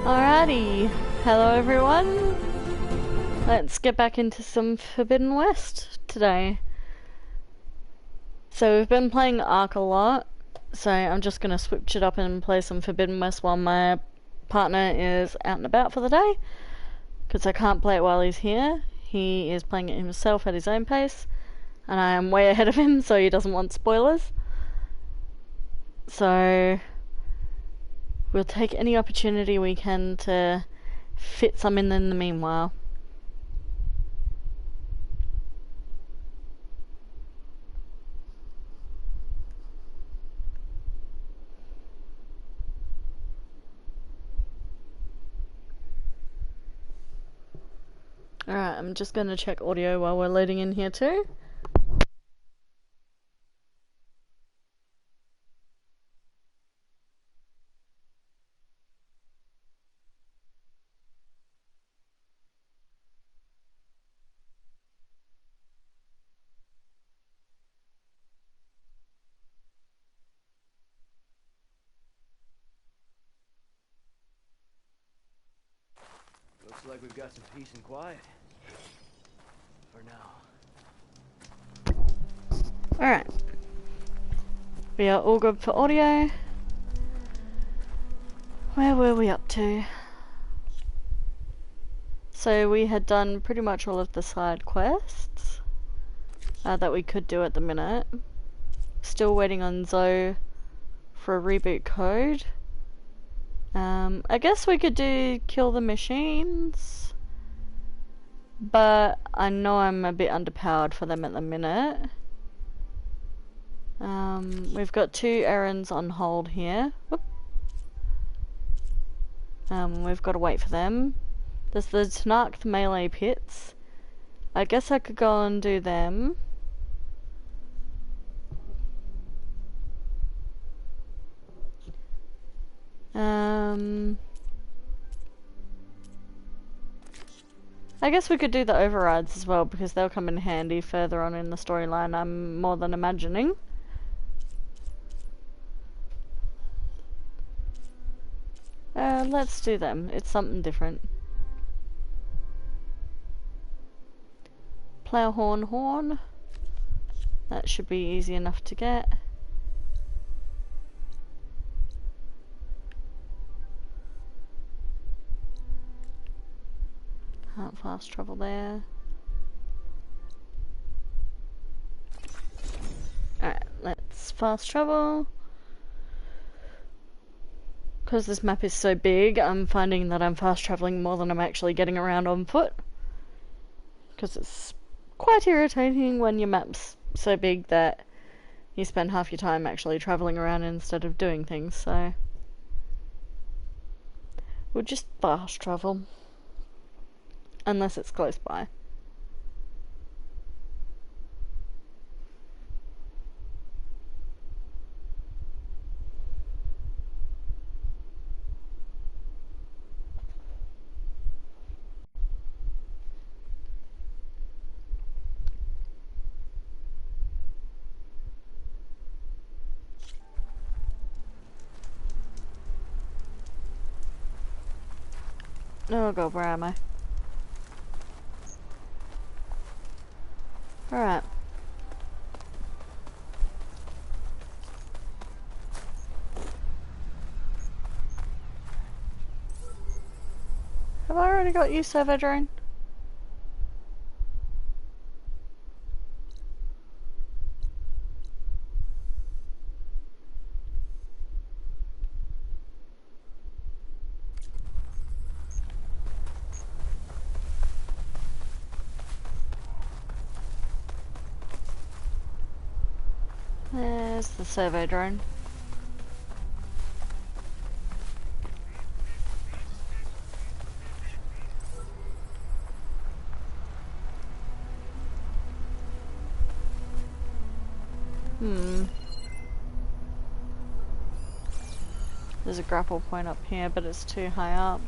Alrighty, hello everyone. Let's get back into some Forbidden West today. So we've been playing Ark a lot, so I'm just gonna switch it up and play some Forbidden West while my partner is out and about for the day, because I can't play it while he's here. He is playing it himself at his own pace, and I am way ahead of him, so he doesn't want spoilers. So we'll take any opportunity we can to fit some in the meanwhile. Alright, I'm just going to check audio while we're loading in here too. Looks like we've got some peace and quiet. For now. Alright. We are all good for audio. Where were we up to? So we had done pretty much all of the side quests that we could do at the minute. Still waiting on Zoe for a reboot code. I guess we could do kill the machines, but I know I'm a bit underpowered for them at the minute. We've got 2 errands on hold here. Whoop. We've got to wait for them. There's the Tanark melee pits. I guess I could go and do them. I guess we could do the overrides as well, because they'll come in handy further on in the storyline, I'm more than imagining. Let's do them. It's something different. Ploughorn horn. That should be easy enough to get. Can't fast travel there. Alright, let's fast travel. Because this map is so big, I'm finding that I'm fast traveling more than I'm actually getting around on foot. Because it's quite irritating when your map's so big that you spend half your time actually traveling around instead of doing things, so we'll just fast travel. Unless it's close by. Oh god, where am I? Alright. Have I already got you, servo drone? There's the servo drone. There's a grapple point up here, but it's too high up.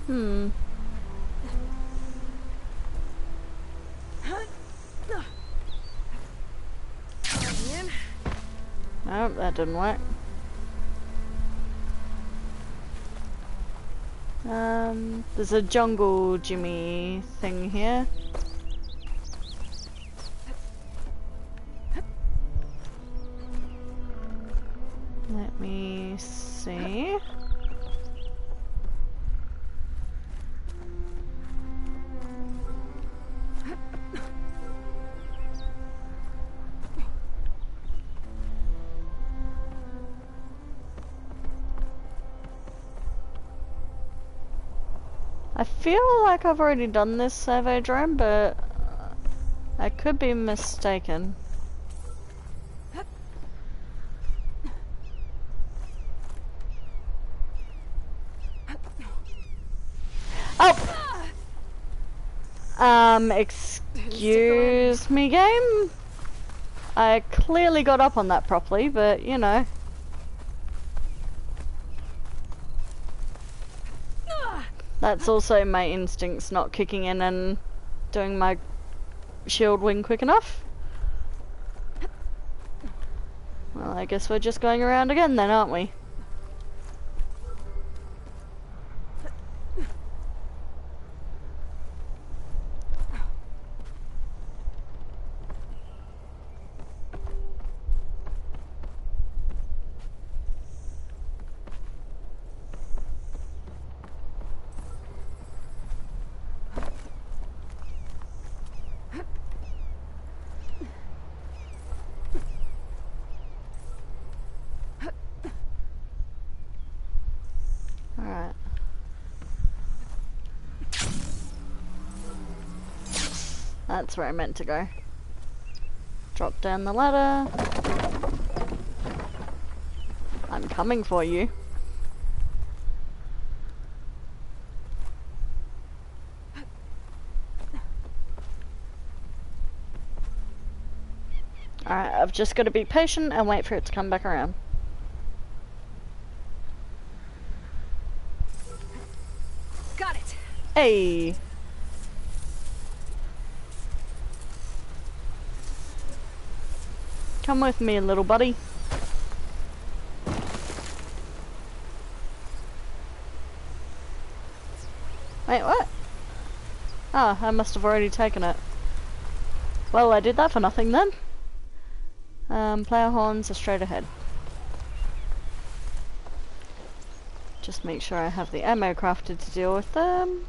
Hmm. Nope, that didn't work. There's a jungle Jimmy thing here. Let me see. I feel like I've already done this survey drone, but I could be mistaken. Oh! Excuse me, game? I clearly got up on that properly, but you know. That's also my instincts not kicking in and doing my shield wing quick enough. Well, I guess we're just going around again then, aren't we? Alright. That's where I meant to go. Drop down the ladder. I'm coming for you. Alright, I've just got to be patient and wait for it to come back around. Got it. Hey! Come with me, little buddy. Wait, what? Ah, I must have already taken it. Well, I did that for nothing then. Player horns are straight ahead. Just make sure I have the ammo crafted to deal with them.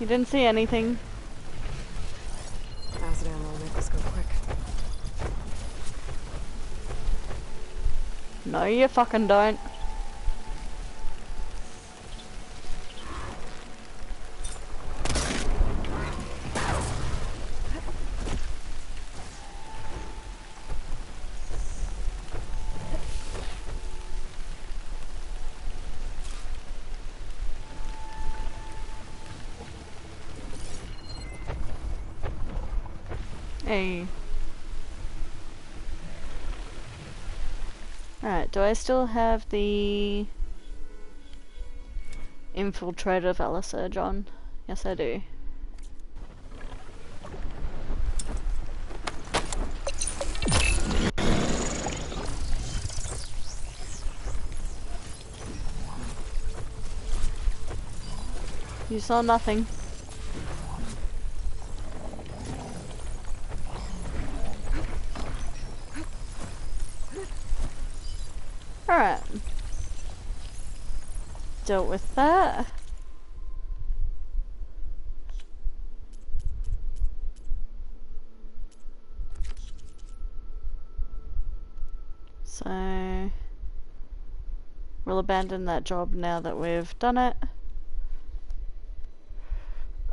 You didn't see anything. Acid ammo will make this go quick. No, you fucking don't. Hey. Alright, do I still have the infiltrator Velasurge on? Yes, I do. You saw nothing. Alright. Dealt with that. So we'll abandon that job now that we've done it.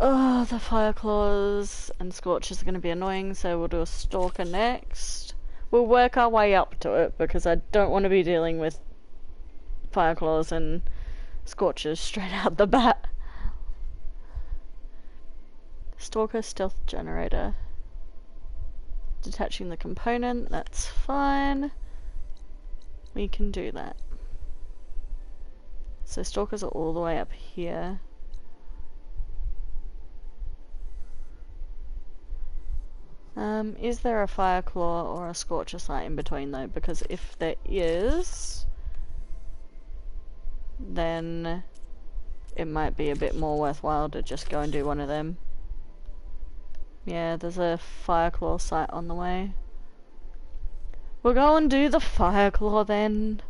Oh, the fire claws and scorches are going to be annoying, so we'll do a stalker next. We'll work our way up to it because I don't want to be dealing with fire claws and scorches straight out the bat. Stalker stealth generator. Detaching the component, that's fine. We can do that. So stalkers are all the way up here. Is there a fire claw or a scorcher site in between though? Because if there is, then it might be a bit more worthwhile to just go and do one of them. Yeah, there's a fire claw site on the way. We'll go and do the fire claw then.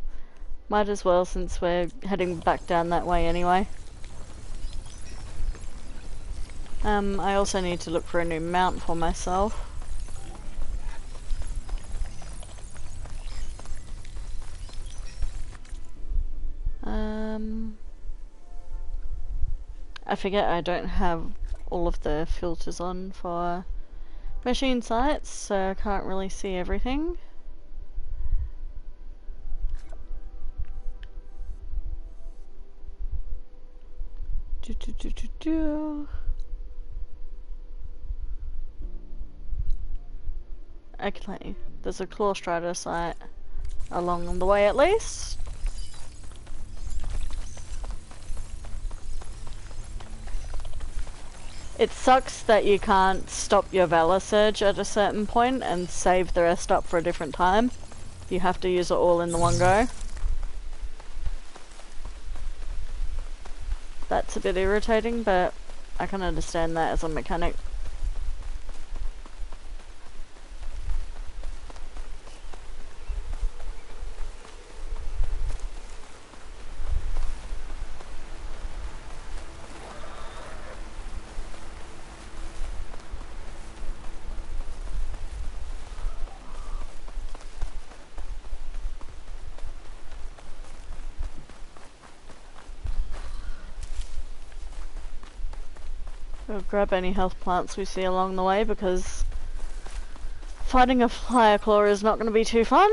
Might as well since we're heading back down that way anyway. I also need to look for a new mount for myself. I forget I don't have all of the filters on for machine sites, so I can't really see everything. Okay, there's a claw strider site along the way at least. It sucks that you can't stop your Valor Surge at a certain point and save the rest up for a different time. You have to use it all in the one go. That's a bit irritating, but I can understand that as a mechanic. We'll grab any health plants we see along the way because fighting a fire claw is not going to be too fun.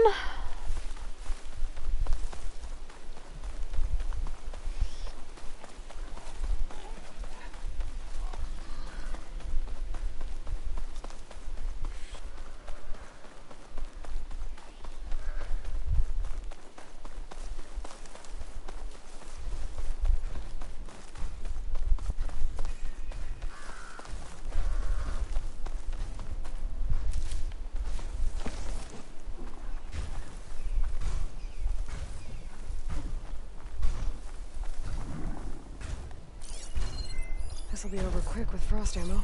This'll be over quick with frost ammo.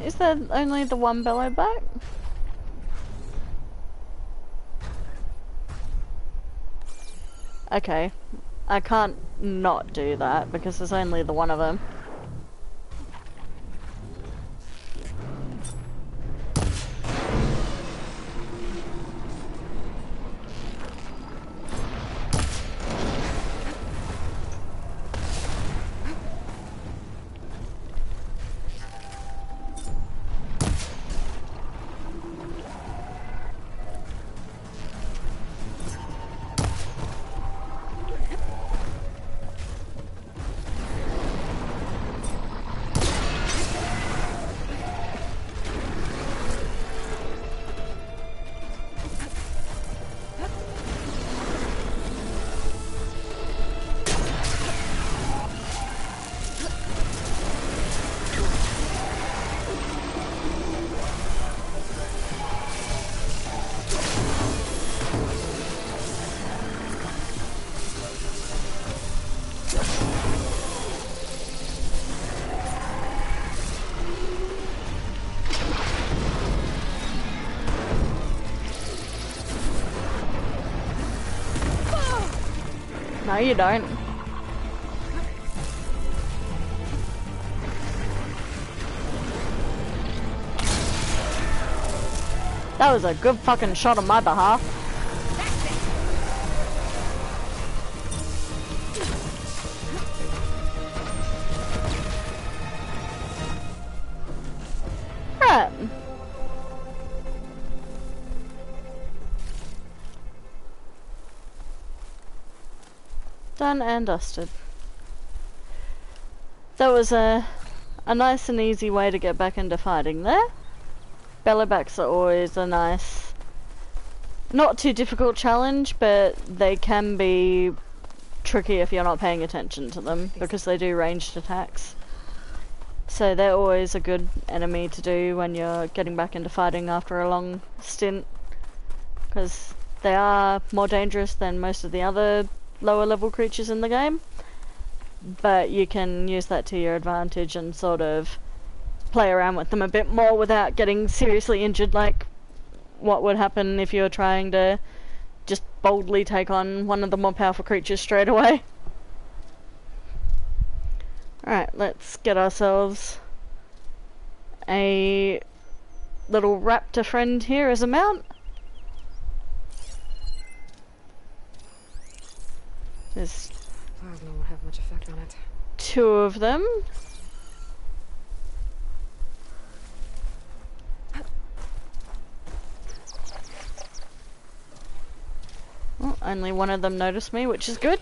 Is there only the one bellow back? Okay, I can't not do that because there's only the one of them. No, you don't. That was a good fucking shot on my behalf. Done and dusted. That was a nice and easy way to get back into fighting there. Bellowbacks are always a nice, not too difficult challenge, but they can be tricky if you're not paying attention to them, because they do ranged attacks. So they're always a good enemy to do when you're getting back into fighting after a long stint, because they are more dangerous than most of the other lower level creatures in the game, but you can use that to your advantage and sort of play around with them a bit more without getting seriously injured, like what would happen if you were trying to just boldly take on one of the more powerful creatures straight away. Alright, let's get ourselves a little raptor friend here as a mount. There's Plasma won't have much effect on it. 2 of them. Oh, only one of them noticed me, which is good.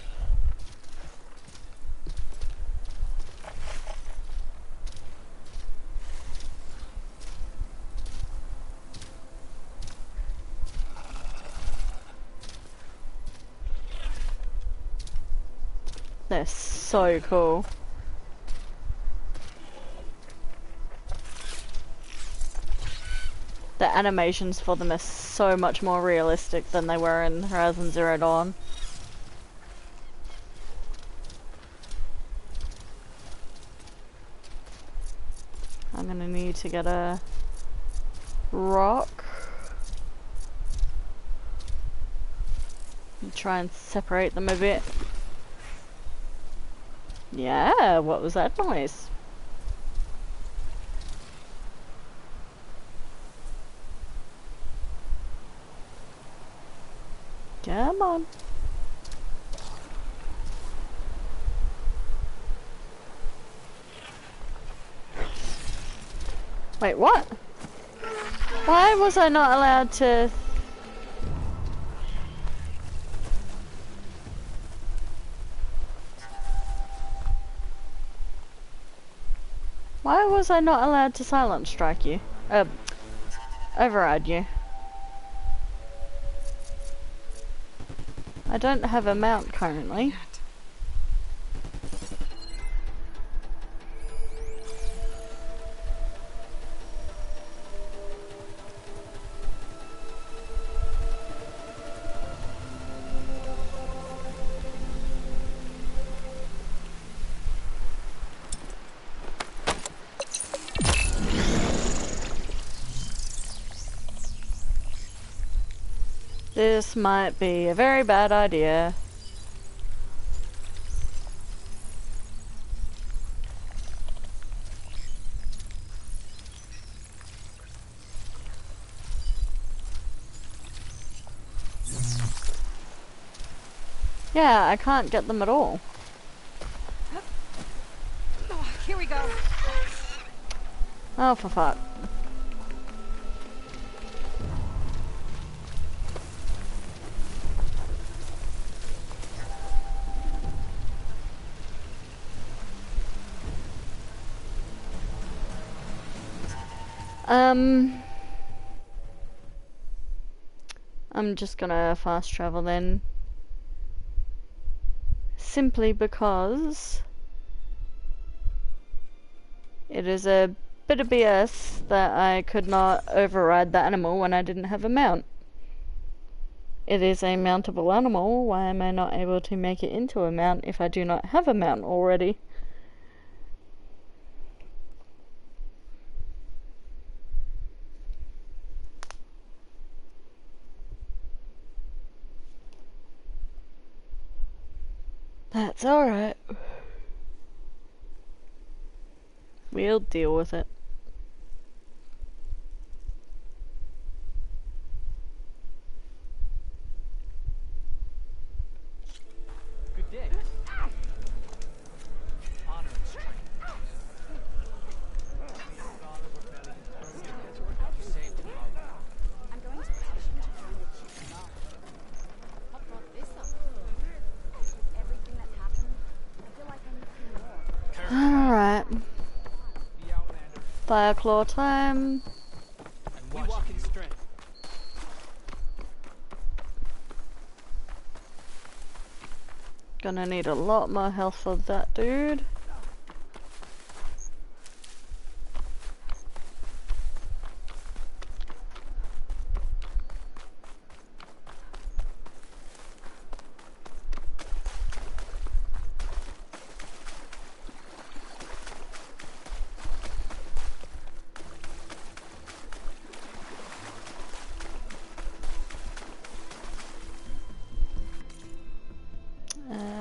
They're so cool. The animations for them are so much more realistic than they were in Horizon Zero Dawn. I'm gonna need to get a rock and try and separate them a bit. Yeah, what was that noise? Come on. Wait, what? Why was I not allowed to... Why was I not allowed to silent strike you? Override you. I don't have a mount currently. This might be a very bad idea. Yeah, I can't get them at all. Oh, here we go. Oh, for fuck. I'm just gonna fast travel then. Simply because it is a bit of BS that I could not override the animal when I didn't have a mount. It is a mountable animal, why am I not able to make it into a mount if I do not have a mount already? That's alright. We'll deal with it. Good day. Honor and strength. I'm going to rush into the chicken bar. What brought this up? Everything that Alright, The Outlander. Fireclaw time. And we walk in strength. Gonna need a lot more health for that dude.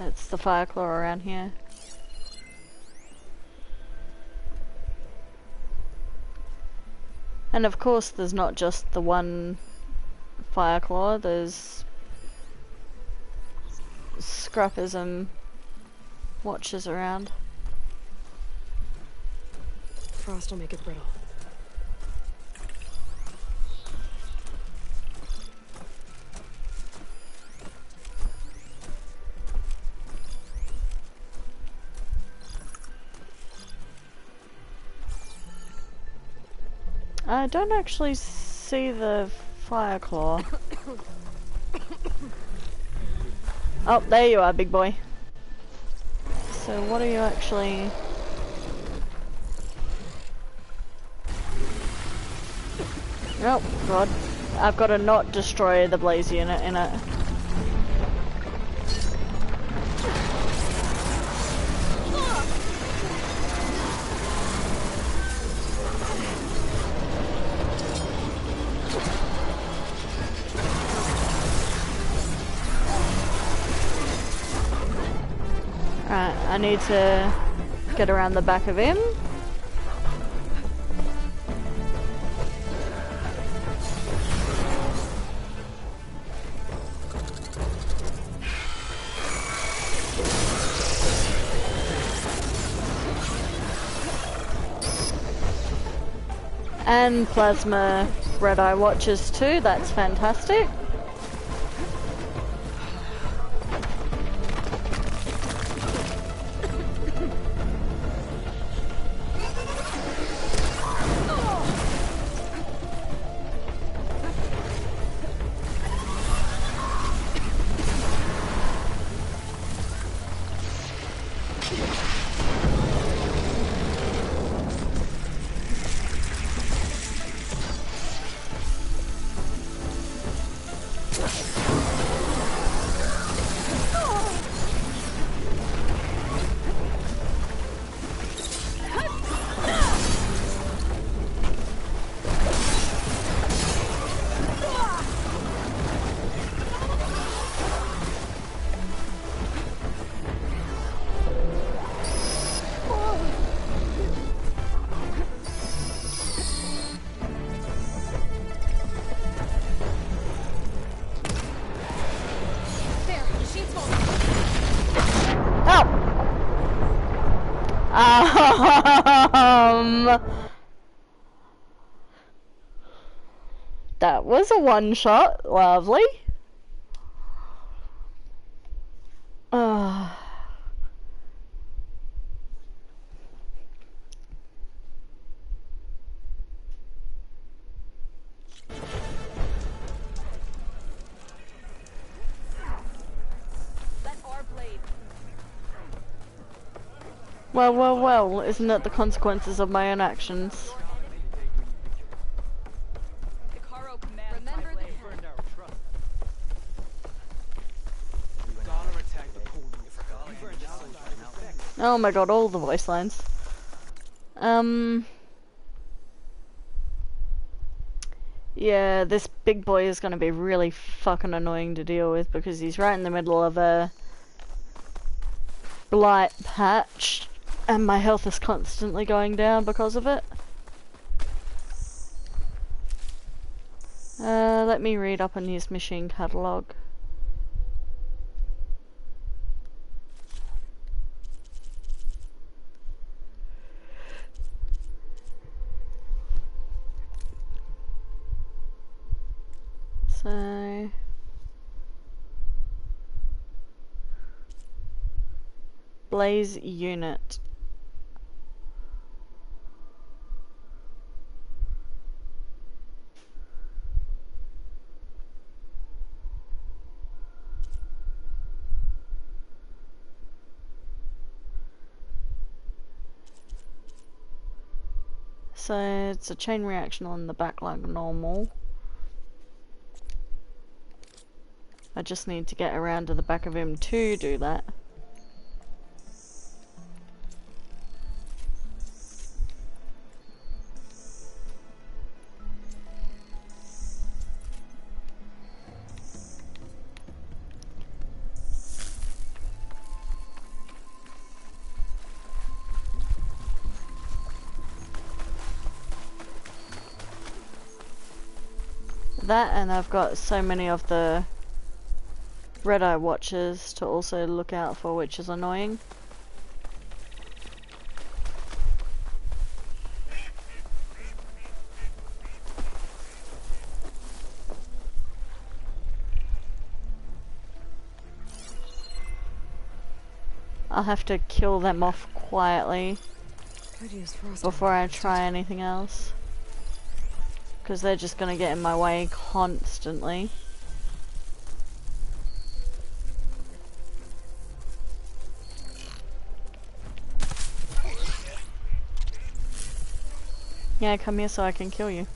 It's the Fireclaw around here. And of course there's not just the one Fireclaw, there's scrappers and watchers around. Frost will make it brittle. I don't actually see the Fireclaw. Oh, there you are, big boy. So what are you actually... Oh, God. I've got to not destroy the blaze unit in it. Alright, I need to get around the back of him. And plasma red eye watches too, that's fantastic. That was a one shot. Lovely. Well, well, well, isn't it the consequences of my own actions? Oh my god, all the voice lines. Yeah, this big boy is gonna be really fucking annoying to deal with because he's right in the middle of a blight patch and my health is constantly going down because of it. Let me read up on his machine catalogue. So blaze unit. So it's a chain reaction on the back like normal. I just need to get around to the back of him to do that. That, and I've got so many of the red eye watchers to also look out for, which is annoying. I'll have to kill them off quietly before I try anything else, because they're just gonna get in my way constantly. Yeah, come here so I can kill you.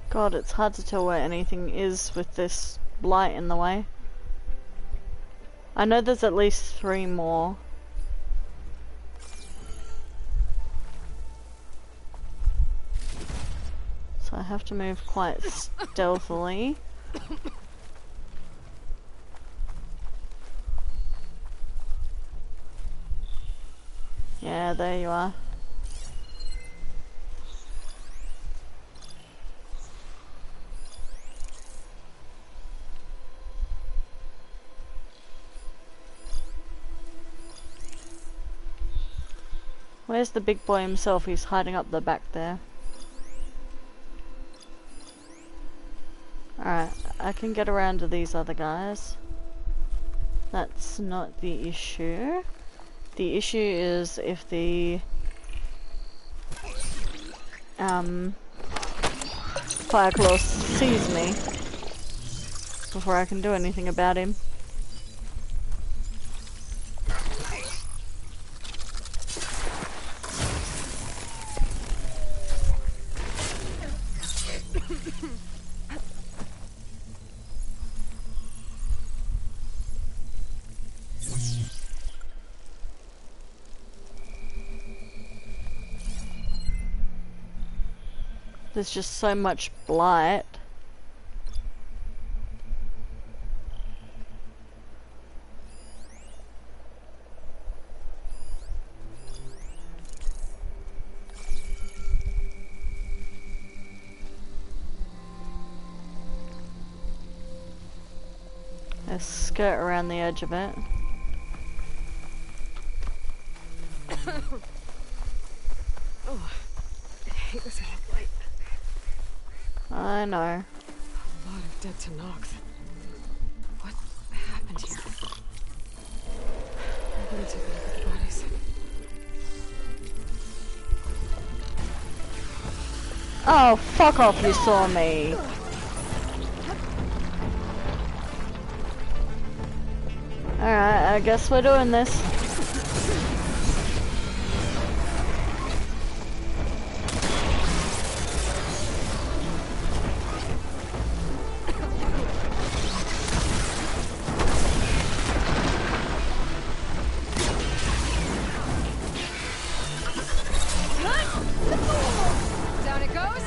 God, it's hard to tell where anything is with this light in the way. I know there's at least 3 more. So I have to move quite stealthily. Yeah, there you are. Where's the big boy himself? He's hiding up the back there. Alright, I can get around to these other guys. That's not the issue. The issue is if the Fireclaw sees me before I can do anything about him. There's just so much blight. Let's skirt around the edge of it. Oh, I hate this hot light. I know. A lot of dead Tanox. What happened here? I'm gonna take a look at the bodies. Oh, fuck off, you saw me. Alright, I guess we're doing this. Down it goes.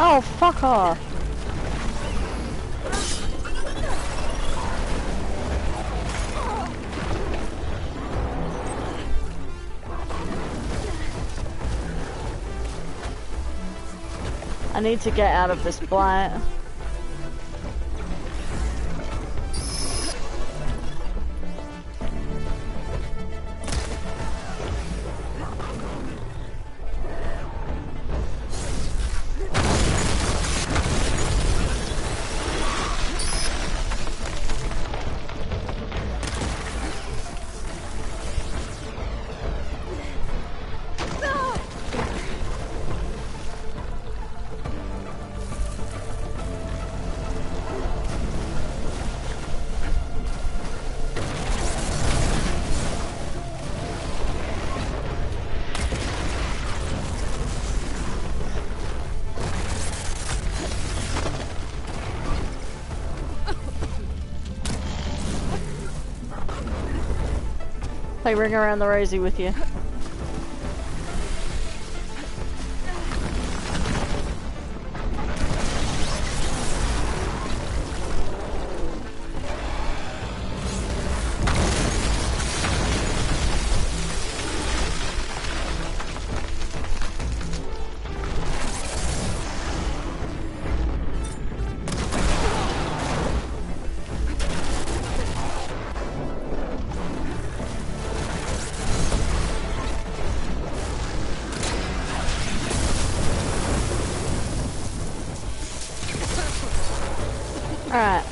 Oh, fuck off. I need to get out of this blight. Play Ring Around the Rosie with you. Alright.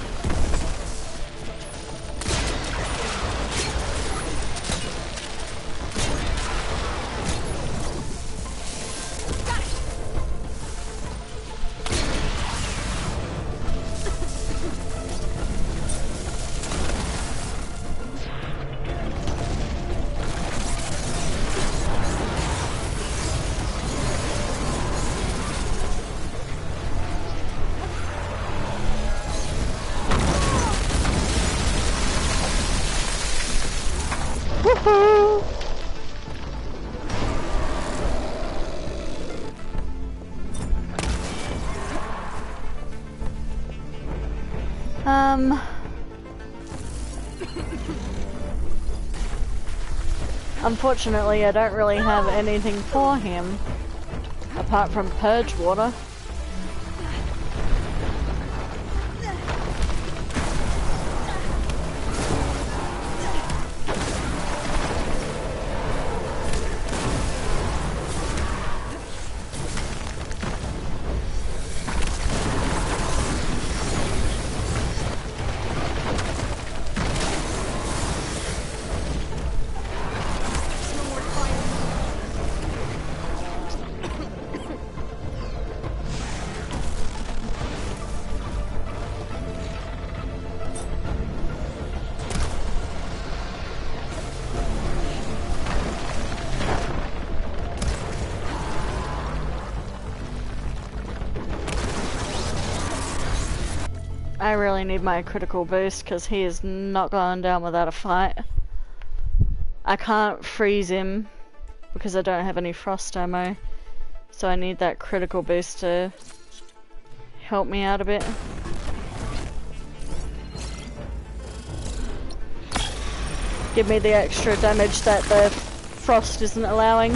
Woohoo! Unfortunately, I don't really have anything for him apart from purge water. I really need my critical boost because he is not going down without a fight. I can't freeze him because I don't have any frost ammo, so I need that critical boost to help me out a bit. Give me the extra damage that the frost isn't allowing.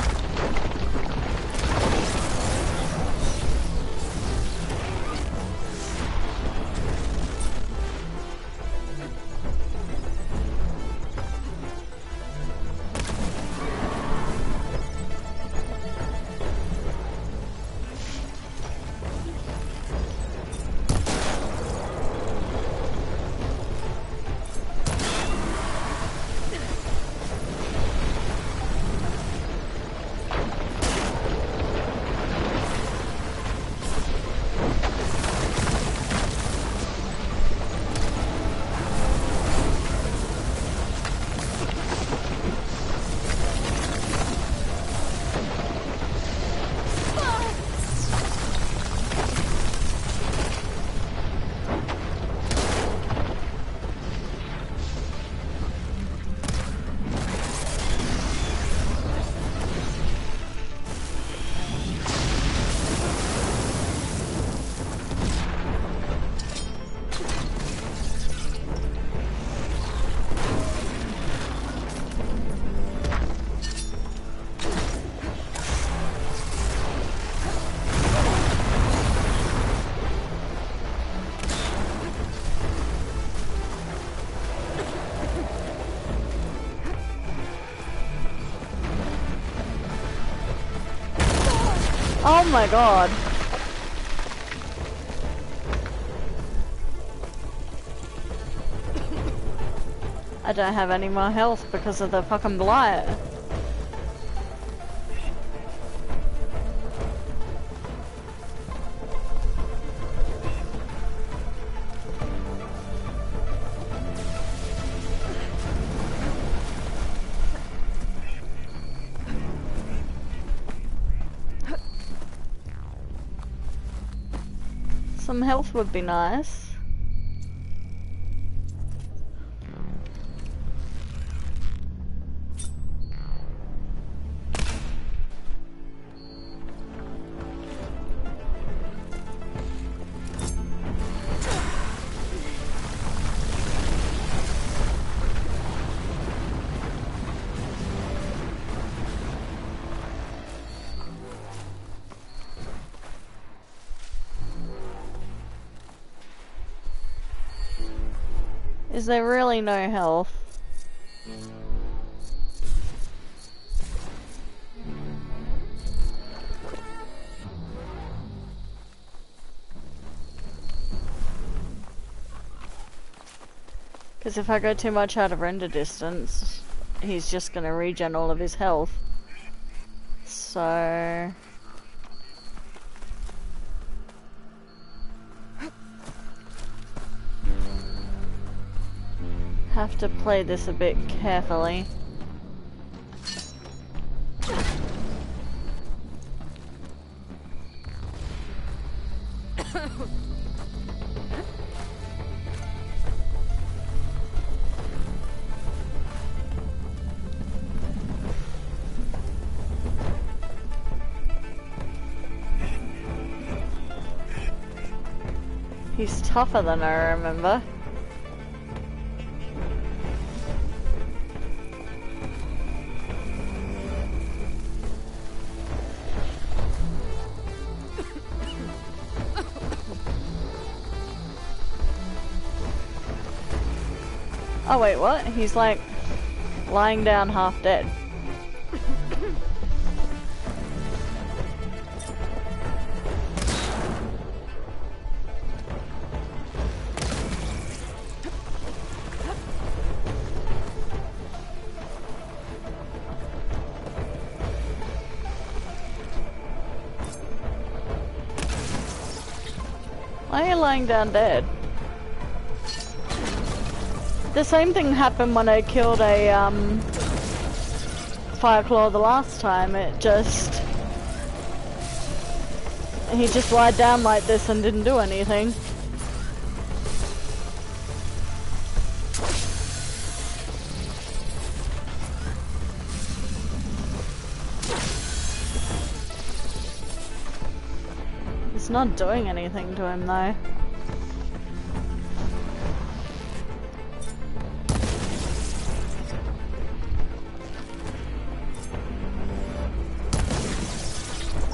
my god. I don't have any more health because of the fucking blight. Some health would be nice. Is there really no health? Because if I go too much out of render distance, he's just going to regen all of his health. So... have to play this a bit carefully. He's tougher than I remember. Oh wait, what? He's like lying down half dead. Why are you lying down dead? The same thing happened when I killed a Fireclaw the last time. It just... he just lied down like this and didn't do anything. It's not doing anything to him though.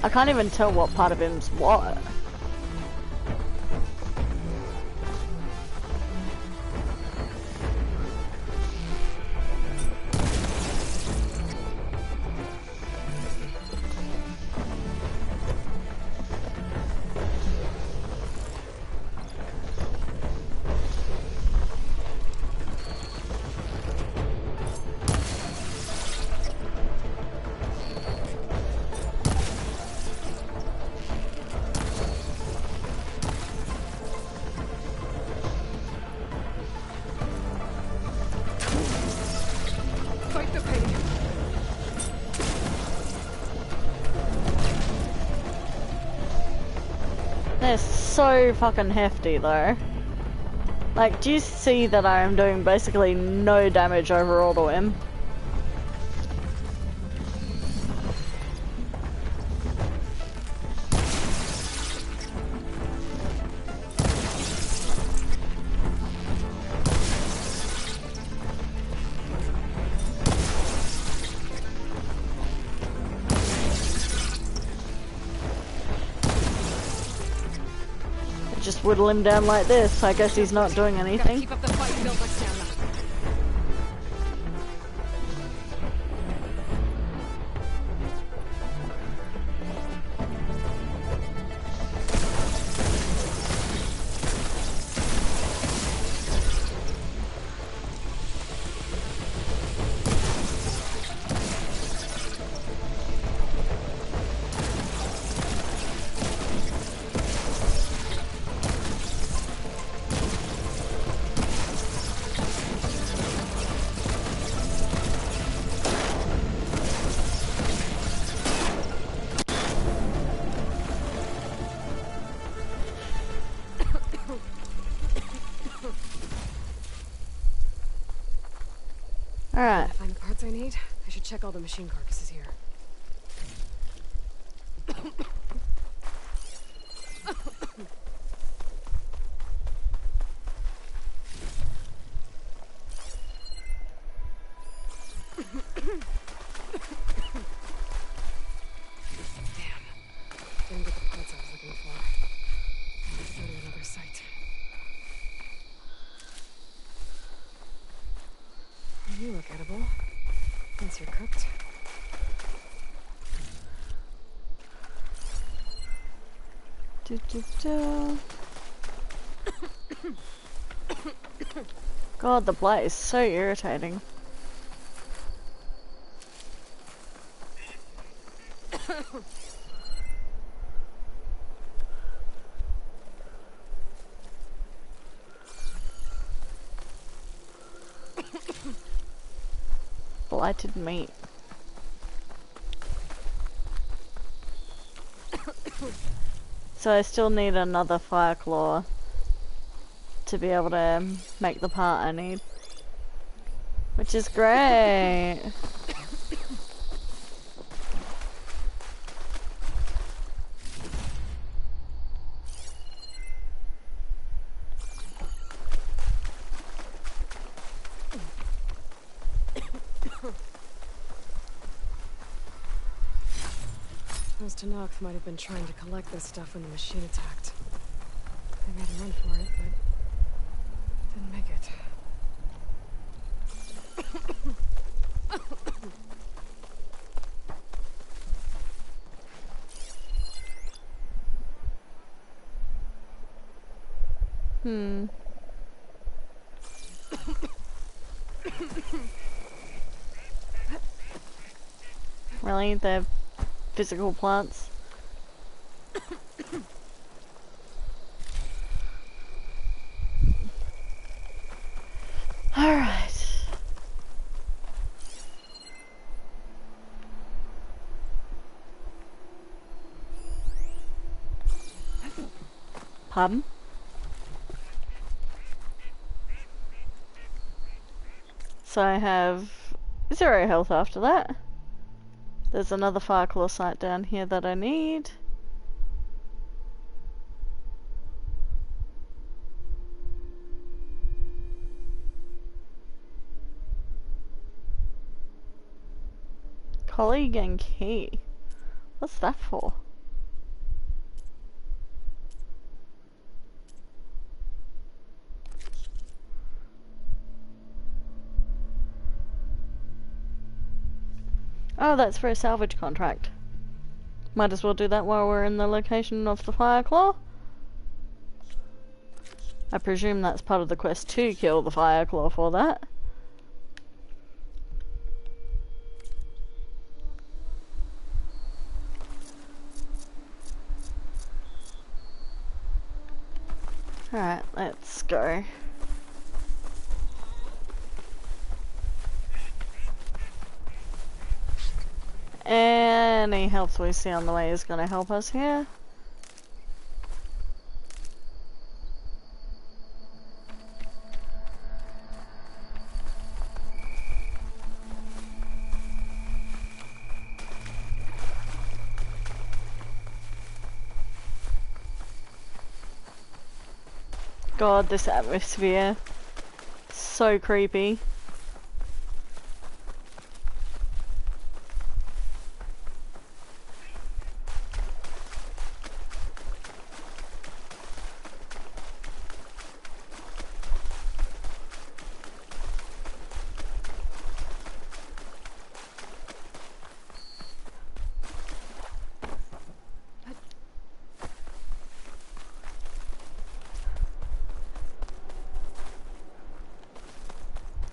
I can't even tell what part of him's what. They're so fucking hefty though. Like, do you see that I am doing basically no damage overall to him? Just whittle him down like this. I guess he's not doing anything. Keep up the fight and build my stamina. Alright. Gotta find the parts I need. I should check all the machine carcasses here. Damn. Didn't get the parts I was looking for. I'll have to go to another site. You look edible. Once you're cooked. God, the blight is so irritating. Blighted meat. So I still need another fire claw to be able to make the part I need. Which is great. Those Tanakh might have been trying to collect this stuff when the machine attacked. They made a run for it, but didn't make it. Really? They're physical plants? Alright. Pardon? So I have 0 health after that. There's another Fireclaw site down here that I need. Colleague and key. What's that for? Oh, that's for a salvage contract. Might as well do that while we're in the location of the Fireclaw. I presume that's part of the quest to kill the Fireclaw for that. Alright, let's go. Any health we see on the way is going to help us here. God, this atmosphere. So creepy.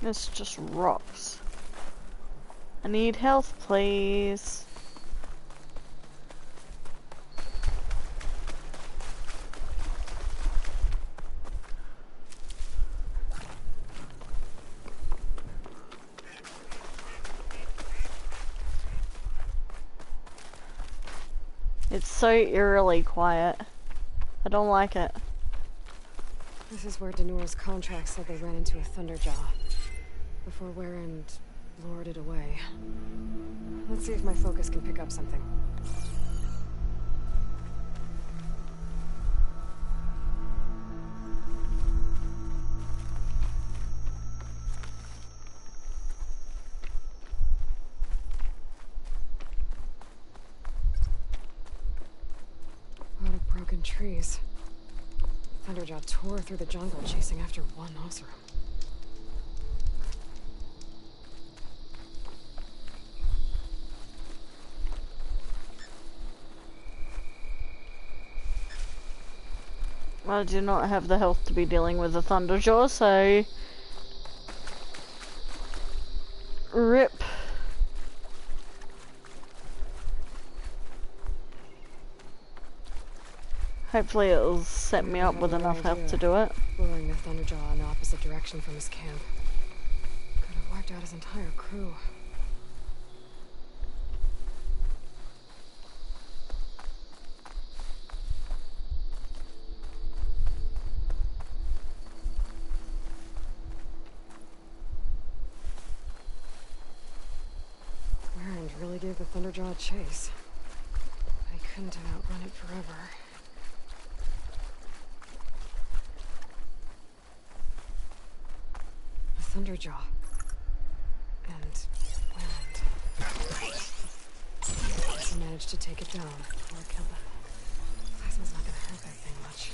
It's just rocks. I need health, please. It's so eerily quiet. I don't like it. This is where Danor's contract said they ran into a Thunderjaw. Before where and lured it away. Let's see if my focus can pick up something. A lot of broken trees. Thunderjaw tore through the jungle chasing after one Oseram. I do not have the health to be dealing with the Thunderjaw, so... RIP. Hopefully it'll set me up with enough health to do it. Luring the Thunderjaw in the opposite direction from his camp. Could have wiped out his entire crew. Warren really gave the Thunderjaw a chase. I couldn't have outrun it forever. Thunderjaw. And Wayland. I managed to take it down before I killed it. Plasma's not gonna hurt that thing much.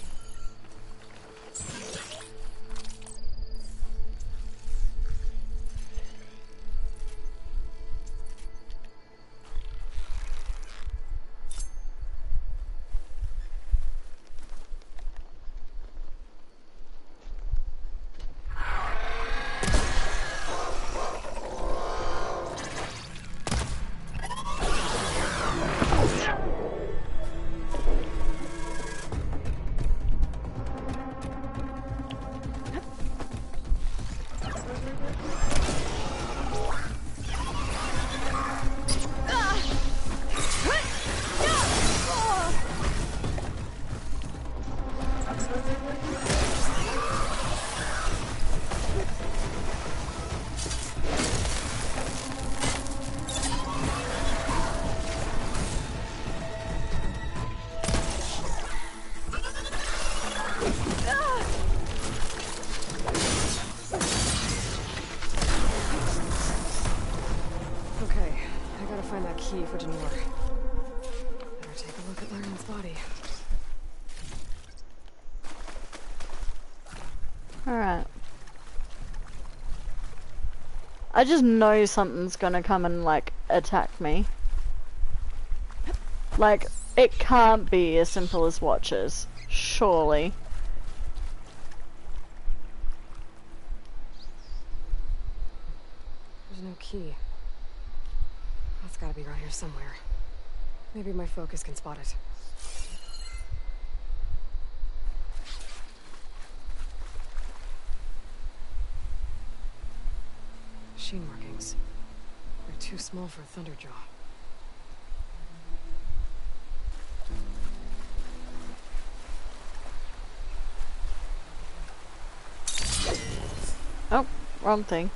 Key for Denor. Better take a look at Laren's body. Alright. I just know something's gonna come and, like, attack me. Like, it can't be as simple as watches. Surely. There's no key. It's gotta be around here somewhere. Maybe my focus can spot it. Machine markings. They're too small for a Thunderjaw. Oh, wrong thing.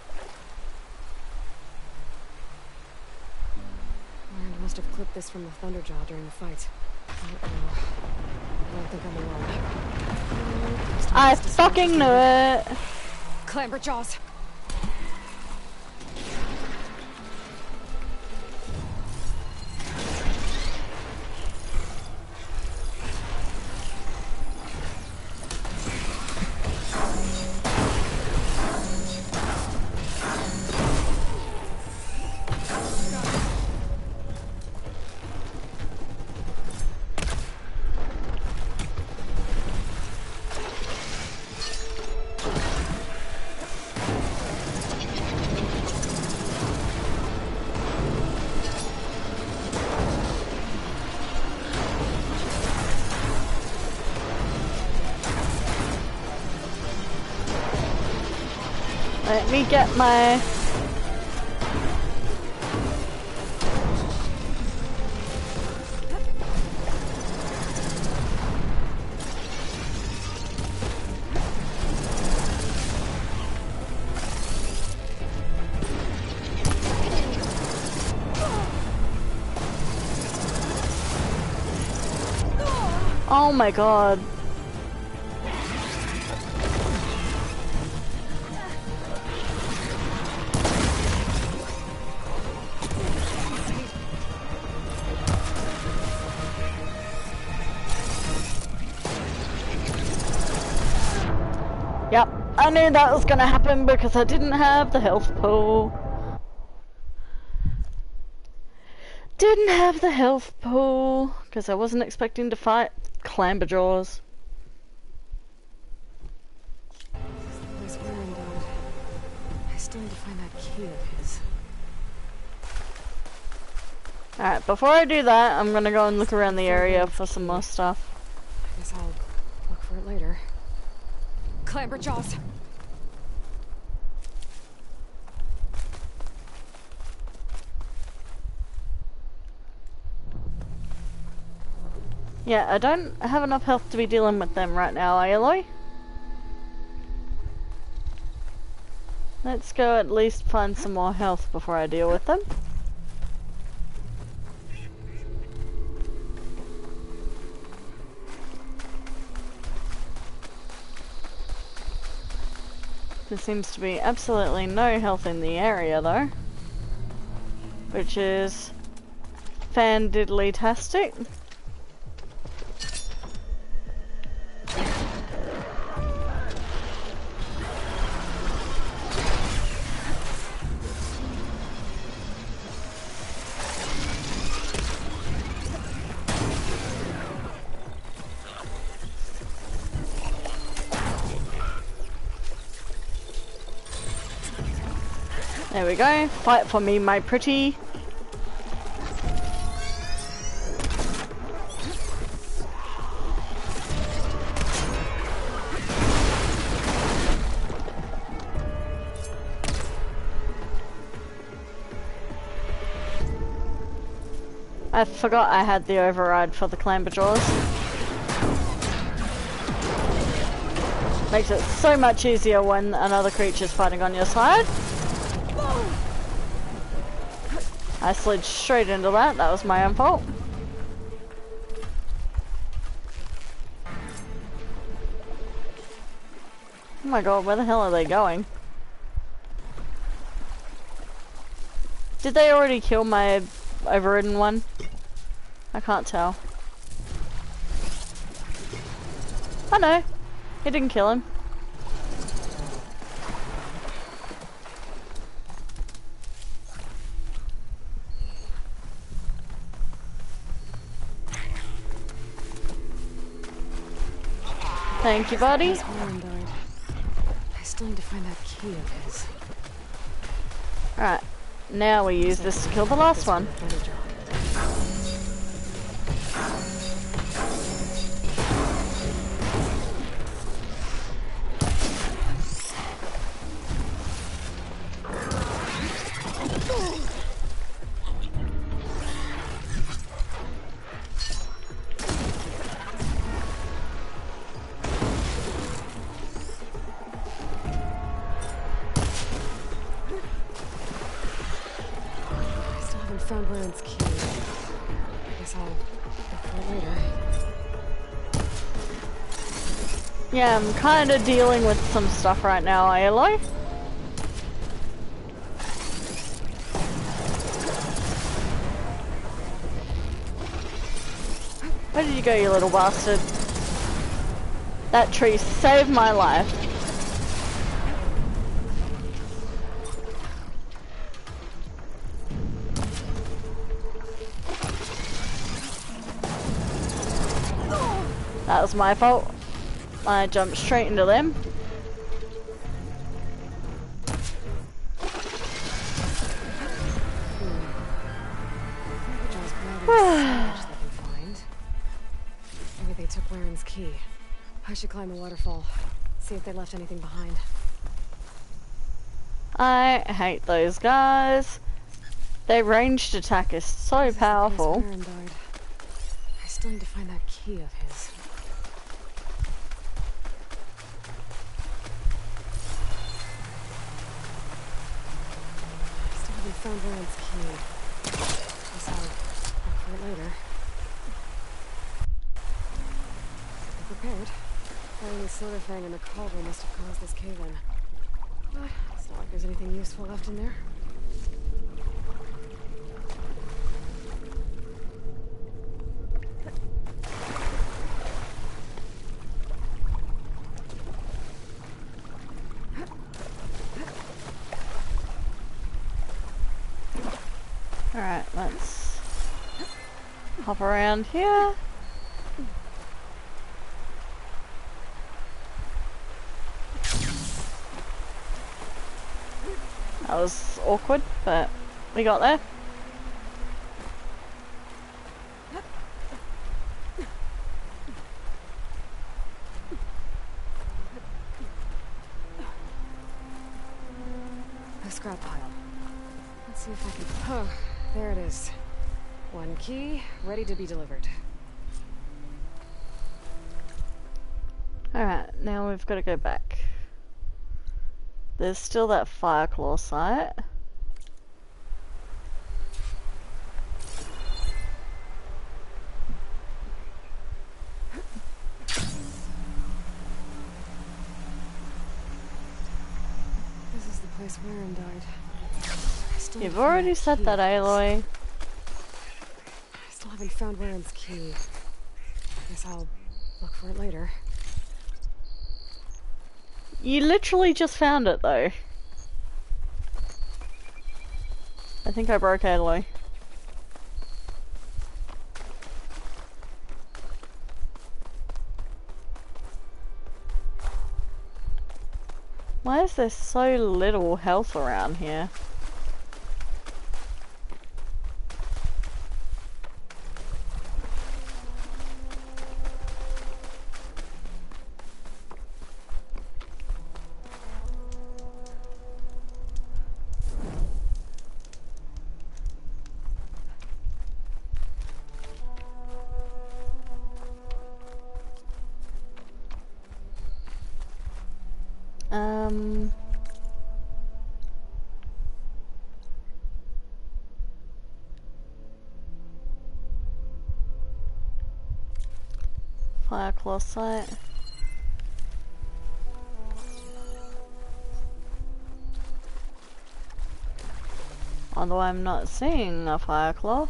Must have clipped this from the Thunderjaw during the fight. I don't think I'm alone. I fucking knew it! Clamber jaws! Let me get my... Oh my god. Yep, I knew that was gonna happen because I didn't have the health pool. Didn't have the health pool because I wasn't expecting to fight Clamberjaws. Where's Warren died? I still need to find that key of his. Alright, before I do that, I'm gonna go and look around the area for some more stuff. I guess I'll look for it later. Clamberjaws! Yeah, I don't have enough health to be dealing with them right now, Aloy. Let's go at least find some more health before I deal with them. There seems to be absolutely no health in the area though, which is fan-diddly-tastic. There we go. Fight for me, my pretty. I forgot I had the override for the Clamberjaws. Makes it so much easier when another creature's fighting on your side. I slid straight into that. That was my own fault. Oh my god, where the hell are they going? Did they already kill my overridden one? I can't tell. Oh no, he didn't kill him. Thank you, buddy. Warren died. I still need to find that key of his. Alright, now we use this to kill the last one. Found Warren's key. I guess I'll look for it later. Yeah, I'm kind of dealing with some stuff right now, Aloy. Where did you go, you little bastard? That tree saved my life. That was my fault. I jumped straight into them. Maybe they took Warren's key. I should climb the waterfall. See if they left anything behind. I hate those guys. Their ranged attack is so powerful. Warren died. I still need to find that key of his. I still haven't found Warren's key. Guess I'll look for it later. repaired. Finding the Slither Fang in the cauldron must have caused this cave-in. But it's not like there's anything useful left in there. Alright, let's hop around here. That was awkward, but we got there. The scrap pile. Let's see if I can... Oh, there it is. One key, ready to be delivered. Alright, now we've got to go back. There's still that Fireclaw site. This is the place Warren died. I still You've haven't found already said key. that, Aloy. I still haven't found Warren's key. Guess I'll look for it later. You literally just found it, though. I think I broke Aloy. Why is there so little health around here? Fireclaw site. Although I'm not seeing a Fireclaw.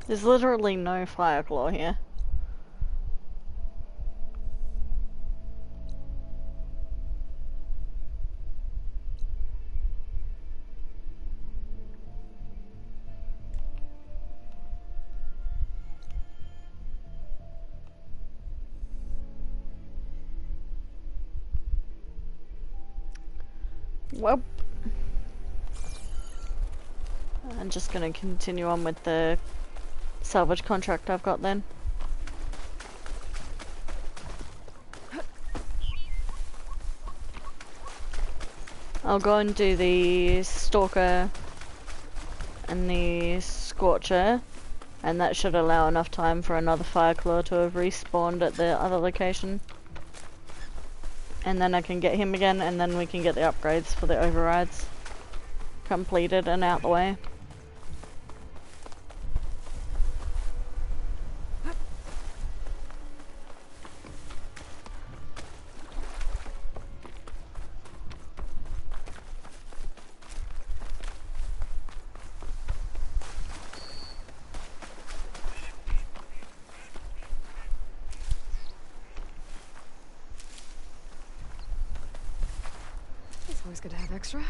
There's literally no Fireclaw here. Well, I'm just gonna continue on with the salvage contract I've got then. I'll go and do the Stalker and the Scorcher, and that should allow enough time for another Fireclaw to have respawned at the other location. And then I can get him again, and then we can get the upgrades for the overrides completed and out the way. It's always good to have extra.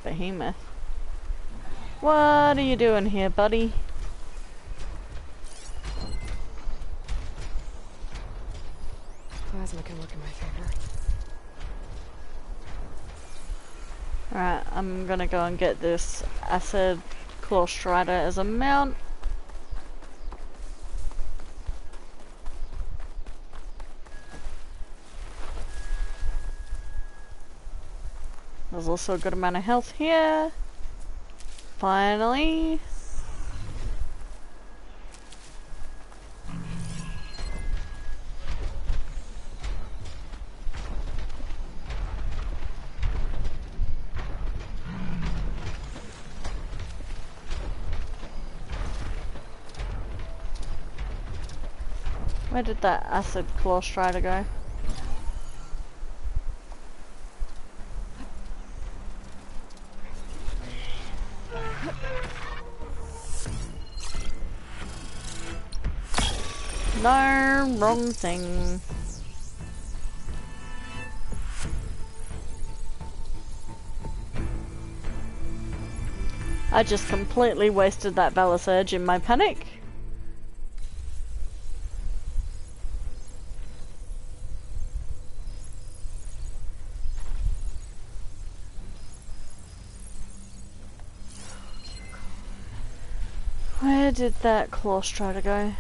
behemoth. What are you doing here, buddy? Plasma can work in my favor. Alright, I'm gonna go and get this acid claw strider as a mount. There's also a good amount of health here. Finally. Where did that acid claw strider go? No, wrong thing. I just completely wasted that Valor Surge in my panic. Where did that claw strider go?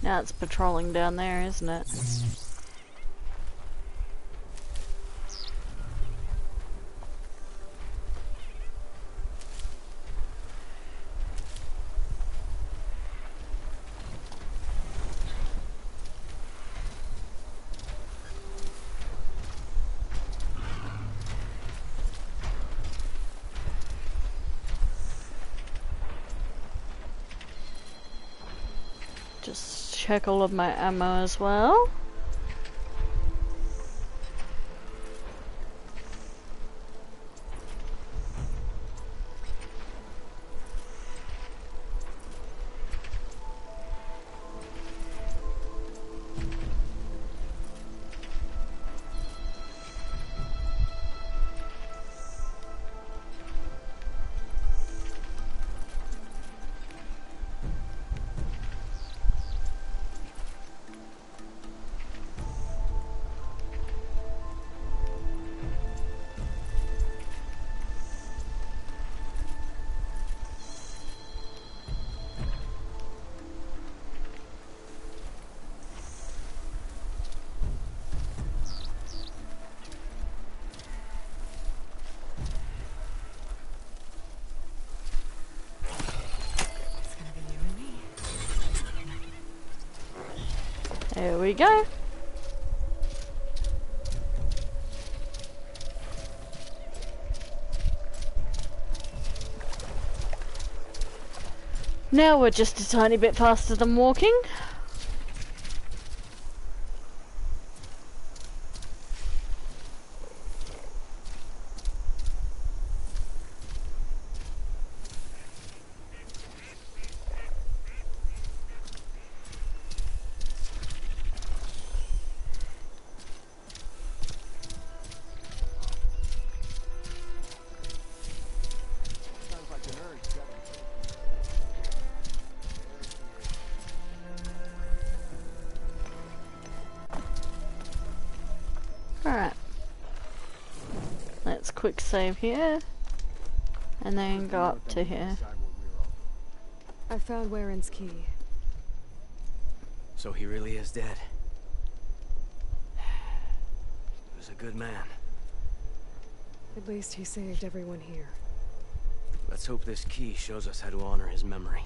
Now it's patrolling down there, isn't it? Just check all of my ammo as well. There we go. Now we're just a tiny bit faster than walking. Alright. Let's quick save here. And then go up to here. I found Waren's key. So he really is dead. He was a good man. At least he saved everyone here. Let's hope this key shows us how to honor his memory.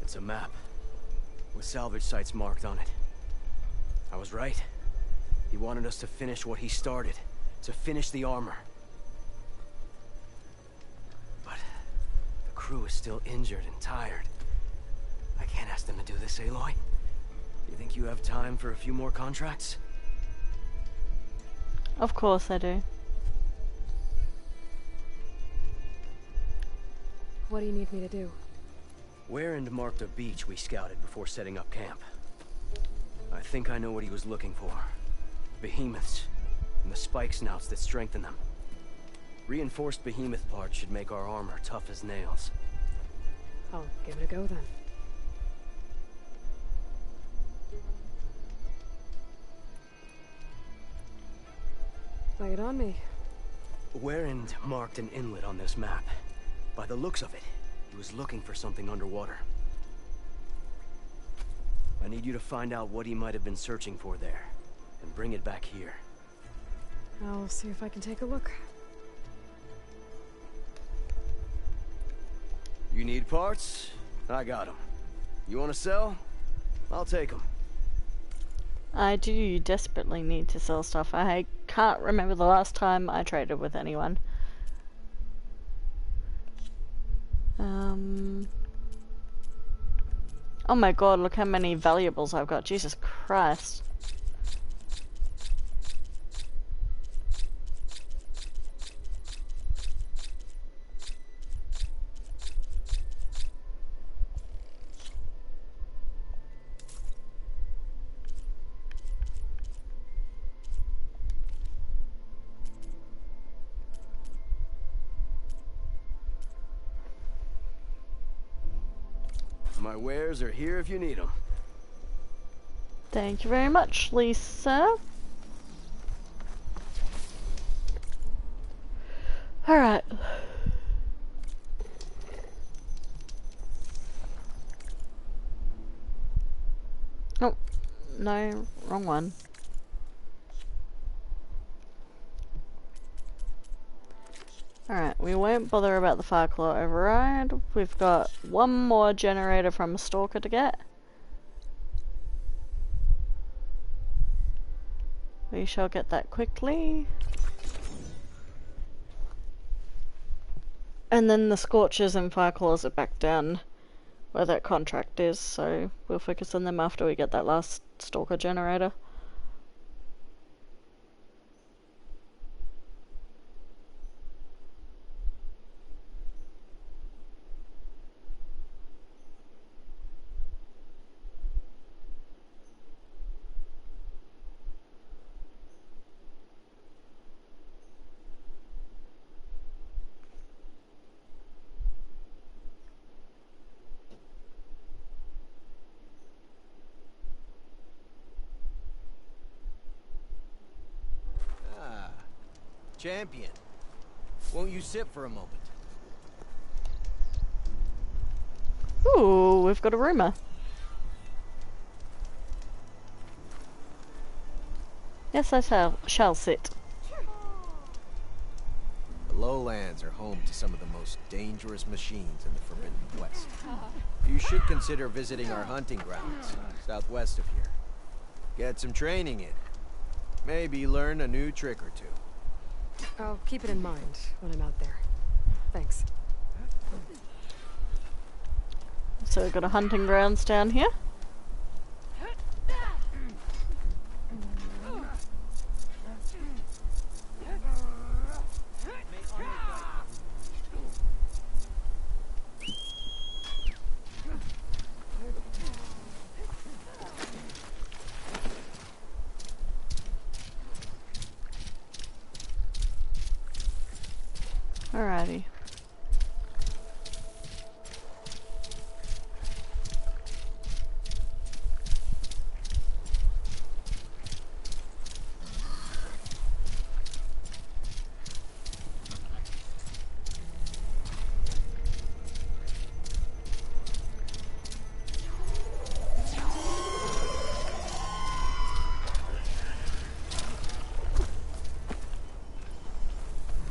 It's a map, with salvage sites marked on it. I was right. He wanted us to finish what he started, to finish the armor. But the crew is still injured and tired. I can't ask them to do this, Aloy. You think you have time for a few more contracts? Of course I do. What do you need me to do? Where and marked a beach we scouted before setting up camp. I think I know what he was looking for. Behemoths, and the spike snouts that strengthen them. Reinforced behemoth parts should make our armor tough as nails. I'll give it a go then. Lay it on me. Werend marked an inlet on this map. By the looks of it, he was looking for something underwater. I need you to find out what he might have been searching for there, and bring it back here. I'll see if I can take a look. You need parts? I got them. You want to sell? I'll take them. I do desperately need to sell stuff. I can't remember the last time I traded with anyone. Oh my god, look how many valuables I've got. Jesus Christ. My wares are here if you need them. Thank you very much, Lisa. Alright. Oh, no, wrong one. Alright, we won't bother about the Fireclaw override. We've got one more generator from a stalker to get. We shall get that quickly. And then the Scorchers and Fireclaws are back down where that contract is, so we'll focus on them after we get that last stalker generator. Champion, won't you sit for a moment? Ooh, we've got a rumor. Yes, I shall sit. The lowlands are home to some of the most dangerous machines in the Forbidden West. You should consider visiting our hunting grounds, southwest of here. Get some training in. Maybe learn a new trick or two. I'll keep it in mind when I'm out there. Thanks. So we've got a hunting grounds down here. Alrighty.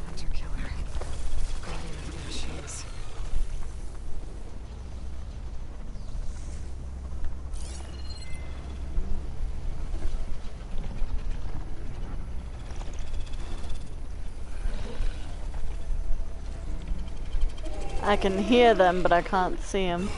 Hunter killer. Guardian of the machines. I can hear them, but I can't see them.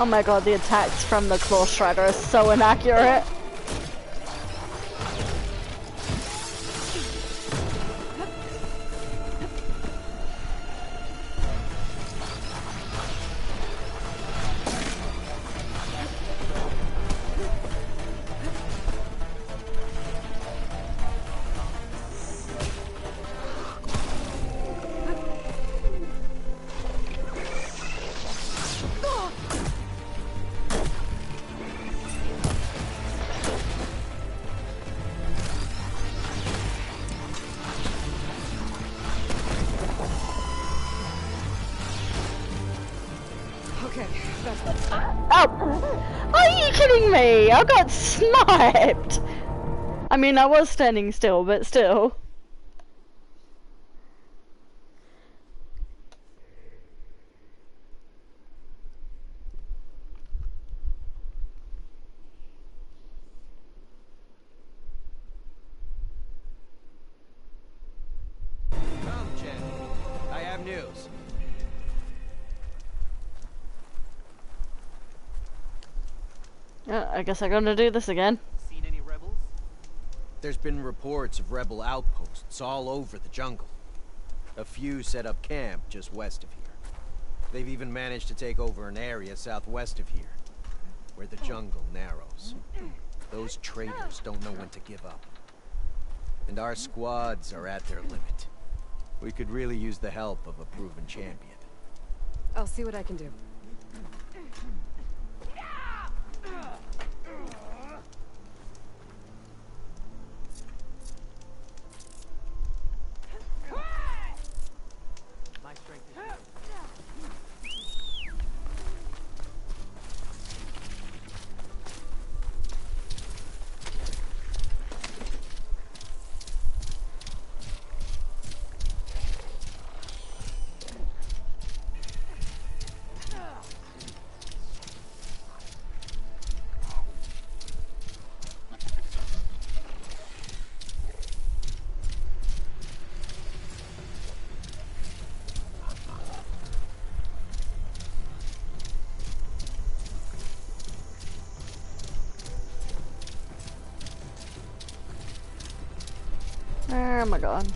Oh my god, the attacks from the Claw Strider are so inaccurate. Okay, that's Oh! Are you kidding me? I got sniped! I mean, I was standing still, but still. Come, Jen. I have news. I guess I'm gonna do this again. Seen any rebels? There's been reports of rebel outposts all over the jungle. A few set up camp just west of here. They've even managed to take over an area southwest of here, where the jungle narrows. Those traitors don't know when to give up. And our squads are at their limit. We could really use the help of a proven champion. I'll see what I can do. My strength is yours. Oh my god.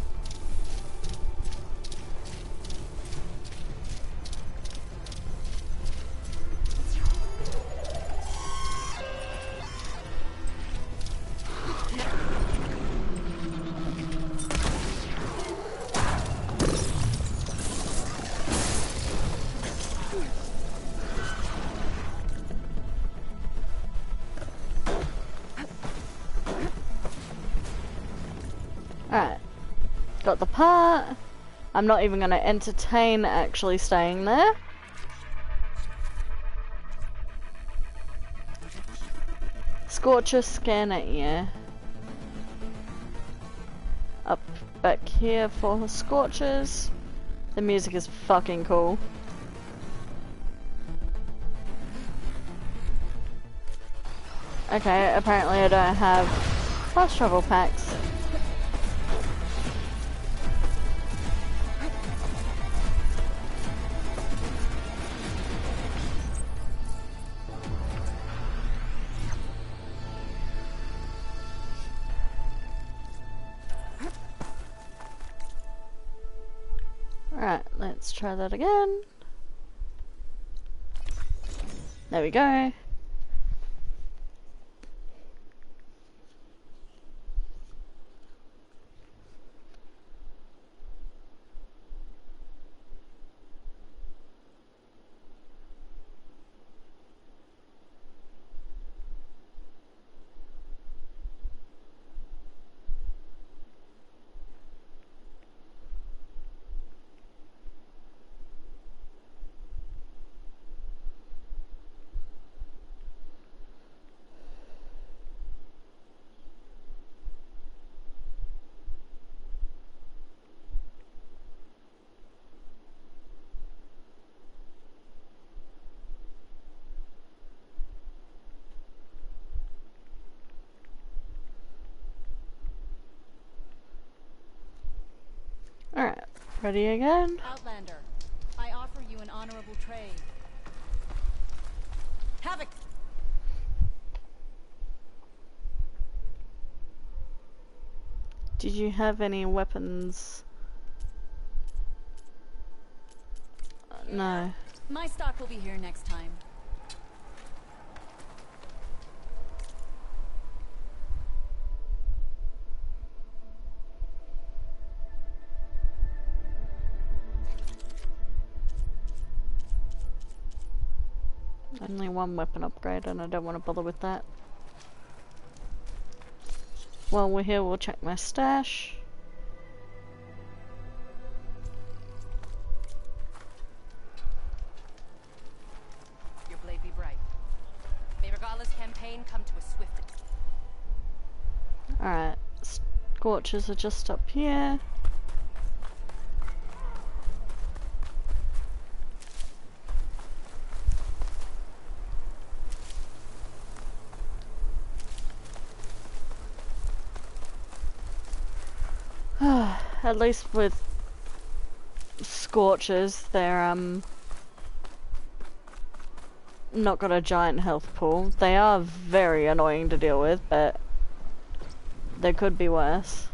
Alright. Got the part. I'm not even gonna entertain actually staying there. Scorcher scanner ear. Up back here for scorchers. The music is fucking cool. Okay, apparently I don't have fast travel packs. Alright, let's try that again. There we go. Alright, ready again? Outlander, I offer you an honorable trade. Havoc! Did you have any weapons? No. My stock will be here next time. Only one weapon upgrade and I don't want to bother with that. While we're here, we'll check my stash. Your blade be bright. May Regala's campaign come to a swift end. Alright, scorches are just up here. At least with scorches, they're not got a giant health pool. They are very annoying to deal with, but they could be worse.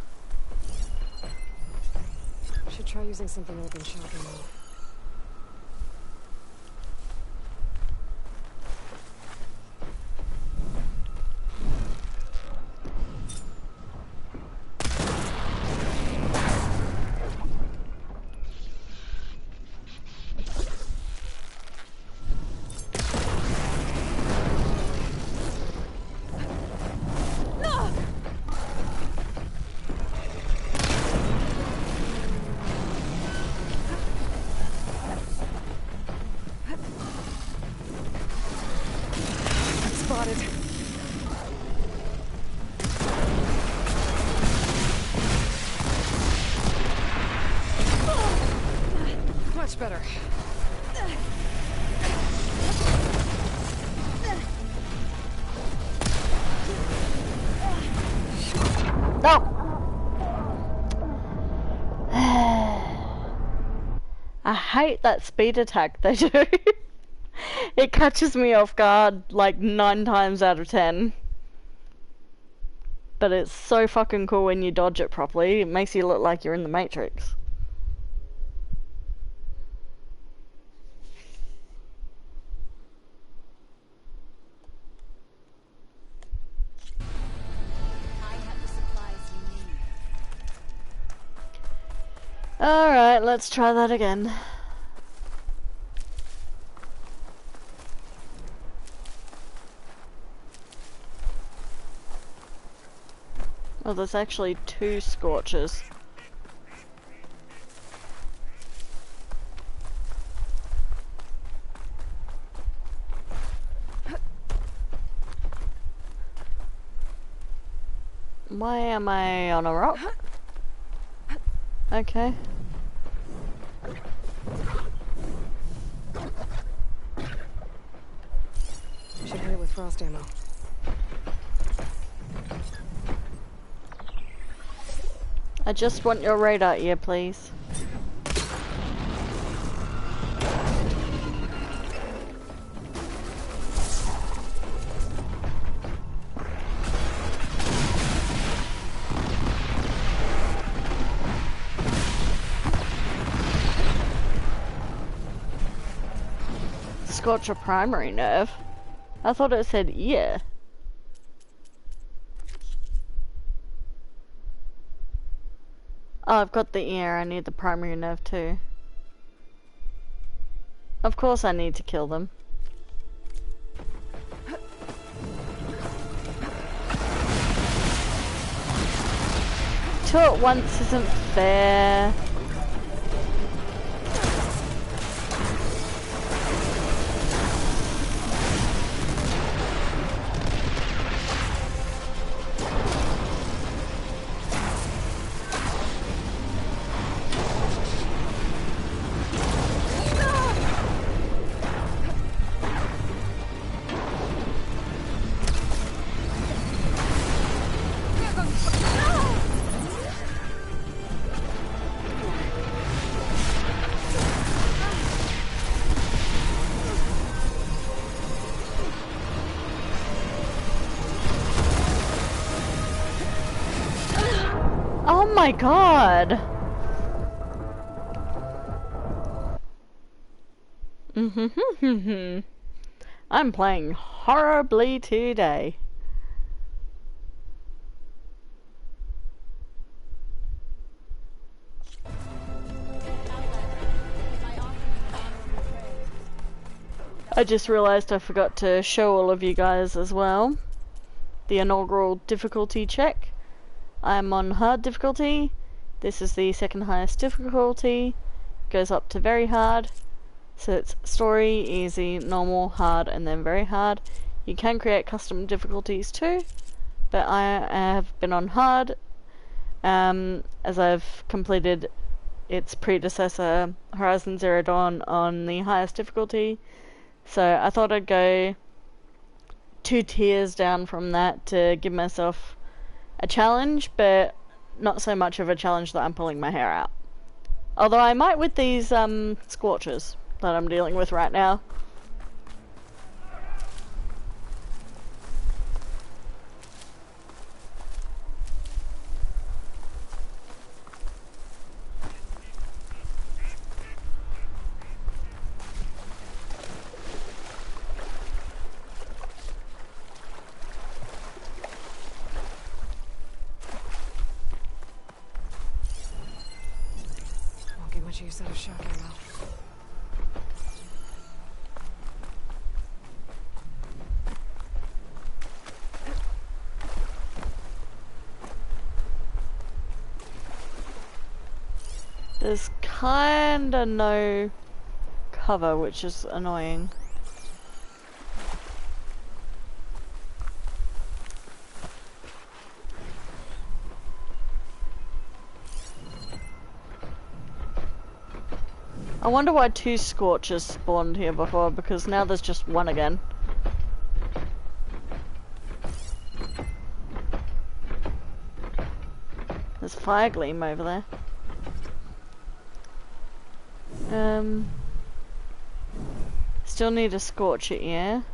Should try using something other than shock ammo. Much better. No! I hate that speed attack they do. It catches me off guard like 9 times out of 10. But it's so fucking cool when you dodge it properly. It makes you look like you're in the Matrix. I have the supplies you need. Alright, let's try that again. Oh, there's actually 2 scorches. Why am I on a rock? Okay. Should hit it with frost ammo. I just want your radar ear, please. Scorch a primary nerve. I thought it said ear. Oh, I've got the ear. I need the primary nerve too. Of course I need to kill them. Two at once isn't fair. my god! I'm playing horribly today. I just realised I forgot to show all of you guys as well the inaugural difficulty check. I'm on hard difficulty. This is the second highest difficulty. Goes up to very hard. So it's story, easy, normal, hard, and then very hard. You can create custom difficulties too, but I have been on hard as I've completed its predecessor Horizon Zero Dawn on the highest difficulty. So I thought I'd go 2 tiers down from that to give myself a challenge, but not so much of a challenge that I'm pulling my hair out. Although I might with these scorches that I'm dealing with right now. Won't get much use out of shock ammo. There's kinda no cover, which is annoying. I wonder why 2 scorches spawned here before, because now there's just 1 again. There's fire gleam over there. Still need a scorcher ear.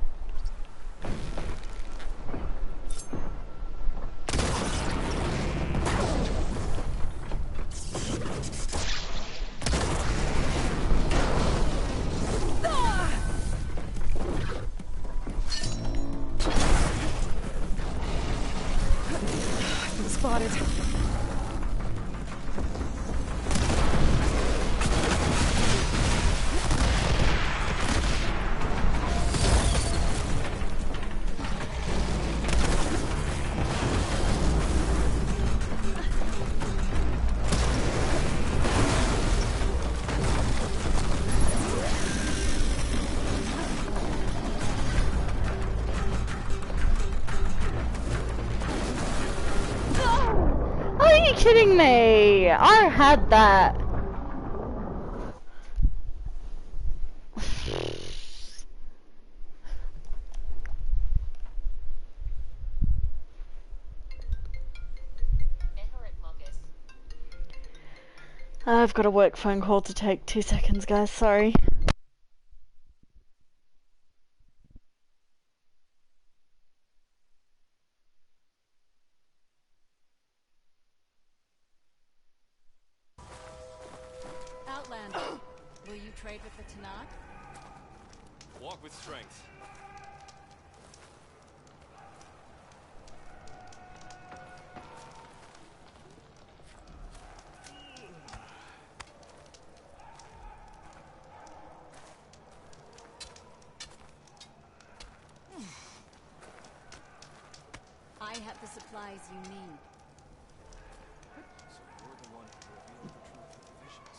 I've been spotted. Are you kidding me? I had that. I've got a work phone call to take. 2 seconds, guys. Sorry. Outlander, will you trade with the Tanakh? Walk with strength. I have the supplies you need. So you're the one who revealed the truth of the visions.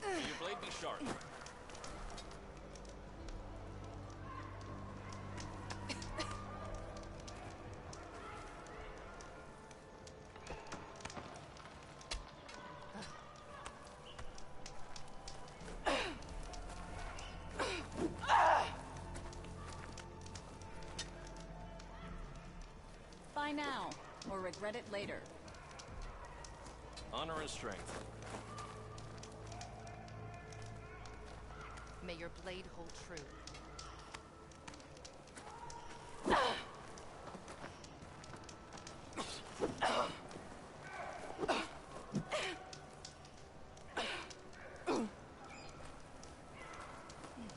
May your blade be sharp. Buy now, or regret it later. Honor and strength. May your blade hold true.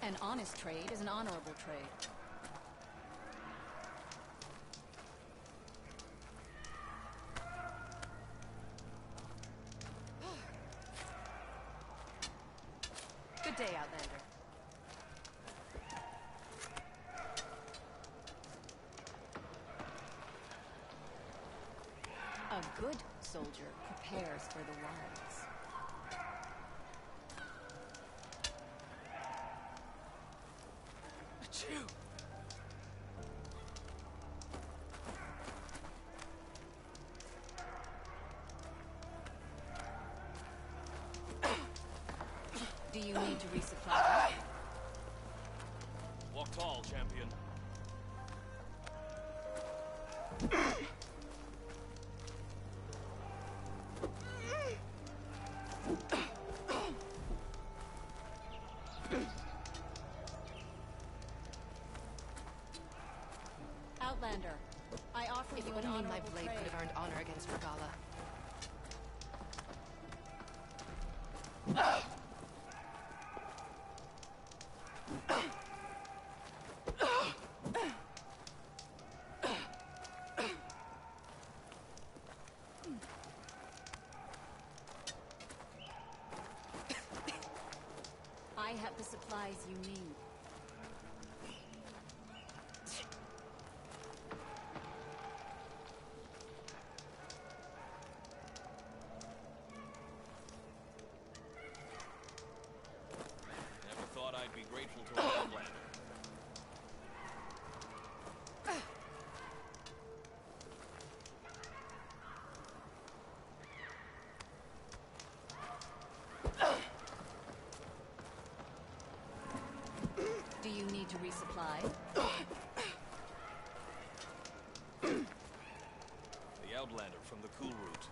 An honest trade is an honorable trade. Good day, Outlander. A good soldier prepares for the wilds. Achoo! Do you need to resupply? Walk tall, champion. Outlander, I offer If you an only my honorable blade trade. could have earned honor against Regala. I have the supplies you need. Never thought I'd be grateful to an Outlander. Do you need to resupply? The Outlander from the Cool Route.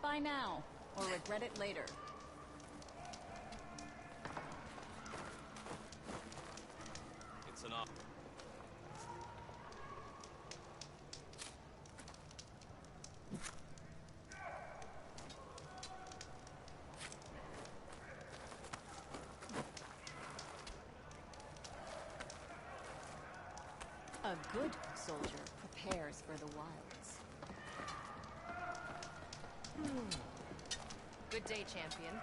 Buy now, or regret it later. It's an honor. A good soldier prepares for the wilds. Good day, champion.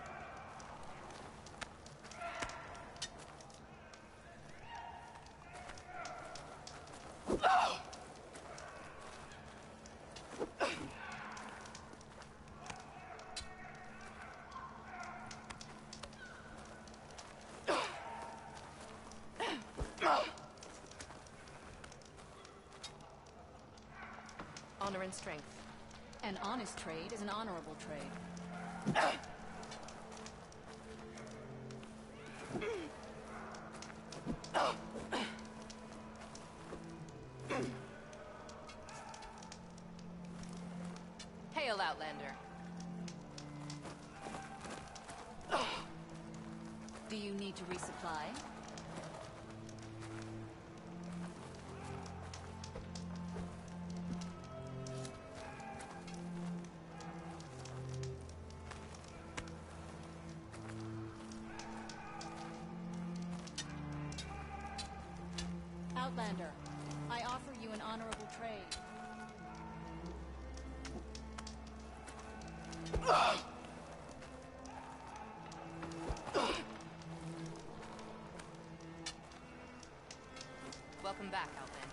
Honor and strength. An honest trade is an honorable trade. Hail, Outlander. Do you need to resupply? Outlander, I offer you an honorable trade. Welcome back, Outlander.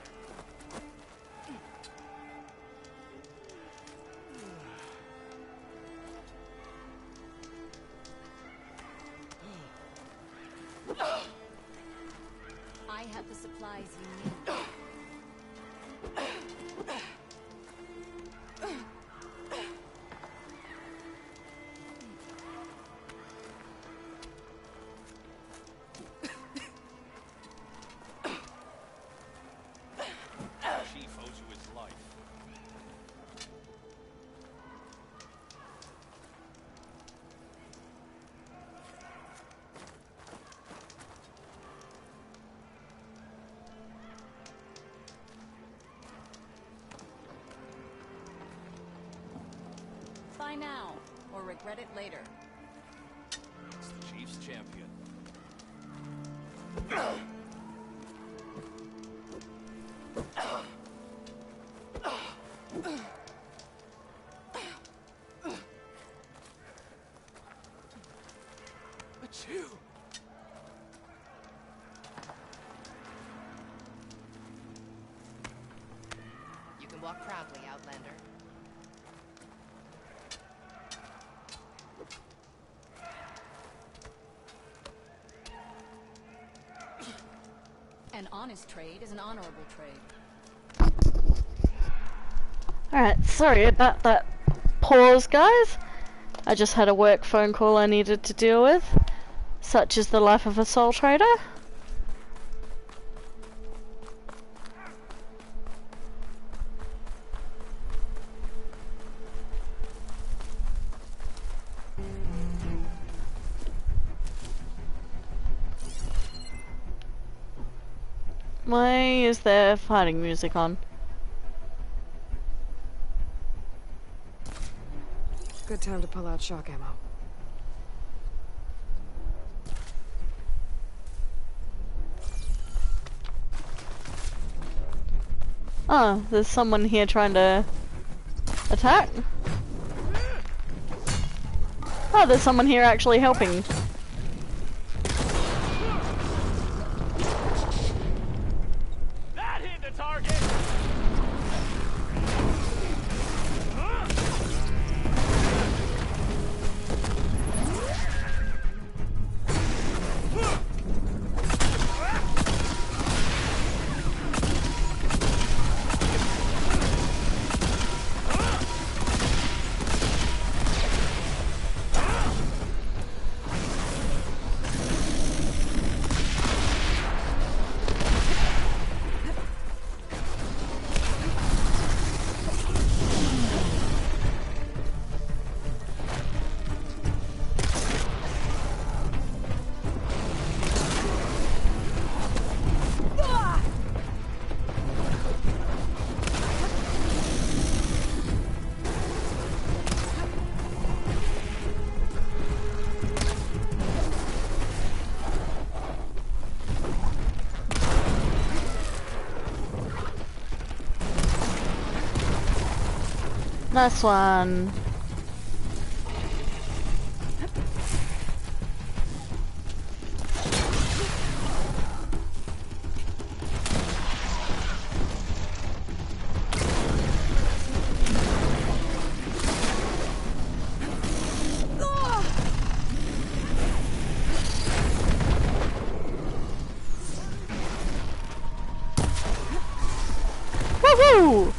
I have the supplies you need. now, or regret it later. It's the Chief's champion. Achoo! You can walk proudly, Outlander. An honest trade is an honorable trade. Alright, sorry about that pause, guys. I just had a work phone call I needed to deal with. Such is the life of a soul trader. Why is there fighting music on? Good time to pull out shock ammo. Oh, there's someone here trying to attack? Oh, there's someone here actually helping. That hit the target! Nice one. Woohoo!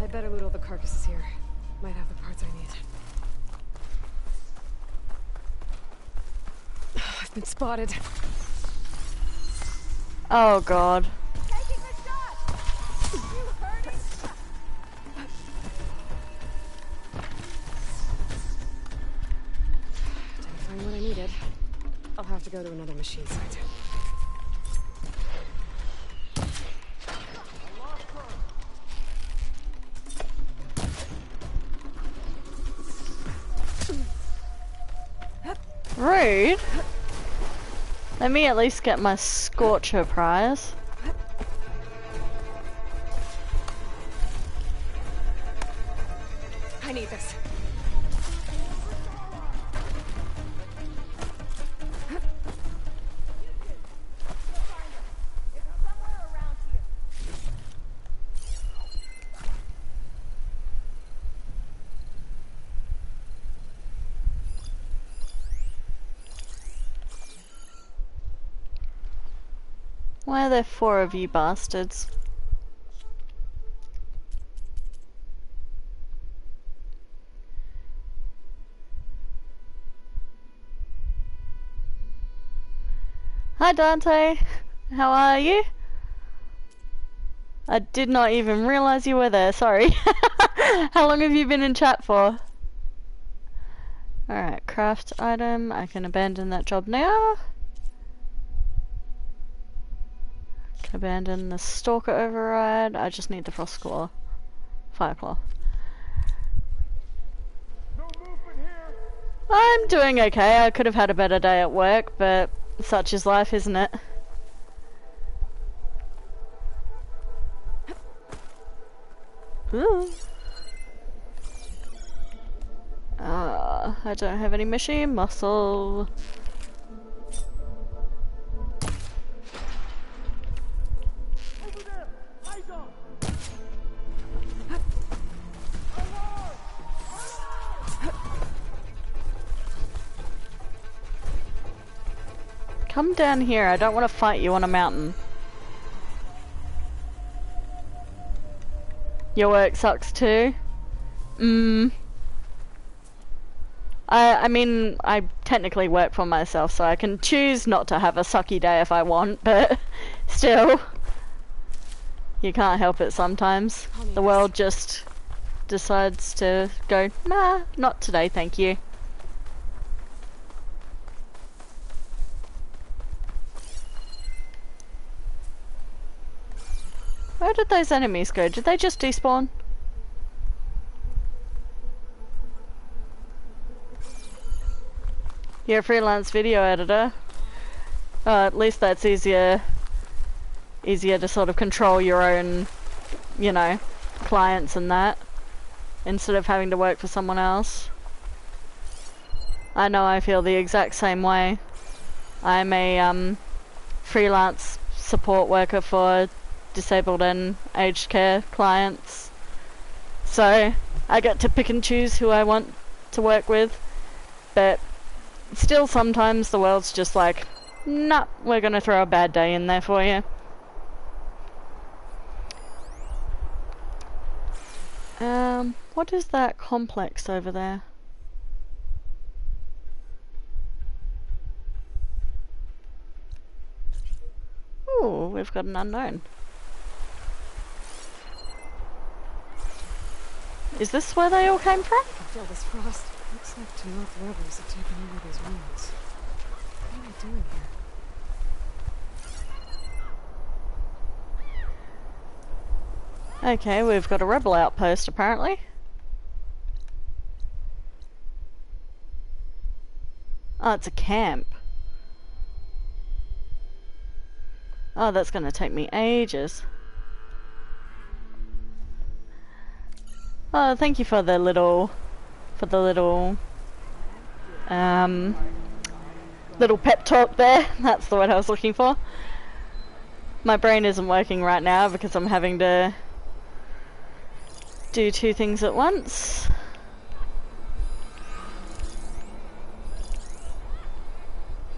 I'd better loot all the carcasses here. Might have the parts I need. I've been spotted. Oh god. Taking the shot! You heard it! Didn't find what I needed. I'll have to go to another machine site. Rude. Let me at least get my Scorcher prize. I need this. Why are there 4 of you bastards? Hi Dante, how are you? I did not even realize you were there, sorry. How long have you been in chat for? Alright, craft item, I can abandon that job now. Abandon the Stalker override. I just need the Frost Claw. Fire Claw. I'm doing okay. I could have had a better day at work, but such is life, isn't it? Ooh. I don't have any machine muscle. Come down here, I don't want to fight you on a mountain. Your work sucks too? I mean, I technically work for myself, so I can choose not to have a sucky day if I want, but still. You can't help it sometimes. The world just decides to go, nah, not today, thank you. Where did those enemies go? Did they just despawn? You're a freelance video editor. At least that's easier to sort of control your own, you know, clients and that, instead of having to work for someone else. I know I feel the exact same way. I'm a freelance support worker for disabled and aged care clients, so I get to pick and choose who I want to work with, but still sometimes the world's just like, nah, we're gonna throw a bad day in there for you. What is that complex over there? Ooh, we've got an unknown. Is this where they all came from? I can feel this frost. Looks like two North rebels have taken over those ruins. What are they doing here? Okay, we've got a rebel outpost apparently. Oh, it's a camp. Oh, that's gonna take me ages. Oh, thank you for the little little pep talk there. That's the word I was looking for. My brain isn't working right now because I'm having to do two things at once.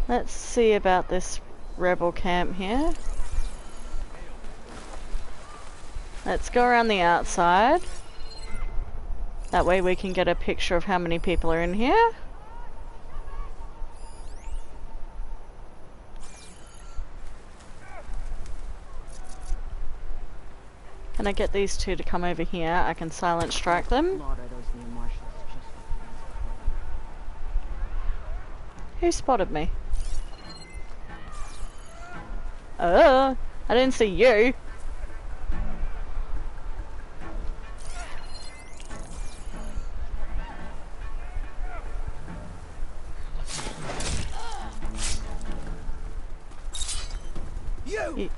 Let's see about this rebel camp here. Let's go around the outside. That way we can get a picture of how many people are in here. Can I get these two to come over here? I can silent strike them. Who spotted me? Oh, I didn't see you.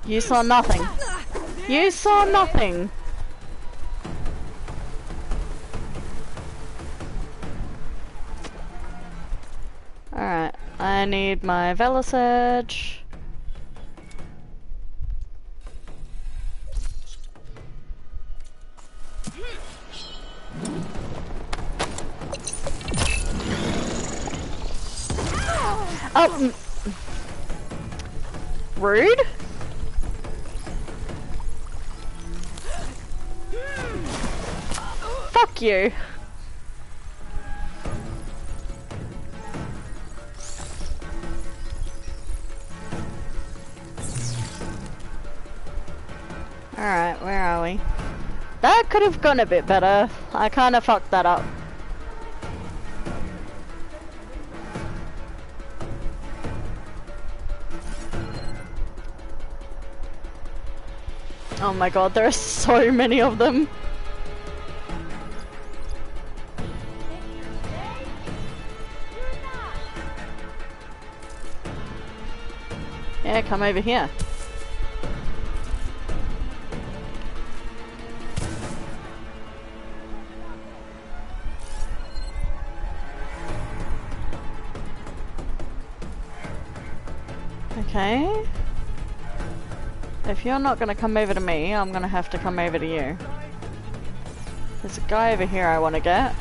You saw nothing. You saw nothing. Alright, I need my Velosurge. Oh, rude. Fuck you. Alright, where are we? That could have gone a bit better. I kinda fucked that up. Oh my god, there are so many of them. Yeah, come over here. Okay. If you're not gonna come over to me, I'm gonna have to come over to you. There's a guy over here I want to get.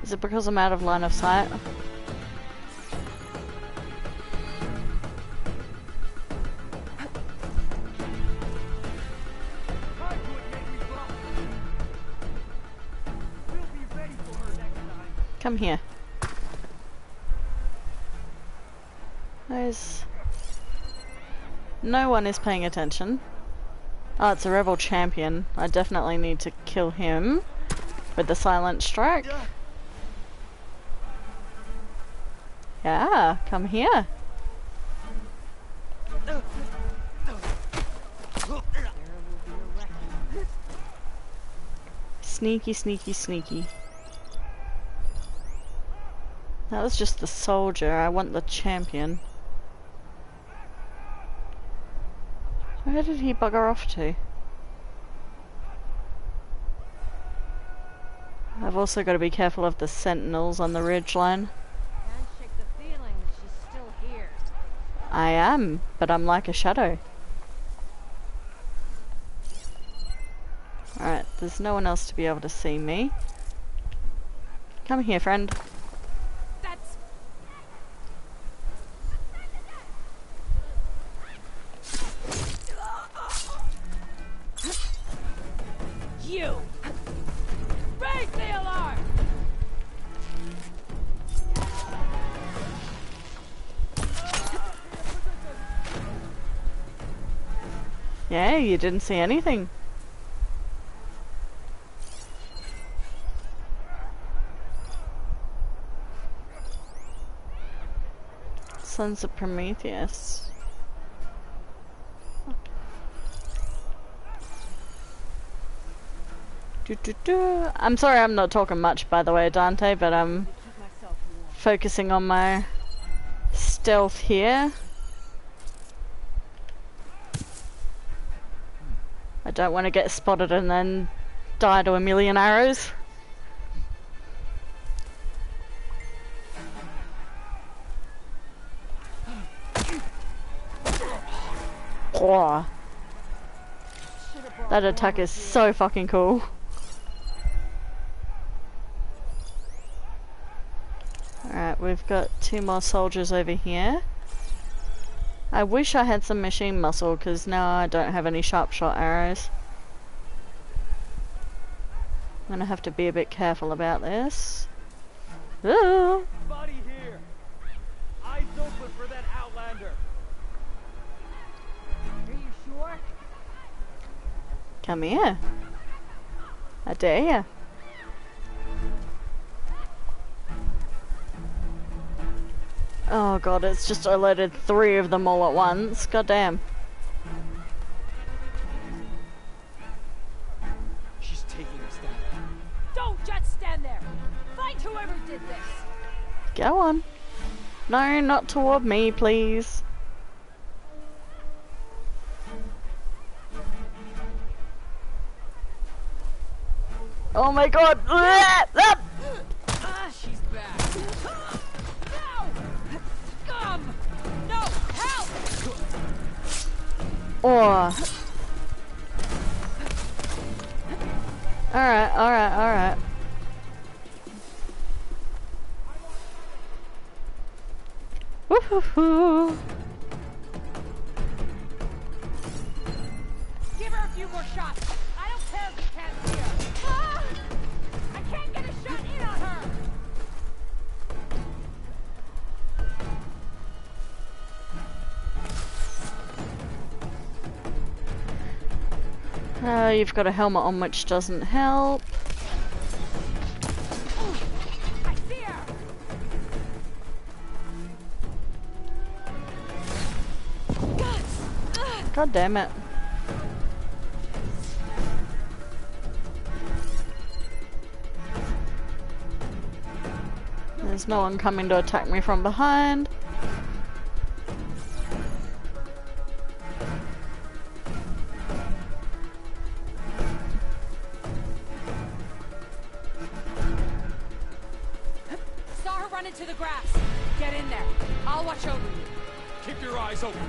Is it because I'm out of line of sight? Come here. No one is paying attention. Oh, it's a rebel champion. I definitely need to kill him with the silent strike. Yeah, come here. Sneaky, sneaky, sneaky. That was just the soldier. I want the champion. Where did he bugger off to? I've also got to be careful of the sentinels on the ridgeline. Can't shake the feeling that she's still here. I am, but I'm like a shadow. Alright, there's no one else to be able to see me. Come here, friend. That's you. Raise the alarm. Yeah, you didn't see anything. Sons of Prometheus. I'm sorry I'm not talking much, by the way, Dante, but I'm focusing on my stealth here. I don't want to get spotted and then die to a million arrows. Oh. That attack is so fucking cool. Alright, we've got 2 more soldiers over here. I wish I had some machine muscle, because now I don't have any sharp shot arrows. I'm gonna have to be a bit careful about this. Ooh. Body here. Eyes open for that Outlander. Are you sure? Come here. I dare ya. Oh god, it's just alerted 3 of them all at once. God damn. She's taking us down. Don't just stand there. Find whoever did this. Go on. No, not toward me, please. Oh my god! She's back. No! Scum! No! Help! Oh. Alright, alright, alright. Woohoo! Give her a few more shots. I don't care if you can't see her. Ah! I can't get a shot in on her. You've got a helmet on, which doesn't help. I see her! God damn it. There's no one coming to attack me from behind. Saw her run into the grass. Get in there. I'll watch over you. Keep your eyes open.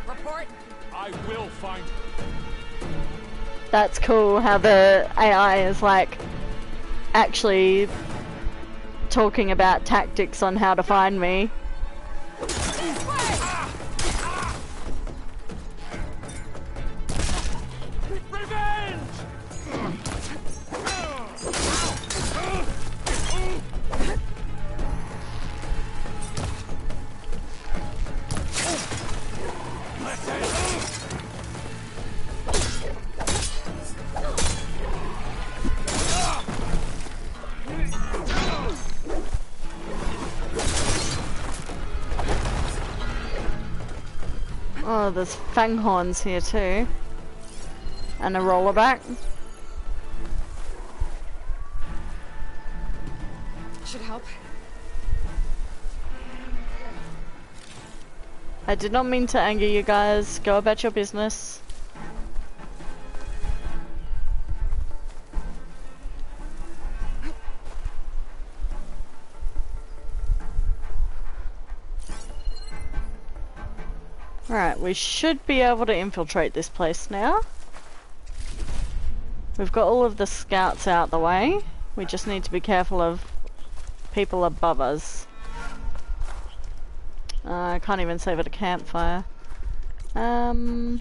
Report. I will find her. That's cool how the AI is like actually talking about tactics on how to find me. This way! Revenge! Oh, there's fanghorns here too. And a rollerback. Should help. I did not mean to anger you guys. Go about your business. Alright, we should be able to infiltrate this place now. We've got all of the scouts out the way. We just need to be careful of people above us. I can't even save at a campfire. I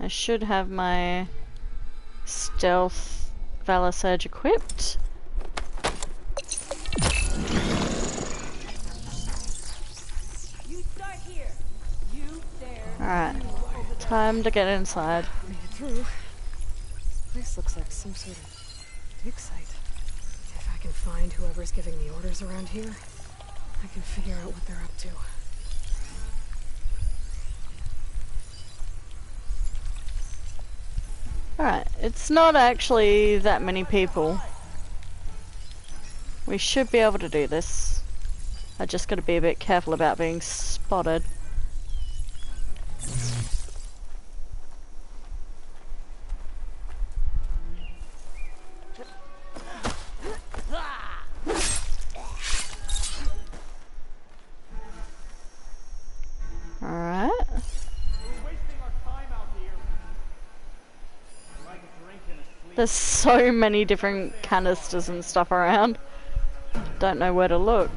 should have my stealth Valor Surge equipped. You start here. You there. Alright, time to get inside. Made it through. This place looks like some sort of dig site. If I can find whoever's giving the orders around here, I can figure out what they're up to. Alright, it's not actually that many people. We should be able to do this. I just gotta be a bit careful about being spotted. Alright. We're wasting our time out here. Like drinking asleep. There's so many different canisters and stuff around. Don't know where to look.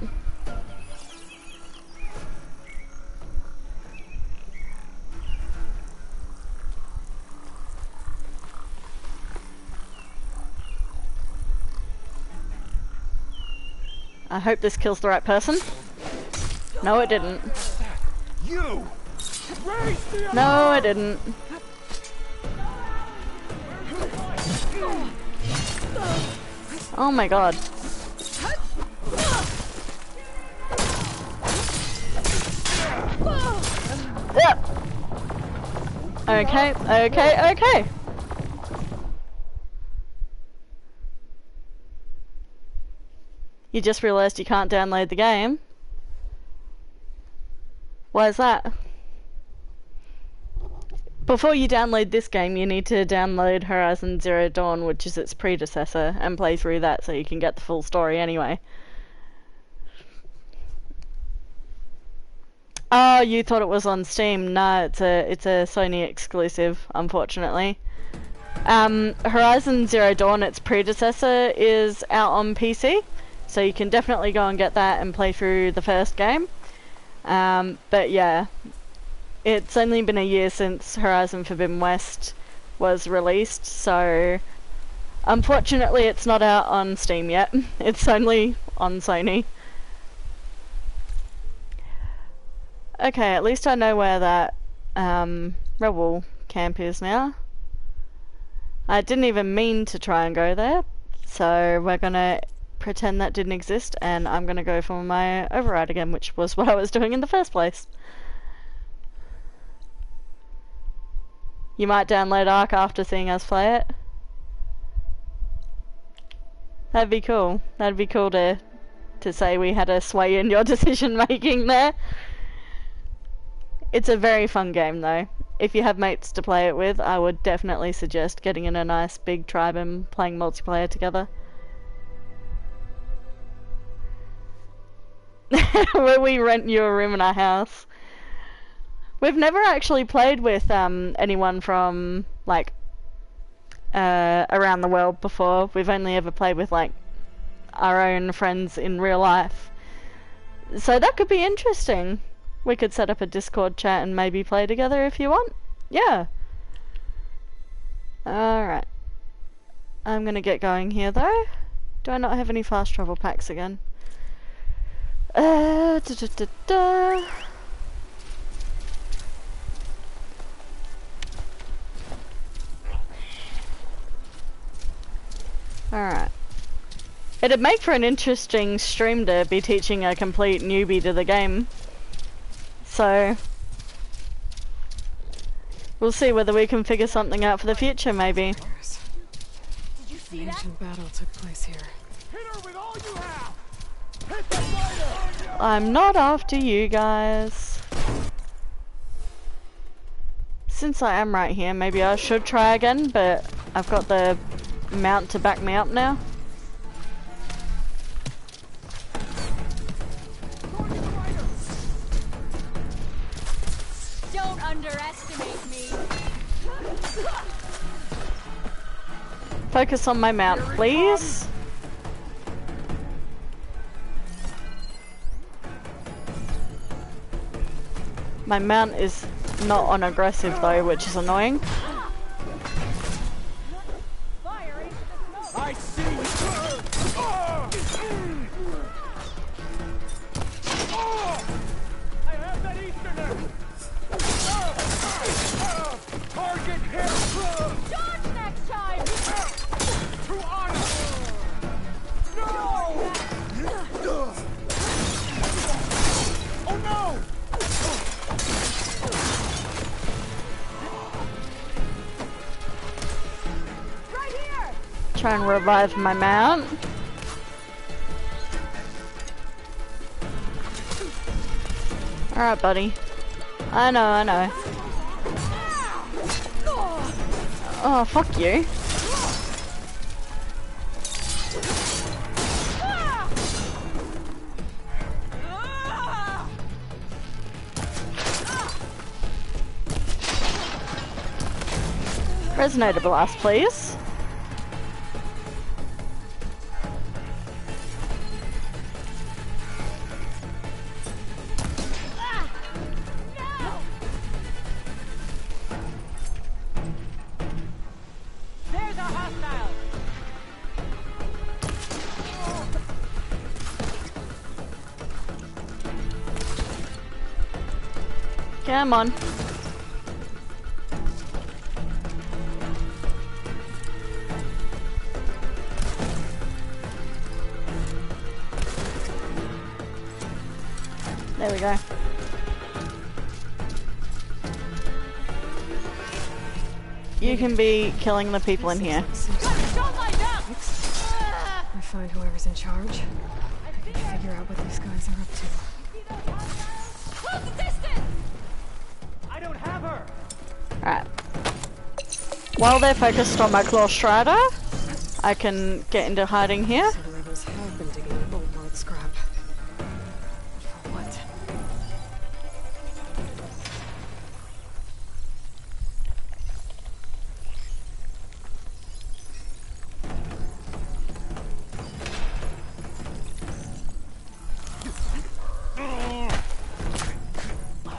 I hope this kills the right person. No, it didn't. You! Raise the No, it didn't. Oh my god. Yep. Okay, okay, okay. You just realised you can't download the game. Why is that? Before you download this game, you need to download Horizon Zero Dawn, which is its predecessor, and play through that so you can get the full story anyway. Oh, you thought it was on Steam? No, it's a Sony exclusive, unfortunately. Horizon Zero Dawn, its predecessor, is out on PC, so you can definitely go and get that and play through the first game. But yeah, it's only been a year since Horizon Forbidden West was released, so Unfortunately, it's not out on Steam yet. It's only on Sony. Okay, at least I know where that rebel camp is now. I didn't even mean to try and go there, so we're gonna pretend that didn't exist, and I'm gonna go for my override again, which was what I was doing in the first place. You might download Ark after seeing us play it. That'd be cool. That'd be cool to say we had a sway in your decision making there. It's a very fun game though. If you have mates to play it with, I would definitely suggest getting in a nice big tribe and playing multiplayer together. Where we rent you a room in our house. We've never actually played with anyone from like around the world before. We've only ever played with like our own friends in real life. So that could be interesting. We could set up a Discord chat and maybe play together if you want. Yeah. Alright. I'm gonna get going here though. Do I not have any fast travel packs again? Alright. It'd make for an interesting stream to be teaching a complete newbie to the game. So we'll see whether we can figure something out for the future, maybe. Did you see an ancient battle took place here. Hit her with all you have! Hit the fighter! I'm not after you guys. Since I am right here, maybe I should try again, but I've got the mount to back me up now. Don't underestimate me. Focus on my mount, please. My mount is not on aggressive though, which is annoying. I see you. I have that Easterner. Target hit. Dodge next time. To honor. No. Oh no. Right here. Try and revive my mount. Alright, buddy. I know. Oh, fuck you. Resonator blast, please. There's a hostile. Come on. There we go. You can be killing the people in here. Don't lie down. I find whoever's in charge. I can figure out what these guys are up to. Close the distance. I don't have her. Alright. While they're focused on my Claw Strider, I can get into hiding here. So the rebels have been digging up old world scrap. For what?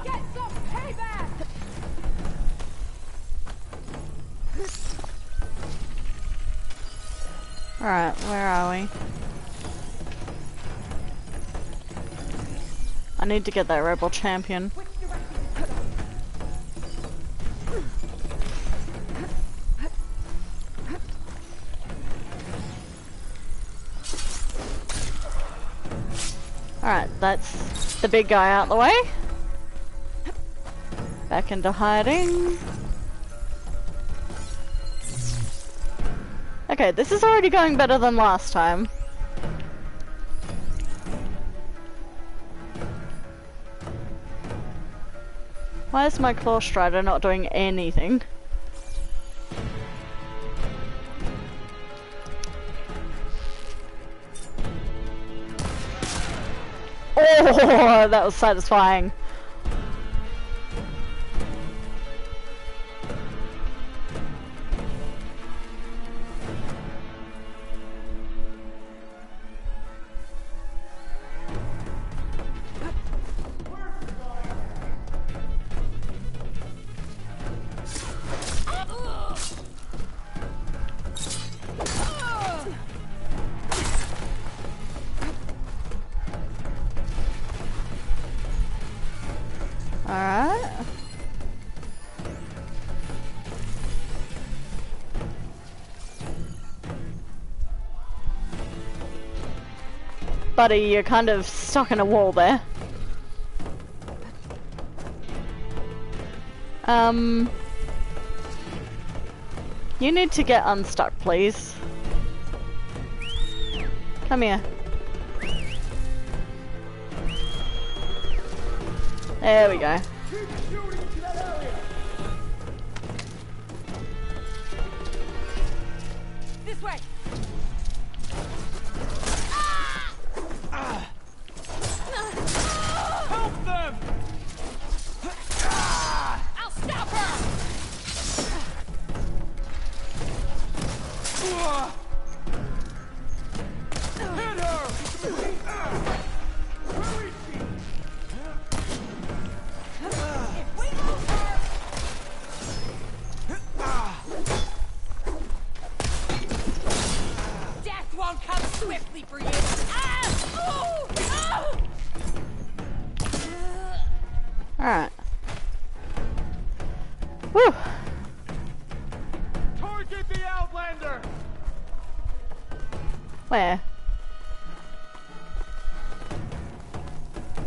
Get some payback. Alright, where are we? I need to get that rebel champion. Alright, that's the big guy out the way. Back into hiding. Okay, this is already going better than last time. Why is my Claw Strider not doing anything? Oh, that was satisfying. Alright. Buddy, you're kind of stuck in a wall there. You need to get unstuck, please. Come here. There we go. This way. Help them! I'll stop her. Hit her! Where is she? If we lose her, death won't come swiftly for you. Ooh! Alright. Whew. Target the Outlander! Where?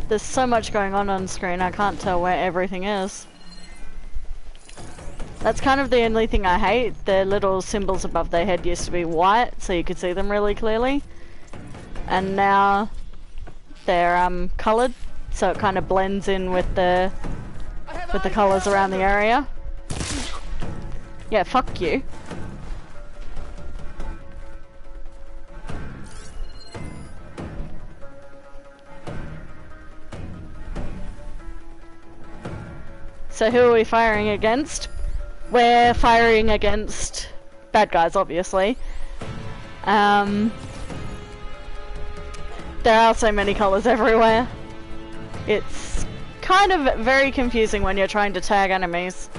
There's so much going on screen, I can't tell where everything is. That's kind of the only thing I hate. The little symbols above their head used to be white, so you could see them really clearly. And now they're coloured, so it kind of blends in with the colours around the area. Yeah, fuck you. So who are we firing against? We're firing against bad guys, obviously. There are so many colours everywhere. It's kind of very confusing when you're trying to tag enemies.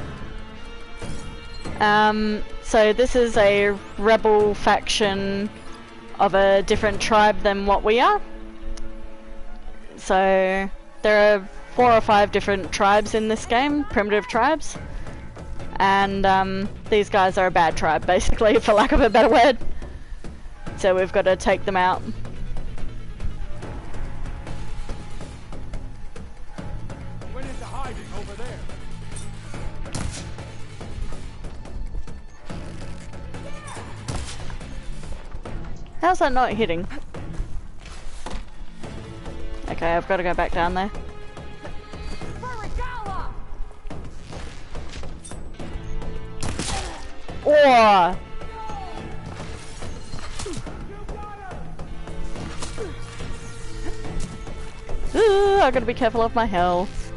So this is a rebel faction of a different tribe than what we are. So there are 4 or 5 different tribes in this game, primitive tribes. And these guys are a bad tribe, basically, for lack of a better word. So we've got to take them out. Went into hiding over there. How's that not hitting? Okay, I've got to go back down there. Oh! Ooh, I gotta be careful of my health.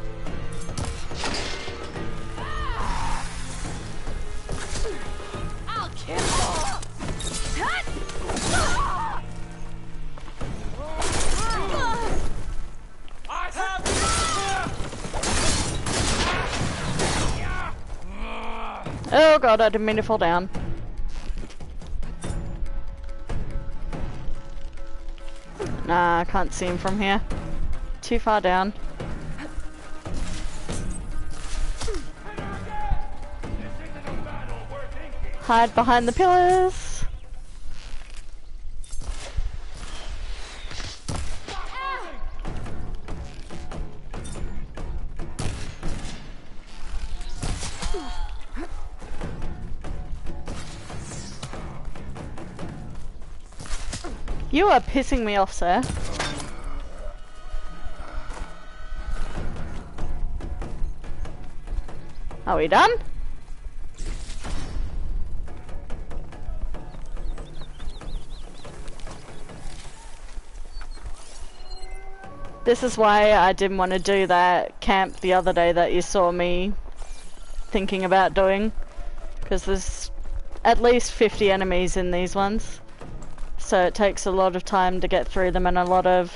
I'll kill. I have Oh god, I didn't mean to fall down. Nah, I can't see him from here. Too far down. Hide behind the pillars. You are pissing me off, sir. Are we done? This is why I didn't want to do that camp the other day that you saw me thinking about doing. Because there's at least 50 enemies in these ones. So it takes a lot of time to get through them and a lot of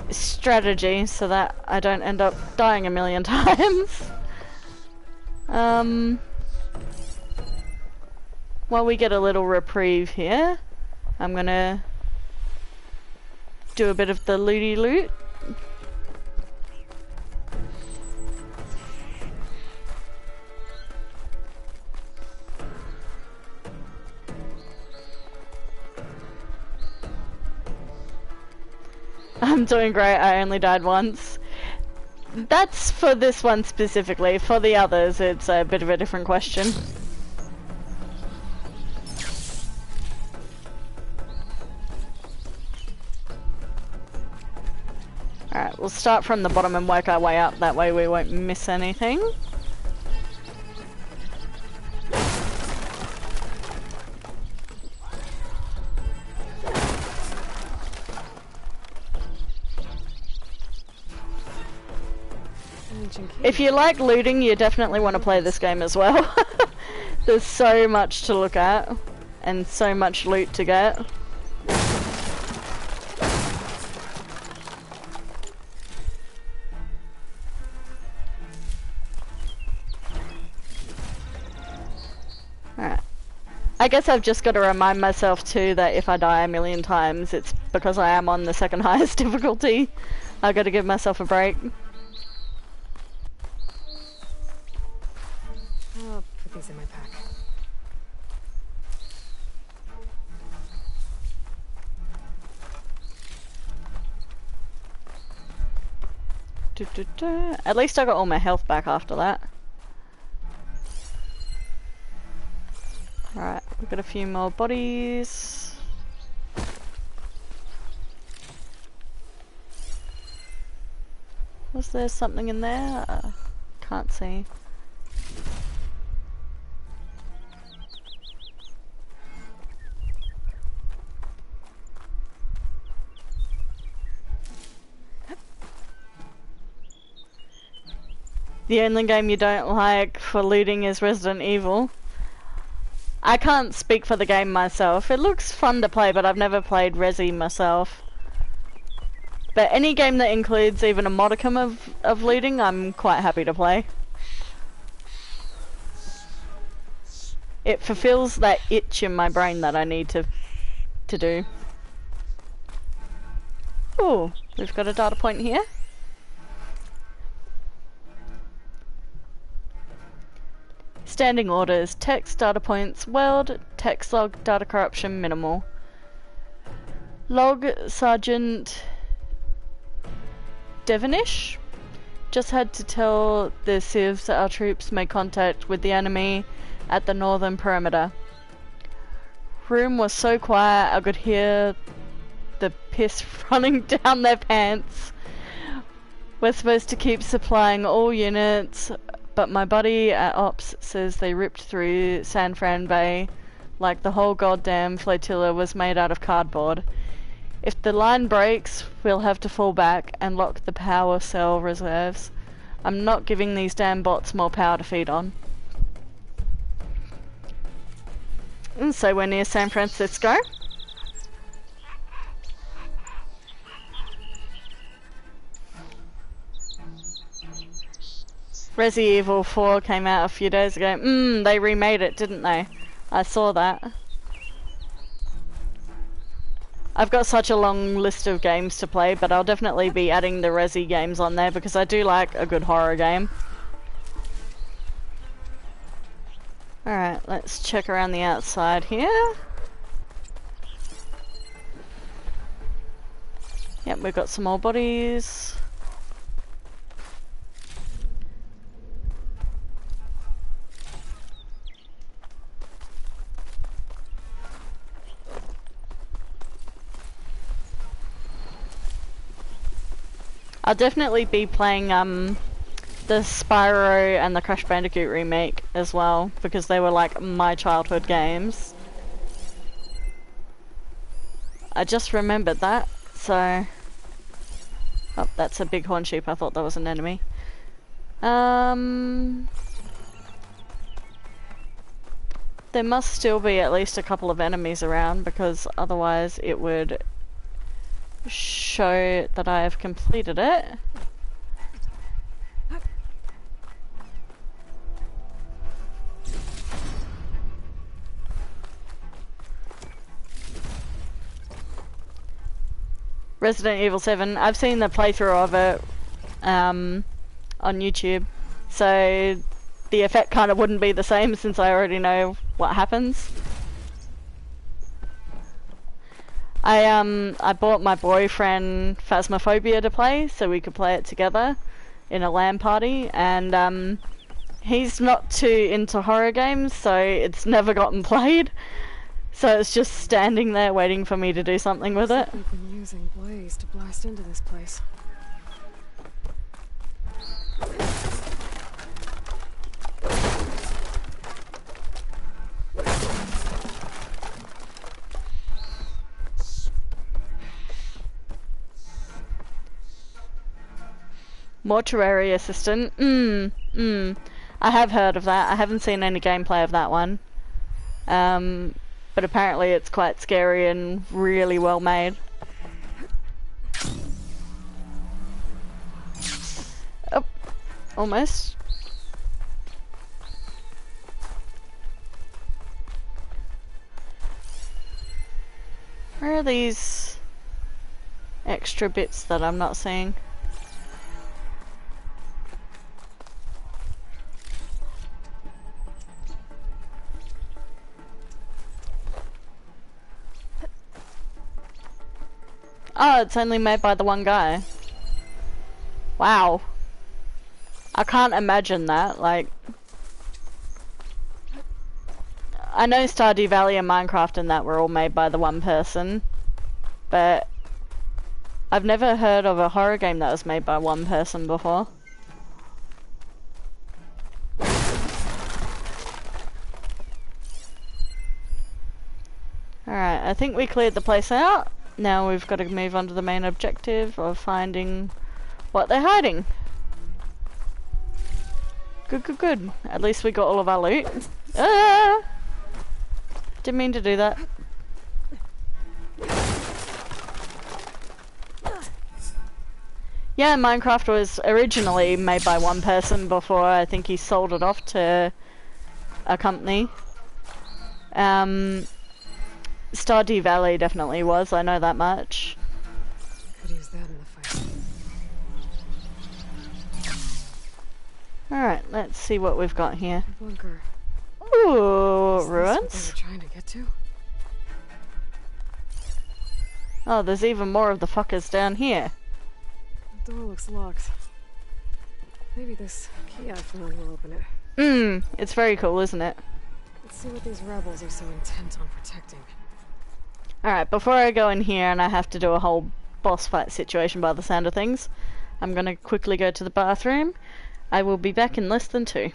strategy so that I don't end up dying a million times. While we get a little reprieve here, I'm gonna do a bit of the looty loot. I'm doing great, I only died once. That's for this one specifically. For the others, it's a bit of a different question. Alright, we'll start from the bottom and work our way up, that way we won't miss anything. If you like looting, you definitely want to play this game as well. There's so much to look at, and so much loot to get. Alright. I guess I've just got to remind myself too that if I die a million times, it's because I am on the second highest difficulty. I've got to give myself a break. I'll put these in my pack. At least I got all my health back after that. Alright, we've got a few more bodies. Was there something in there? Can't see. The only game you don't like for looting is Resident Evil. I can't speak for the game myself. It looks fun to play, but I've never played Resi myself. But any game that includes even a modicum of looting, I'm quite happy to play. It fulfills that itch in my brain that I need to do. Ooh, we've got a data point here. Standing orders, text, data points, world, text log, data corruption, minimal. Log, Sergeant Devonish. Just had to tell the civs that our troops made contact with the enemy at the northern perimeter. Room was so quiet I could hear the piss running down their pants. We're supposed to keep supplying all units, but my buddy at Ops says they ripped through San Fran Bay like the whole goddamn flotilla was made out of cardboard. If the line breaks, we'll have to fall back and lock the power cell reserves. I'm not giving these damn bots more power to feed on. And so we're near San Francisco. Resident Evil 4 came out a few days ago. They remade it, didn't they? I saw that. I've got such a long list of games to play, but I'll definitely be adding the Resi games on there because I do like a good horror game. Alright, let's check around the outside here. Yep, we've got some more bodies. I'll definitely be playing the Spyro and the Crash Bandicoot remake as well, because they were like my childhood games. I just remembered that, so... Oh, that's a bighorn sheep. I thought that was an enemy. There must still be at least a couple of enemies around, because otherwise it would show that I have completed it. Resident Evil 7, I've seen the playthrough of it on YouTube, so the effect kind of wouldn't be the same since I already know what happens. I bought my boyfriend Phasmophobia to play so we could play it together in a LAN party, and he's not too into horror games, so it's never gotten played. So it's just standing there waiting for me to do something with it. We've been using Blaze to blast into this place. Mortuary Assistant. I have heard of that. I haven't seen any gameplay of that one. But apparently it's quite scary and really well made. Oh, almost. Where are these extra bits that I'm not seeing? Oh, it's only made by the one guy. Wow. I can't imagine that, like... I know Stardew Valley and Minecraft and that were all made by the one person, but I've never heard of a horror game that was made by one person before. Alright, I think we cleared the place out. Now we've got to move on to the main objective of finding what they're hiding. Good, good, good. At least we got all of our loot. Ah! Didn't mean to do that. Yeah, Minecraft was originally made by one person before I think he sold it off to a company. Stardew Valley definitely was, I know that much. Could use that in the fight. Alright, let's see what we've got here. A bunker. Ooh, Is this what ruins? they were trying to get to? Oh, there's even more of the fuckers down here. The door looks locked. Maybe this key I found will open it. It's very cool, isn't it? Let's see what these rebels are so intent on protecting. Alright, before I go in here and I have to do a whole boss fight situation by the sound of things, I'm gonna quickly go to the bathroom. I will be back in less than 2.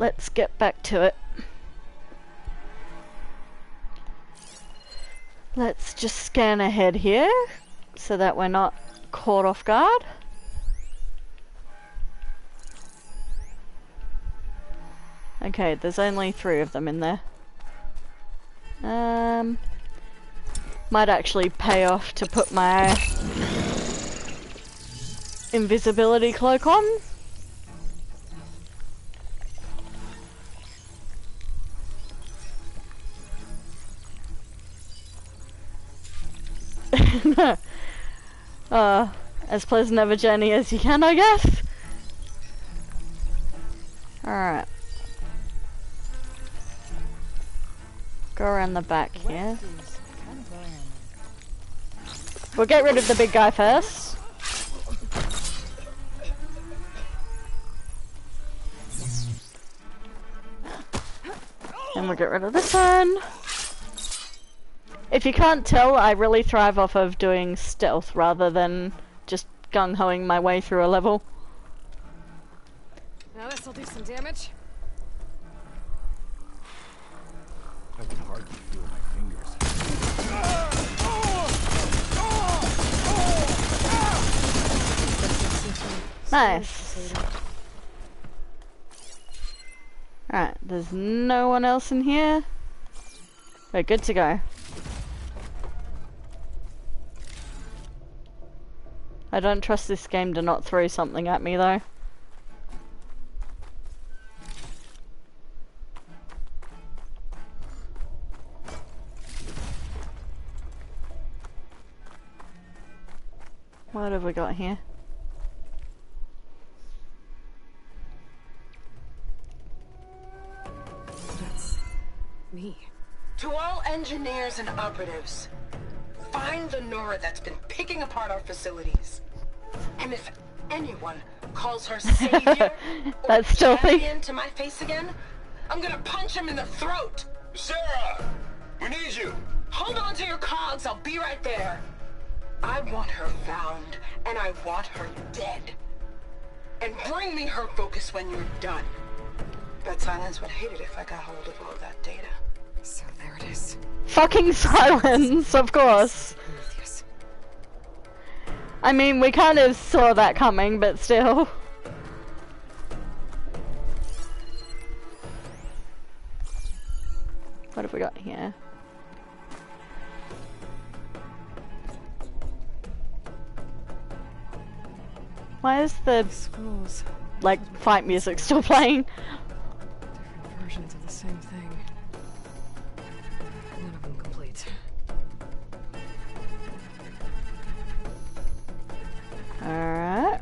let's get back to it. Let's just scan ahead here so that we're not caught off guard. Okay, there's only 3 of them in there. Might actually pay off to put my invisibility cloak on. As pleasant of a journey as you can, I guess. Alright. Go around the back here. We'll get rid of the big guy first. And we'll get rid of this one. If you can't tell, I really thrive off of doing stealth rather than just gung-hoing my way through a level. Now this'll do some damage. I can hardly feel my fingers. Nice. Alright, there's no one else in here. We're good to go. I don't trust this game to not throw something at me though. What have we got here? That's me. To all engineers and operatives, find the Nora that's been picking apart our facilities. And if anyone calls her savior That's or stealthy. champion to my face again, I'm gonna punch him in the throat. Sarah! We need you! Hold on to your cogs, I'll be right there. I want her found, and I want her dead. And bring me her focus when you're done. Bet Silence would hate it if I got hold of all that data. So there it is. Fucking silence, of course. Prometheus. I mean, we kind of saw that coming, but still. What have we got here? Why is the, Scrolls. like, fight music still playing? Different versions of the same thing. None of them complete. Alright.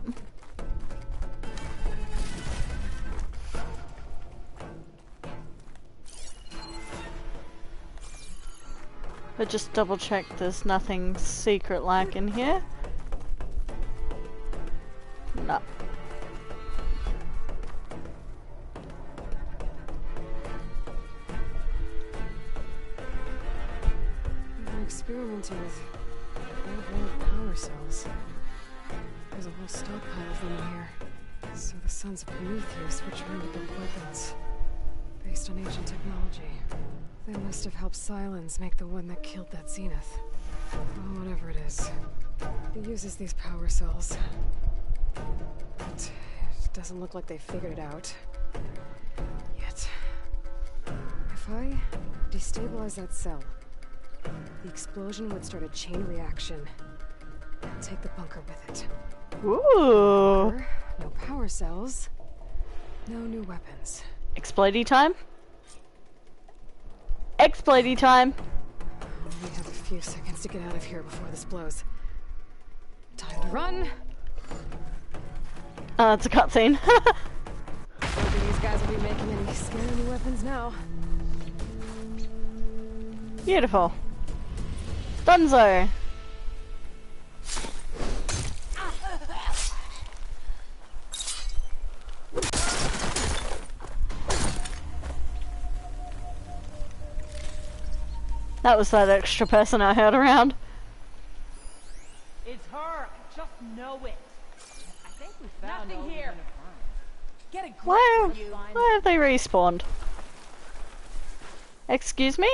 But just double check there's nothing secret like in here. No. They're experimenting with old power cells. There's a whole stockpile of them in here. So the sons of Prometheus were trying to build weapons based on ancient technology. They must have helped Silence make the one that killed that Zenith. Well, whatever it is. It uses these power cells. But it doesn't look like they figured it out. Yet. If I destabilize that cell, the explosion would start a chain reaction and take the bunker with it. Ooh. Bunker, no power cells, no new weapons. Explodey time? Explodey time! We have a few seconds to get out of here before this blows. Time to run! It's a cutscene. Don't think these guys will be making any scary new weapons now. Beautiful. Dunzo! That was that extra person I heard around. It's her. I just know it. I think we found Nothing all we're here. gonna find. Get a grip, Why, will you? why have they respawned? Excuse me?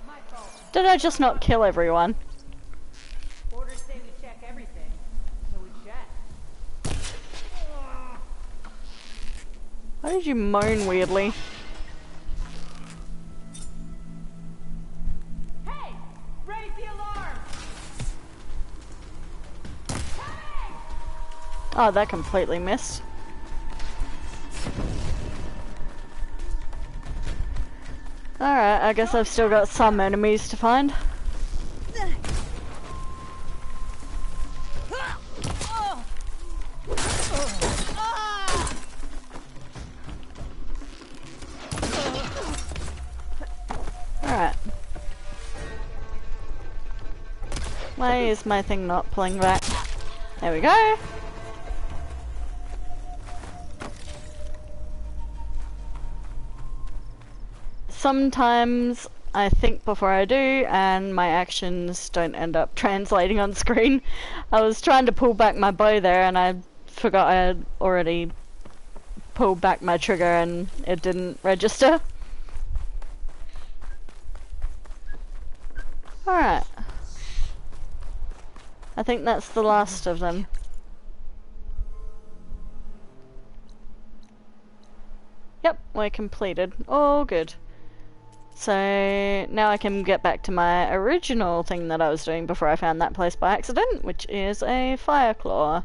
My fault. Did I just not kill everyone? Orders say we check everything. So we check. Why did you moan weirdly? Hey! Raise the alarm! Coming! Oh, that completely missed. Alright, I guess I've still got some enemies to find. Alright. Why is my thing not pulling back? There we go. Sometimes I think before I do and my actions don't end up translating on screen. I was trying to pull back my bow there and I forgot I had already pulled back my trigger and it didn't register. Alright. I think that's the last of them. Yep, we're completed. All good. So now I can get back to my original thing that I was doing before I found that place by accident, which is a fire claw.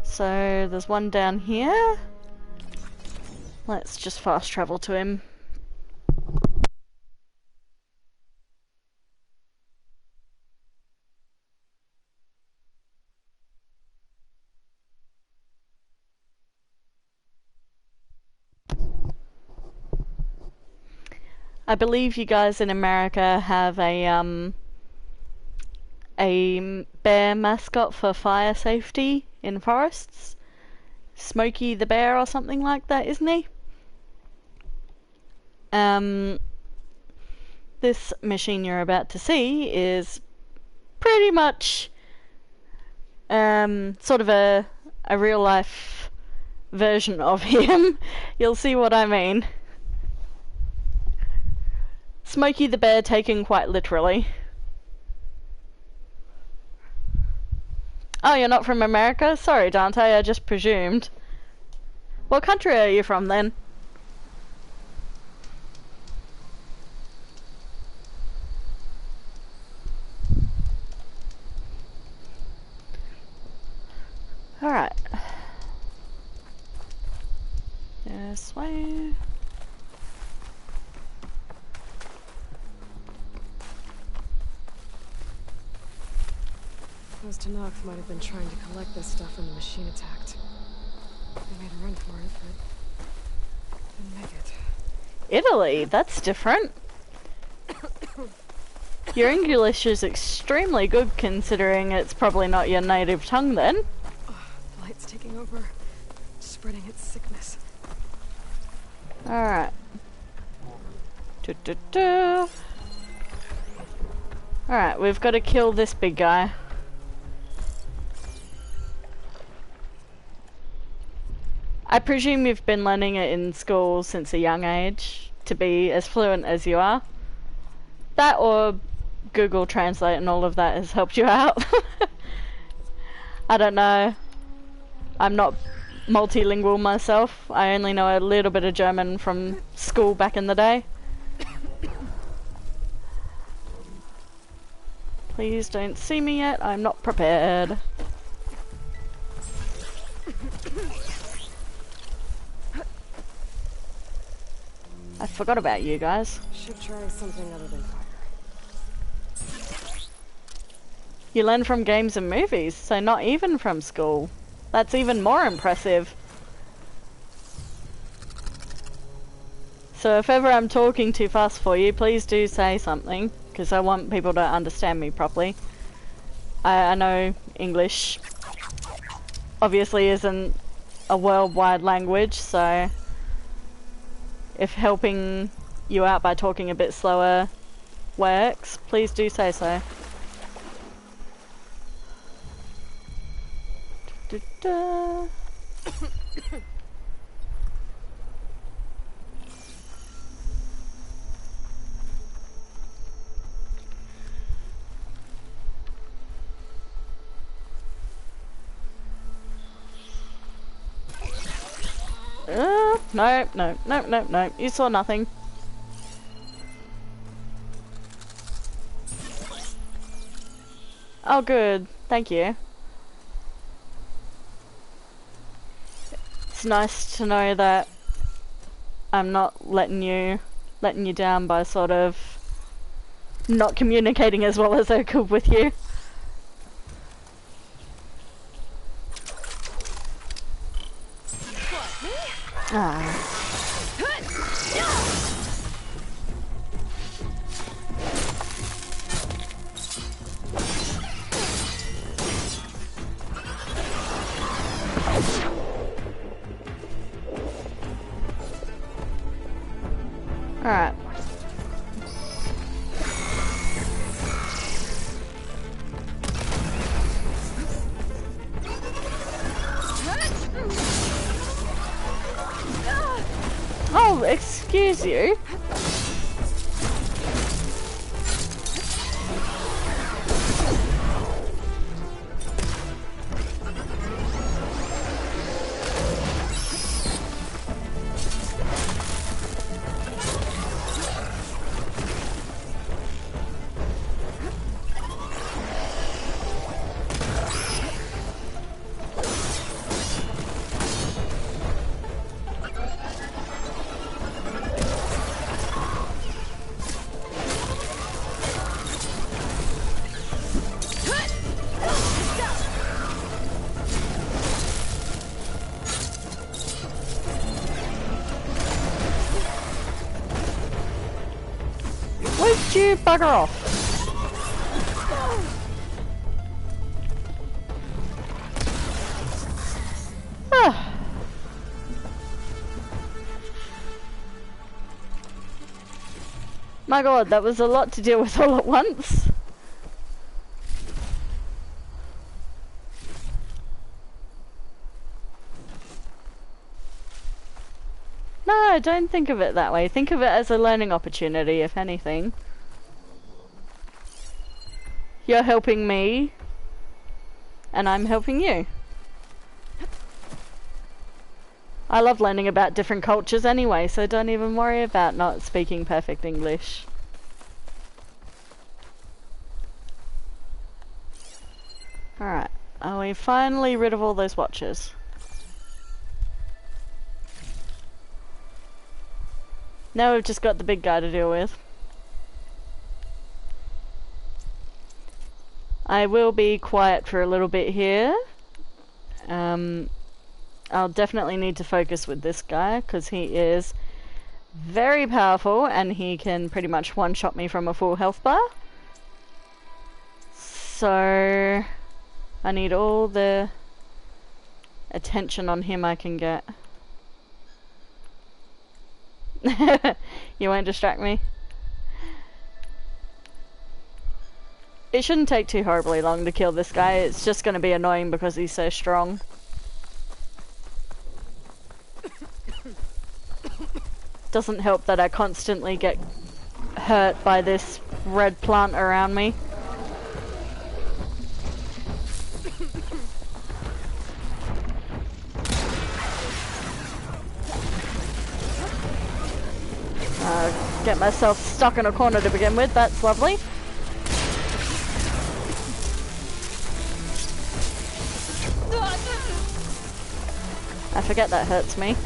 So there's one down here. Let's just fast travel to him. I believe you guys in America have a bear mascot for fire safety in forests. Smokey the Bear or something like that, isn't he? This machine you're about to see is pretty much sort of a real life version of him. You'll see what I mean. Smokey the Bear taken quite literally. Oh, you're not from America? Sorry, Dante, I just presumed. What country are you from, then? Alright. This way. Those Tanakh might have been trying to collect this stuff when the machine attacked. They made a run for it, but didn't make it. Italy, that's different. Your English is extremely good considering it's probably not your native tongue then. Oh, the light's taking over, spreading its sickness. Alright. Alright, we've got to kill this big guy. I presume you've been learning it in school since a young age to be as fluent as you are. That or Google Translate and all of that has helped you out. I don't know. I'm not multilingual myself. I only know a little bit of German from school back in the day. Please don't see me yet. I'm not prepared. I forgot about you guys. Should try something other than fire. You learn from games and movies, so not even from school. That's even more impressive. So if ever I'm talking too fast for you, please do say something, because I want people to understand me properly. I know English obviously isn't a worldwide language, so if helping you out by talking a bit slower works, please do say so. Da-da. No. You saw nothing. Oh, good. Thank you. It's nice to know that I'm not letting you down by sort of not communicating as well as I could with you. Ah. Alright. Oh, excuse you. Would you bugger off? Ah. My god, that was a lot to deal with all at once. No, don't think of it that way. Think of it as a learning opportunity, if anything. You're helping me, and I'm helping you. I love learning about different cultures anyway, so don't even worry about not speaking perfect English. Alright, are we finally rid of all those watchers? Now we've just got the big guy to deal with. I will be quiet for a little bit here. I'll definitely need to focus with this guy because he is very powerful and he can pretty much one-shot me from a full health bar. So I need all the attention on him I can get. You won't distract me? It shouldn't take too horribly long to kill this guy. It's just going to be annoying because he's so strong. Doesn't help that I constantly get hurt by this red plant around me. Get myself stuck in a corner to begin with, that's lovely. I forget that hurts me.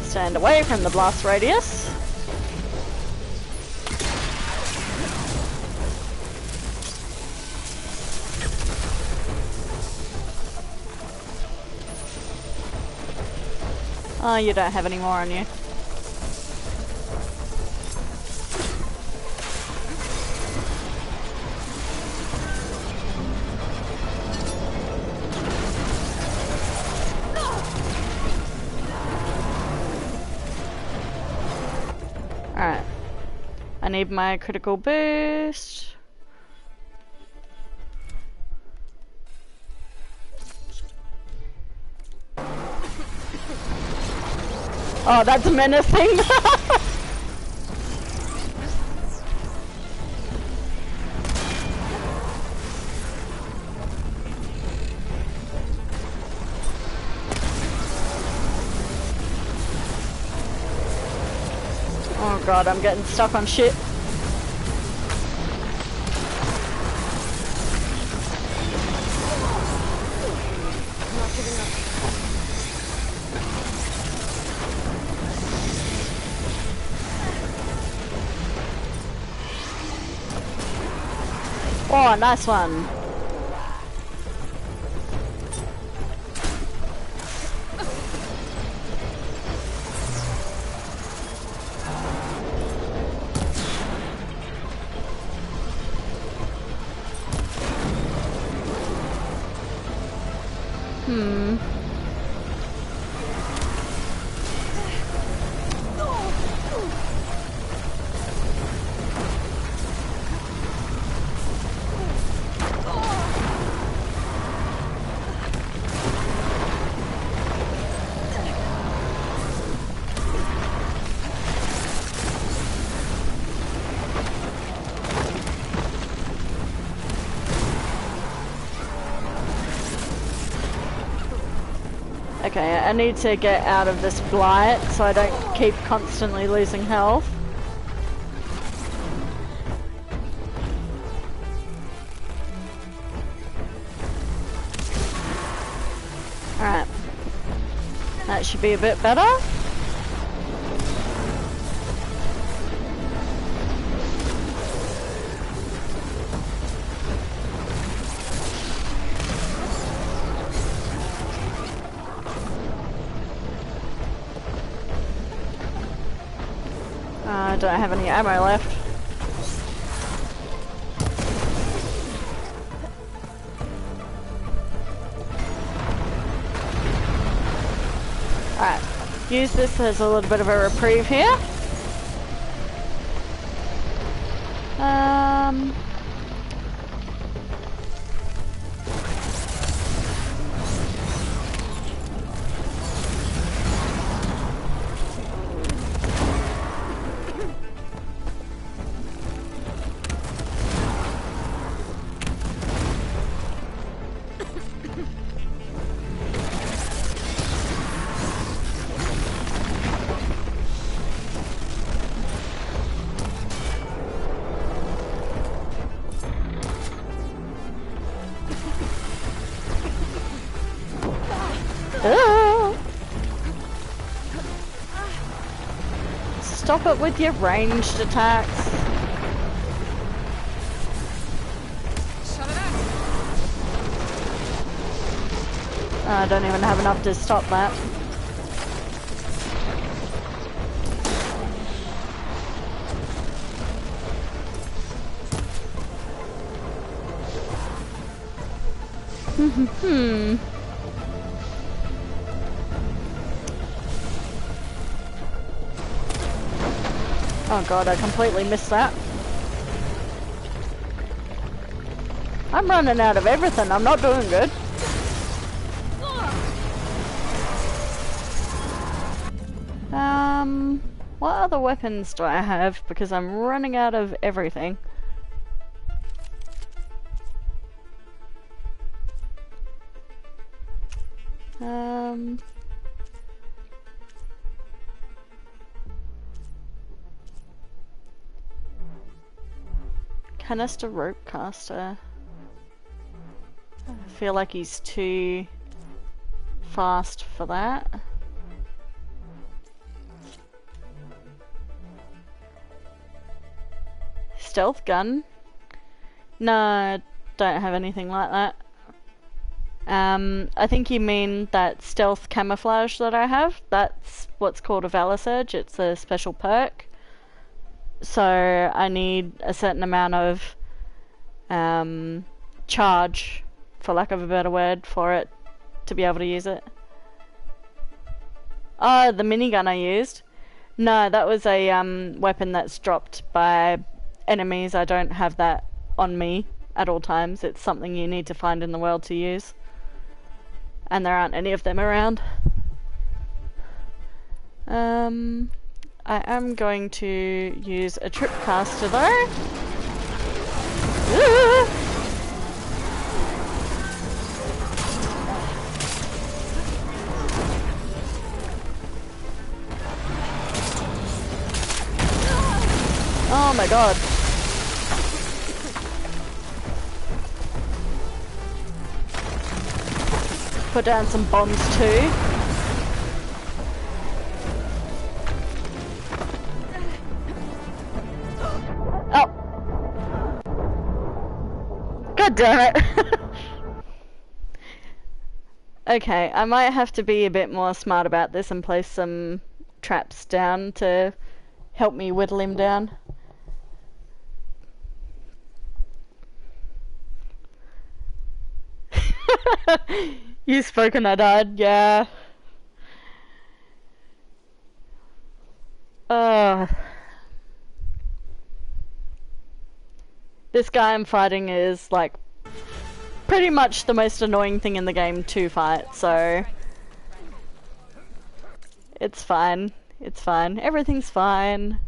Stand away from the blast radius. Oh, you don't have any more on you. Alright. I need my critical boost. Oh, that's menacing! Oh god, I'm getting stuck on shit. I'm not giving up. Oh, nice one. Okay, I need to get out of this blight so I don't keep constantly losing health. Alright. That should be a bit better. I don't have any ammo left. Alright, use this as a little bit of a reprieve here. Stop it with your ranged attacks. Shut it out. I don't even have enough to stop that. Oh god, I completely missed that. I'm running out of everything, I'm not doing good. What other weapons do I have? Because I'm running out of everything. Canister rope caster. I feel like he's too fast for that. Stealth gun? No, I don't have anything like that. I think you mean that stealth camouflage that I have. That's what's called a Valor Surge. It's a special perk. So I need a certain amount of charge, for lack of a better word, for it to be able to use it. Oh, the minigun I used. No, that was a weapon that's dropped by enemies. I don't have that on me at all times. It's something you need to find in the world to use. And there aren't any of them around. I am going to use a trip caster though. Ooh! Oh my god. Put down some bombs too. Oh! God damn it! Okay, I might have to be a bit more smart about this and place some traps down to help me whittle him down. You spoke and I died, yeah. This guy I'm fighting is like pretty much the most annoying thing in the game to fight, so it's fine. It's fine. Everything's fine.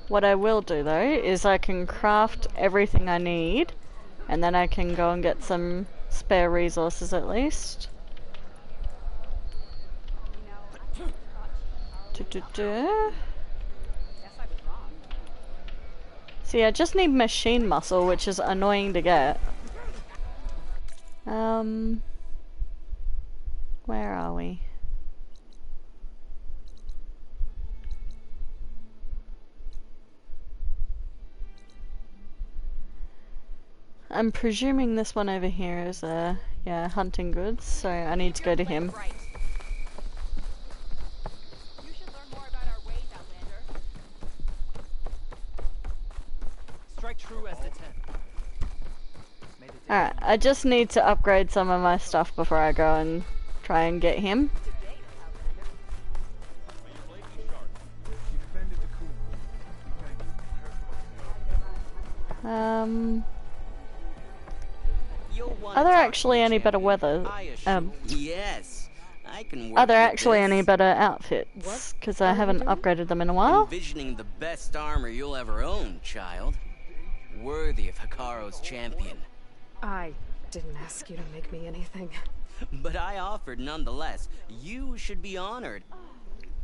What I will do though is I can craft everything I need and then I can go and get some spare resources at least. See, I just need machine muscle, which is annoying to get. Where are we? I'm presuming this one over here is yeah, hunting goods, so I need to go to him. You should learn more about our ways, Outlander. Strike true as the 10. Alright, I just need to upgrade some of my stuff before I go and try and get him. Are there actually any better weather? Yes, I can work Are there with actually this. any better outfits? Because I haven't upgraded them in a while. Envisioning the best armor you'll ever own, child. Worthy of Hikaru's champion. I didn't ask you to make me anything. But I offered nonetheless. You should be honored.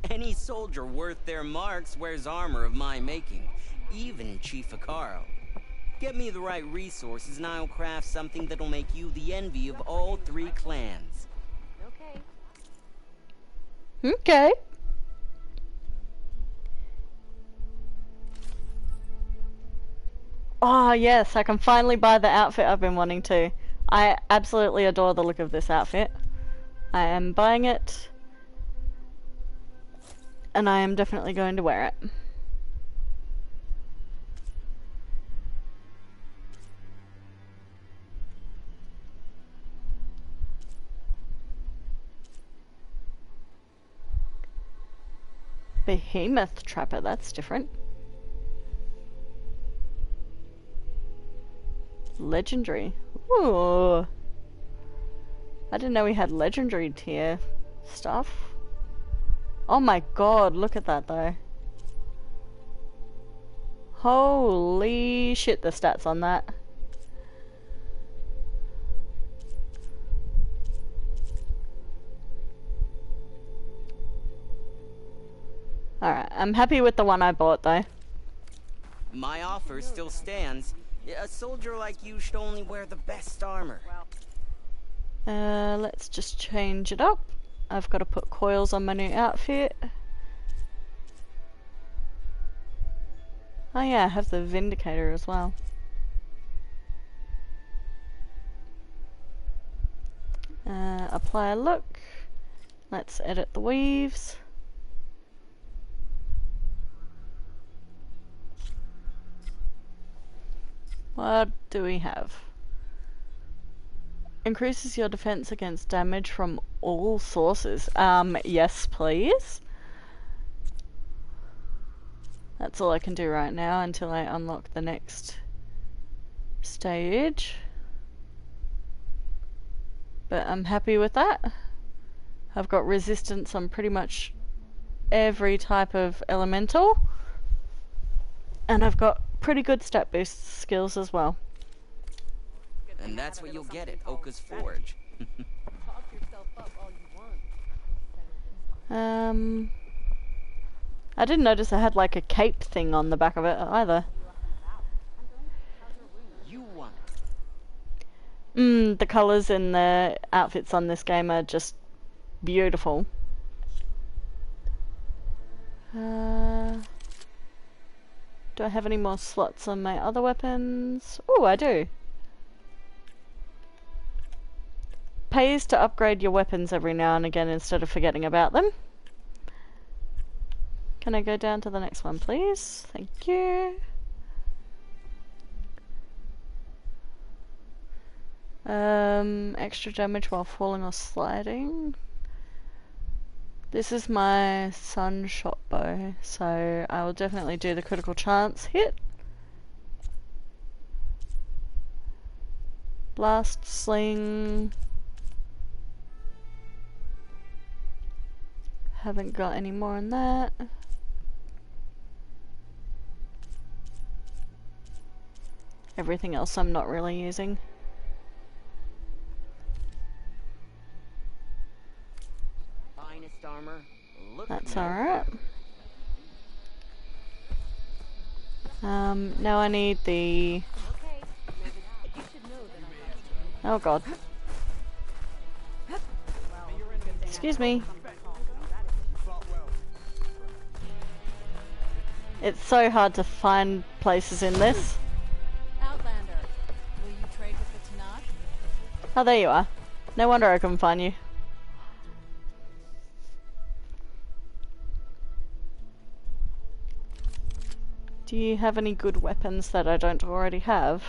Any soldier worth their marks wears armor of my making, even Chief Hikaru. Get me the right resources and I'll craft something that'll make you the envy of all 3 clans. Okay. Okay. Oh yes, I can finally buy the outfit I've been wanting to. I absolutely adore the look of this outfit. I am buying it. And I am definitely going to wear it. Behemoth Trapper, that's different. Legendary. Ooh. I didn't know we had legendary tier stuff. Oh my god, look at that though. Holy shit, the stats on that. Alright, I'm happy with the one I bought though. My offer still stands. A soldier like you should only wear the best armor. Let's just change it up. I've got to put coils on my new outfit. Oh yeah, I have the Vindicator as well. Apply a look. Let's edit the weaves. What do we have? Increases your defense against damage from all sources. Yes, please. That's all I can do right now until I unlock the next stage. But I'm happy with that. I've got resistance on pretty much every type of elemental. And I've got pretty good stat boost skills as well. And that's what you'll get at Oka's Forge. I didn't notice I had like a cape thing on the back of it either. You want The colours in the outfits on this game are just beautiful. Do I have any more slots on my other weapons? Oh, I do. Pays to upgrade your weapons every now and again instead of forgetting about them. Can I go down to the next one, please? Thank you. Extra damage while falling or sliding. This is my sunshot bow, so I will definitely do the critical chance hit. Blast sling. Haven't got any more on that. Everything else I'm not really using. finest armor? Look That's no alright. further. Now I need the... Oh god. Excuse me. It's so hard to find places in this. Outlander, will you trade with the Tanakh? Oh, there you are. No wonder I couldn't find you. Do you have any good weapons that I don't already have?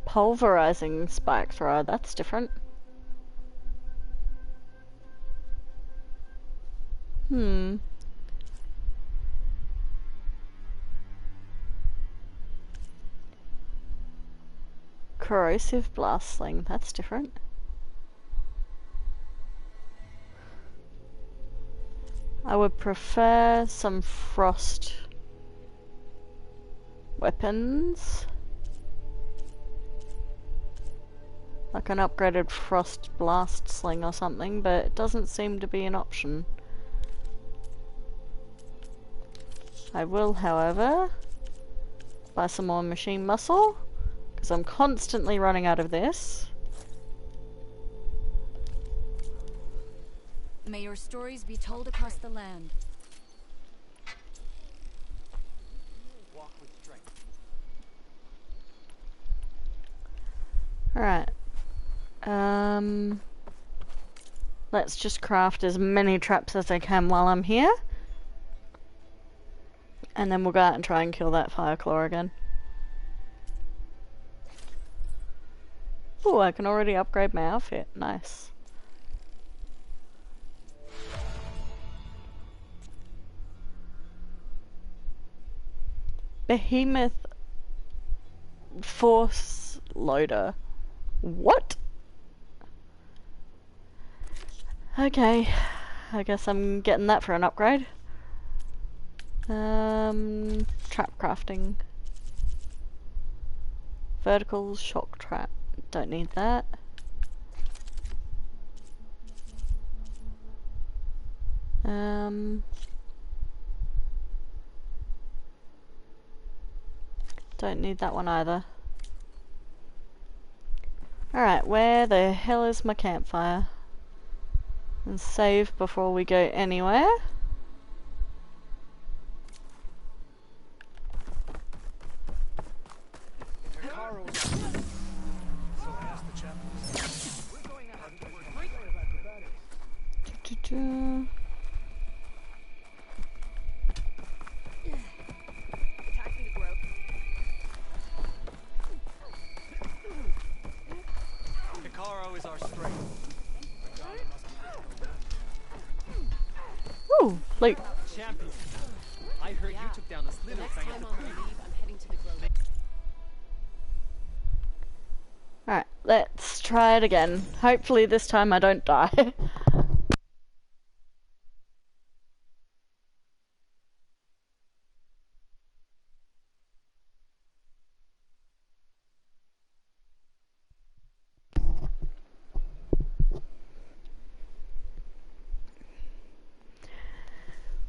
Pulverizing spike thrower, that's different. Corrosive blast sling, that's different. I would prefer some frost weapons. Like an upgraded frost blast sling or something, but it doesn't seem to be an option. I will, however, buy some more machine muscle, because I'm constantly running out of this. May your stories be told across the land. Walk with strength. Alright. Let's just craft as many traps as I can while I'm here. And then we'll go out and try and kill that Fireclaw again. Oh, I can already upgrade my outfit. Nice. Behemoth Force Loader. What? Okay, I guess I'm getting that for an upgrade. Trap crafting. Vertical shock trap. Don't need that. Don't need that one either. Alright, where the hell is my campfire? And save before we go anywhere. loot. Champion. I heard you took down a The slither next thing time at the on my leave, I'm heading to the Grove. Alright, let's try it again. Hopefully this time I don't die.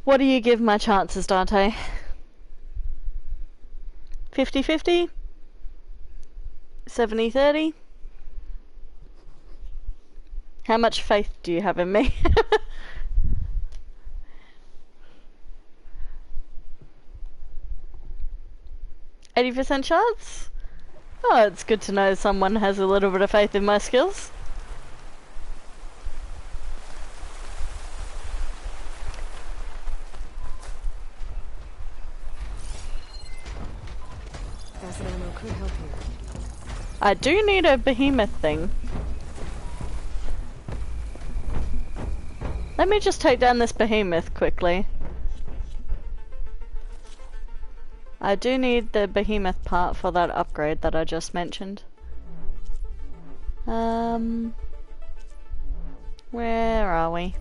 What do you give my chances, Dante? 50-50? 70-30? How much faith do you have in me? 80% chance? Oh, it's good to know someone has a little bit of faith in my skills. Acid ammo could help here. I do need a behemoth thing. Let me just take down this behemoth quickly. I do need the behemoth part for that upgrade that I just mentioned. Where are we?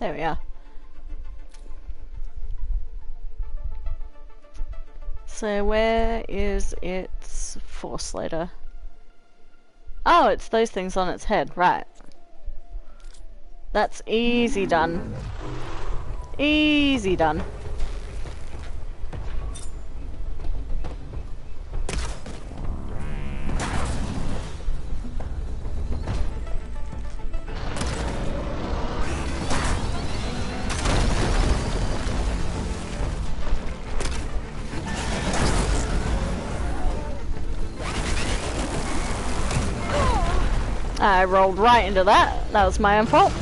There we are. So where is its force later? Oh, it's those things on its head, right. That's easy done. Easy done. I rolled right into that. That was my own fault.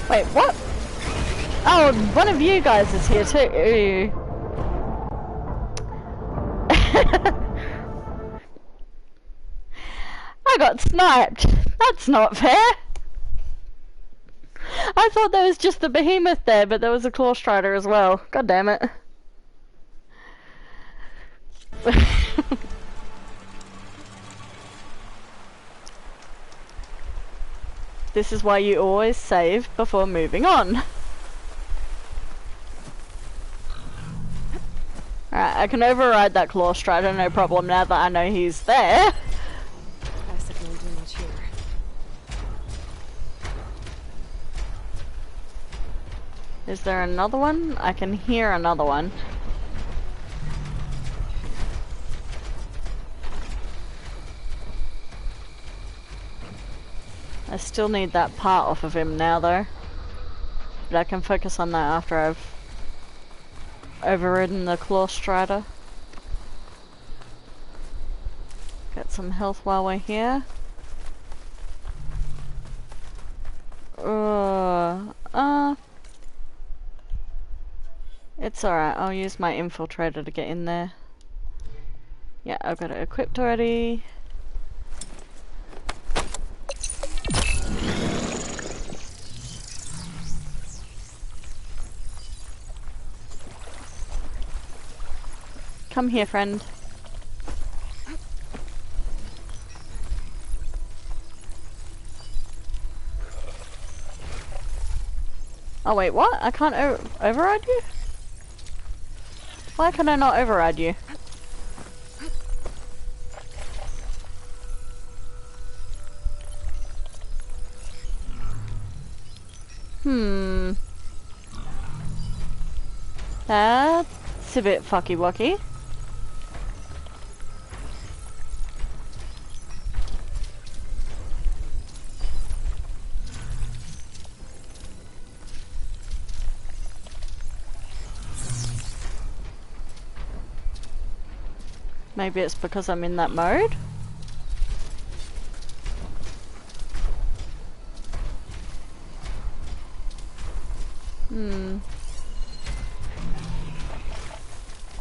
Wait, what? Oh, one of you guys is here too. I got sniped. That's not fair. I thought there was just the behemoth there, but there was a claw strider as well. God damn it. This is why you always save before moving on. Alright, I can override that claw strider, no problem, now that I know he's there. Acid won't do much here. Is there another one? I can hear another one. I still need that part off of him now though. But I can focus on that after I've overridden the claw strider. Get some health while we're here. It's alright, I'll use my infiltrator to get in there. Yeah, I've got it equipped already. Come here, friend. Oh wait, what? I can't override you? Why can I not override you? Hmm. That's a bit fucky-wucky. Maybe it's because I'm in that mode? Hmm.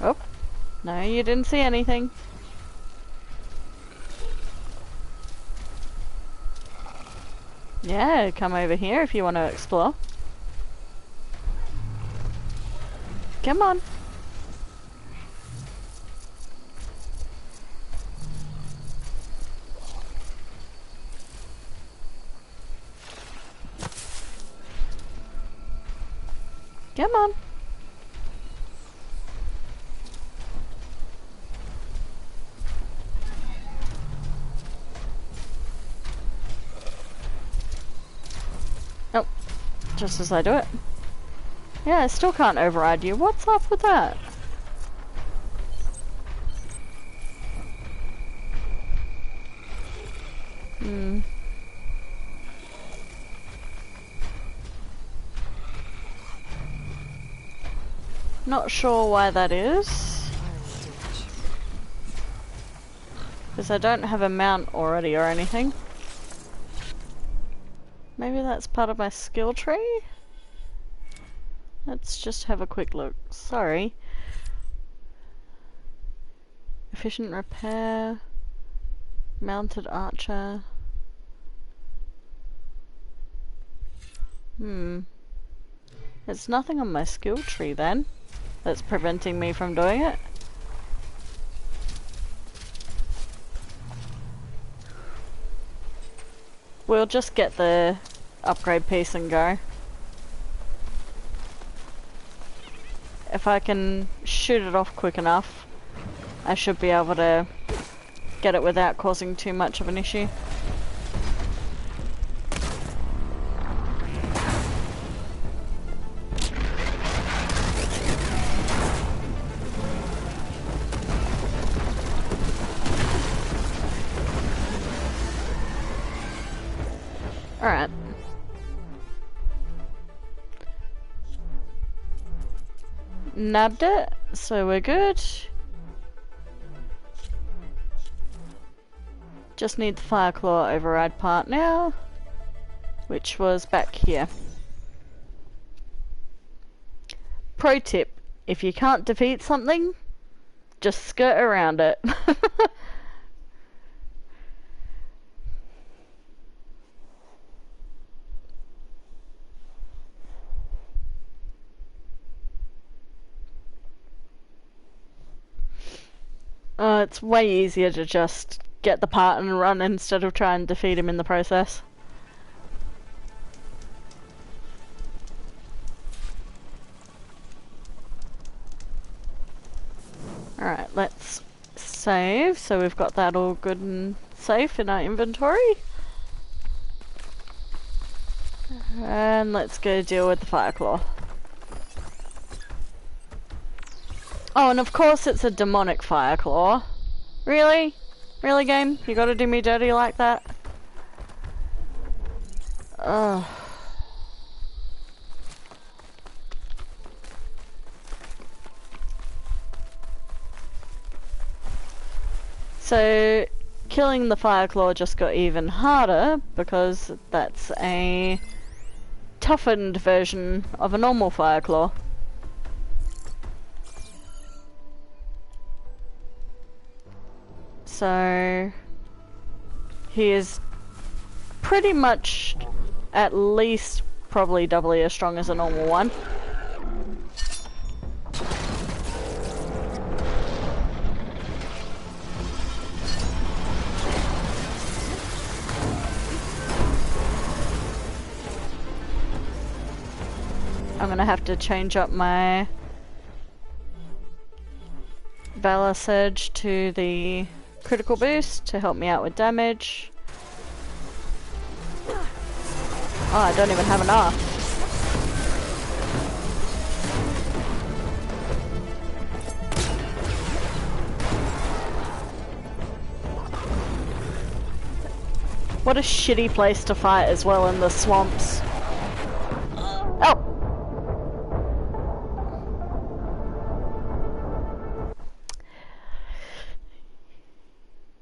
Oh. No, you didn't see anything. Yeah, come over here if you want to explore. Come on. Come on. Oh, just as I do it. Yeah, I still can't override you. What's up with that? Hmm. Not sure why that is. Because I don't have a mount already or anything. Maybe that's part of my skill tree? Let's just have a quick look. Sorry. Efficient repair. Mounted archer. Hmm. There's nothing on my skill tree then that's preventing me from doing it. We'll just get the upgrade piece and go. If I can shoot it off quick enough, I should be able to get it without causing too much of an issue. Alright. Nabbed it, so we're good. Just need the Fireclaw override part now, which was back here. Pro tip, if you can't defeat something, just skirt around it. It's way easier to just get the part and run instead of try and defeat him in the process. Alright, let's save, so we've got that all good and safe in our inventory. And let's go deal with the Fireclaw. Oh, and of course it's a demonic Fireclaw. Really? Really, game? You gotta do me dirty like that? Ugh. So, killing the Fireclaw just got even harder because that's a toughened version of a normal Fireclaw. So, he is pretty much at least probably doubly as strong as a normal one. I'm gonna have to change up my Valor Surge to the critical boost to help me out with damage. Oh, I don't even have enough. What a shitty place to fight as well, in the swamps. Oh!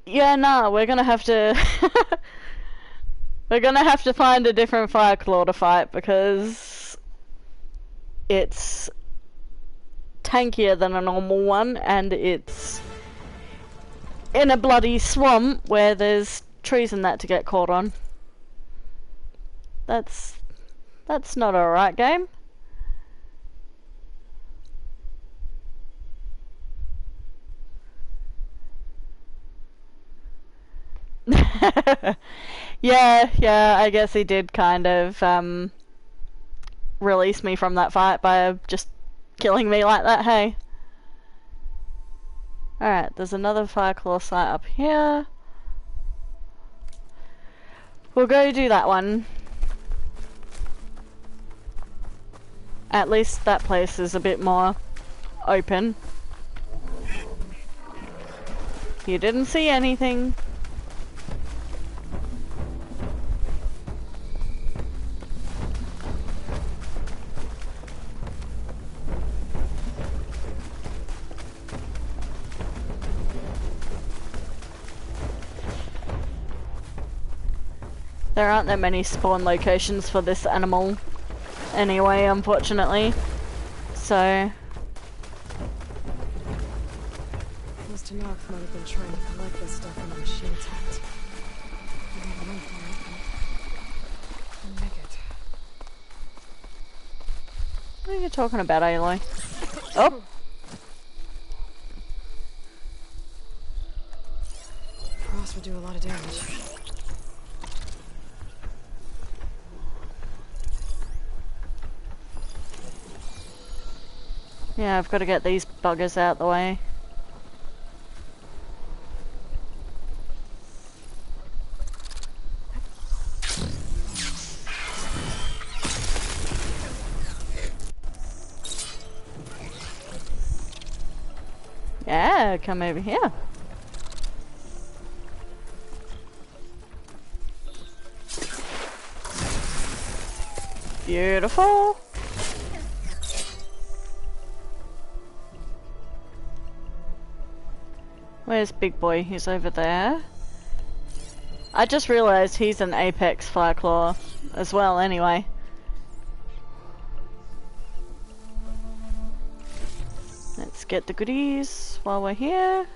Yeah, nah, we're gonna have to... we're gonna have to find a different Fireclaw to fight, because... it's... tankier than a normal one, and it's... in a bloody swamp where there's trees and that to get caught on. That's not alright, game. Yeah, I guess he did kind of release me from that fight by just killing me like that, hey. Alright, there's another Fireclaw site up here. We'll go do that one. At least that place is a bit more open. You didn't see anything. There aren't that many spawn locations for this animal anyway, unfortunately. So... Mr. Knox might have been trying to collect this stuff when the machine attacked. I don't have enough for it, but I'll make it. What are you talking about, Aloy? Oh! Frost would do a lot of damage. Yeah, I've got to get these buggers out the way. Yeah, come over here. Beautiful. Where's Big Boy? He's over there. I just realized he's an Apex Fireclaw as well anyway. Let's get the goodies while we're here.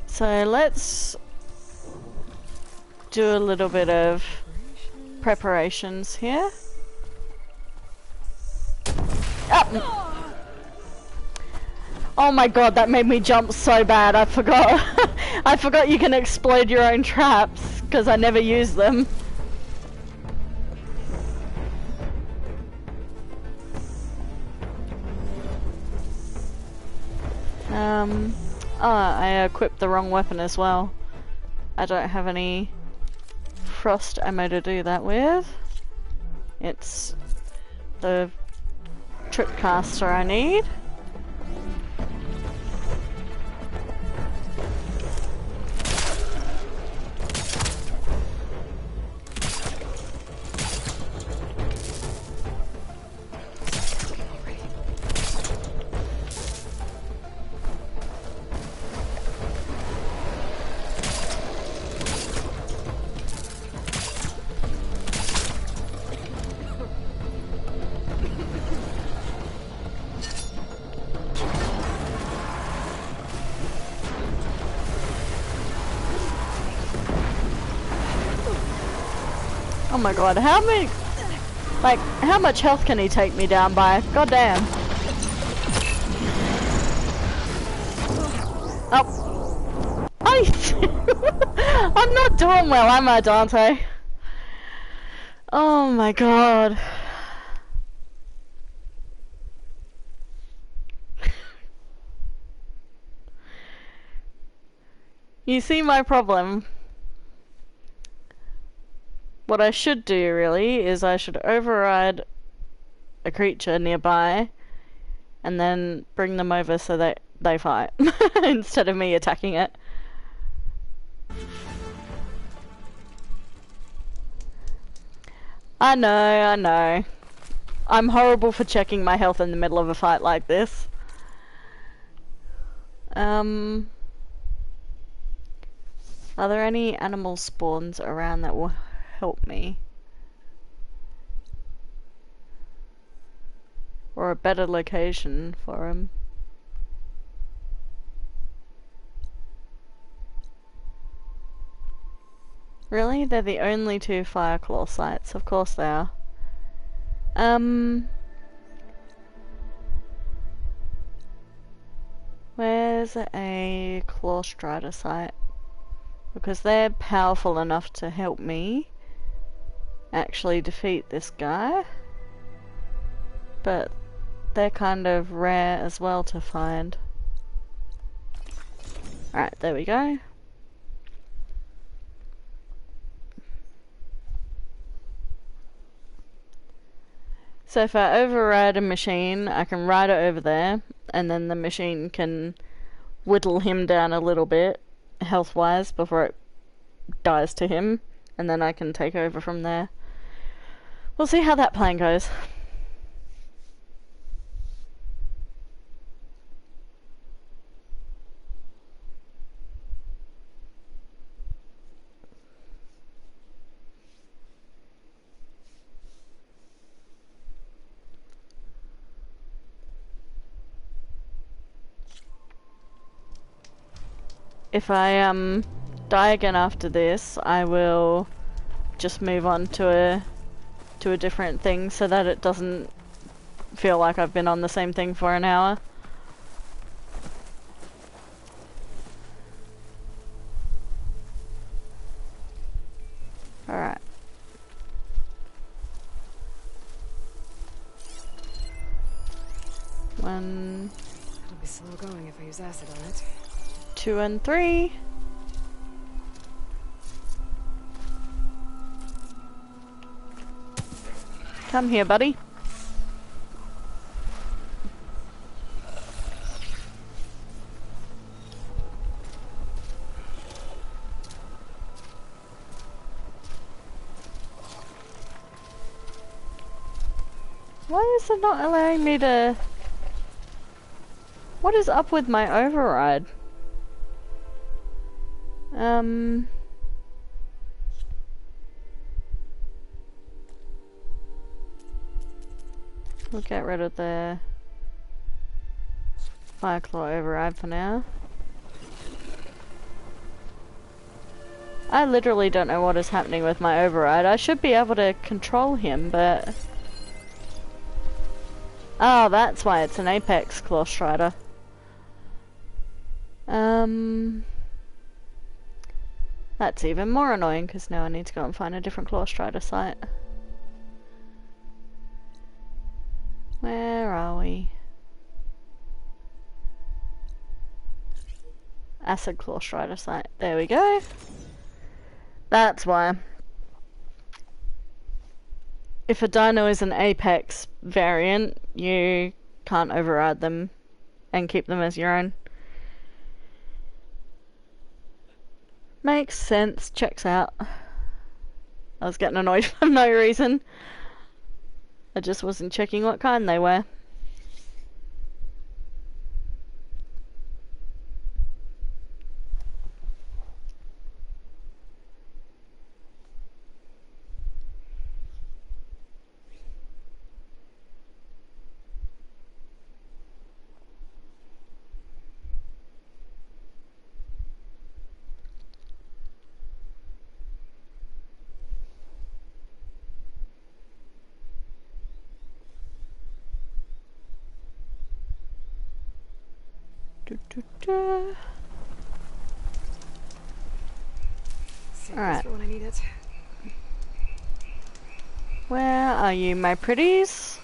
So let's do a little bit of preparations here. Oh, oh my god, that made me jump so bad. I forgot. I forgot you can explode your own traps because I never use them. Oh, I equipped the wrong weapon as well. I don't have any frost ammo to do that with. It's the tripcaster I need. Oh my god, how many... like, how much health can he take me down by? God damn. Oh. I'm not doing well, am I, Dante? Oh my god. You see my problem? what I should do really is I should override a creature nearby and then bring them over so that they fight instead of me attacking it. I know. I'm horrible for checking my health in the middle of a fight like this. Are there any animal spawns around that will help me? Or a better location for him? Really? They're the only two Fireclaw sites. Of course they are. Where's a Claw Strider site? Because they're powerful enough to help me actually defeat this guy. But they're kind of rare as well to find. Alright, there we go. So if I override a machine, I can ride it over there, and then the machine can whittle him down a little bit, health-wise, before it dies to him, and then I can take over from there. We'll see how that plan goes. If I die again after this, I will just move on to a different thing so that it doesn't feel like I've been on the same thing for an hour. Alright. One, It'll be slow going if I use acid on it. 2 and 3. Come here, buddy. Why is it not allowing me to... What is up with my override? We'll get rid of the Fireclaw override for now. I literally don't know what is happening with my override. I should be able to control him, but... Oh, that's why it's an Apex Claw Strider. That's even more annoying because now I need to go and find a different Claw Strider site. Where are we? Acid Claw Strider site. There we go. That's why. If a dino is an Apex variant, you can't override them and keep them as your own. Makes sense. Checks out. I was getting annoyed for no reason. I just wasn't checking what kind they were. Alright. When I need it. Where are you, my pretties?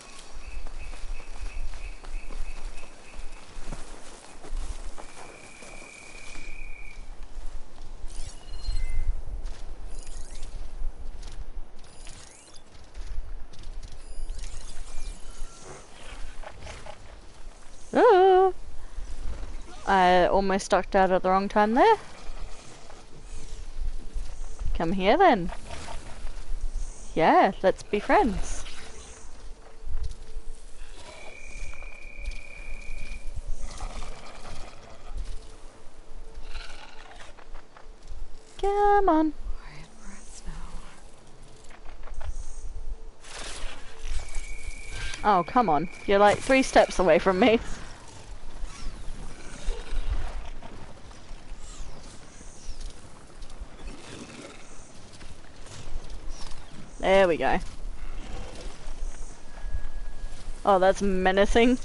I almost ducked out at the wrong time there. Come here then. Yeah, let's be friends. Come on. Quiet breaths now. Oh, come on. You're like 3 steps away from me. There we go. Oh, that's menacing.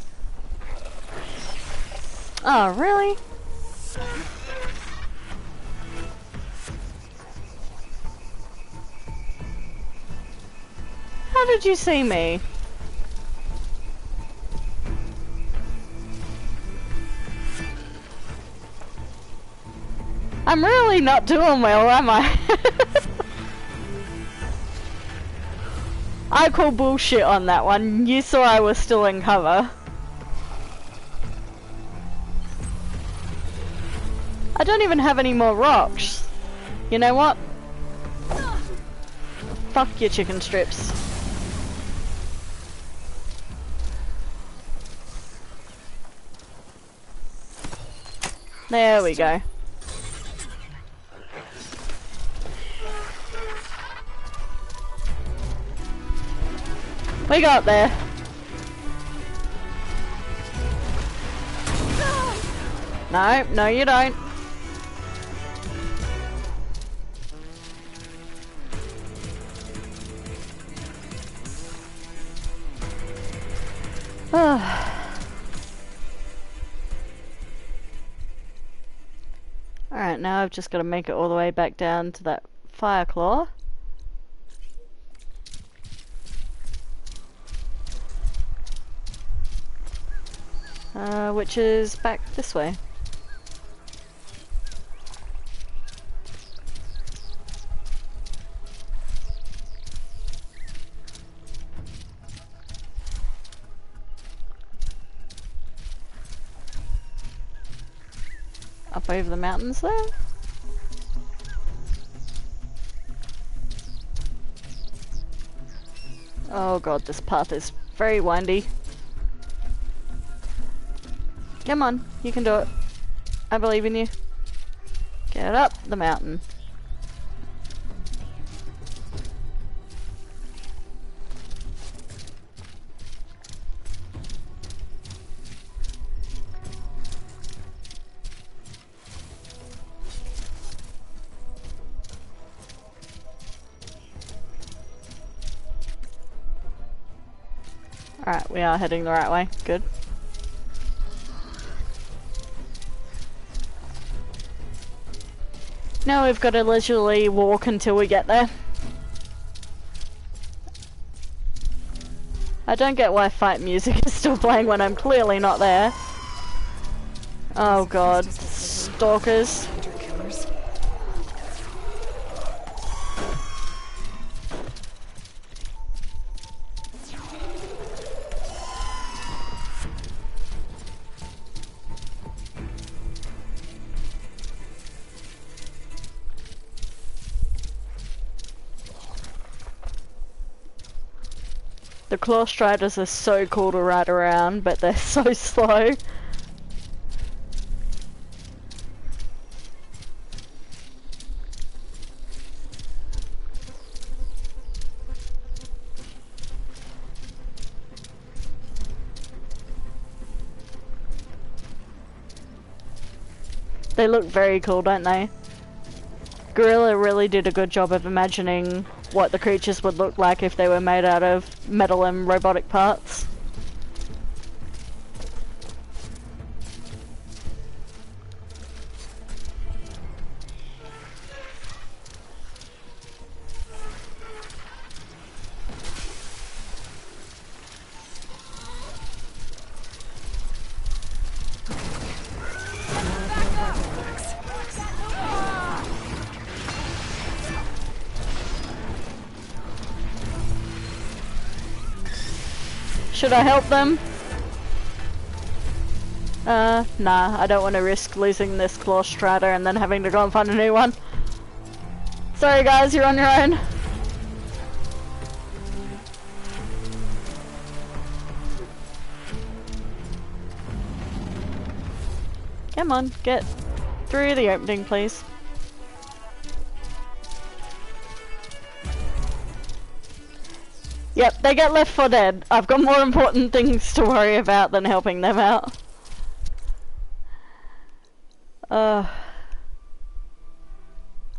Oh, really? How did you see me? I'm really not doing well, am I? I call bullshit on that one. You saw I was still in cover. I don't even have any more rocks. You know what? Fuck your chicken strips. There we go. We got there. No, no you don't. Alright, now I've just got to make it all the way back down to that fire claw. Which is back this way. Up over the mountains there. Oh god, this path is very windy. Come on, you can do it. I believe in you. Get up the mountain. Alright, we are heading the right way. Good. Now we've got to leisurely walk until we get there. I don't get why fight music is still playing when I'm clearly not there. Oh god, stalkers. The claw striders are so cool to ride around, but they're so slow. They look very cool, don't they? Gorilla really did a good job of imagining what the creatures would look like if they were made out of metal and robotic parts. Should I help them? Nah, I don't want to risk losing this claw strider and then having to go and find a new one. Sorry guys, you're on your own. Come on, get through the opening, please. Yep, they get left for dead. I've got more important things to worry about than helping them out.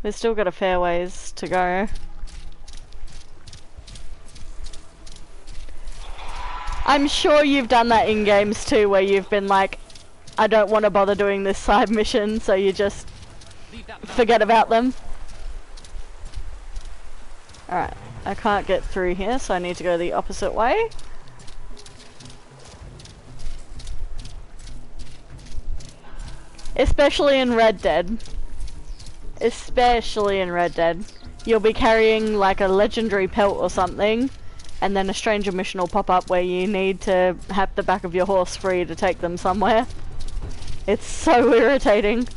We've still got a fair ways to go. I'm sure you've done that in games too, where you've been like, I don't want to bother doing this side mission, so you just forget about them. Alright, I can't get through here, so I need to go the opposite way. Especially in Red Dead. Especially in Red Dead. You'll be carrying like a legendary pelt or something, and then a stranger mission will pop up where you need to have the back of your horse free to take them somewhere. It's so irritating.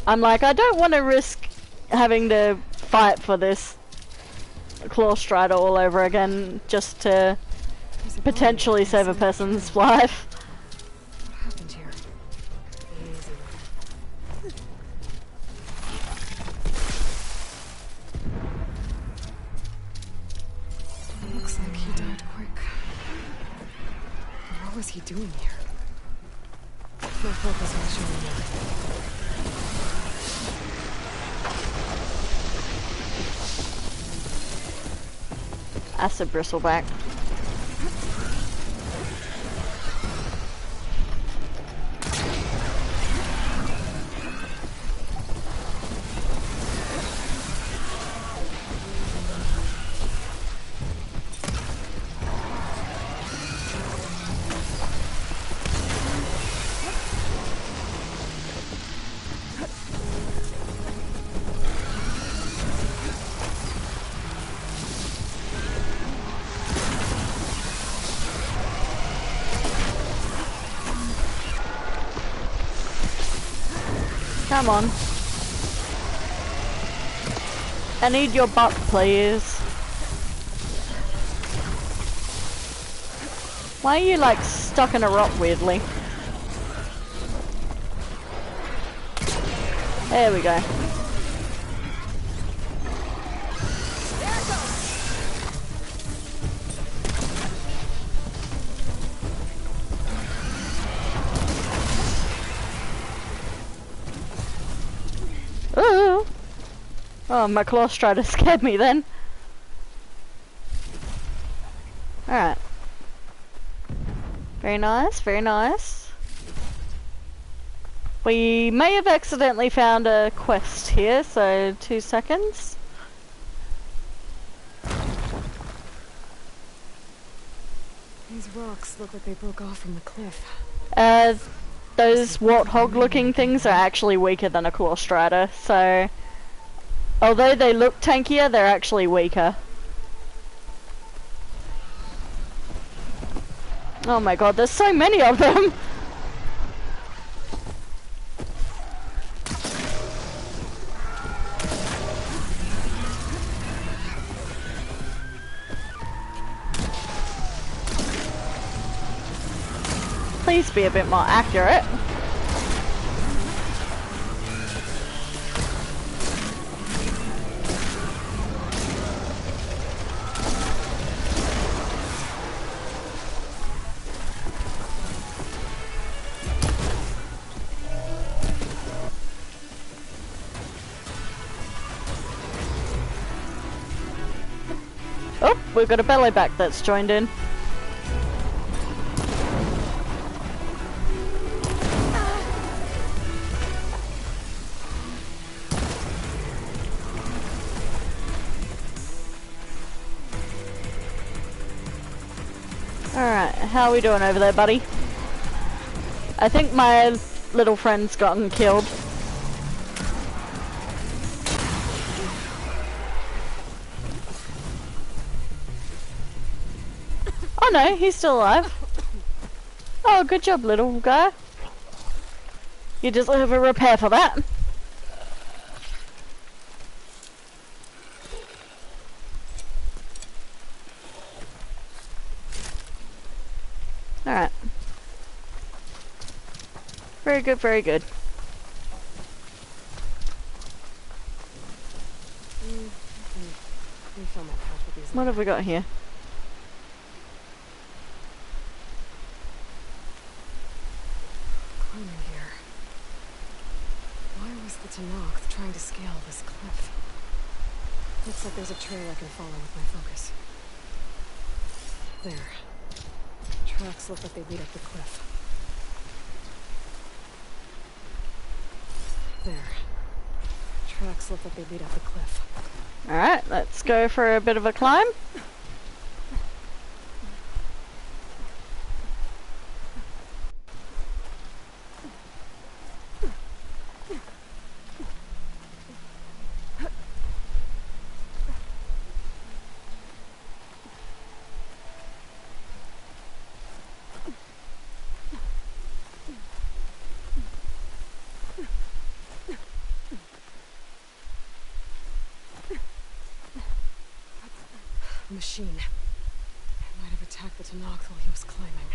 I'm like, I don't want to risk having to fight for this claw strider all over again just to potentially save a person's life. What happened here? Looks like he died quick. What was he doing here? No focus on showing me. Acid bristleback. Come on. I need your butt, please. Why are you like stuck in a rock weirdly? There we go. Ooh. Oh, my claw strider scared me then. Alright. Very nice, very nice. We may have accidentally found a quest here, so 2 seconds. These rocks look like they broke off from the cliff. Those warthog looking things are actually weaker than a claw strider, so although they look tankier, they're actually weaker. Oh my god, there's so many of them! Please be a bit more accurate. Oh, we've got a belly back that's joined in. Alright, how are we doing over there, buddy? I think my little friend's gotten killed. Oh no, he's still alive. Oh, good job, little guy. You deserve a repair for that. Alright. Very good, very good. Refill my pouch with these. What have we got here? Climbing gear. Why was the Tanakh trying to scale this cliff? Looks like there's a trail I can follow with my focus. There. Tracks look like they lead up the cliff. There. Tracks look like they lead up the cliff. Alright, let's go for a bit of a climb. Machine. It might have attacked the Tanakh while he was climbing.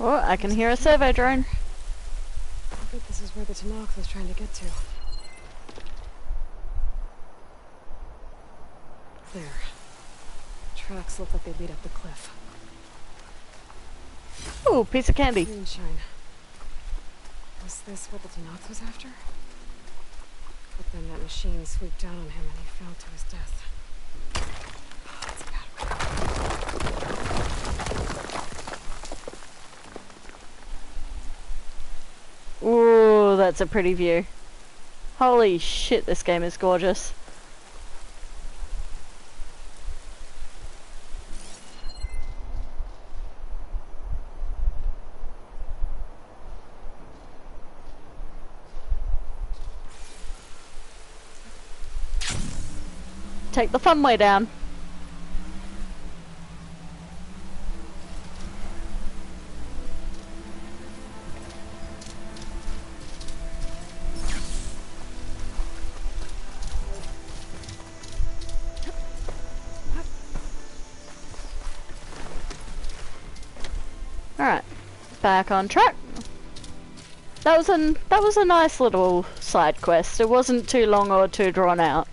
Oh, I can hear a survey drone. I think this is where the Tanakh was trying to get to. There. Tracks look like they lead up the cliff. Ooh, piece of candy. Moonshine. Was this what the Tanakh was after? But then that machine swooped down on him and he fell to his death. That's a bad way. Ooh, that's a pretty view. Holy shit, this game is gorgeous. Take the fun way down. Alright, back on track. That was a nice little side quest. It wasn't too long or too drawn out.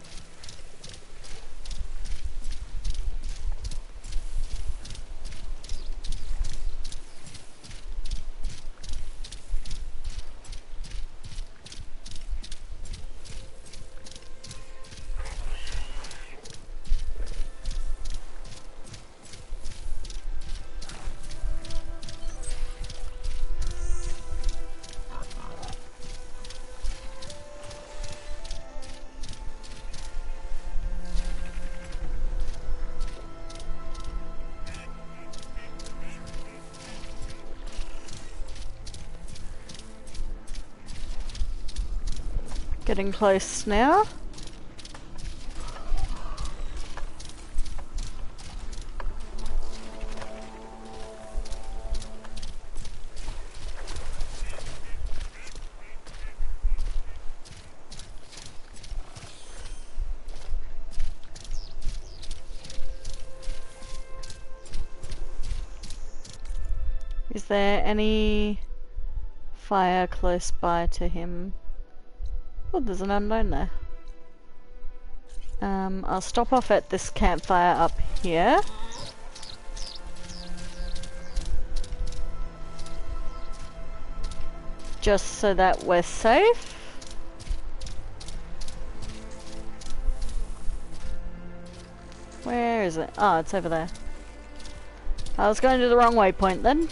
Getting close now. Is there any fire close by to him? Oh, there's an unknown there. I'll stop off at this campfire up here. Just so that we're safe. Where is it? Oh, it's over there. I was going to the wrong waypoint then.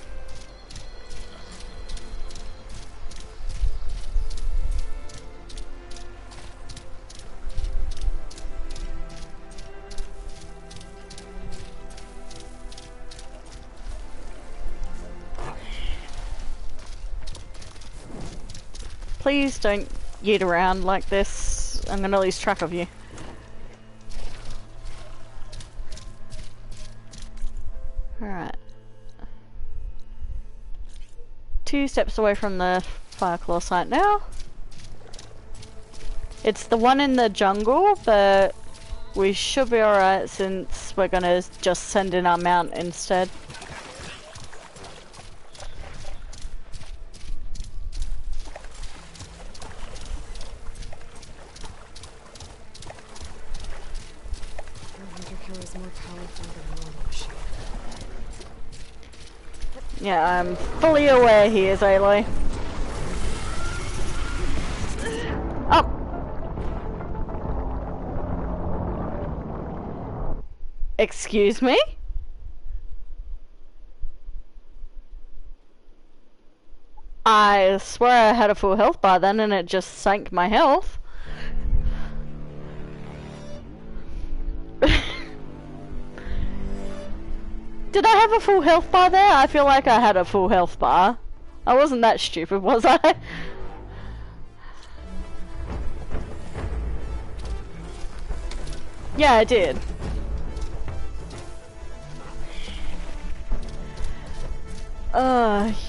Please don't yeet around like this, I'm gonna lose track of you. Alright. 2 steps away from the Fireclaw site now. It's the one in the jungle, but we should be alright since we're gonna just send in our mount instead. Yeah, I'm fully aware he is, Aloy. Oh! Excuse me? I swear I had a full health bar then and it just sank my health. Did I have a full health bar there? I feel like I had a full health bar. I wasn't that stupid, was I? Yeah, I did.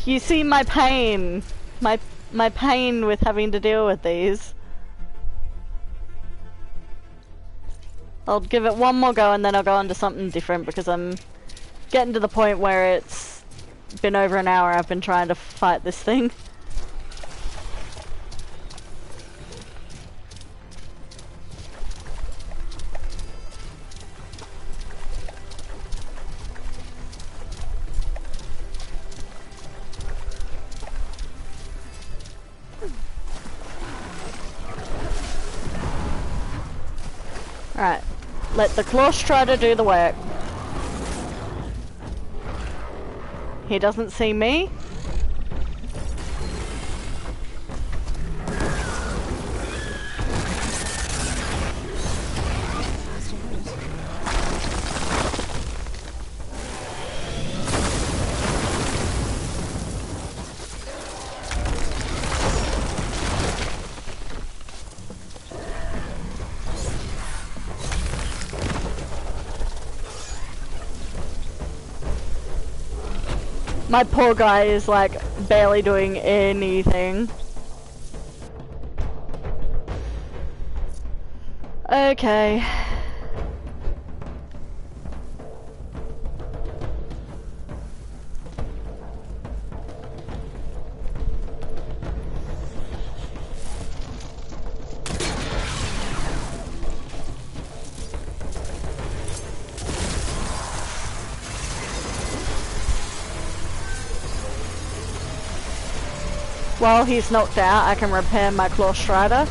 You see my pain. My pain with having to deal with these. I'll give it one more go and then I'll go on to something different because I'm getting to the point where it's been over an hour I've been trying to fight this thing. Alright, let the Claw Strider do the work. He doesn't see me. My poor guy is like barely doing anything. Okay. While he's knocked out, I can repair my Claw Strider.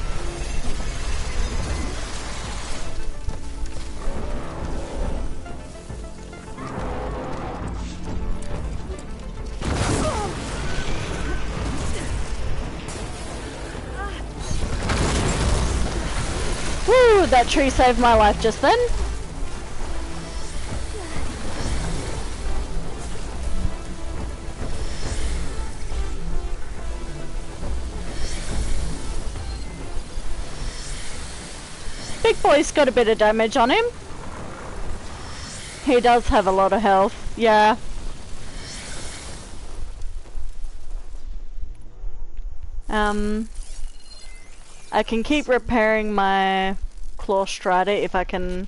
Woo! That tree saved my life just then. Big boy's got a bit of damage on him. He does have a lot of health, yeah. I can keep repairing my Claw Strider if I can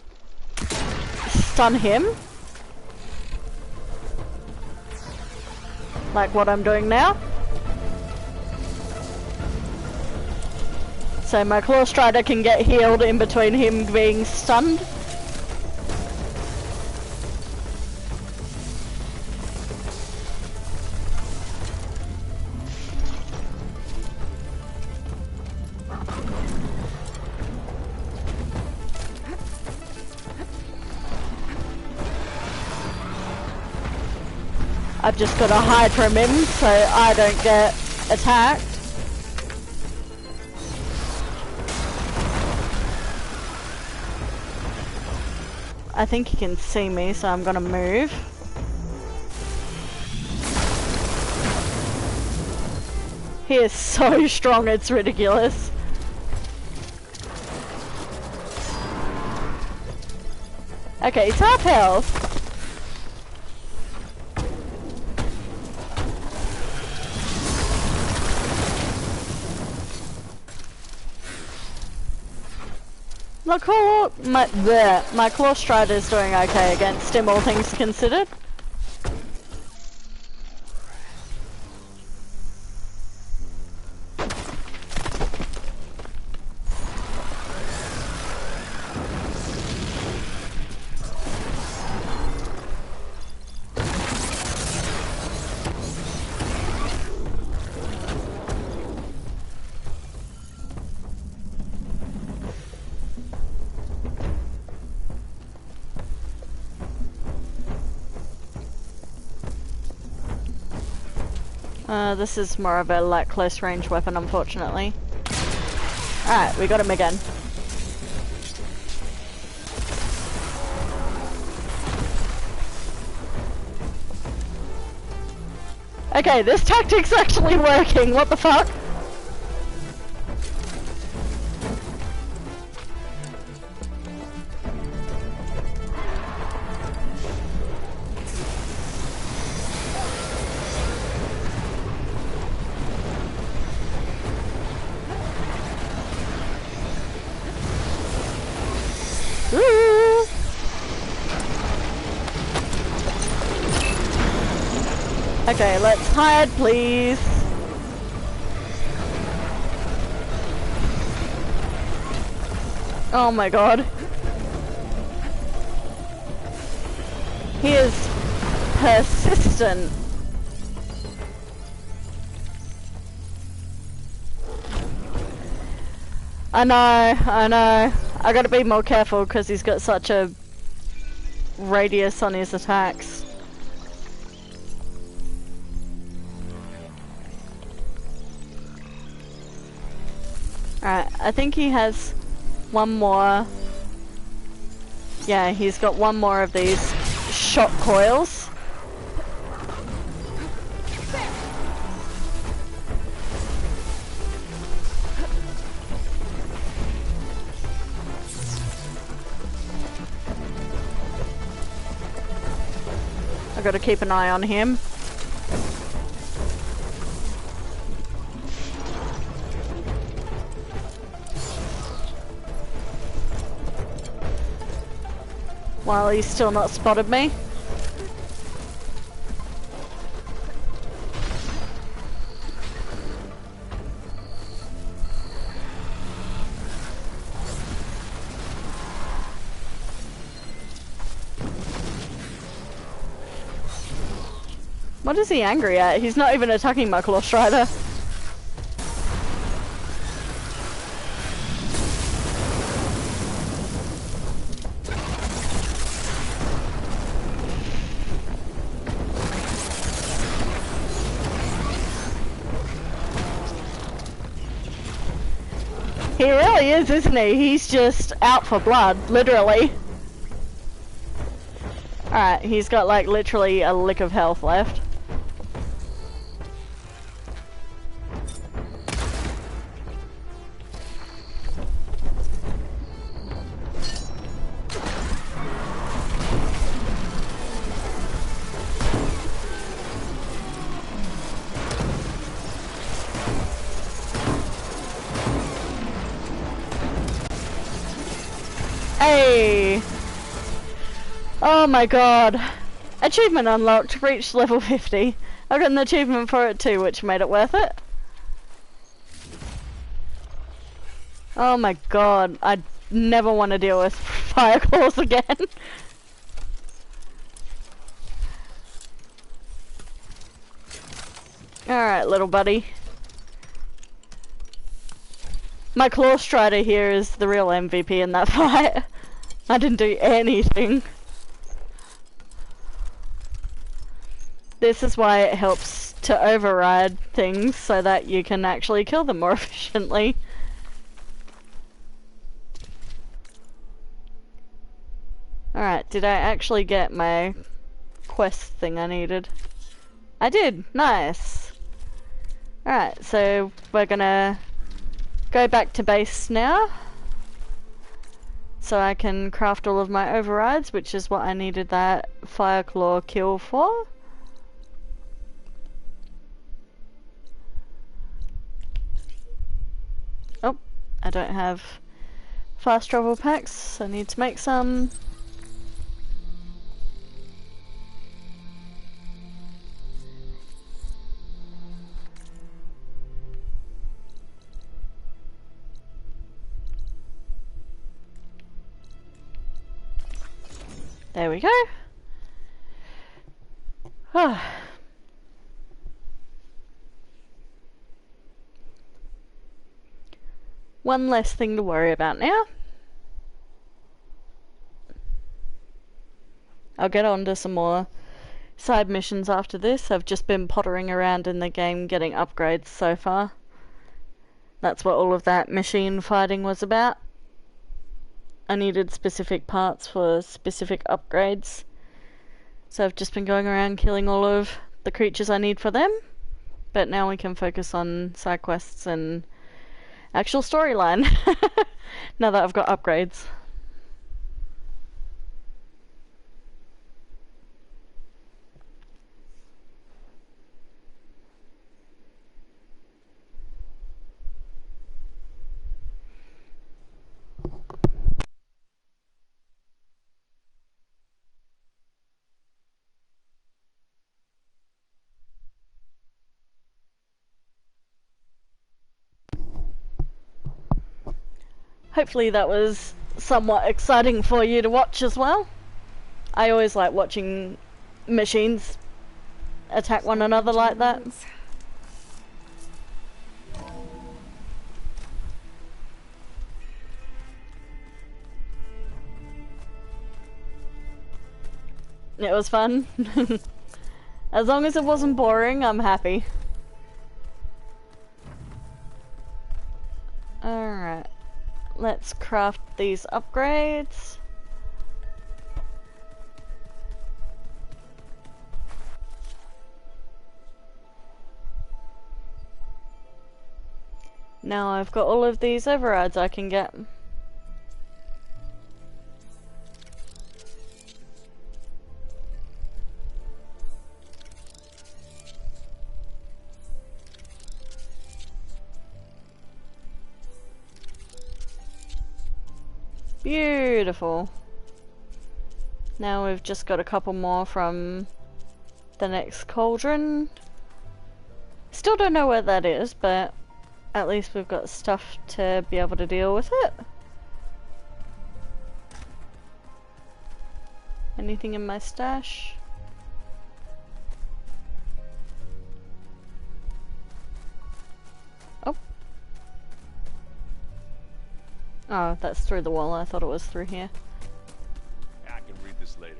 stun him. Like what I'm doing now. So my Claw Strider can get healed in between him being stunned. I've just got to hide from him so I don't get attacked. I think he can see me, so I'm gonna move. He is so strong, it's ridiculous. Okay, it's half health. My Claw Strider is doing okay against him, all things considered. This is more of a like close range weapon, unfortunately. Alright, we got him again. Okay, this tactic's actually working, what the fuck? Ooh. Okay, let's hide, please. Oh my god. He is persistent. I know. I gotta be more careful because he's got such a radius on his attacks. Alright, I think he has one more. Yeah, he's got one more of these shot coils. I've got to keep an eye on him. While he's still not spotted me. What is he angry at? He's not even attacking my Claw Strider. He really is, isn't he? He's just out for blood, literally. Alright, he's got like literally a lick of health left. Hey! Oh my god. Achievement unlocked, reached level 50. I got an achievement for it too, which made it worth it. Oh my god, I never want to deal with fire claws again. Alright, little buddy. My Claw Strider here is the real MVP in that fight. I didn't do anything. This is why it helps to override things so that you can actually kill them more efficiently. Alright, did I actually get my quest thing I needed? I did! Nice! Alright, so we're gonna go back to base now. so I can craft all of my overrides, which is what I needed that Fireclaw kill for. Oh, I don't have fast travel packs, so I need to make some. There we go. One less thing to worry about now. I'll get on to some more side missions after this. I've just been pottering around in the game getting upgrades so far. That's what all of that machine fighting was about. I needed specific parts for specific upgrades. So I've just been going around killing all of the creatures I need for them. But now we can focus on side quests and actual storyline. Now that I've got upgrades. Hopefully that was somewhat exciting for you to watch as well. I always like watching machines attack one another like that. It was fun. As long as it wasn't boring, I'm happy. Alright. Let's craft these upgrades. Now I've got all of these overrides I can get. Beautiful. Now we've just got a couple more from the next cauldron. Still don't know where that is, but at least we've got stuff to be able to deal with it. Anything in my stash? Oh. Oh, that's through the wall. I thought it was through here. I can read this later.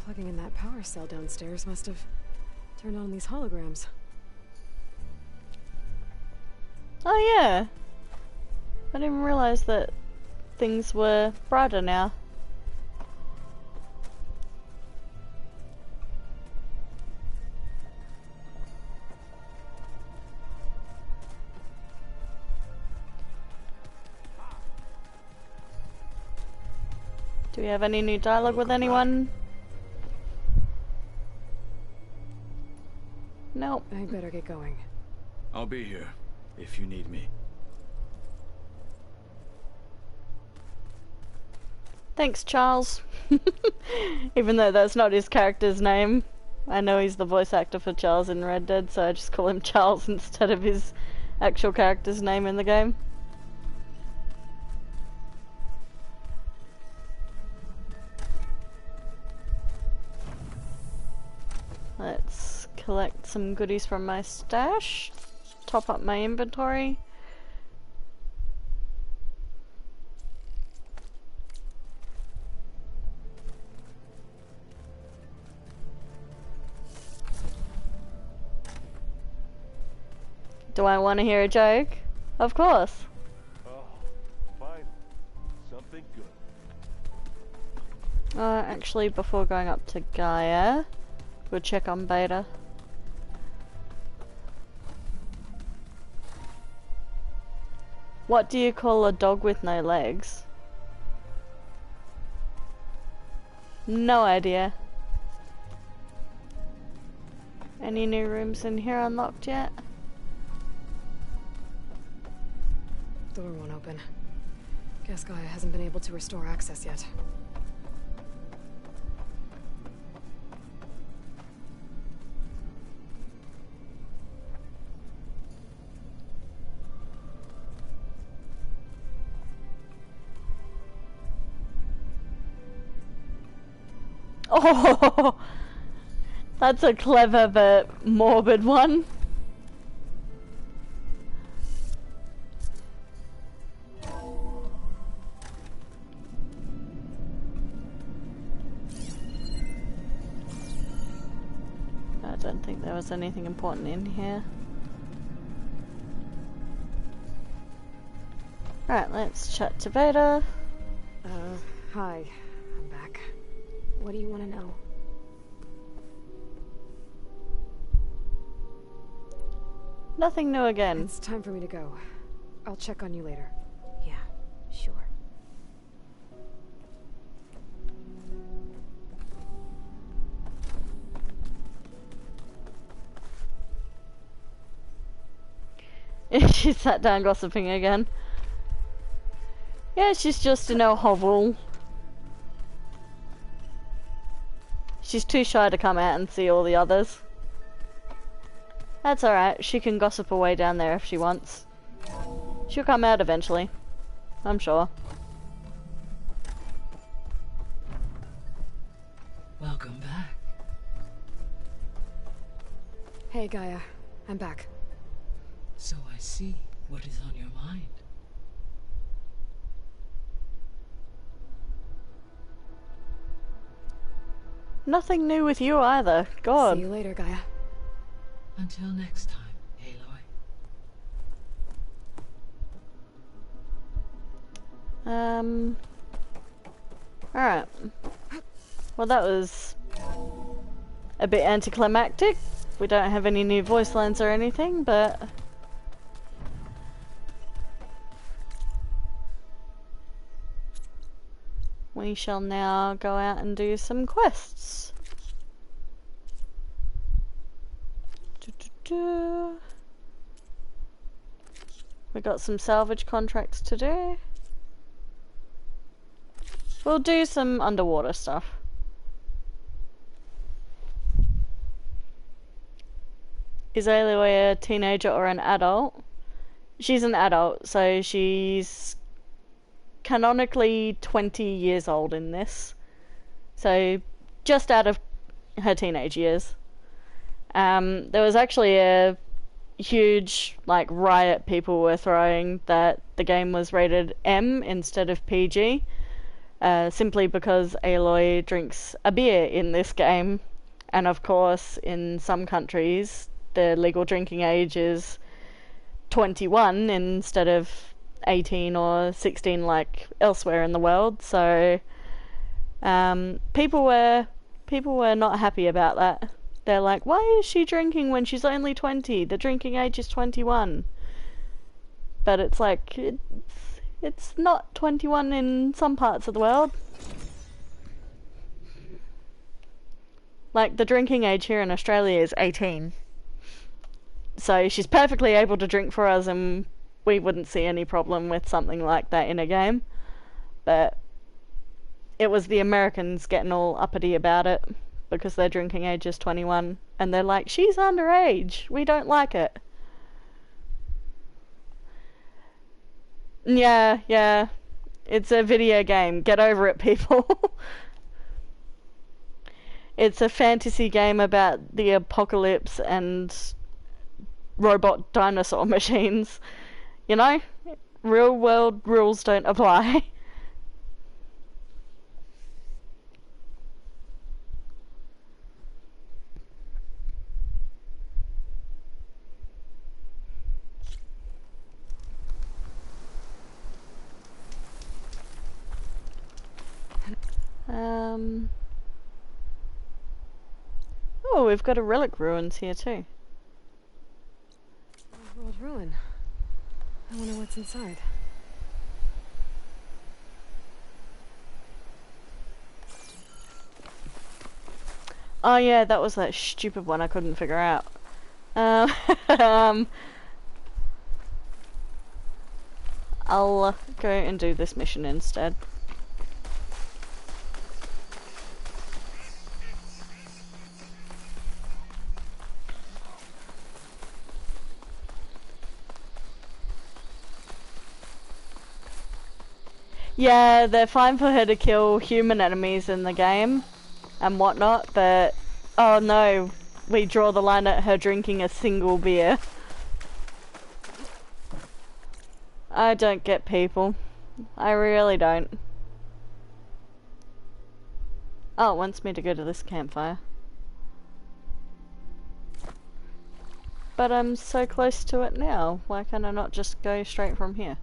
Plugging in that power cell downstairs must have turned on these holograms. Oh yeah. I didn't realize that things were brighter now. Do we have any new dialogue with anyone? Nope. I better get going. I'll be here if you need me. Thanks, Charles. Even though that's not his character's name. I know he's the voice actor for Charles in Red Dead, so I just call him Charles instead of his actual character's name in the game. Let's collect some goodies from my stash, top up my inventory. Do I want to hear a joke? Of course. Oh, fine. Something good. Actually, before going up to Gaia, we'll check on Beta. What do you call a dog with no legs? No idea. Any new rooms in here unlocked yet? Door won't open. Guess Gaia hasn't been able to restore access yet. Oh, that's a clever but morbid one. I don't think there was anything important in here. Right, let's chat to Beta. Hi. I'm back. What do you want to know? Nothing new again. It's time for me to go. I'll check on you later. Yeah, sure. She sat down gossiping again. Yeah, she's just in her hovel. She's too shy to come out and see all the others. That's alright, she can gossip away down there if she wants. She'll come out eventually, I'm sure. Welcome back. Hey, Gaia. I'm back. So I see what is on your mind. Nothing new with you either, God. See you later, Gaia. Until next time, Aloy. Alright. Well, that was a bit anticlimactic. We don't have any new voice lines or anything, but we shall now go out and do some quests. We got some salvage contracts to do. We'll do some underwater stuff. Is Aloy a teenager or an adult? She's an adult, so she's canonically 20 years old in this. So just out of her teenage years. There was actually a huge riot people were throwing that the game was rated M instead of PG, simply because Aloy drinks a beer in this game, and of course in some countries the legal drinking age is 21 instead of 18 or 16 like elsewhere in the world. So people were not happy about that. They're like, why is she drinking when she's only 20? The drinking age is 21. But it's like, it's not 21 in some parts of the world. Like, the drinking age here in Australia is 18. So she's perfectly able to drink for us, and we wouldn't see any problem with something like that in a game. But it was the Americans getting all uppity about it, because their drinking age is 21, and they're like, she's underage, we don't like it. Yeah, it's a video game, get over it, people. It's a fantasy game about the apocalypse and robot dinosaur machines. You know, real world rules don't apply. Oh, we've got a relic ruins here too. Old ruin. I wonder what's inside. Oh yeah, that was that stupid one I couldn't figure out. I'll go and do this mission instead. Yeah, they're fine for her to kill human enemies in the game and whatnot, but oh no, we draw the line at her drinking a single beer. I don't get people. I really don't. Oh, it wants me to go to this campfire. But I'm so close to it now. Why can I not just go straight from here?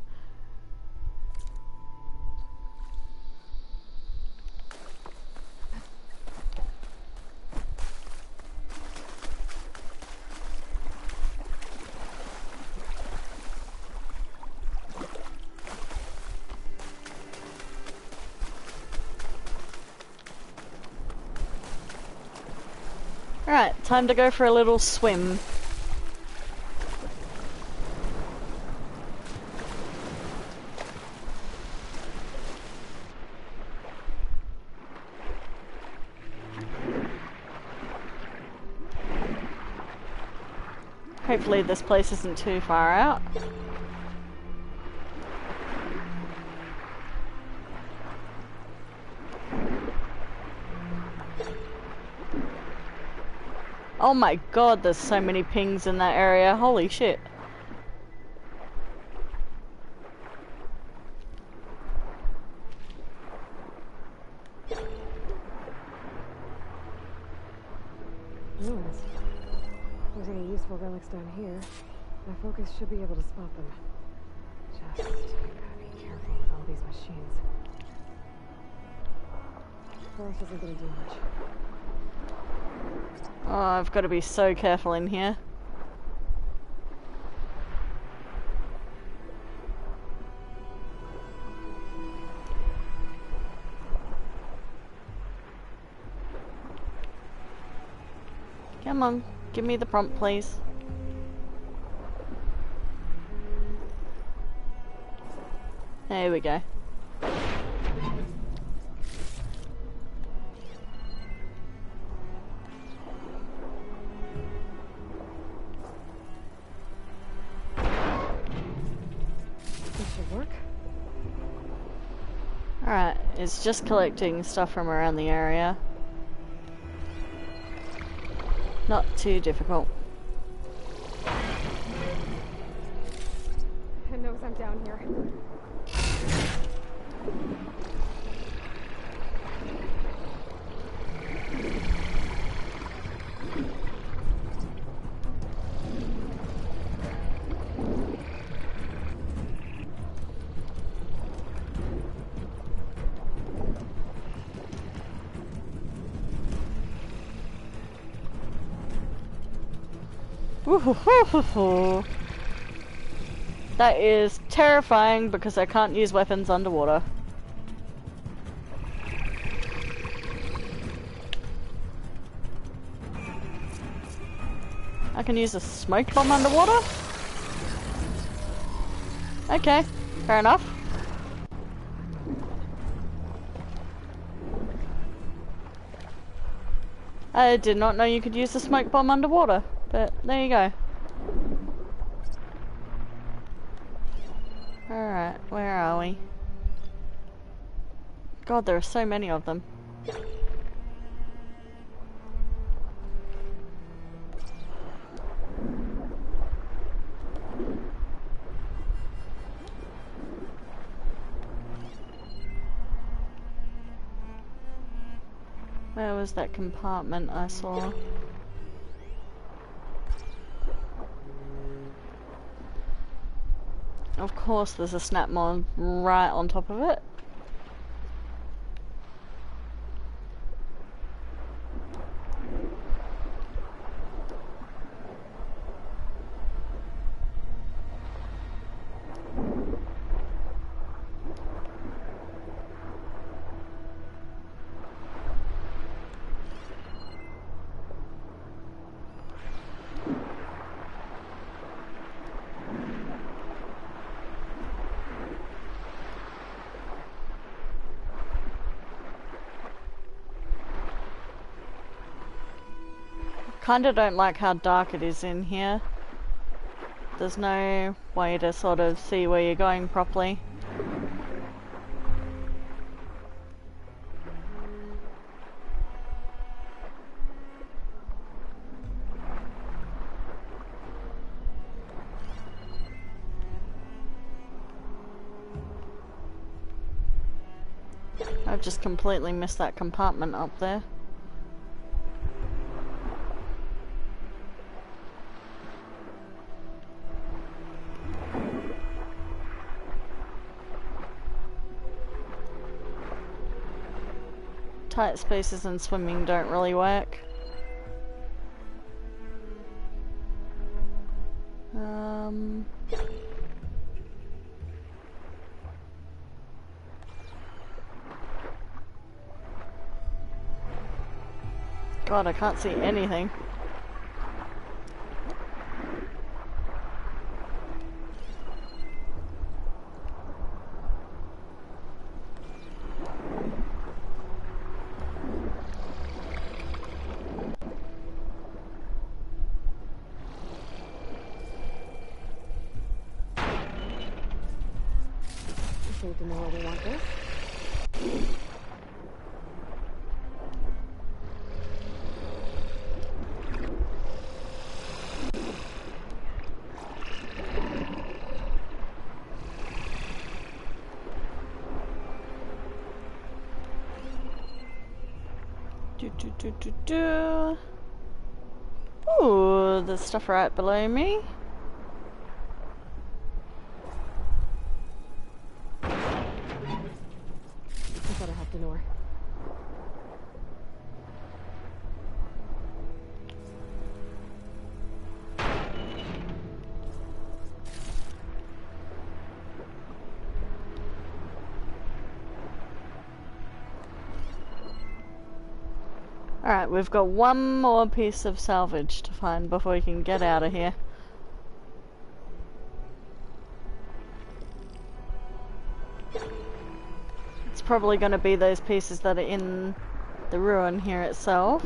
Alright, time to go for a little swim. Hopefully this place isn't too far out. Oh my god, there's so many pings in that area. Holy shit. Ruins. If there's any useful relics down here, my focus should be able to spot them. Just gotta be careful with all these machines. Forest isn't gonna do much. Oh, I've got to be so careful in here. Come on, give me the prompt, please. There we go. Alright, it's just collecting stuff from around the area. Not too difficult. It knows I'm down here. That is terrifying because I can't use weapons underwater. I can use a smoke bomb underwater? Okay, fair enough. I did not know you could use a smoke bomb underwater, but there you go. Alright, where are we? God, there are so many of them. Where was that compartment I saw? Of course there's a snap mod right on top of it. kinda don't like how dark it is in here. There's no way to sort of see where you're going properly. I've just completely missed that compartment up there. Tight spaces and swimming don't really work. God, I can't see anything. I think we know where we want this. Ooh, there's stuff right below me. I thought I had the door. Alright, we've got one more piece of salvage to find before we can get out of here. It's probably going to be those pieces that are in the ruin here itself.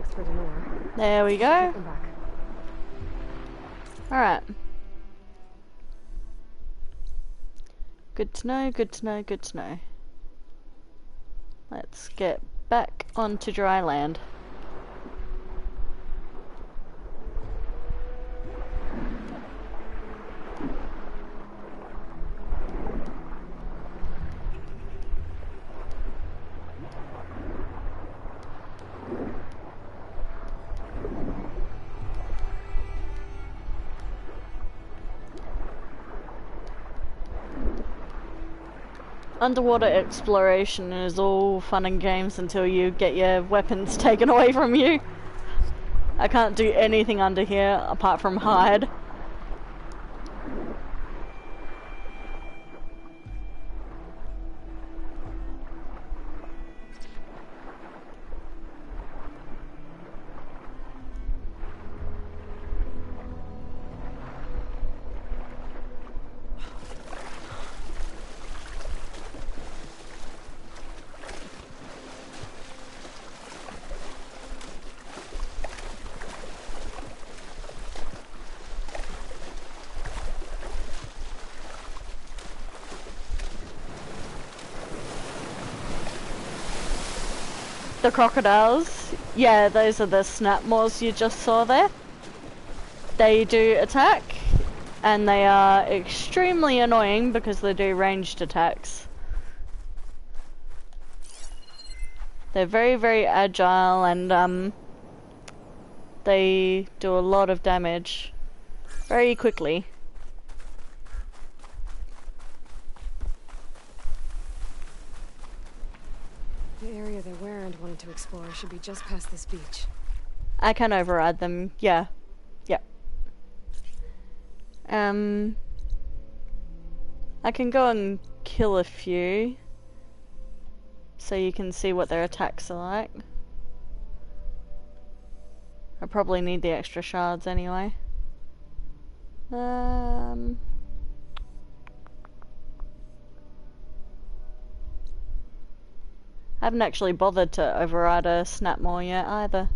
For Denora. There we go. Alright. Good to know, good to know, good to know. Let's get back onto dry land. Underwater exploration is all fun and games until you get your weapons taken away from you. I can't do anything under here apart from hide. The crocodiles, yeah, those are the snap maws you just saw there. They do attack, and they are extremely annoying because they do ranged attacks. They're very, very agile, and they do a lot of damage very quickly. The area that Warrant wanted to explore should be just past this beach. I can override them, yeah. Yep. I can go and kill a few. so you can see what their attacks are like. I probably need the extra shards anyway. I haven't actually bothered to override a Snapmore yet either.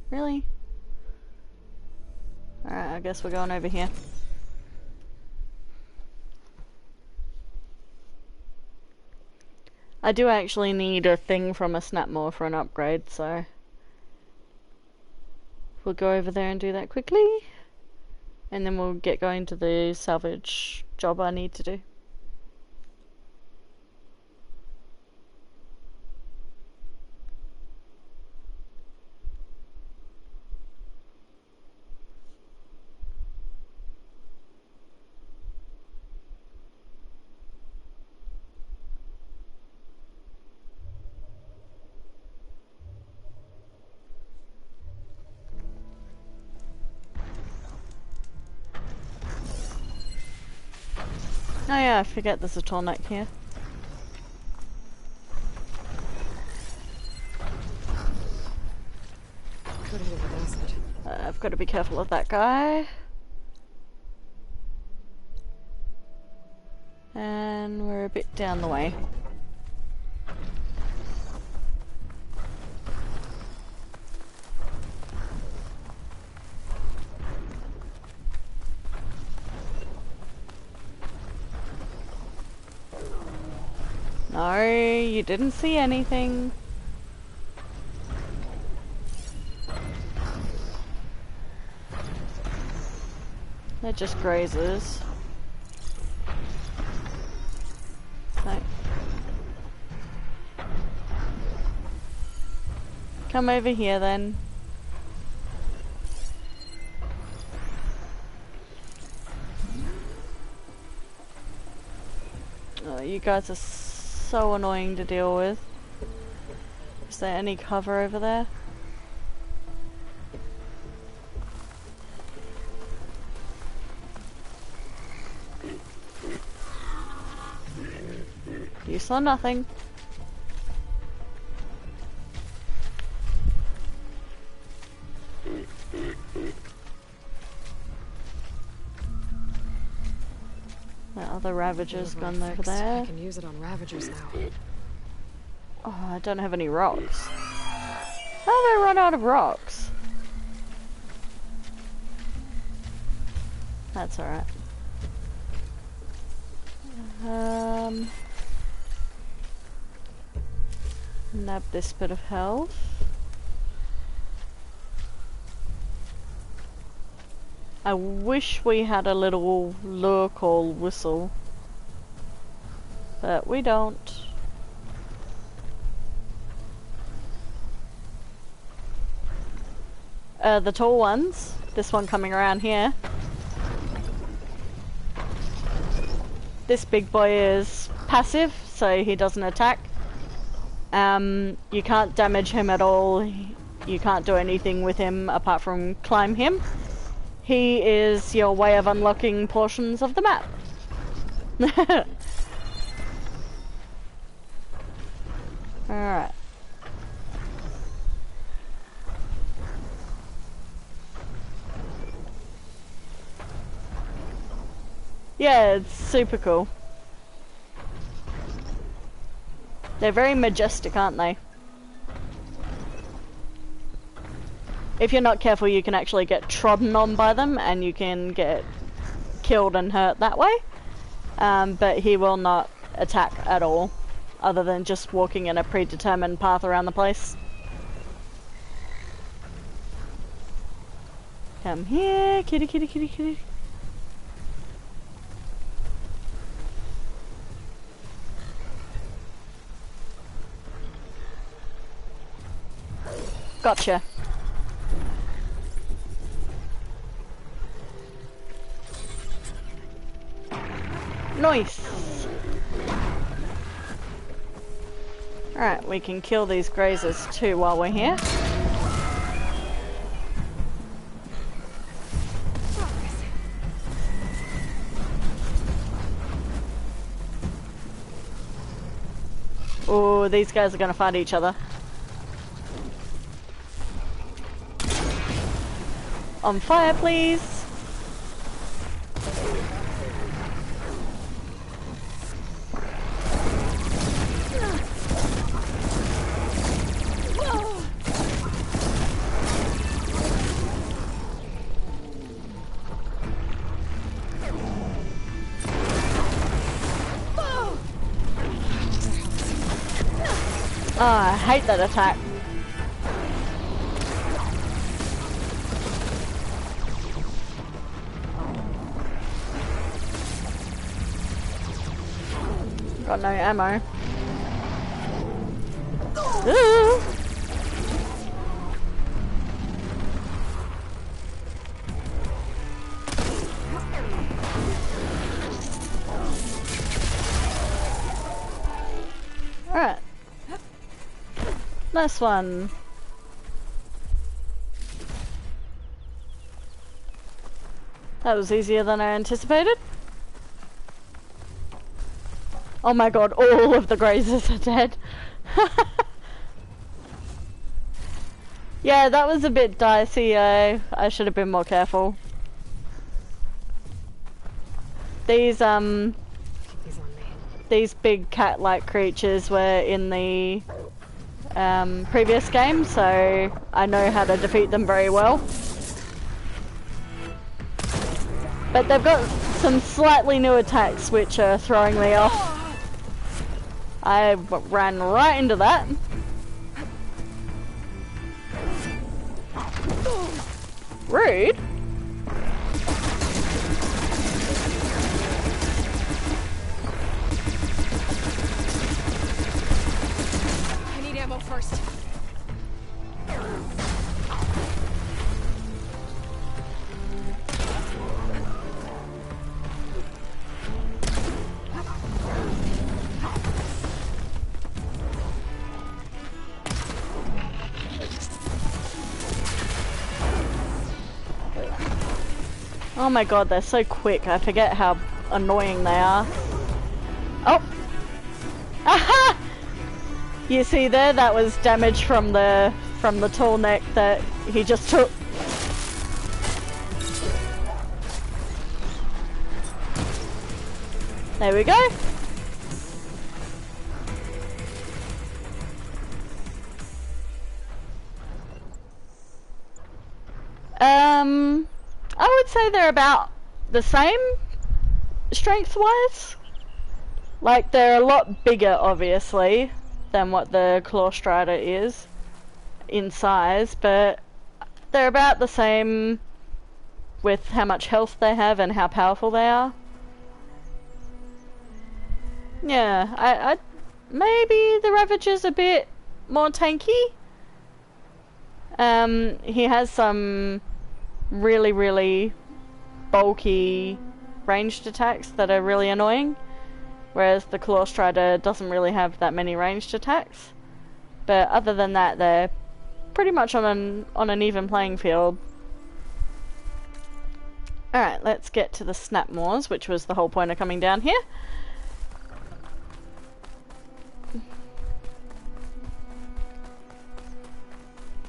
Really? Alright, I guess we're going over here. I do actually need a thing from a Snapmore for an upgrade, so we'll go over there and do that quickly, and then we'll get going to the salvage job I need to do. Oh yeah, I forget there's a Tornak here. Could hit with acid. I've got to be careful of that guy. And we're a bit down the way. No, you didn't see anything. They're just grazers. No. Come over here then. Oh, you guys are so annoying to deal with. Is there any cover over there? You saw nothing. That other Ravager's gone over there. I can use it on Ravagers now. Oh, I don't have any rocks. How did I run out of rocks? That's alright. Nab this bit of health. I wish we had a little lure call whistle, but we don't. The tall ones, this one coming around here. This big boy is passive, so he doesn't attack. You can't damage him at all. You can't do anything with him apart from climb him. He is your way of unlocking portions of the map. Alright. Yeah, it's super cool. They're very majestic, aren't they? If you're not careful, you can actually get trodden on by them, and you can get killed and hurt that way. But he will not attack at all, other than just walking in a predetermined path around the place. Come here, kitty, kitty, kitty, kitty. Gotcha. Nice. Alright, we can kill these grazers too while we're here. Oh, these guys are gonna fight each other. On fire, please. Oh, I hate that attack. Got no ammo. Ooh. Alright. Nice one. That was easier than I anticipated. Oh my god, all of the grazers are dead. Yeah, that was a bit dicey. I should have been more careful. These big cat-like creatures were in the previous game, so I know how to defeat them very well. But they've got some slightly new attacks which are throwing me off. I ran right into that. Rude. I need ammo first. Oh my god, they're so quick. I forget how annoying they are. Oh! Aha! You see there? That was damage from the tall neck that he just took. There we go. I would say they're about the same strength-wise. Like, they're a lot bigger, obviously, than what the Claw Strider is in size, but they're about the same with how much health they have and how powerful they are. Yeah, I maybe the Ravager's a bit more tanky. He has some really bulky ranged attacks that are really annoying, whereas the Claw Strider doesn't really have that many ranged attacks. But other than that, they're pretty much on an even playing field. Alright, let's get to the Snapmaws, which was the whole point of coming down here.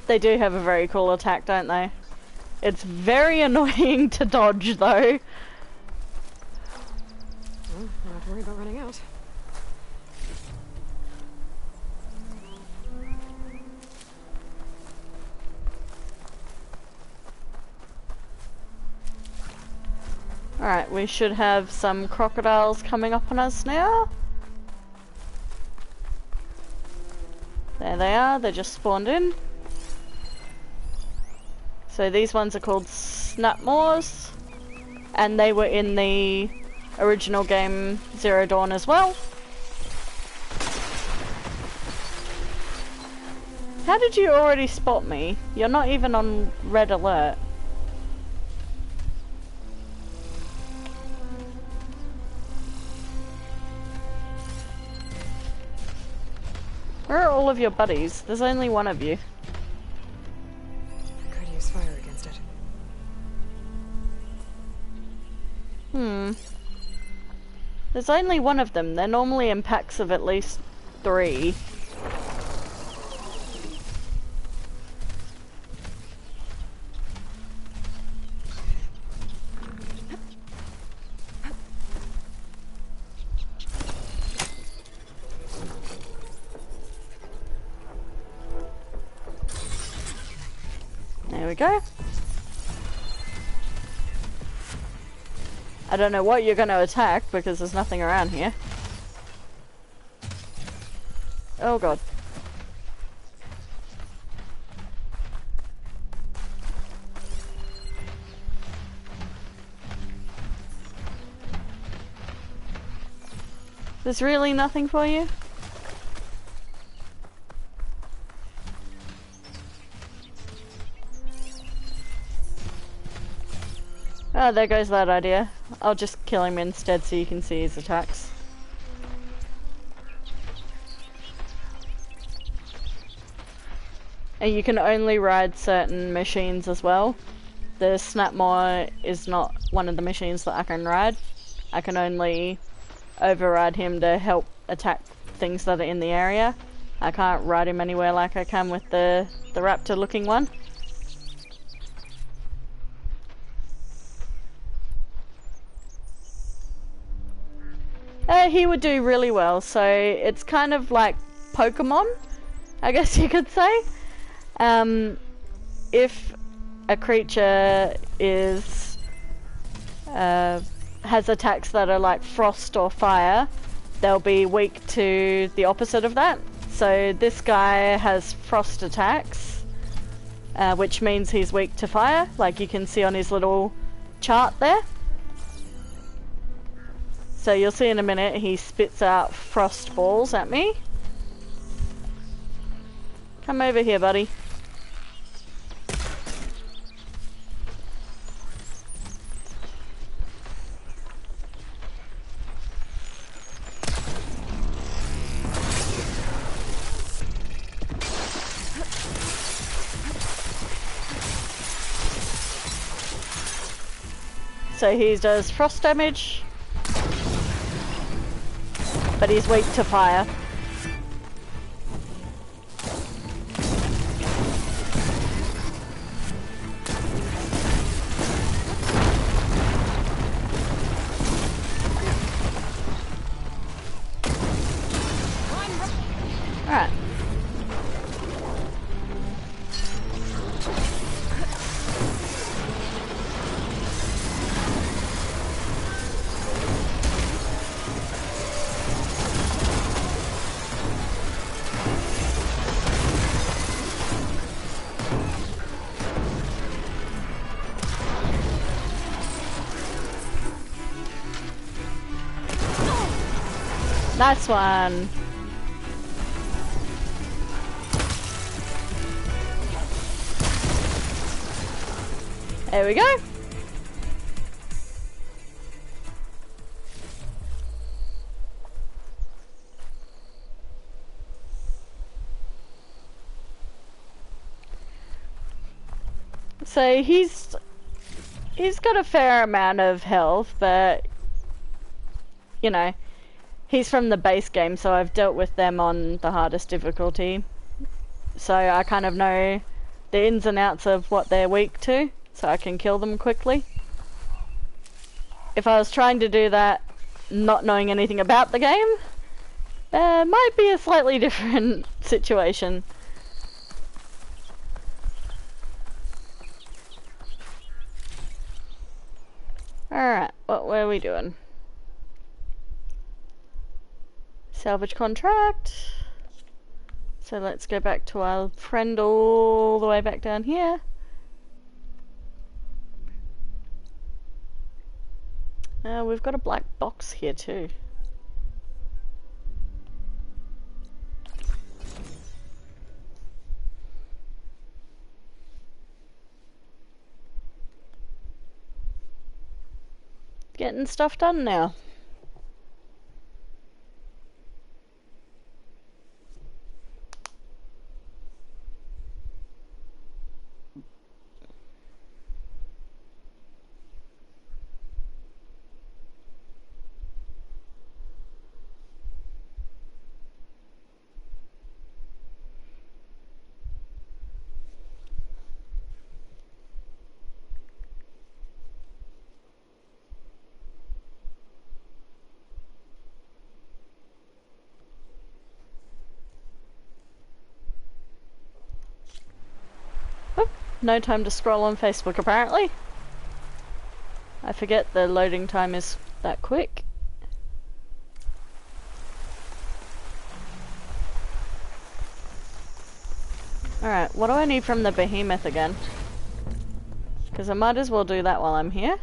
They do have a very cool attack, don't they? It's very annoying to dodge, though. Well, not have to worry about running out. Alright, we should have some crocodiles coming up on us now. There they are, they just spawned in. So these ones are called Snapmaws, and they were in the original game Zero Dawn as well. How did you already spot me? You're not even on red alert. Where are all of your buddies? There's only one of you. Could use fire against it. There's only one of them. They're normally in packs of at least 3. There we go. I don't know what you're going to attack because there's nothing around here. Oh god. There's really nothing for you? Oh, there goes that idea. I'll just kill him instead so you can see his attacks. And you can only ride certain machines as well. The Snapmaw is not one of the machines that I can ride. I can only override him to help attack things that are in the area. I can't ride him anywhere like I can with the raptor looking one. He would do really well, so it's kind of like Pokemon, I guess you could say. If a creature is has attacks that are like frost or fire, they'll be weak to the opposite of that. So this guy has frost attacks, which means he's weak to fire, like you can see on his little chart there. So you'll see in a minute he spits out frost balls at me. Come over here, buddy. So he does frost damage, but he's weak to fire. Alright. Nice one. There we go. So he's got a fair amount of health, but you know, he's from the base game, so I've dealt with them on the hardest difficulty. So I kind of know the ins and outs of what they're weak to, so I can kill them quickly. If I was trying to do that not knowing anything about the game, might be a slightly different situation. Alright, what were we doing? Salvage contract. So let's go back to our friend all the way back down here. We've got a black box here too. Getting stuff done now. No time to scroll on Facebook, apparently. I forget the loading time is that quick. Alright, what do I need from the behemoth again? Because I might as well do that while I'm here.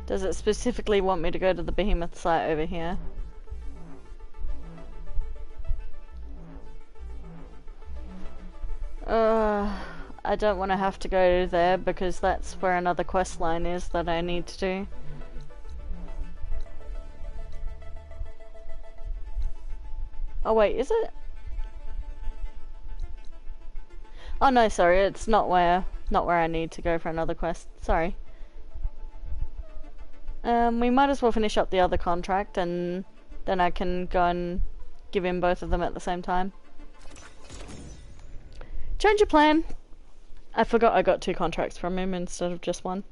Does it specifically want me to go to the behemoth site over here? I don't want to have to go there because that's where another quest line is that I need to do. Oh wait, is it? Oh no, sorry, it's not where I need to go for another quest. Sorry. We might as well finish up the other contract and then I can go and give him both of them at the same time. Change your plan. I forgot I got 2 contracts from him instead of just 1.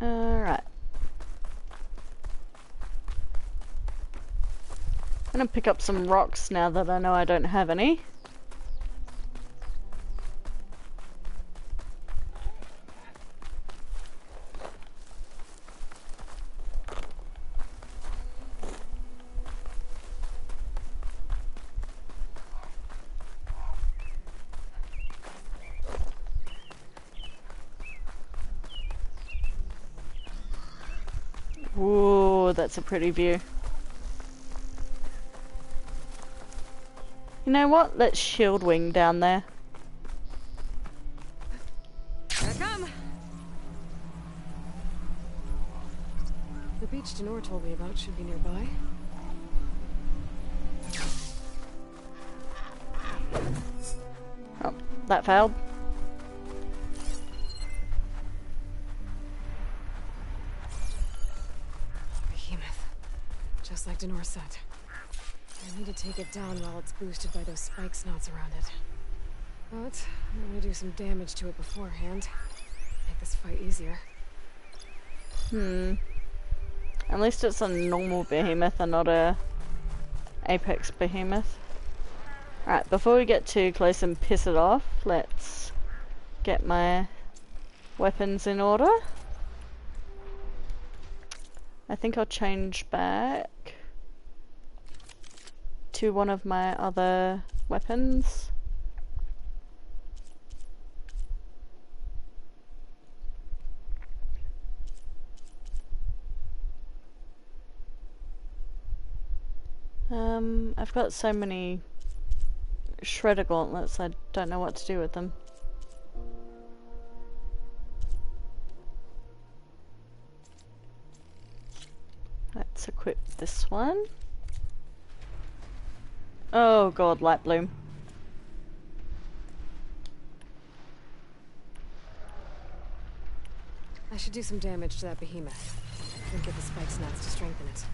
Alright. I'm gonna pick up some rocks now that I know I don't have any. Ooh, that's a pretty view. You know what? Let's shield wing down there. Here I come. The beach Denor told me about should be nearby. Oh, that failed. Behemoth. Just like Denor said. I need to take it down while it's boosted by those spike snouts around it. But I'm gonna do some damage to it beforehand. Make this fight easier. At least it's a normal behemoth and not a apex behemoth. Alright, before we get too close and piss it off, let's get my weapons in order. I think I'll change back to one of my other weapons. I've got so many shredder gauntlets, I don't know what to do with them. Let's equip this one. Oh god, light bloom. I should do some damage to that behemoth. And get the spike snouts to strengthen it.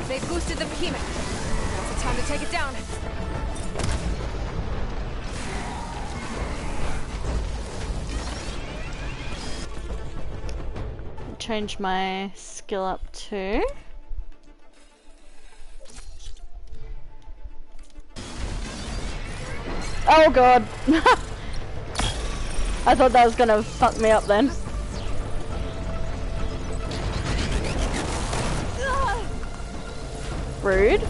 They boosted the behemoth. Now's the time to take it down. change my skill up too. Oh god! I thought that was gonna fuck me up then. Rude.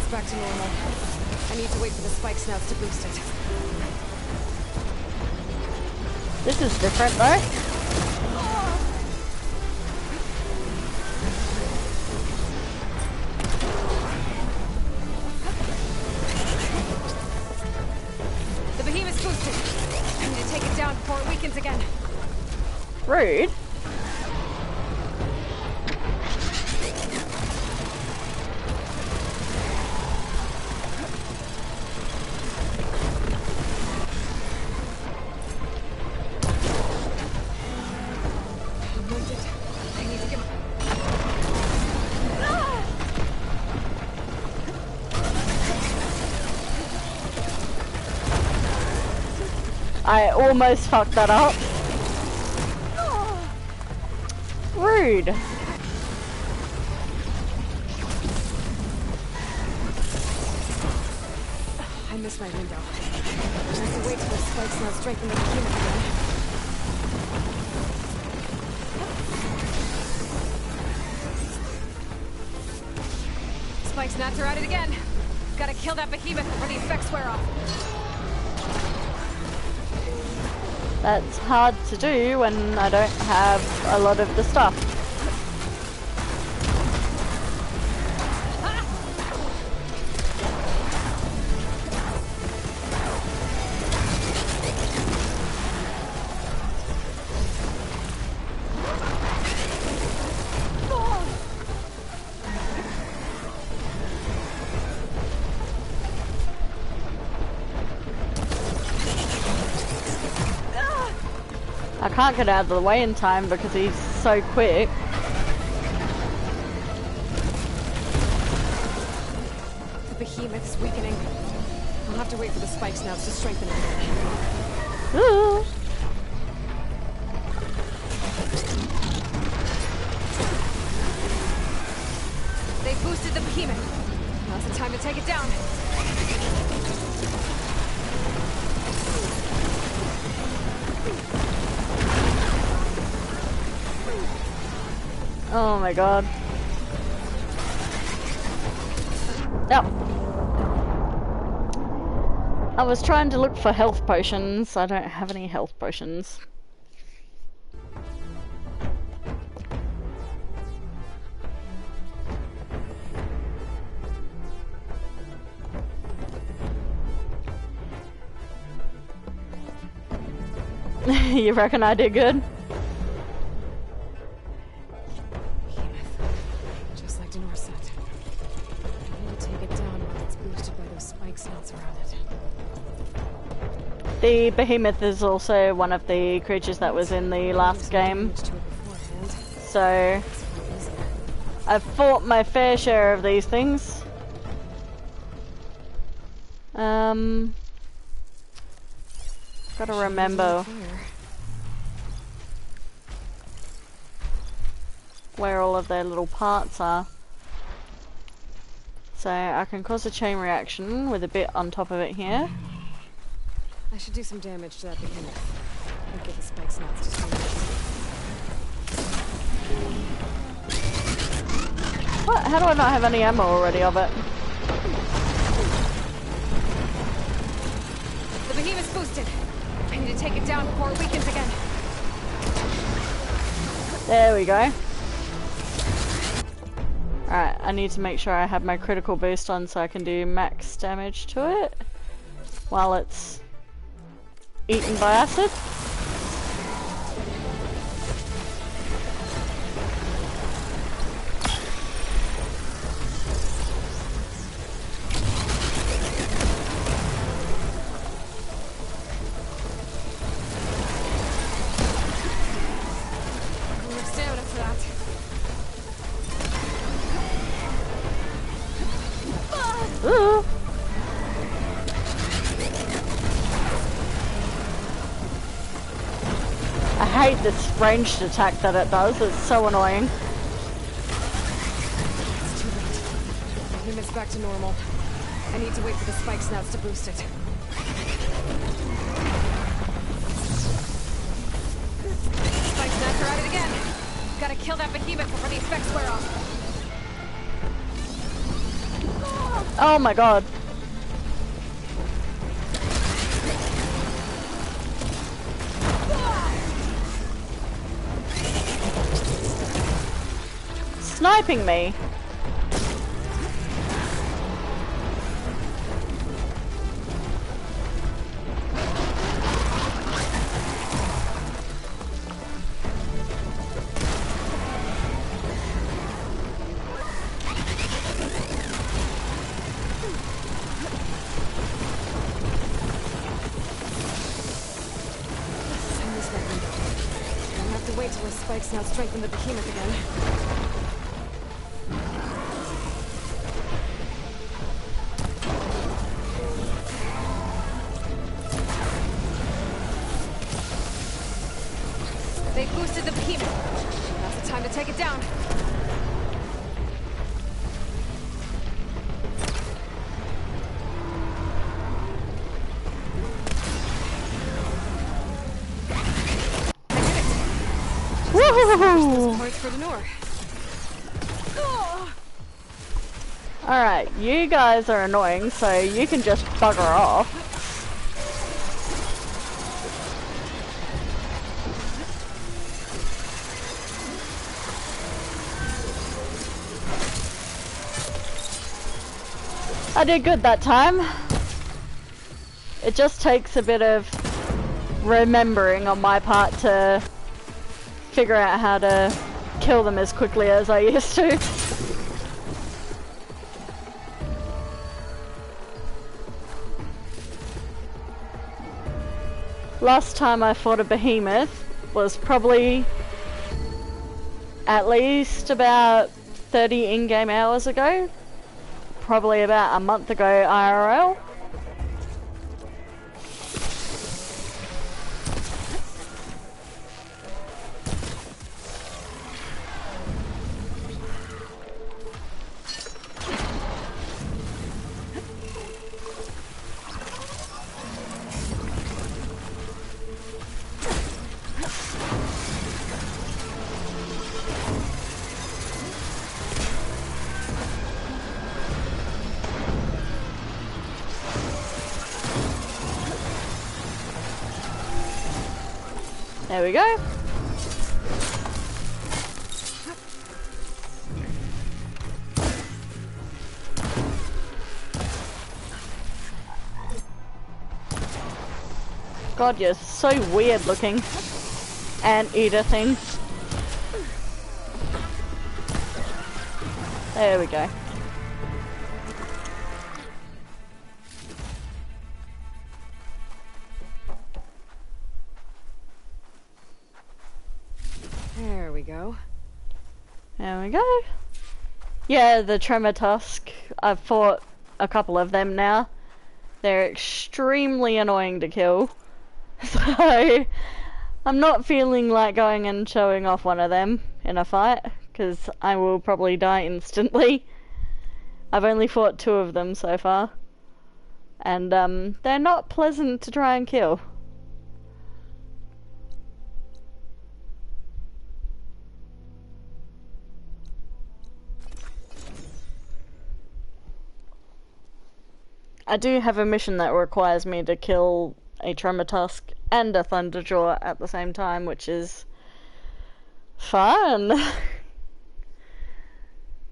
Back to normal. I need to wait for the spike snouts to boost it. This is different though. The behemoth's boosted. I need to take it down before it weakens again. Rude. I almost fucked that up. Rude. I missed my window. I have to wait till the spikes now strengthen the behemoth again. Spike snaps are at it again. Gotta kill that behemoth before the effects wear off. That's hard to do when I don't have a lot of the stuff. I can't get out of the way in time because he's so quick. The behemoth is weakening. I'll have to wait for the spike snouts to strengthen it. Ooh. They boosted the behemoth. Now's the time to take it down. Oh my god. Yep. I was trying to look for health potions. I don't have any health potions. You reckon I did good? Just like Denor said. I need to take it down while it's boosted by those spike snouts around it. The behemoth is also one of the creatures that was in the last game. So I've fought my fair share of these things. Gotta remember where all of their little parts are. So I can cause a chain reaction with a bit on top of it here. I should do some damage to that behemoth. And get the spike snouts to swing. What? How do I not have any ammo already of it? The behemoth's boosted. I need to take it down before it weakens again. There we go. Alright, I need to make sure I have my critical boost on so I can do max damage to it while it's eaten by acid. hate this ranged attack that it does. It's so annoying. It's too late. Behemoth's back to normal. I need to wait for the spike snouts to boost it. Spike snouts are at it again. Gotta kill that behemoth before the effects wear off. Oh my god. Sniping me. Send this weapon. I'll have to wait till the spike snouts strengthen the behemoth again. They boosted the behemoth. Now's the time to take it down. Woohoo! Points for Denor. Alright, you guys are annoying, so you can just bugger off. I did good that time. It just takes a bit of remembering on my part to figure out how to kill them as quickly as I used to. Last time I fought a behemoth was probably at least about 30 in-game hours ago. Probably about a month ago IRL. There we go. God, you're so weird looking. Anteater thing. There we go. There we go. There we go. Yeah, the Tremor Tusk. I've fought a couple of them now. They're extremely annoying to kill. So, I'm not feeling like going and showing off one of them in a fight, because I will probably die instantly. I've only fought 2 of them so far. And, they're not pleasant to try and kill. I do have a mission that requires me to kill a Tremor Tusk and a Thunderjaw at the same time, which is fun.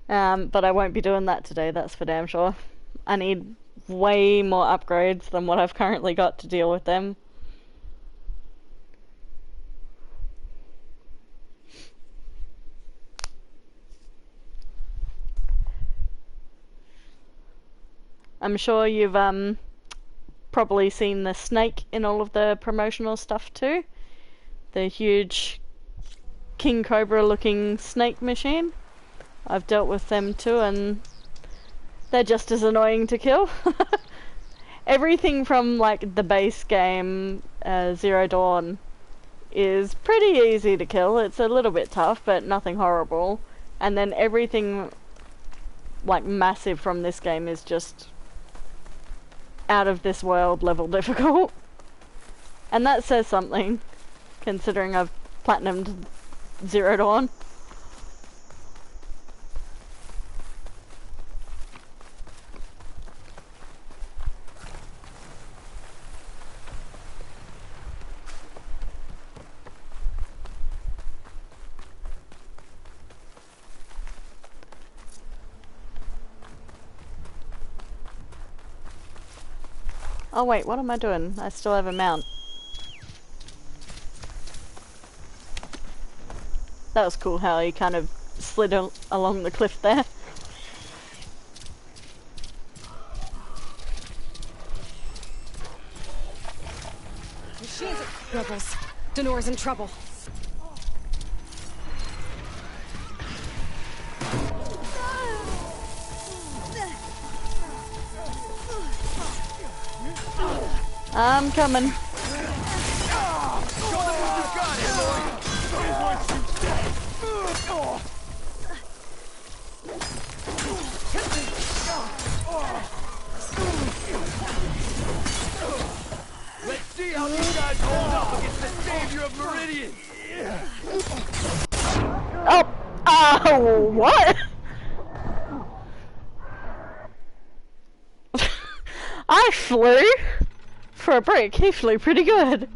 But I won't be doing that today, that's for damn sure. I need way more upgrades than what I've currently got to deal with them. I'm sure you've probably seen the snake in all of the promotional stuff too. The huge King Cobra looking snake machine. I've dealt with them too, and they're just as annoying to kill. Everything from like the base game, Zero Dawn, is pretty easy to kill. It's a little bit tough, but nothing horrible. And then everything like massive from this game is just out of this world level difficult. And that says something, considering I've platinumed 0 to 1. Oh wait, what am I doing? I still have a mount. That was cool how he kind of slid along the cliff there. Machines! Rebels. Denore's in trouble. I'm coming. Let's see how these guys hold up against the savior of Meridian. Oh, what? I flew for a break. He flew pretty good.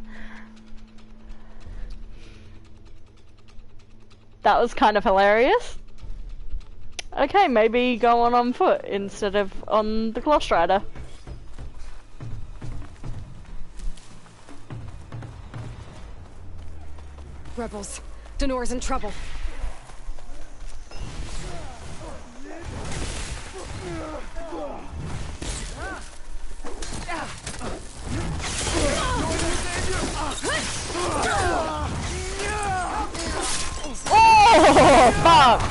That was kind of hilarious. Okay, maybe go on foot instead of on the Gloss Rider. Rebels. Denore's in trouble. Oh, fuck!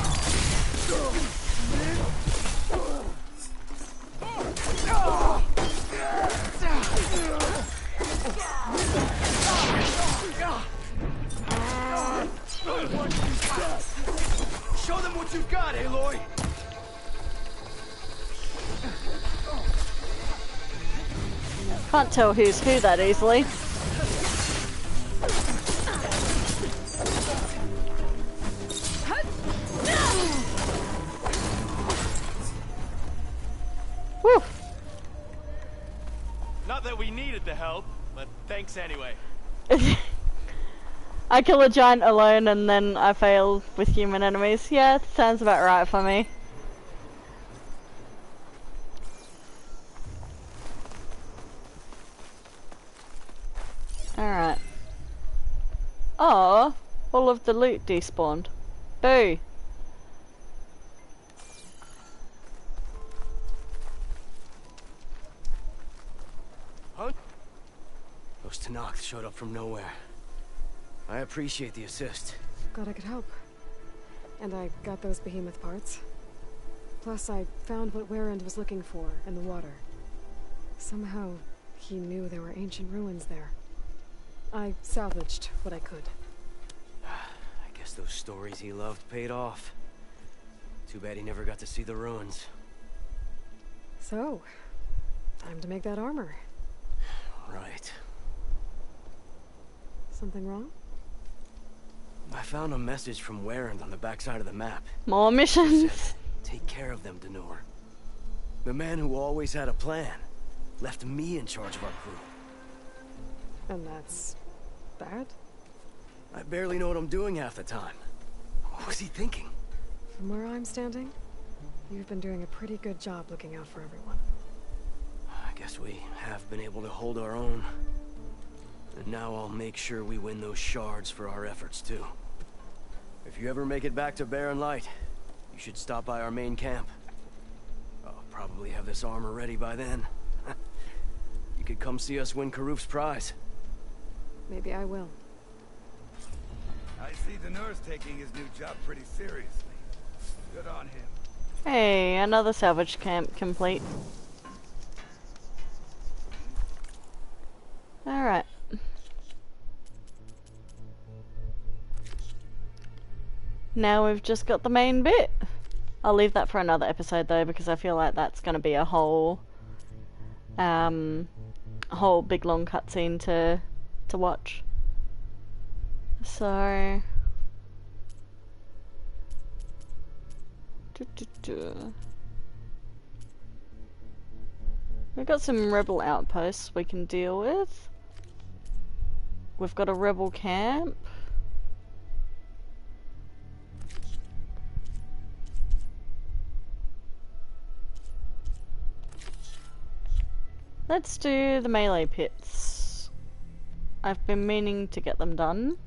Show them what you've got, Aloy. Can't tell who's who that easily. Whew. Not that we needed the help, but thanks anyway. I kill a giant alone and then I fail with human enemies. Yeah, sounds about right for me. Alright. Oh, all of the loot despawned. Boo! Huh? Those Tenakth showed up from nowhere. I appreciate the assist. Glad I could help. And I got those behemoth parts. Plus, I found what Warrend was looking for in the water. Somehow, he knew there were ancient ruins there. I salvaged what I could. I guess those stories he loved paid off. Too bad he never got to see the ruins. So, time to make that armor. Right. Something wrong? I found a message from Warrend on the backside of the map. More missions! Said, take care of them, Denor. The man who always had a plan left me in charge of our crew. And that's... bad? I barely know what I'm doing half the time. What was he thinking? From where I'm standing, you've been doing a pretty good job looking out for everyone. I guess we have been able to hold our own. And now I'll make sure we win those shards for our efforts, too. If you ever make it back to Barren Light, you should stop by our main camp. I'll probably have this armor ready by then. You could come see us win Karuf's prize. Maybe I will. I see Denor's taking his new job pretty seriously. Good on him. Hey, another salvage camp complete. Alright. Now we've just got the main bit. I'll leave that for another episode though, because I feel like that's going to be a whole big long cutscene to watch. So we've got some rebel outposts we can deal with. We've got a rebel camp. Let's do the melee pits. I've been meaning to get them done.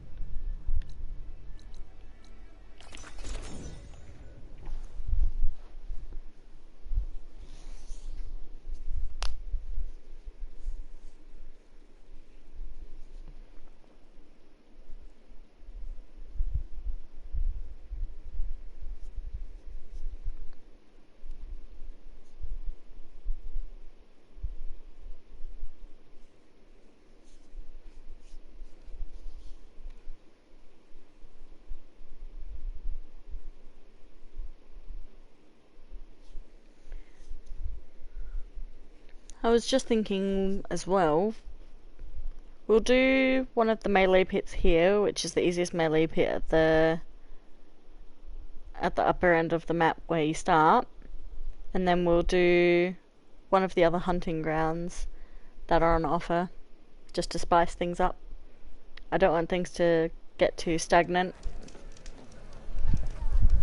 I was just thinking as well, we'll do one of the melee pits here, which is the easiest melee pit at the upper end of the map where you start, and then we'll do one of the other hunting grounds that are on offer, just to spice things up. I don't want things to get too stagnant,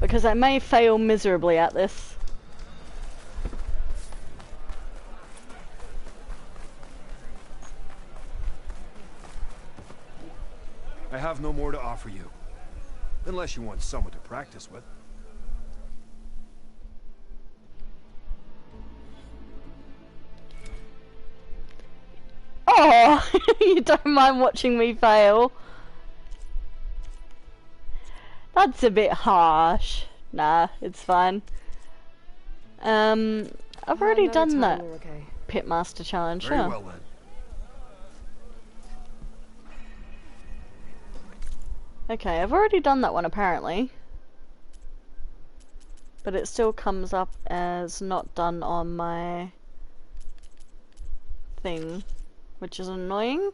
because I may fail miserably at this. I have no more to offer you. Unless you want someone to practice with. Oh, you don't mind watching me fail? That's a bit harsh. Nah, it's fine. I've already done that Pitmaster challenge, Very huh? well then. Okay, I've already done that one apparently. But it still comes up as not done on my thing, which is annoying.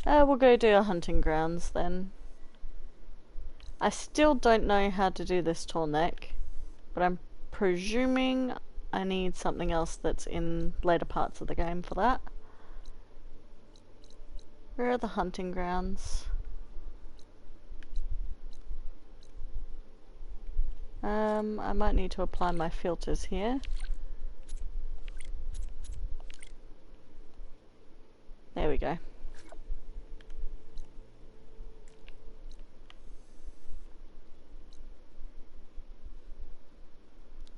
We'll go do our hunting grounds then. I still don't know how to do this tall neck, but I'm presuming I need something else that's in later parts of the game for that. Where are the hunting grounds? I might need to apply my filters here. There we go.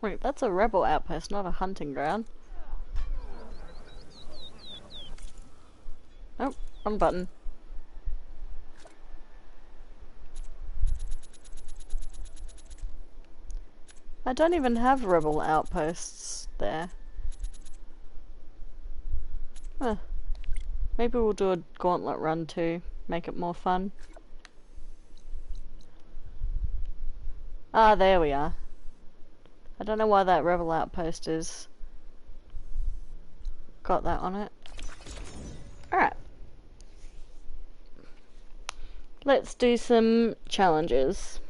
Wait, that's a rebel outpost, not a hunting ground. Oh, wrong button. I don't even have rebel outposts there. Huh. Maybe we'll do a gauntlet run too, make it more fun. Ah, there we are. I don't know why that rebel outpost is got that on it. Alright. Let's do some challenges.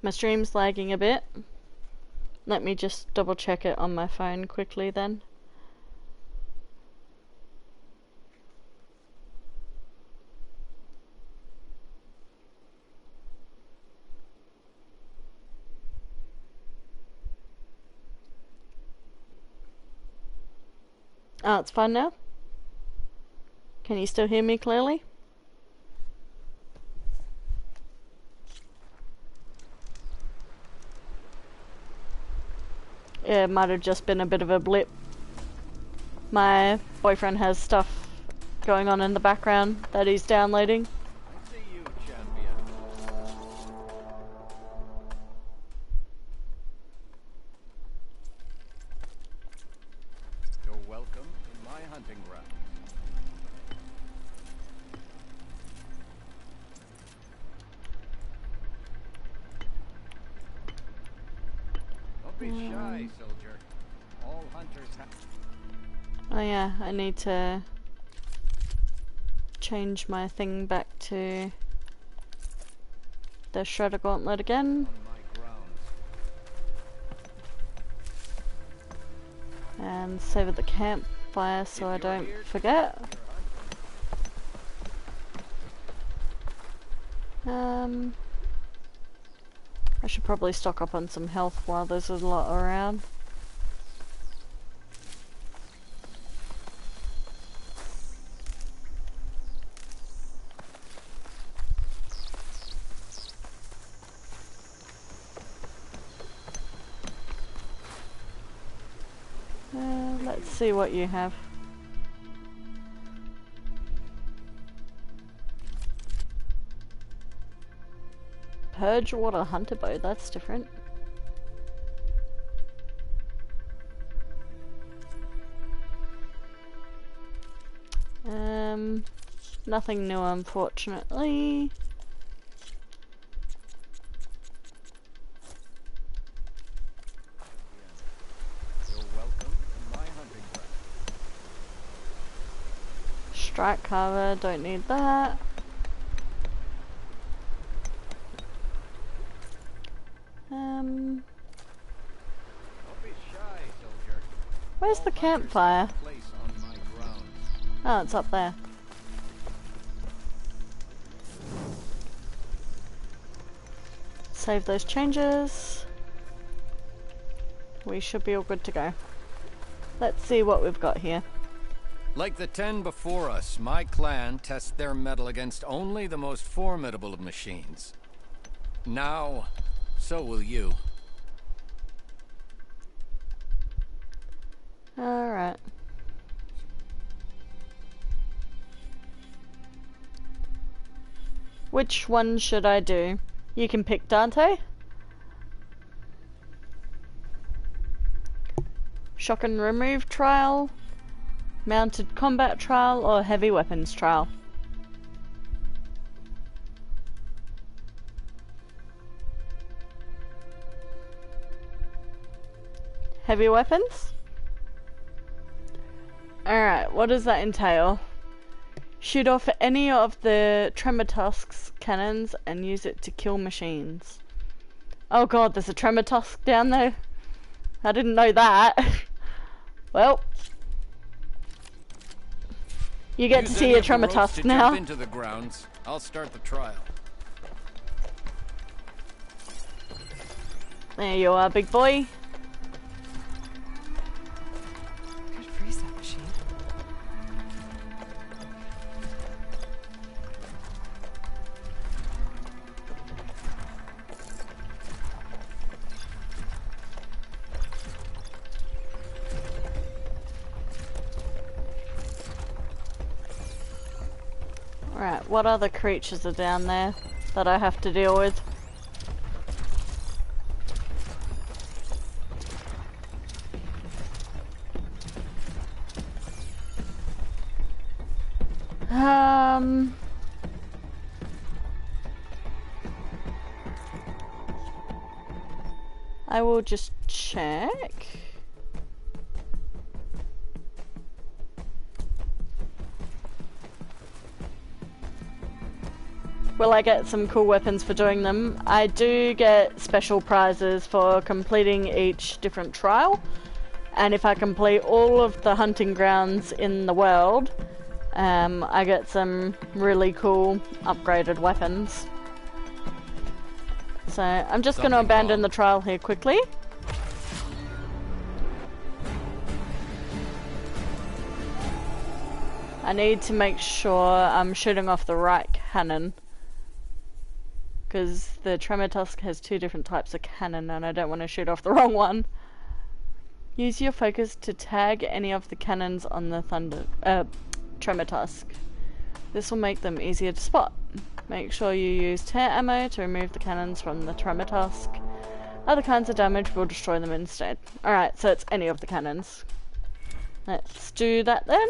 My stream's lagging a bit. Let me just double check it on my phone quickly then. Oh, it's fine now? Can you still hear me clearly? It might have just been a bit of a blip. My boyfriend has stuff going on in the background that he's downloading. I see you, champion. You're welcome in my hunting ground. Don't be shy, soldier. All hunters have... Oh yeah, I need to change my thing back to the Shredder Gauntlet again. And save at the campfire so I don't forget. I should probably stock up on some health while there's a lot around. Let's see what you have. Purge Water Hunter Bow, that's different. Nothing new unfortunately. Strike cover, don't need that. Where's the campfire? Oh, it's up there. Save those changes. We should be all good to go. Let's see what we've got here. Like the 10 before us, my clan tests their mettle against only the most formidable of machines. Now, so will you. Alright. Which one should I do? You can pick, Dante. Shock and remove trial, mounted combat trial, or heavy weapons trial. Heavy weapons? Alright, what does that entail? Shoot off any of the Tremor-Tusk's cannons and use it to kill machines. Oh god, there's a Tremor-Tusk down there. I didn't know that. Well, you get to see a Tremor-Tusk now. Into the grounds. I'll start the trial. There you are, big boy. Could freeze that machine. Alright, what other creatures are down there that I have to deal with? I will just check. Will I get some cool weapons for doing them? I do get special prizes for completing each different trial, and if I complete all of the hunting grounds in the world, I get some really cool upgraded weapons. So I'm just going to abandon the trial here quickly. I need to make sure I'm shooting off the right cannon, because the Tremor-Tusk has two different types of cannon and I don't want to shoot off the wrong one. Use your focus to tag any of the cannons on the tremor tusk. This will make them easier to spot. Make sure you use tear ammo to remove the cannons from the tremor tusk. Other kinds of damage will destroy them instead. Alright, so it's any of the cannons. Let's do that then.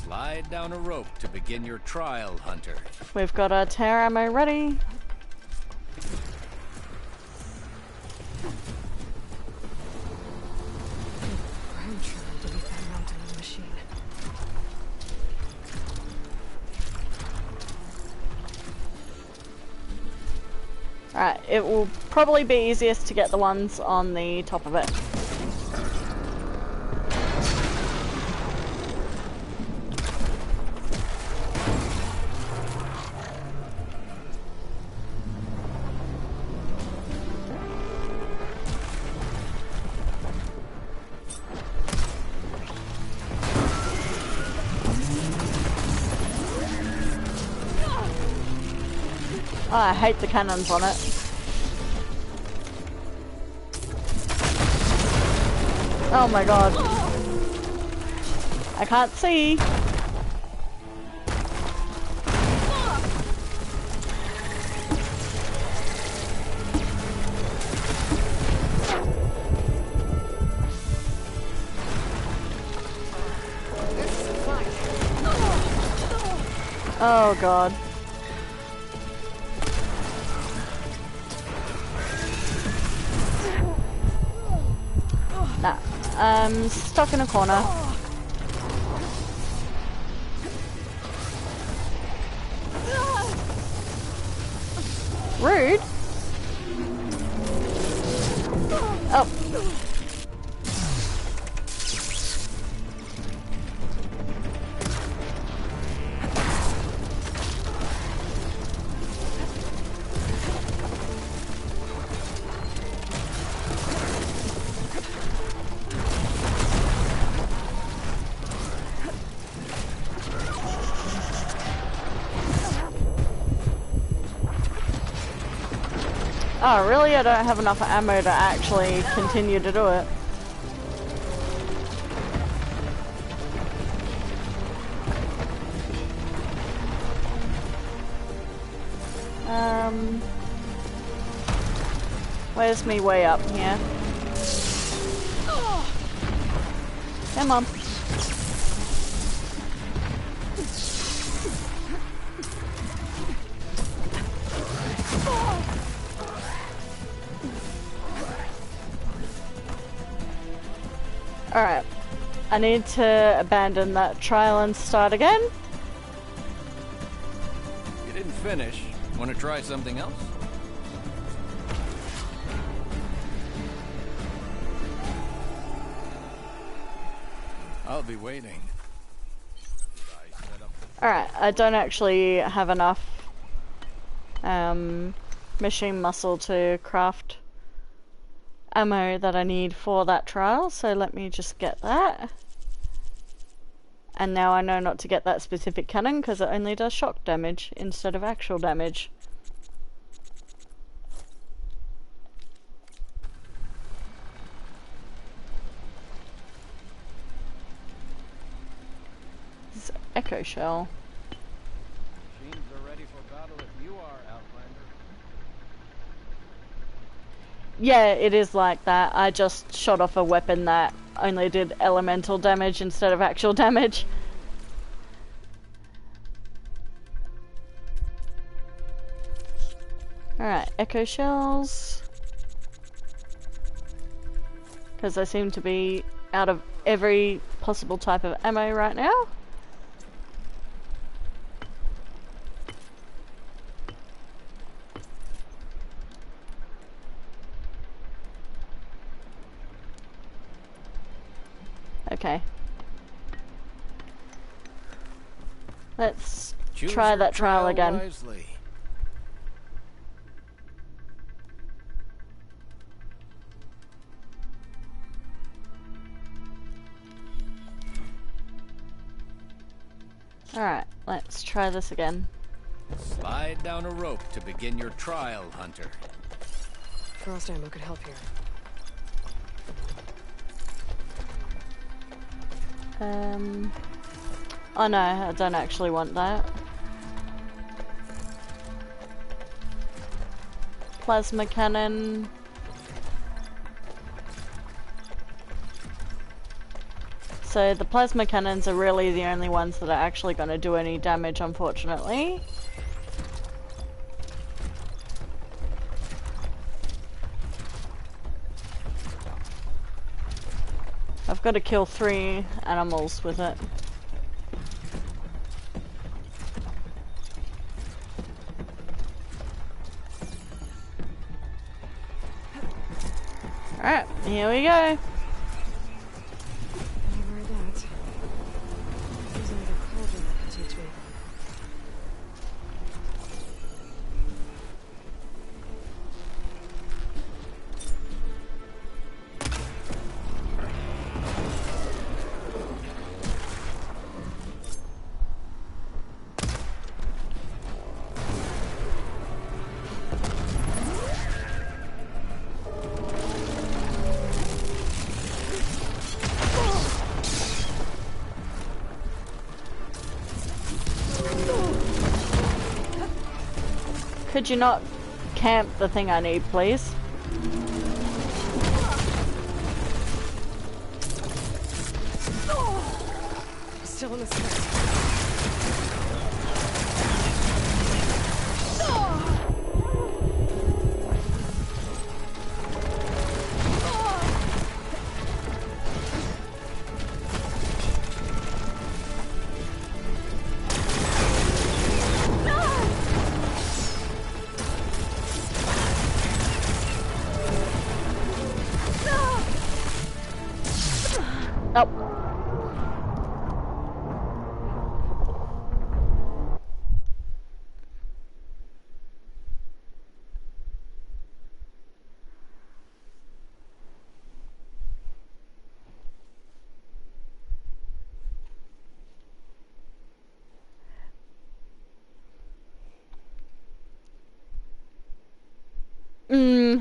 Slide down a rope to begin your trial, Hunter. We've got our tear ammo ready. Ground true underneath that mountain of the machine. Alright, it will probably be easiest to get the ones on the top of it. Oh, I hate the cannons on it. Oh my god. I can't see. Oh god. Nah, I'm stuck in a corner. Rude. Oh. Oh, really? I don't have enough ammo to actually continue to do it. Where's me way up here? Come on. Alright, I need to abandon that trial and start again. You didn't finish. Want to try something else? I'll be waiting. Alright, I don't actually have enough machine muscle to craft ammo that I need for that trial, so let me just get that. And now I know not to get that specific cannon because it only does shock damage instead of actual damage. This is Echo Shell. Machines are ready for battle if you are, Outlander. Yeah, it is like that. I just shot off a weapon that only did elemental damage instead of actual damage. Alright, echo shells. Because I seem to be out of every possible type of ammo right now. Okay. Let's try that trial again. Wisely. Alright, let's try this again. Slide down a rope to begin your trial, Hunter. Frost ammo could help here. Oh no, I don't actually want that. Plasma cannon. So the plasma cannons are really the only ones that are actually going to do any damage, unfortunately. I've got to kill 3 animals with it. Alright, here we go. Could you not camp the thing I need, please? Still in the sky.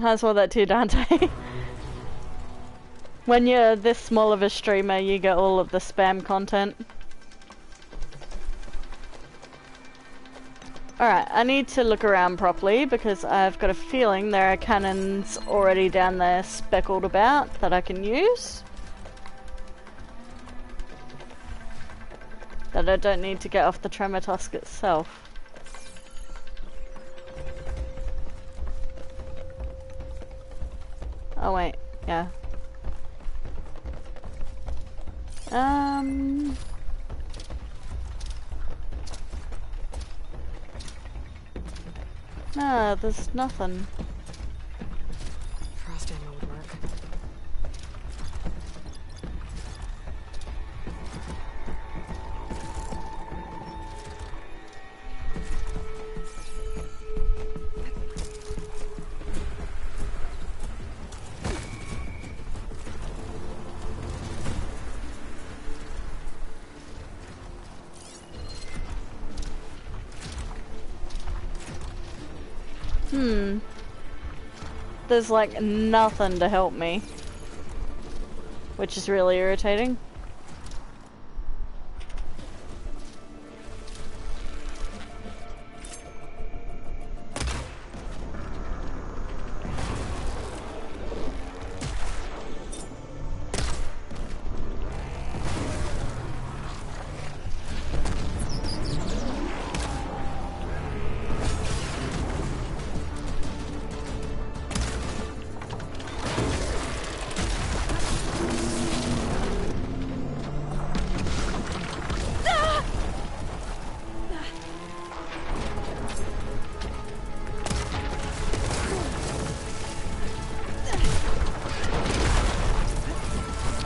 I saw that too, Dante. When you're this small of a streamer, you get all of the spam content. Alright, I need to look around properly because I've got a feeling there are cannons already down there speckled about that I can use. That I don't need to get off the Tremor Tusk itself. Oh wait, yeah. No, there's nothing. Frost ammo would work. There's like nothing to help me, which is really irritating.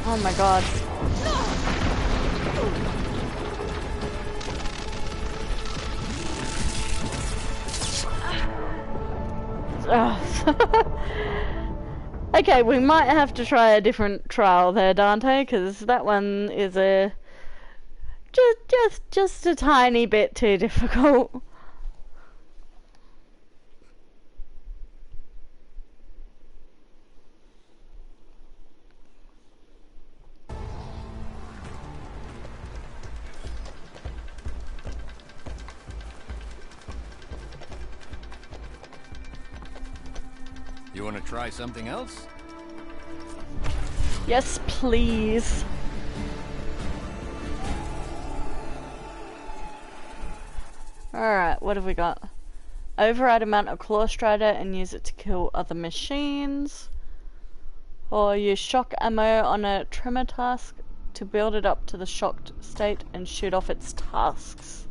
Oh my god. Okay, we might have to try a different trial there, Dante, because that one is just a tiny bit too difficult. You want to try something else? Yes, please. Alright, what have we got? Override amount of Claw Strider and use it to kill other machines. Or use shock ammo on a tremor task to build it up to the shocked state and shoot off its tasks.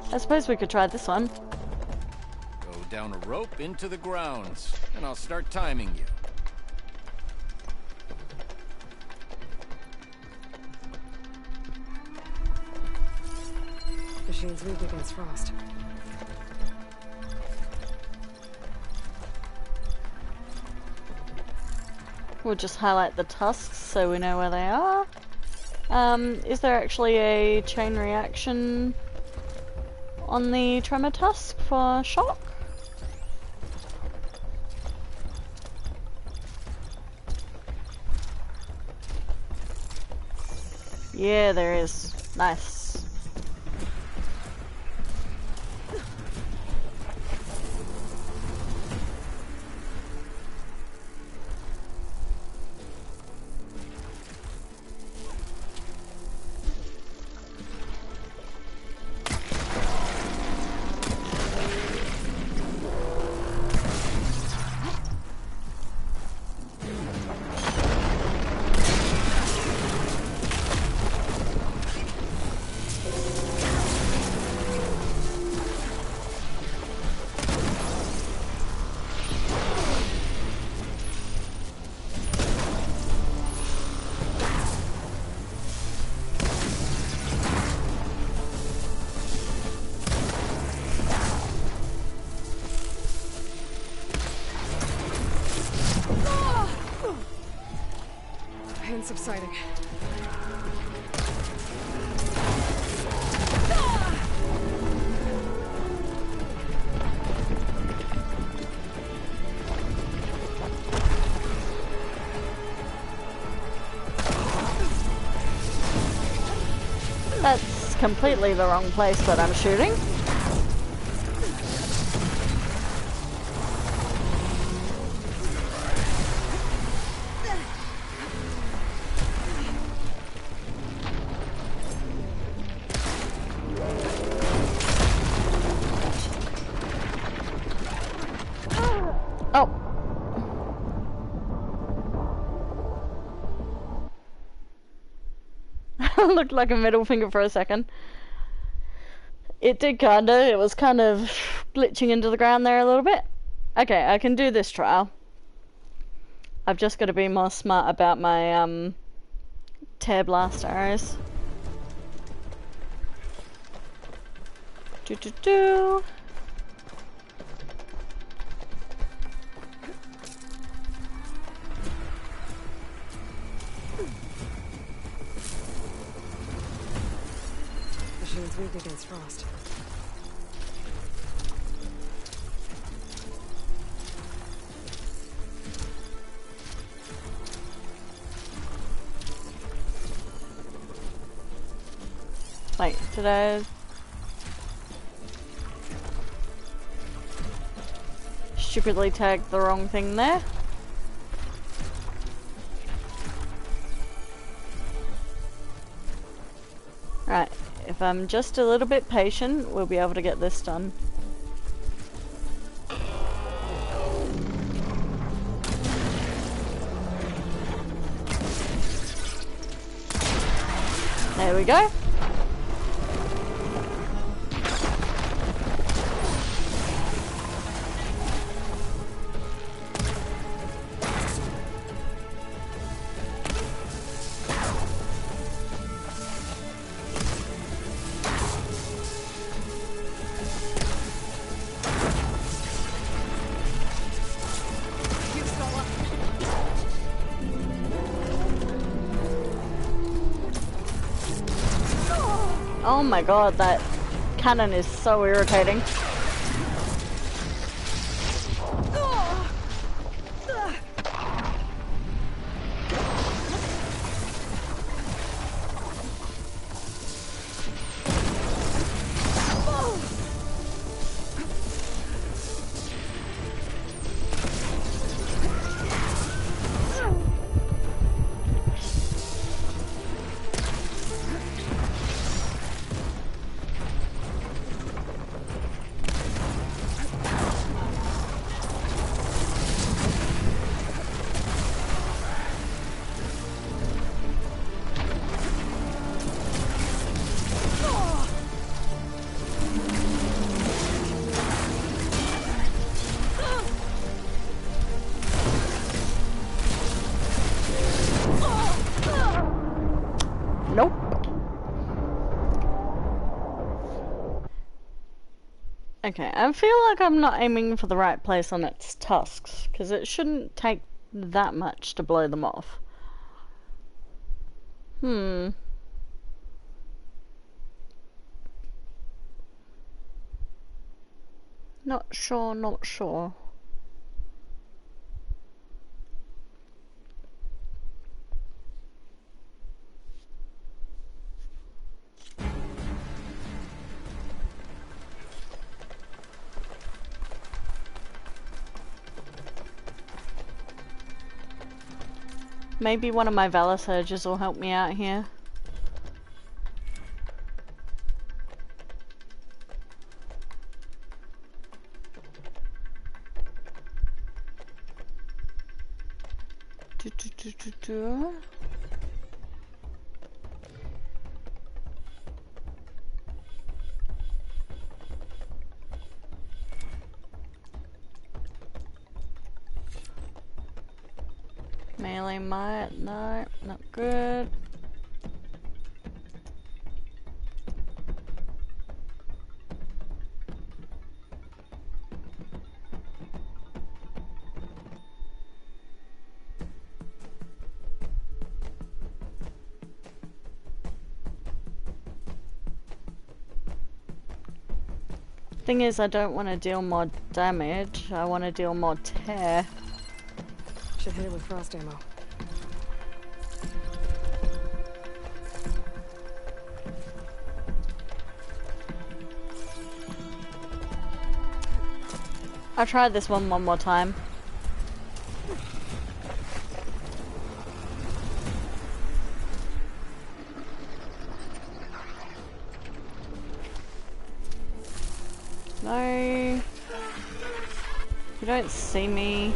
I suppose we could try this one. Go down a rope into the grounds, and I'll start timing you. Machine's weak against frost. We'll just highlight the tusks so we know where they are. Is there actually a chain reaction on the tremor tusk for shock? Yeah, there is. Nice. Pain subsiding. That's completely the wrong place that I'm shooting. Oh. Looked like a middle finger for a second. It did kinda. It was kind of glitching into the ground there a little bit. Okay, I can do this trial. I've just got to be more smart about my tear blast arrows. Do. Machine's weak against frost. Wait, did I stupidly tag the wrong thing there? Right, if I'm just a little bit patient, we'll be able to get this done. There we go. Oh my god, that cannon is so irritating. Okay, I feel like I'm not aiming for the right place on its tusks, because it shouldn't take that much to blow them off. Not sure, not sure. Maybe one of my Valor Surges will help me out here. Melee might, no, not good. Thing is, I don't want to deal more damage, I want to deal more tear. Should hit it with frost ammo. I'll try this one more time. No. You don't see me.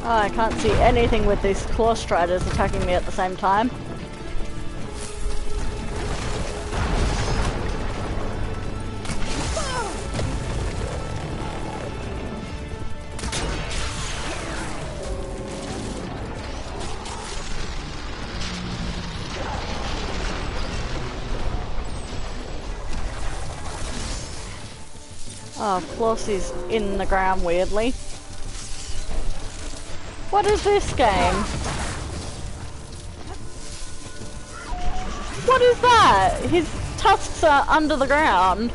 Oh, I can't see anything with these claw striders attacking me at the same time. Oh, Flossy's in the ground weirdly. What is this game? What is that? His tusks are under the ground.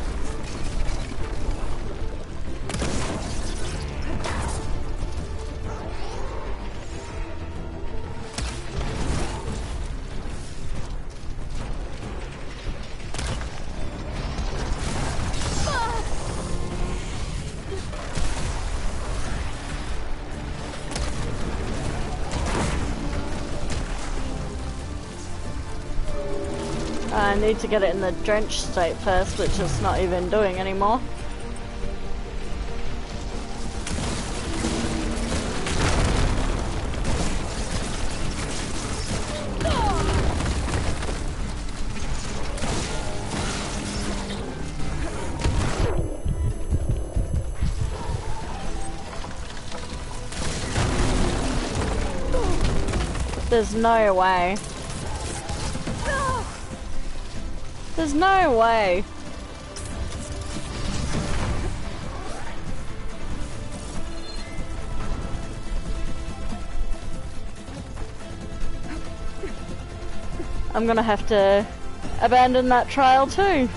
I need to get it in the drenched state first, which it's not even doing anymore. There's no way. There's no way. I'm gonna have to abandon that trial too.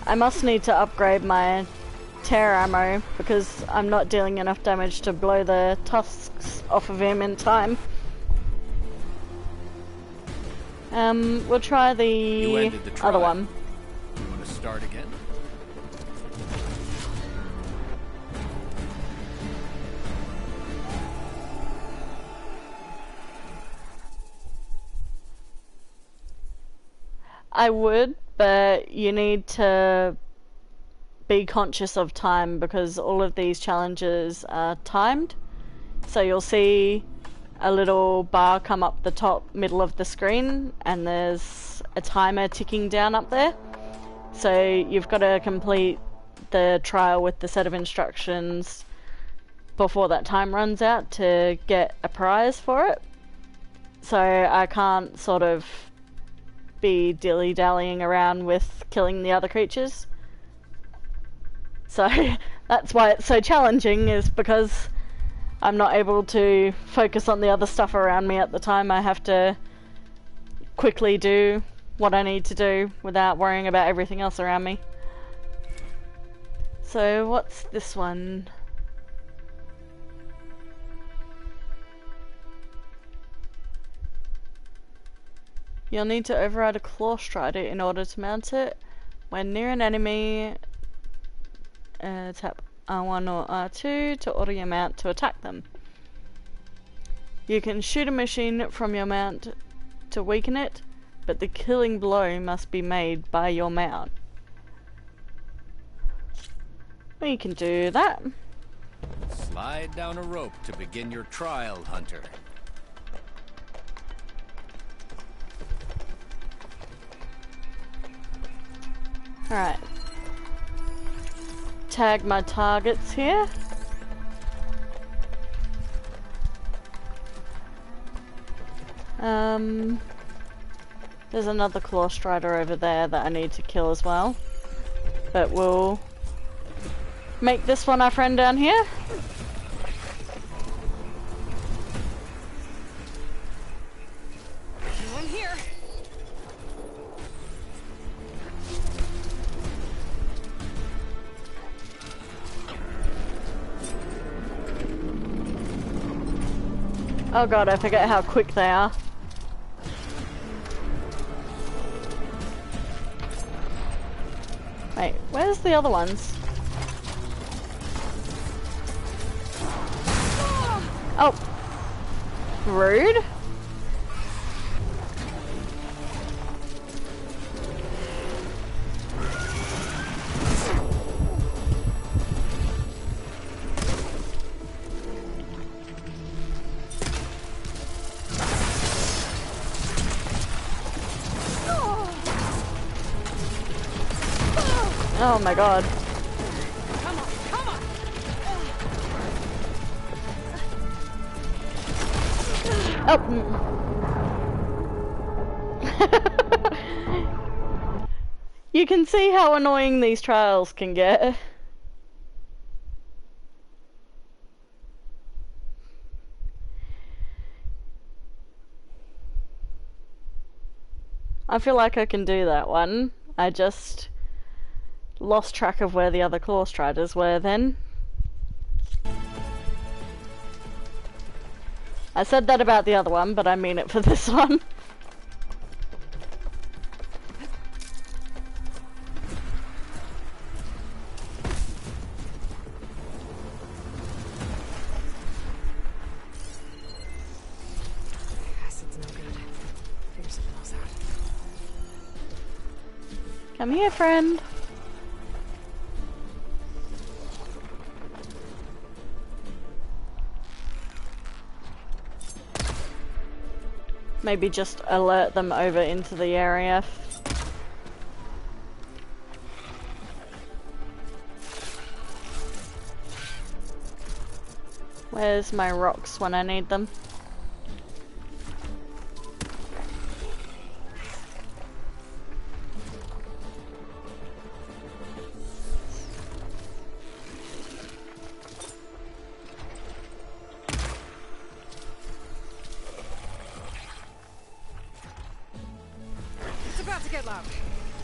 I must need to upgrade my tear ammo because I'm not dealing enough damage to blow the tusks off of him in time. We'll try the other one. start again? I would, but you need to be conscious of time because all of these challenges are timed. So you'll see a little bar come up the top middle of the screen and there's a timer ticking down up there. So you've got to complete the trial with the set of instructions before that time runs out to get a prize for it. So I can't sort of be dilly-dallying around with killing the other creatures. So that's why it's so challenging, is because I'm not able to focus on the other stuff around me at the time. I have to quickly do what I need to do without worrying about everything else around me. So what's this one? You'll need to override a claw strider in order to mount it. When near an enemy, tap R1 or R2 to order your mount to attack them. You can shoot a machine from your mount to weaken it, but the killing blow must be made by your mount. We can do that. Slide down a rope to begin your trial, Hunter. Alright. Tag my targets here. There's another claw strider over there that I need to kill as well. But we'll make this one our friend down here. No one here. Oh god, I forget how quick they are. Wait, where's the other ones? Oh! Rude? Oh my god. Come on, come on. Oh. You can see how annoying these trials can get. I feel like I can do that one. I just lost track of where the other claw striders were then. I said that about the other one, but I mean it for this one. Acid's no good. Figure something else out. Come here, friend. Maybe just alert them over into the area. Where's my rocks when I need them? It's about to get loud.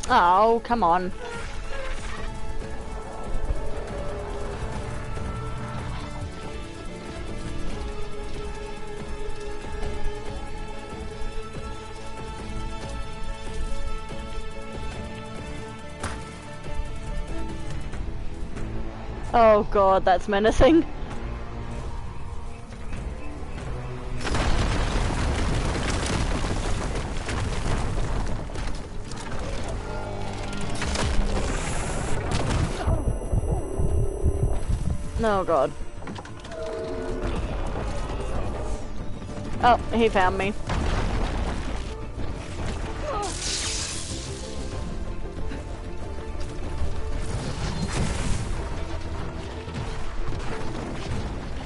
Oh, come on. Oh god, that's menacing. Oh god. Oh, he found me.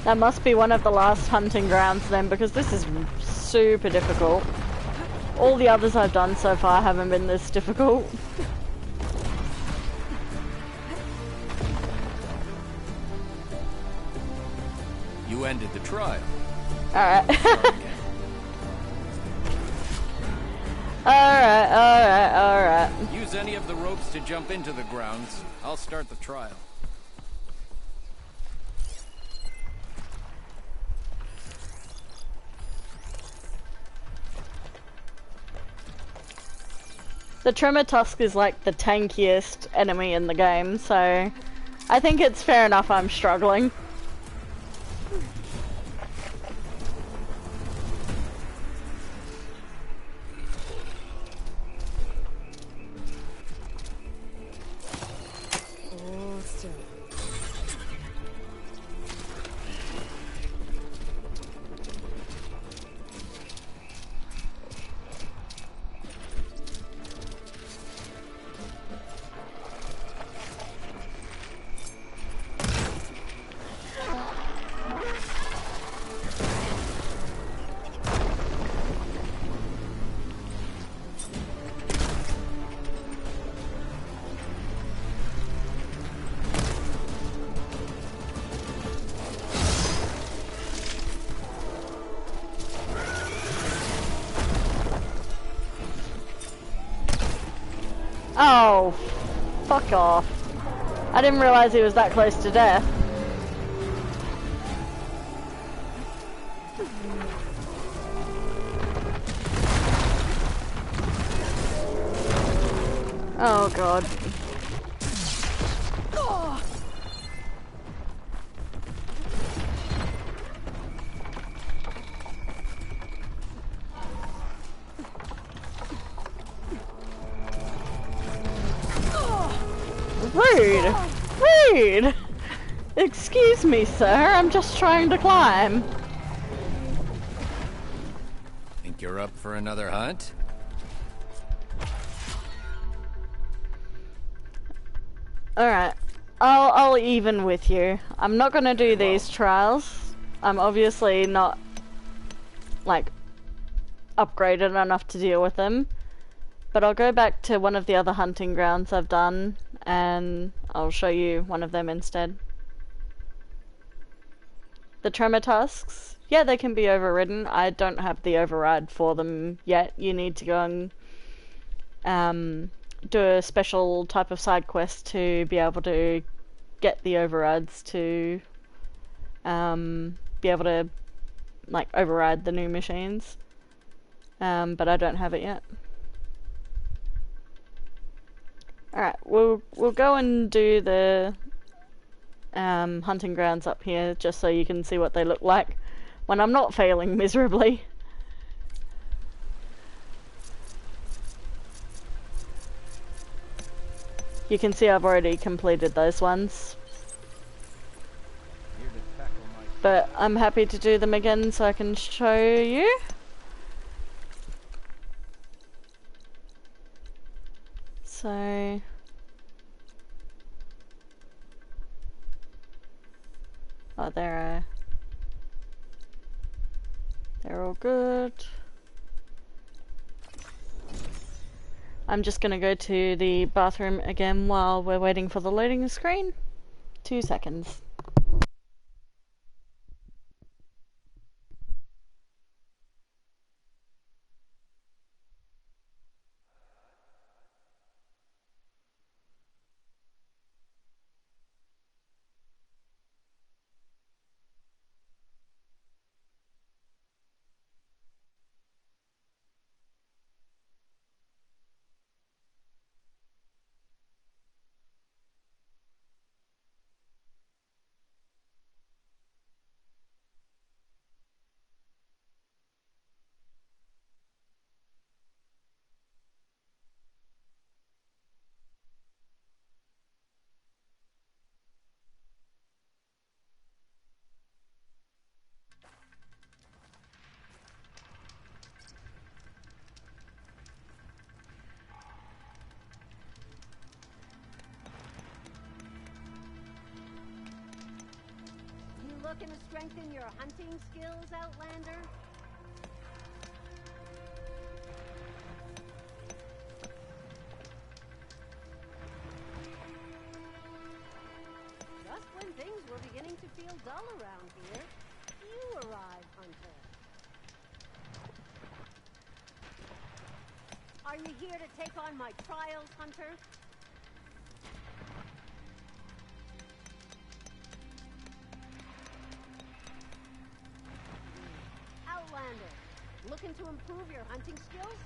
That must be one of the last hunting grounds then, because this is super difficult. All the others I've done so far haven't been this difficult. You ended the trial. Alright. Alright. Use any of the ropes to jump into the grounds. I'll start the trial. The Tremor Tusk is like the tankiest enemy in the game, so I think it's fair enough I'm struggling. Oh, still. Oh, fuck off. I didn't realize he was that close to death. Oh god. Rude! Rude! Excuse me, sir, I'm just trying to climb. Think you're up for another hunt? Alright. I'll even with you. I'm not gonna do these trials. I'm obviously not, like, upgraded enough to deal with them. But I'll go back to one of the other hunting grounds I've done, and I'll show you one of them instead. The Tremor Tusks, yeah, they can be overridden. I don't have the override for them yet. You need to go and do a special type of side quest to be able to get the overrides to be able to, like, override the new machines. But I don't have it yet. Alright, we'll go and do the hunting grounds up here just so you can see what they look like when I'm not failing miserably. You can see I've already completed those ones. But I'm happy to do them again so I can show you. So oh, they're all good. I'm just gonna go to the bathroom again while we're waiting for the loading screen. 2 seconds. looking to strengthen your hunting skills, Outlander? Just when things were beginning to feel dull around here, you arrive, Hunter. Are you here to take on my trials, Hunter? Outlander, looking to improve your hunting skills?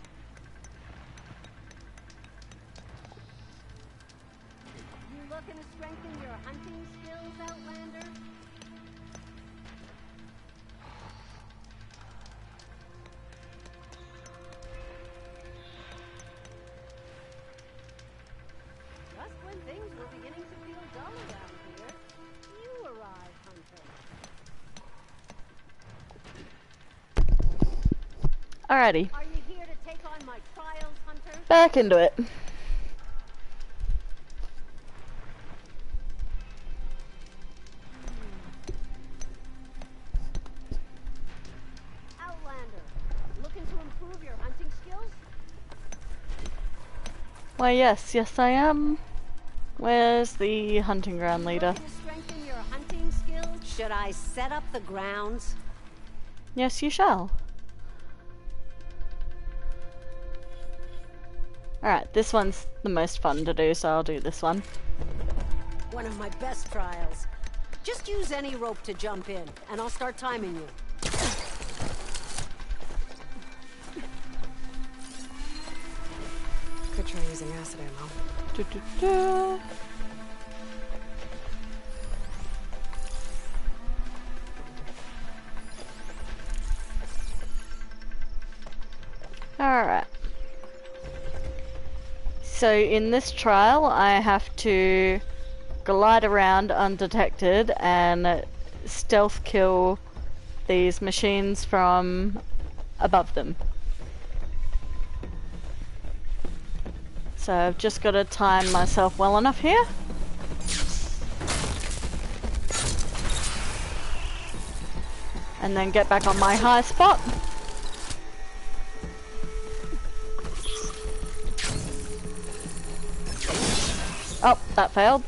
You looking to strengthen your hunting skills, Outlander? Just when things were beginning to feel dull around here, you arrive, Hunter. Alrighty. Are you here to take on my trials, Hunter? Back into it. Outlander, looking to improve your hunting skills? Why, yes, yes I am. Where's the hunting ground leader? Looking to strengthen your hunting skills? Should I set up the grounds? Yes, you shall. Alright, this one's the most fun to do, so I'll do this one. One of my best trials. Just use any rope to jump in, and I'll start timing you. Could try using acid ammo. Do-do-do. Alright. So in this trial, I have to glide around undetected and stealth kill these machines from above them. So I've just got to time myself well enough here. And then get back on my high spot. Oh, that failed.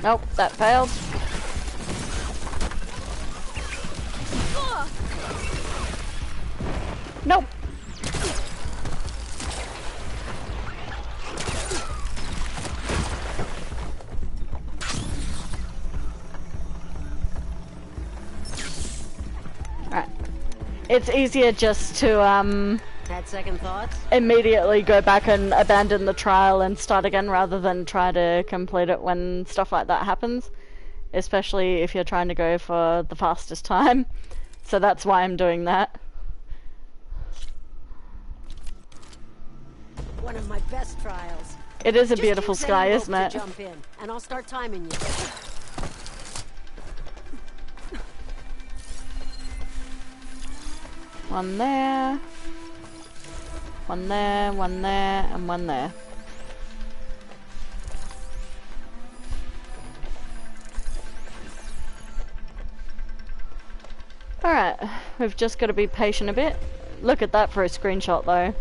Nope, that failed. Nope. Alright. It's easier just to Had second thoughts? immediately go back and abandon the trial and start again rather than try to complete it when stuff like that happens. Especially if you're trying to go for the fastest time. So that's why I'm doing that. One of my best trials. It is a Just beautiful use sky, any rope isn't to it? Jump in, and I'll start timing you. One there. One there, one there, and one there. Alright, we've just got to be patient a bit. Look at that for a screenshot though.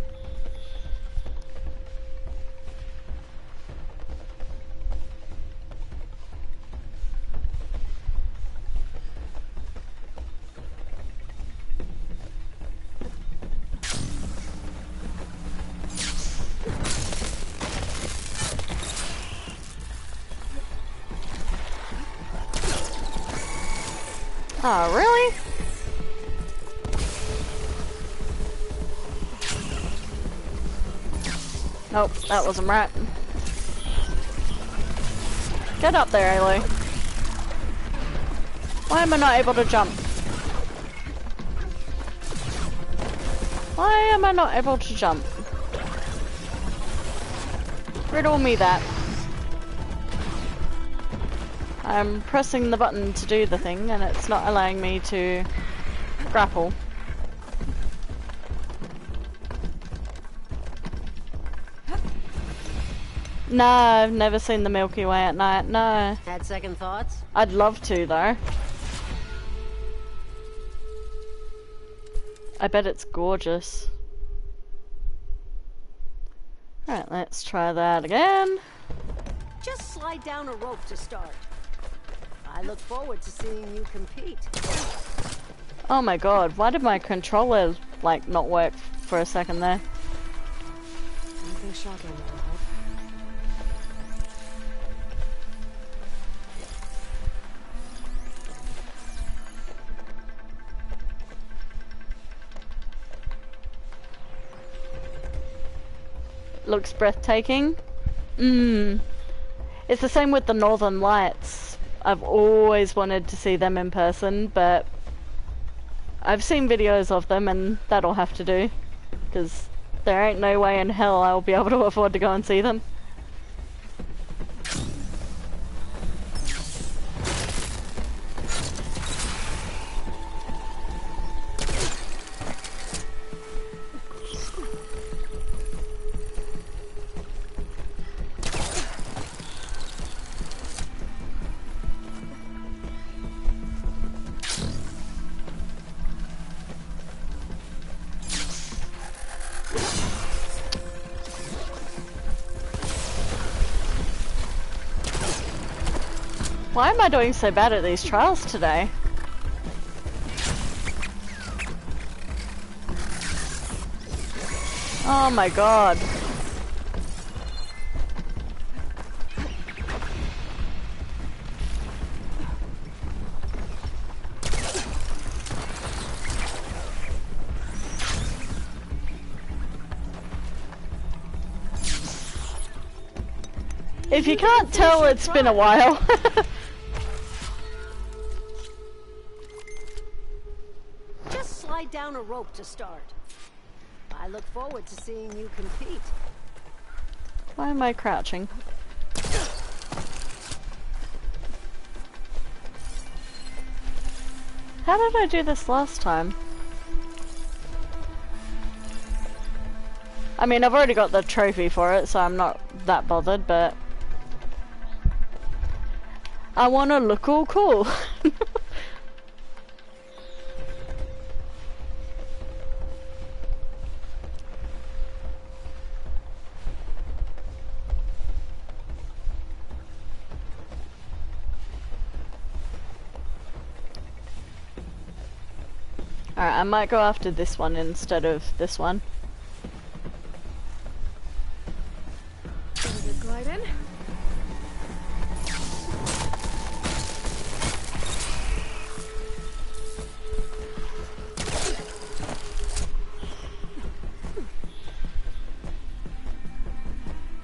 Oh, really? Nope, that wasn't right. Get up there, Aloy. Why am I not able to jump? Why am I not able to jump? Riddle me that. I'm pressing the button to do the thing and it's not allowing me to grapple. No, I've never seen the Milky Way at night, no. Had second thoughts? I'd love to though. I bet it's gorgeous. Alright, let's try that again. Just slide down a rope to start. I look forward to seeing you compete. Oh my god, why did my controller, like, not work for a second there? I think shotgun will help. Looks breathtaking. It's the same with the Northern Lights. I've always wanted to see them in person, but I've seen videos of them and that'll have to do. Because there ain't no way in hell I'll be able to afford to go and see them. Why am I doing so bad at these trials today? Oh my god. If you can't tell, it's been a while. Slide down a rope to start. I look forward to seeing you compete. Why am I crouching? How did I do this last time? I mean, I've already got the trophy for it, so I'm not that bothered, but I want to look all cool. Alright, I might go after this one instead of this one. Glide in.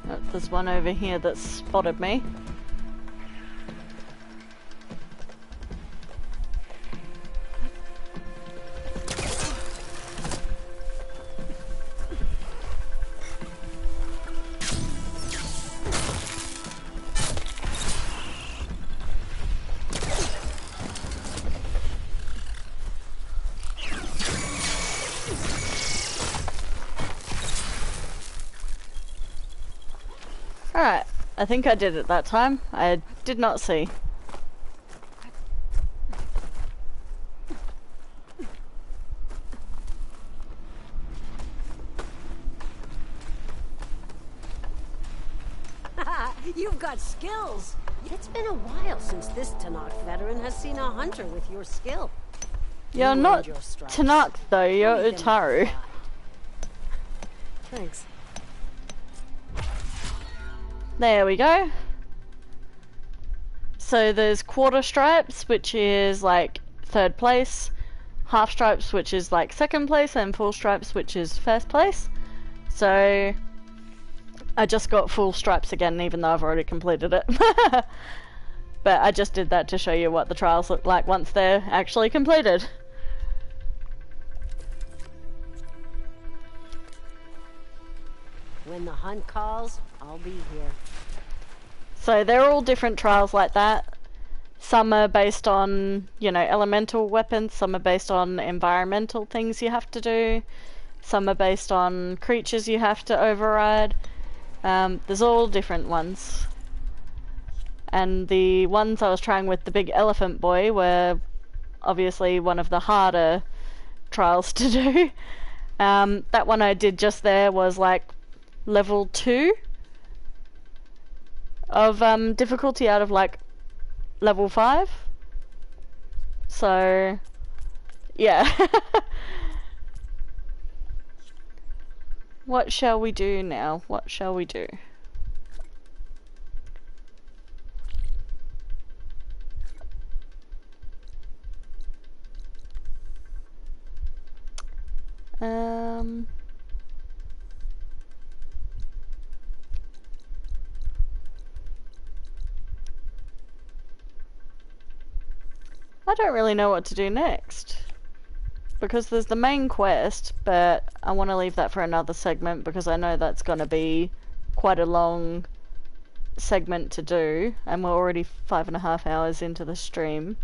Oh, there's one over here that spotted me. Alright, I think I did it that time. I did not see. You've got skills. It's been a while since this Tanakh veteran has seen a hunter with your skill. You're not Tanakh though, you're Utaru. Thanks. There we go. So there's quarter stripes, which is like third place, half stripes, which is like second place, and full stripes, which is first place. So I just got full stripes again, even though I've already completed it. But I just did that to show you what the trials look like once they're actually completed. When the hunt calls, I'll be here. So they're all different trials like that. Some are based on, you know, elemental weapons, some are based on environmental things you have to do, some are based on creatures you have to override. There's all different ones. And the ones I was trying with the big elephant boy were obviously one of the harder trials to do. That one I did just there was like level 2 of difficulty out of like level 5. So yeah. What shall we do now? What shall we do? I don't really know what to do next. Because there's the main quest, but I want to leave that for another segment because I know that's going to be quite a long segment to do, and we're already 5.5 hours into the stream.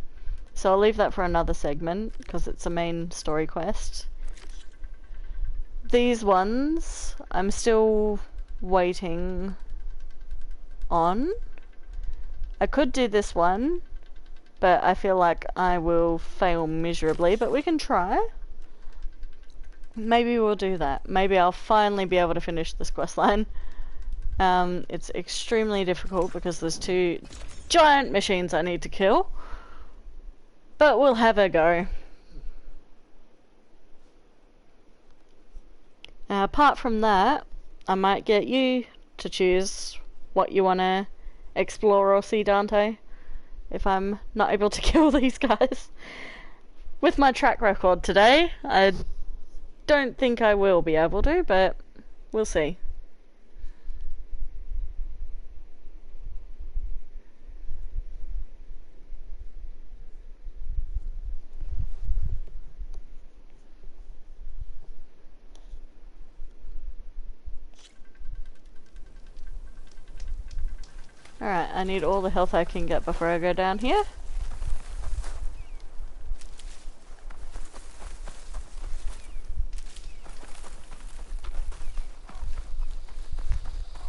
So I'll leave that for another segment because it's a main story quest. These ones, I'm still waiting on. I could do this one, but I feel like I will fail miserably, but we can try. Maybe we'll do that. Maybe I'll finally be able to finish this questline. It's extremely difficult because there's 2 giant machines I need to kill. But we'll have a go. Apart from that, I might get you to choose what you want to explore or see, Dante, if I'm not able to kill these guys. With my track record today, I don't think I will be able to, but we'll see. Alright, I need all the health I can get before I go down here.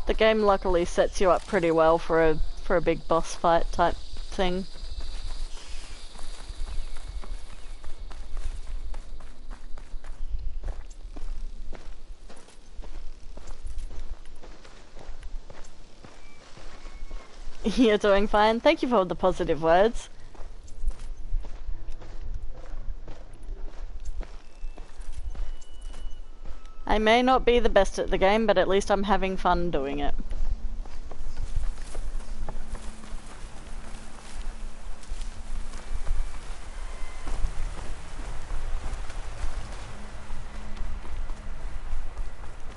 The game luckily sets you up pretty well for a big boss fight type thing. You're doing fine. Thank you for all the positive words. I may not be the best at the game, but at least I'm having fun doing it.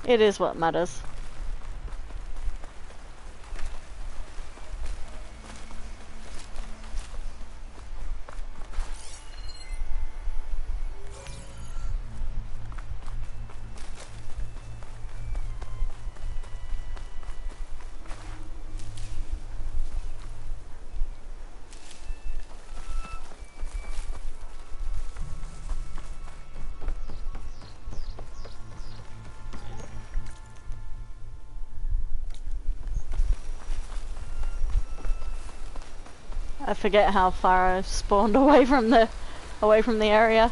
It is what matters. I forget how far I've spawned away from the area.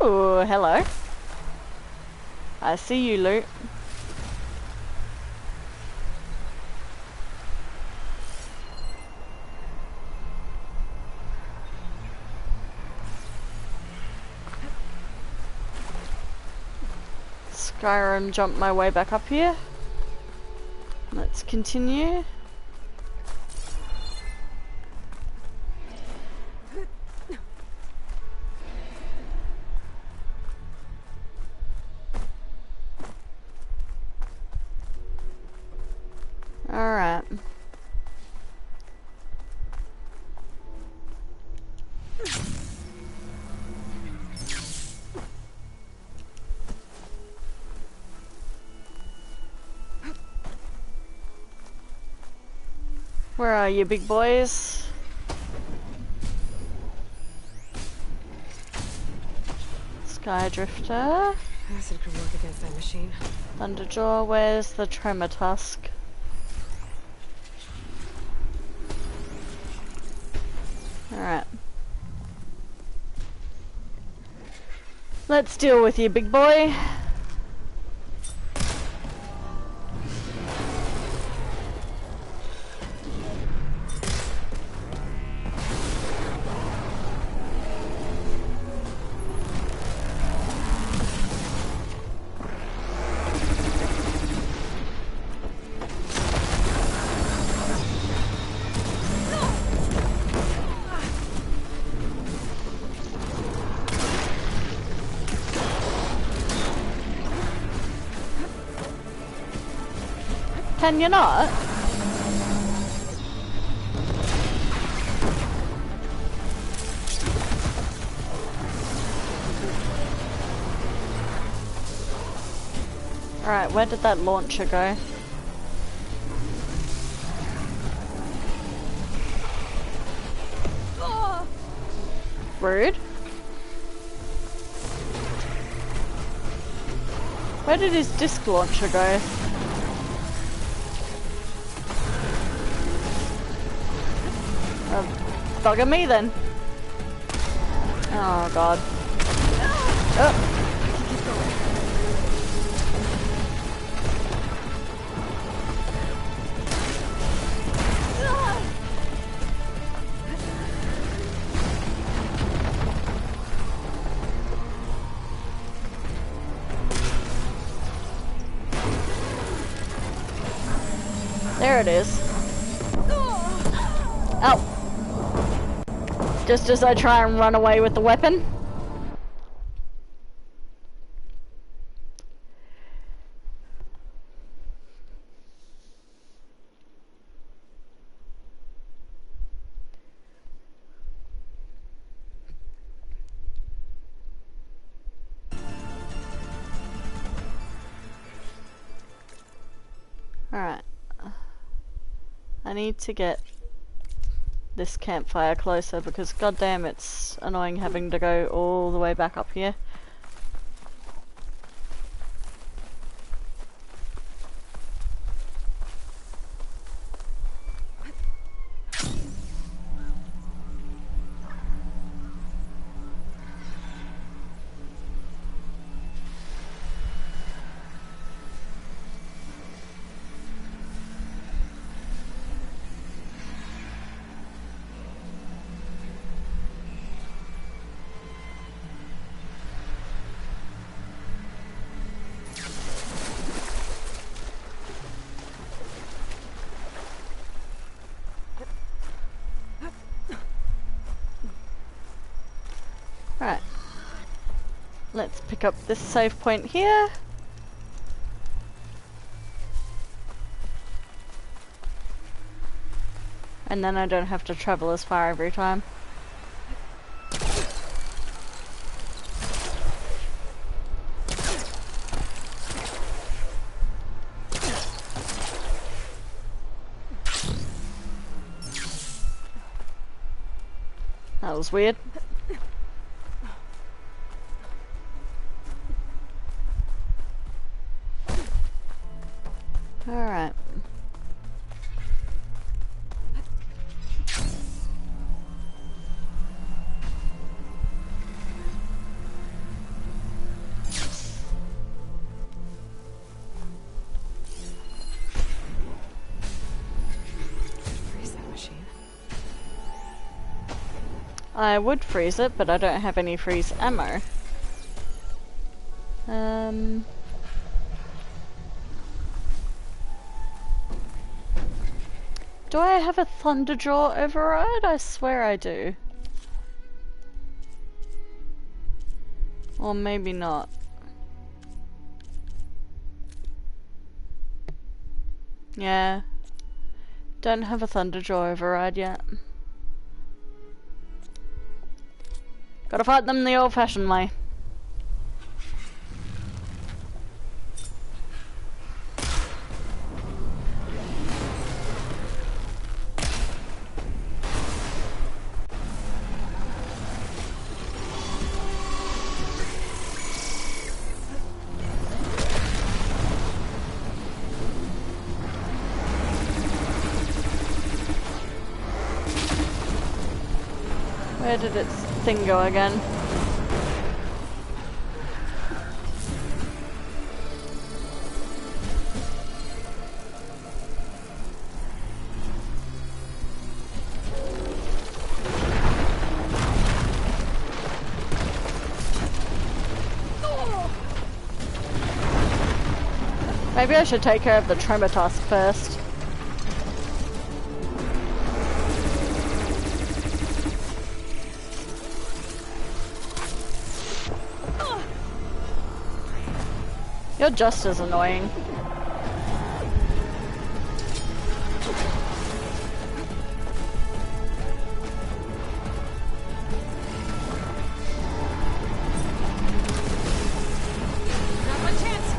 Ooh, hello. I see you, loot. Skyrim jumped my way back up here. Let's continue. Alright. Where are you, big boys? Sky Drifter. Acid could work against that machine. Thunderjaw, where's the Tremor Tusk? Alright. Let's deal with you, big boy. Can you not? Alright, where did that launcher go? Rude. Where did his disc launcher go? Bugger me then. Oh god. Oh. There it is. Ow. Just as I try and run away with the weapon. Alright. I need to get this campfire closer because goddamn it's annoying having to go all the way back up here. Right. Let's pick up this save point here. And then I don't have to travel as far every time. That was weird. Alright. Freeze that machine. I would freeze it, but I don't have any freeze ammo. Do I have a Thunderjaw override? I swear I do. Or maybe not. Yeah. Don't have a Thunderjaw override yet. Gotta fight them the old-fashioned way. Where did its thing go again? Maybe I should take care of the tremor tusk first. You're just as annoying. Not my chance.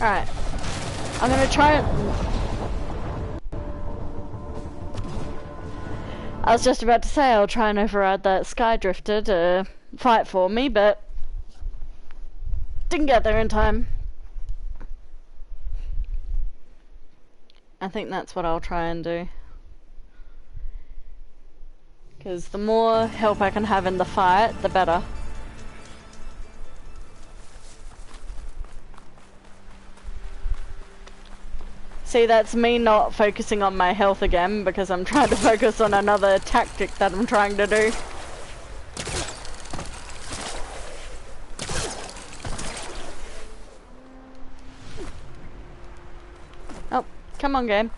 Alright. I'm gonna try it. I was just about to say I'll try and override that Sky Drifter to fight for me, but didn't get there in time. I think that's what I'll try and do. Because the more help I can have in the fight, the better. See, that's me not focusing on my health again because I'm trying to focus on another tactic that I'm trying to do. Oh, come on, game.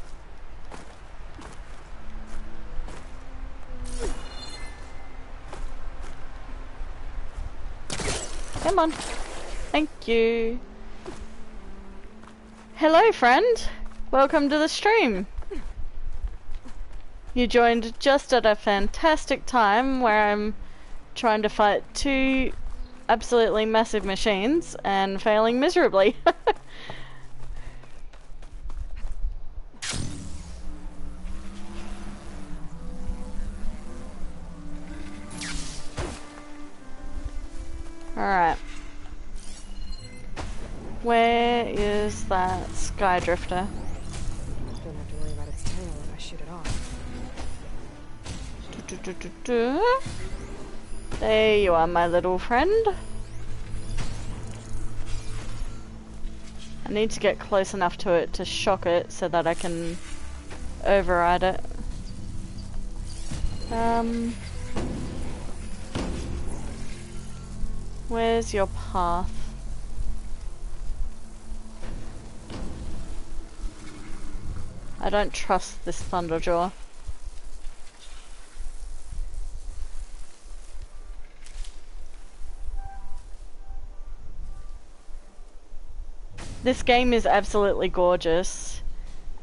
Come on. Thank you. Hello, friend. Welcome to the stream. You joined just at a fantastic time where I'm trying to fight two absolutely massive machines and failing miserably. Alright. Where is that Sky Drifter? Don't have to worry about its tail if I shoot it off. There you are, my little friend. I need to get close enough to it to shock it so that I can override it. Where's your path? I don't trust this Thunderjaw. This game is absolutely gorgeous.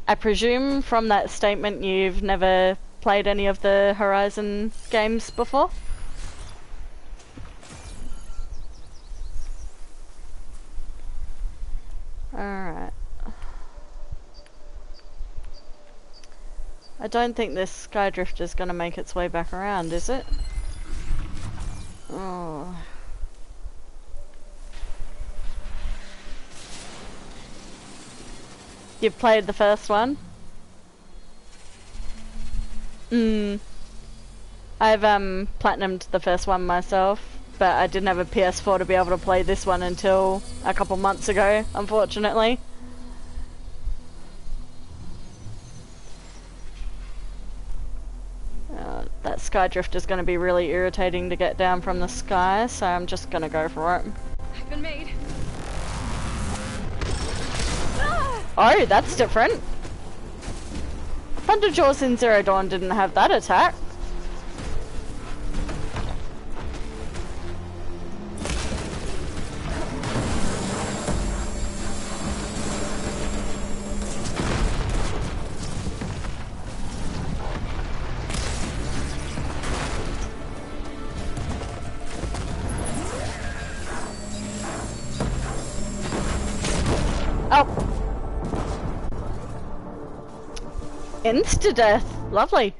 I presume from that statement you've never played any of the Horizon games before? Alright. I don't think this Sky Drifter is going to make its way back around, is it? Oh. You've played the first one? I've platinumed the first one myself, but I didn't have a PS4 to be able to play this one until a couple months ago, unfortunately. That Sky Drifter is going to be really irritating to get down from the sky, so I'm just going to go for it. I've been made. Oh, that's different. Thunderjaws in Zero Dawn didn't have that attack. Insta-death. Lovely.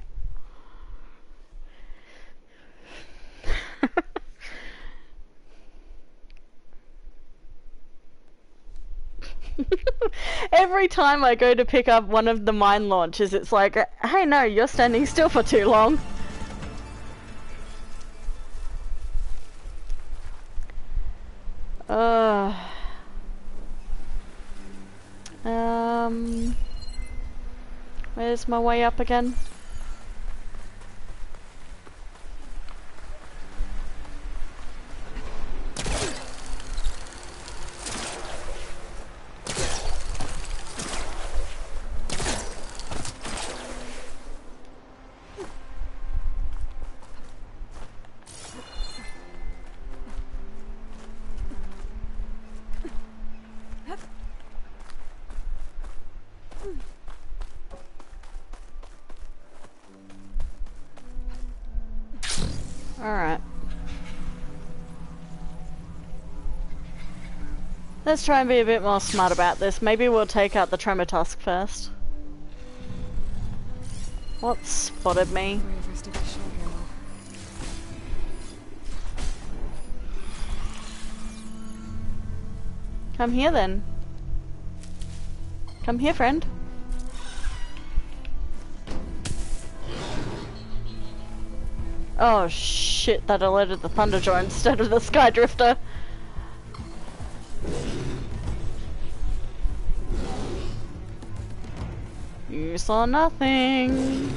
Every time I go to pick up one of the mine launchers, it's like, hey no, you're standing still for too long. Where's my way up again? Alright. Let's try and be a bit more smart about this. Maybe we'll take out the Tremor Tusk first. What spotted me? Come here then. Come here, friend. Oh shit, that alerted the Thunderjaw instead of the Skydrifter. You saw nothing.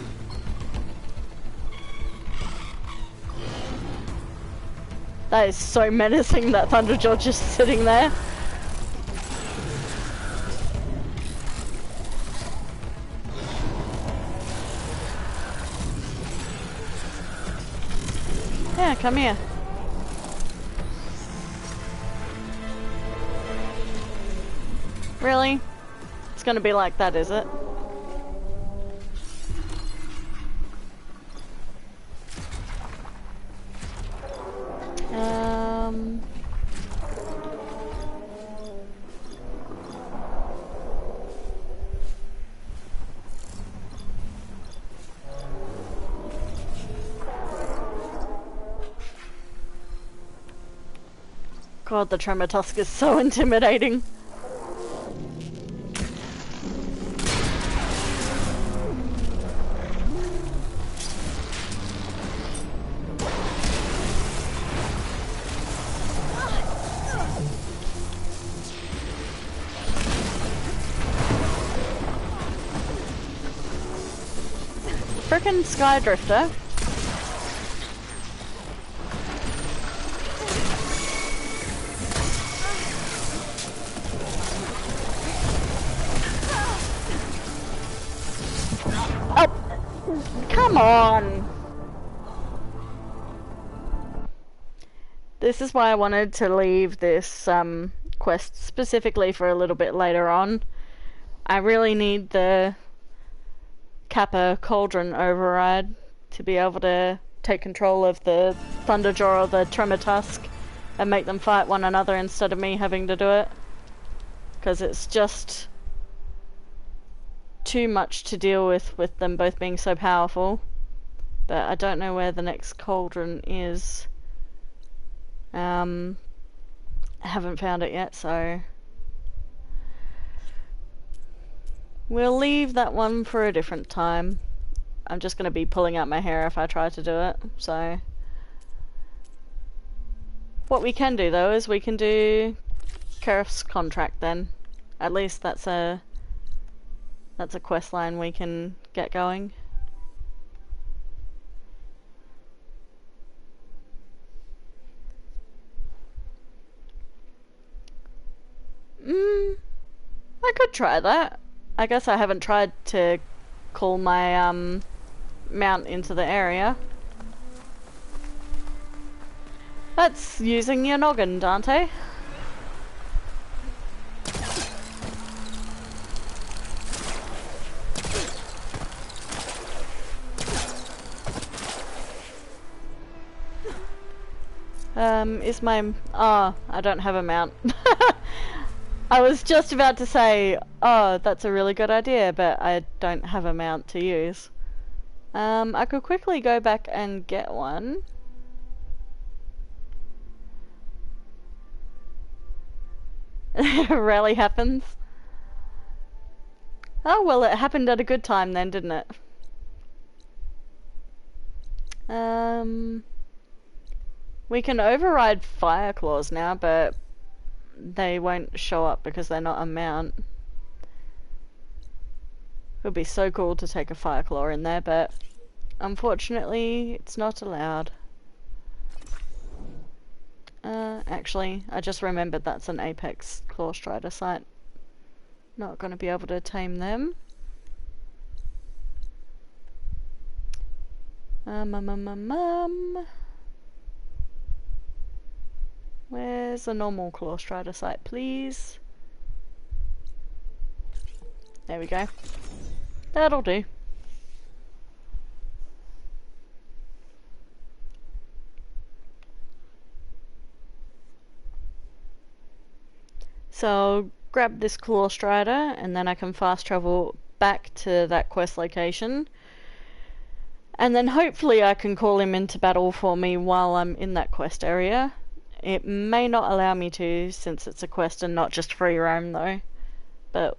That is so menacing, that Thunderjaw just sitting there. Yeah, come here. Really? It's gonna be like that, is it? God, the Tremor Tusk is so intimidating. Frickin' Skydrifter. Come on! This is why I wanted to leave this quest specifically for a little bit later on. I really need the Kappa Cauldron override to be able to take control of the Thunderjaw or the Tremor Tusk and make them fight one another instead of me having to do it. Because it's just too much to deal with them both being so powerful. But I don't know where the next cauldron is. I haven't found it yet, so we'll leave that one for a different time. I'm just going to be pulling out my hair if I try to do it, so what we can do though is we can do Kerif's contract then. At least that's a quest line we can get going. I could try that. I guess I haven't tried to call my mount into the area. That's using your noggin, Dante. Is my... oh, I don't have a mount. I was just about to say, oh, that's a really good idea, but I don't have a mount to use. I could quickly go back and get one. Rarely happens. Oh, well, it happened at a good time then, didn't it? We can override fire claws now, but they won't show up because they're not a mount. It would be so cool to take a fire claw in there, but unfortunately, it's not allowed. Actually, I just remembered that's an Apex Claw Strider site. Not going to be able to tame them. Where's a normal Claw Strider site, please? There we go. That'll do. So I'll grab this Claw Strider and then I can fast travel back to that quest location. And then hopefully I can call him into battle for me while I'm in that quest area. It may not allow me to since it's a quest and not just free roam though. But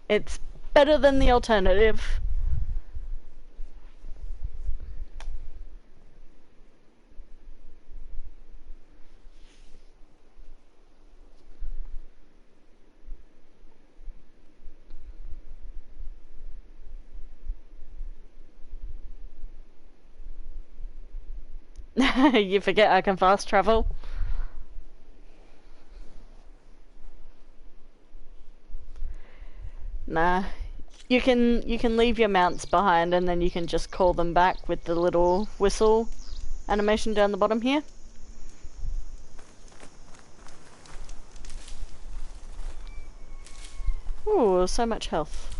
it's better than the alternative. You forget I can fast travel. Nah. You can leave your mounts behind and then you can just call them back with the little whistle animation down the bottom here. Ooh, so much health.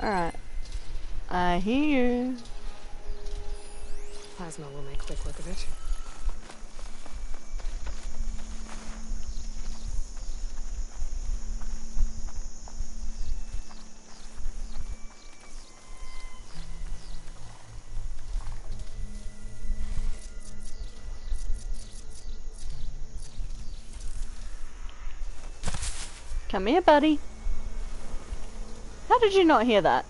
Alright. I hear you. Plasma will make quick work of it. Come here, buddy. How did you not hear that?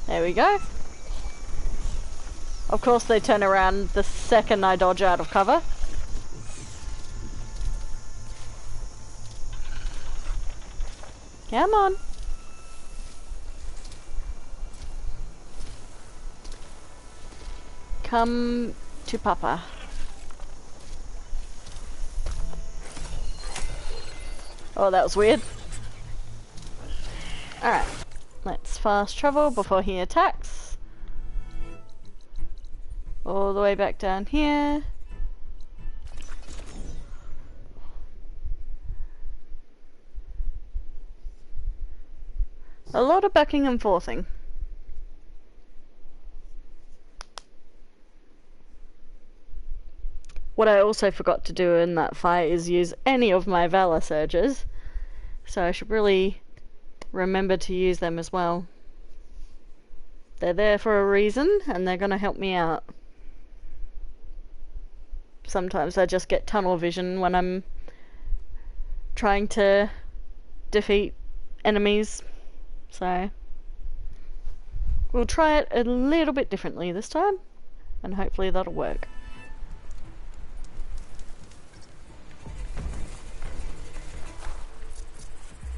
There we go. Of course they turn around the second I dodge out of cover. Come on. Come to Papa. Oh, that was weird. Alright. Let's fast travel before he attacks. All the way back down here. A lot of backing and forthing. What I also forgot to do in that fight is use any of my Valor Surges. So I should really remember to use them as well. They're there for a reason and they're going to help me out. Sometimes I just get tunnel vision when I'm trying to defeat enemies. So we'll try it a little bit differently this time and hopefully that'll work.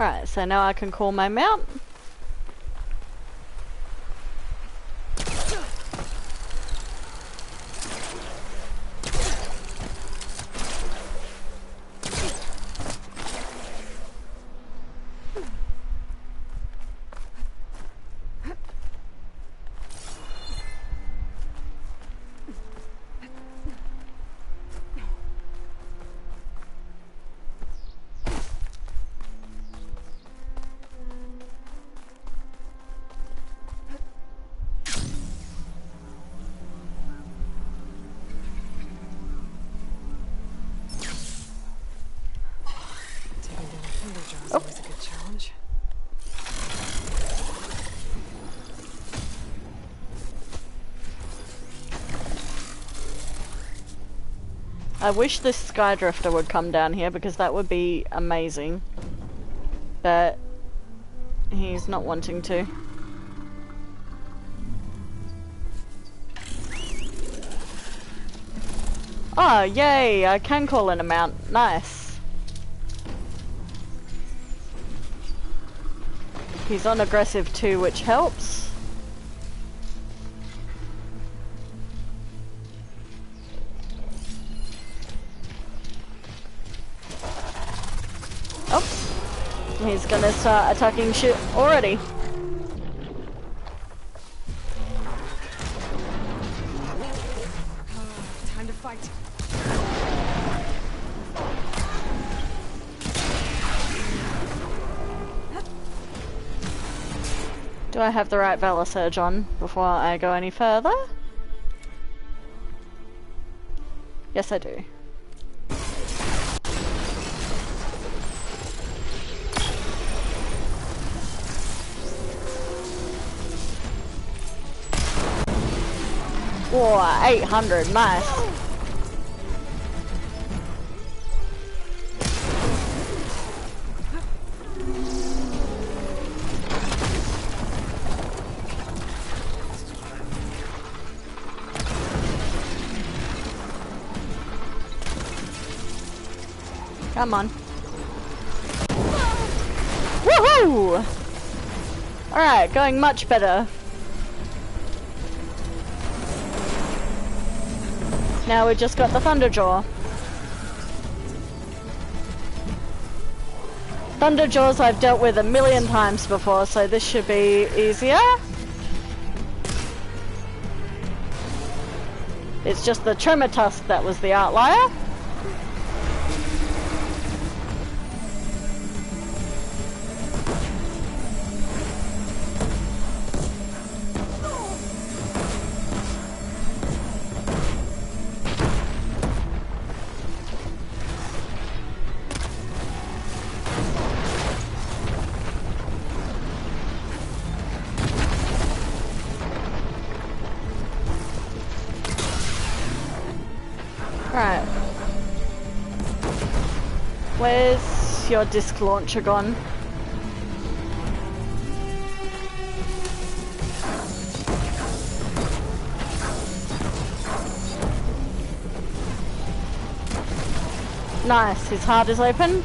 Alright, so now I can call my mount. I wish this Skydrifter would come down here because that would be amazing. But he's not wanting to. Oh, yay! I can call in a mount. Nice. He's on aggressive too, which helps. Oh, he's gonna start attacking shit already. Time to fight. Do I have the right Valor Surge on before I go any further? Yes, I do. Whoa, 800, nice. Come on. Woohoo! Alright, going much better. Now we just got the Thunderjaw. Thunderjaws I've dealt with a million times before, so this should be easier. It's just the Tremor Tusk that was the outlier. Right. Where's your disc launcher gone? Nice, his heart is open.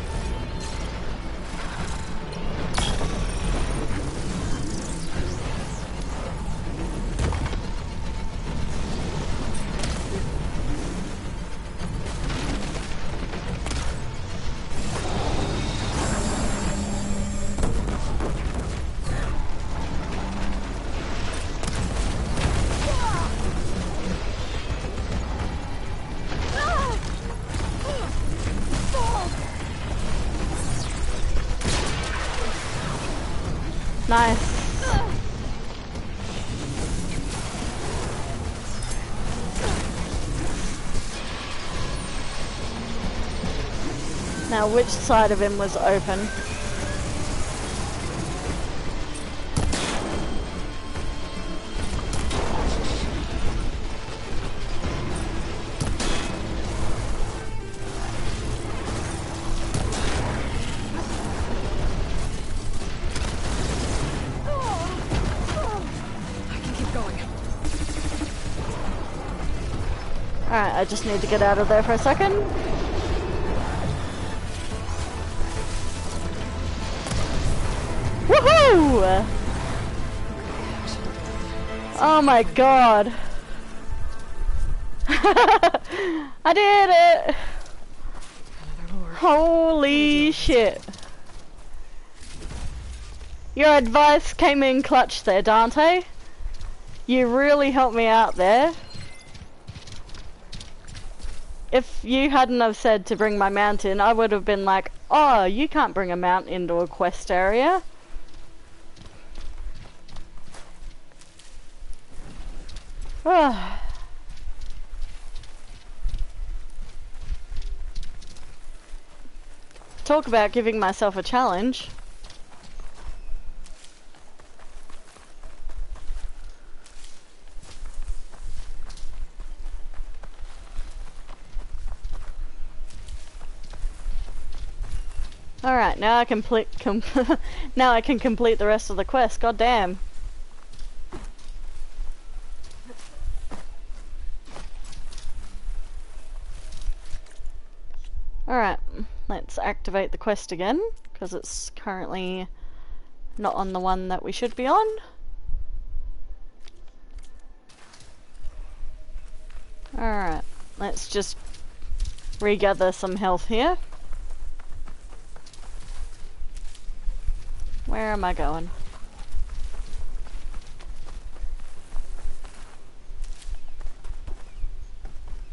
Nice. Now, which side of him was open? Alright, I just need to get out of there for a second. Woohoo! Oh my god. I did it! Holy shit. Your advice came in clutch there, Dante. You really helped me out there. If you hadn't have said to bring my mount in, I would have been like, oh, you can't bring a mount into a quest area. Talk about giving myself a challenge. Alright, now I now I can complete the rest of the quest. God damn. Alright, let's activate the quest again, because it's currently not on the one that we should be on. Alright, let's just regather some health here. Where am I going?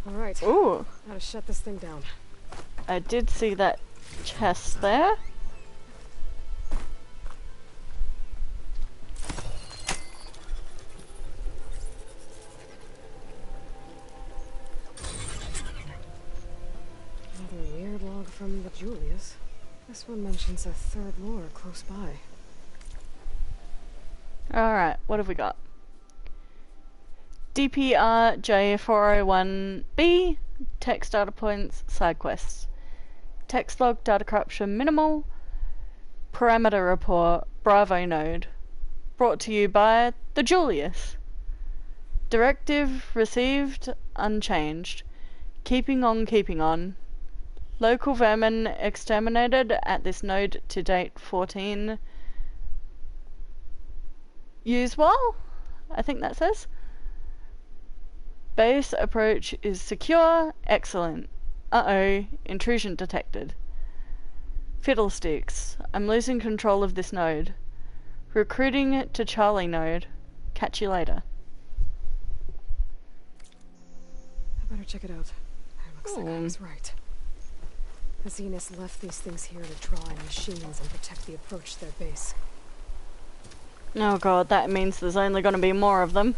Alright. Ooh. Gotta shut this thing down. I did see that chest there. Another weird log from the Julius. This one mentions a third lure close by. Alright, what have we got? DPRJ401B, text data points, side quests. Text log, data corruption minimal, parameter report, Bravo node. Brought to you by the Julius. Directive received, unchanged. Keeping on. Local vermin exterminated at this node to date 14. Use while? I think that says. Base approach is secure. Excellent. Uh-oh. Intrusion detected. Fiddlesticks. I'm losing control of this node. Recruiting to Charlie node. Catch you later. I better check it out. It looks like I was right. The Zeniths left these things here to draw in machines and protect the approach to their base. Oh god, that means there's only going to be more of them.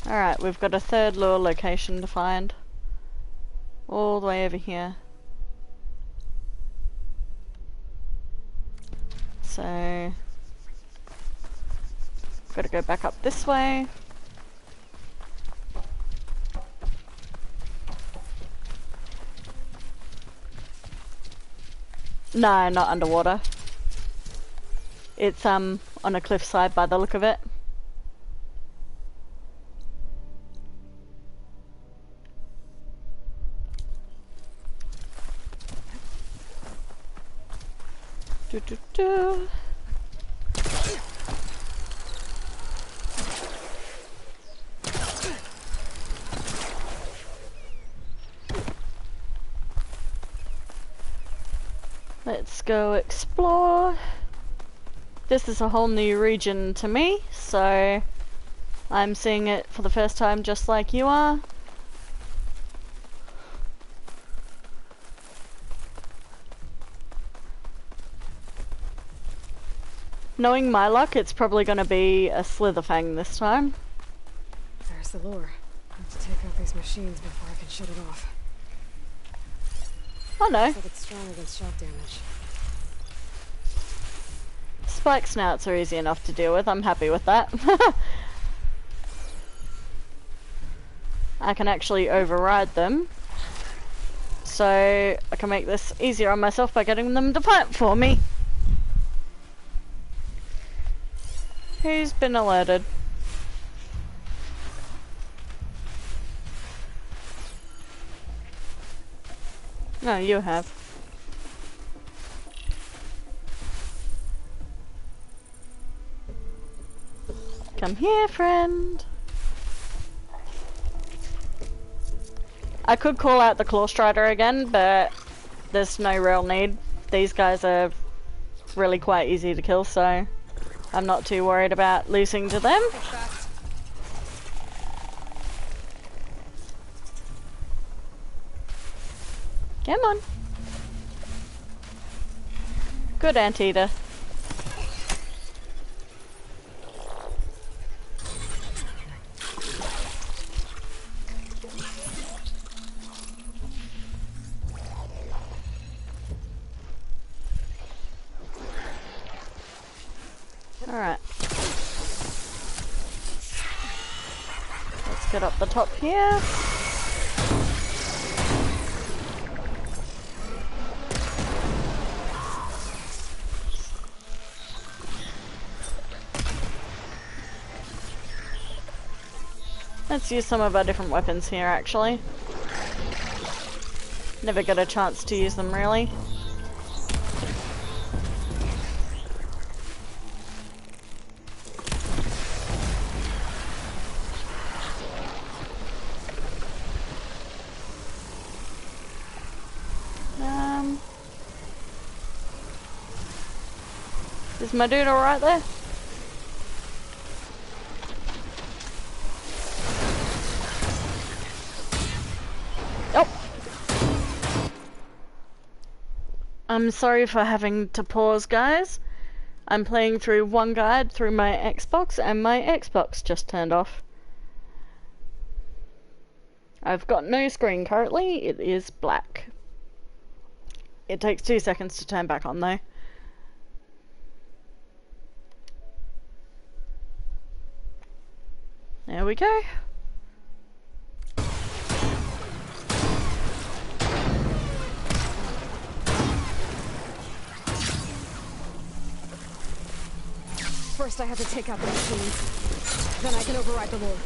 Alright, we've got a third lure location to find. All the way over here. So... gotta go back up this way. No, not underwater. It's on a cliffside by the look of it. Do. Let's go explore. This is a whole new region to me, so I'm seeing it for the first time just like you are. Knowing my luck, it's probably going to be a Slitherfang this time. There's the lure. I have to take out these machines before I can shut it off. Oh no. Looks like it's strong against shock damage. Spike snouts are easy enough to deal with. I'm happy with that. I can actually override them. So I can make this easier on myself by getting them to fight for me. Who's been alerted? No, you have. Come here, friend. I could call out the Claw Strider again, but there's no real need. These guys are really quite easy to kill, so I'm not too worried about losing to them. Come on. Good, Anteater. Alright. Let's get up the top here. Let's use some of our different weapons here, actually. Never get a chance to use them, really. Is my dude alright there? Oh! I'm sorry for having to pause, guys. I'm playing through one guide through my Xbox, and my Xbox just turned off. I've got no screen currently, it is black. It takes 2 seconds to turn back on though. There we go. First I have to take out the machines. Then I can override the lure.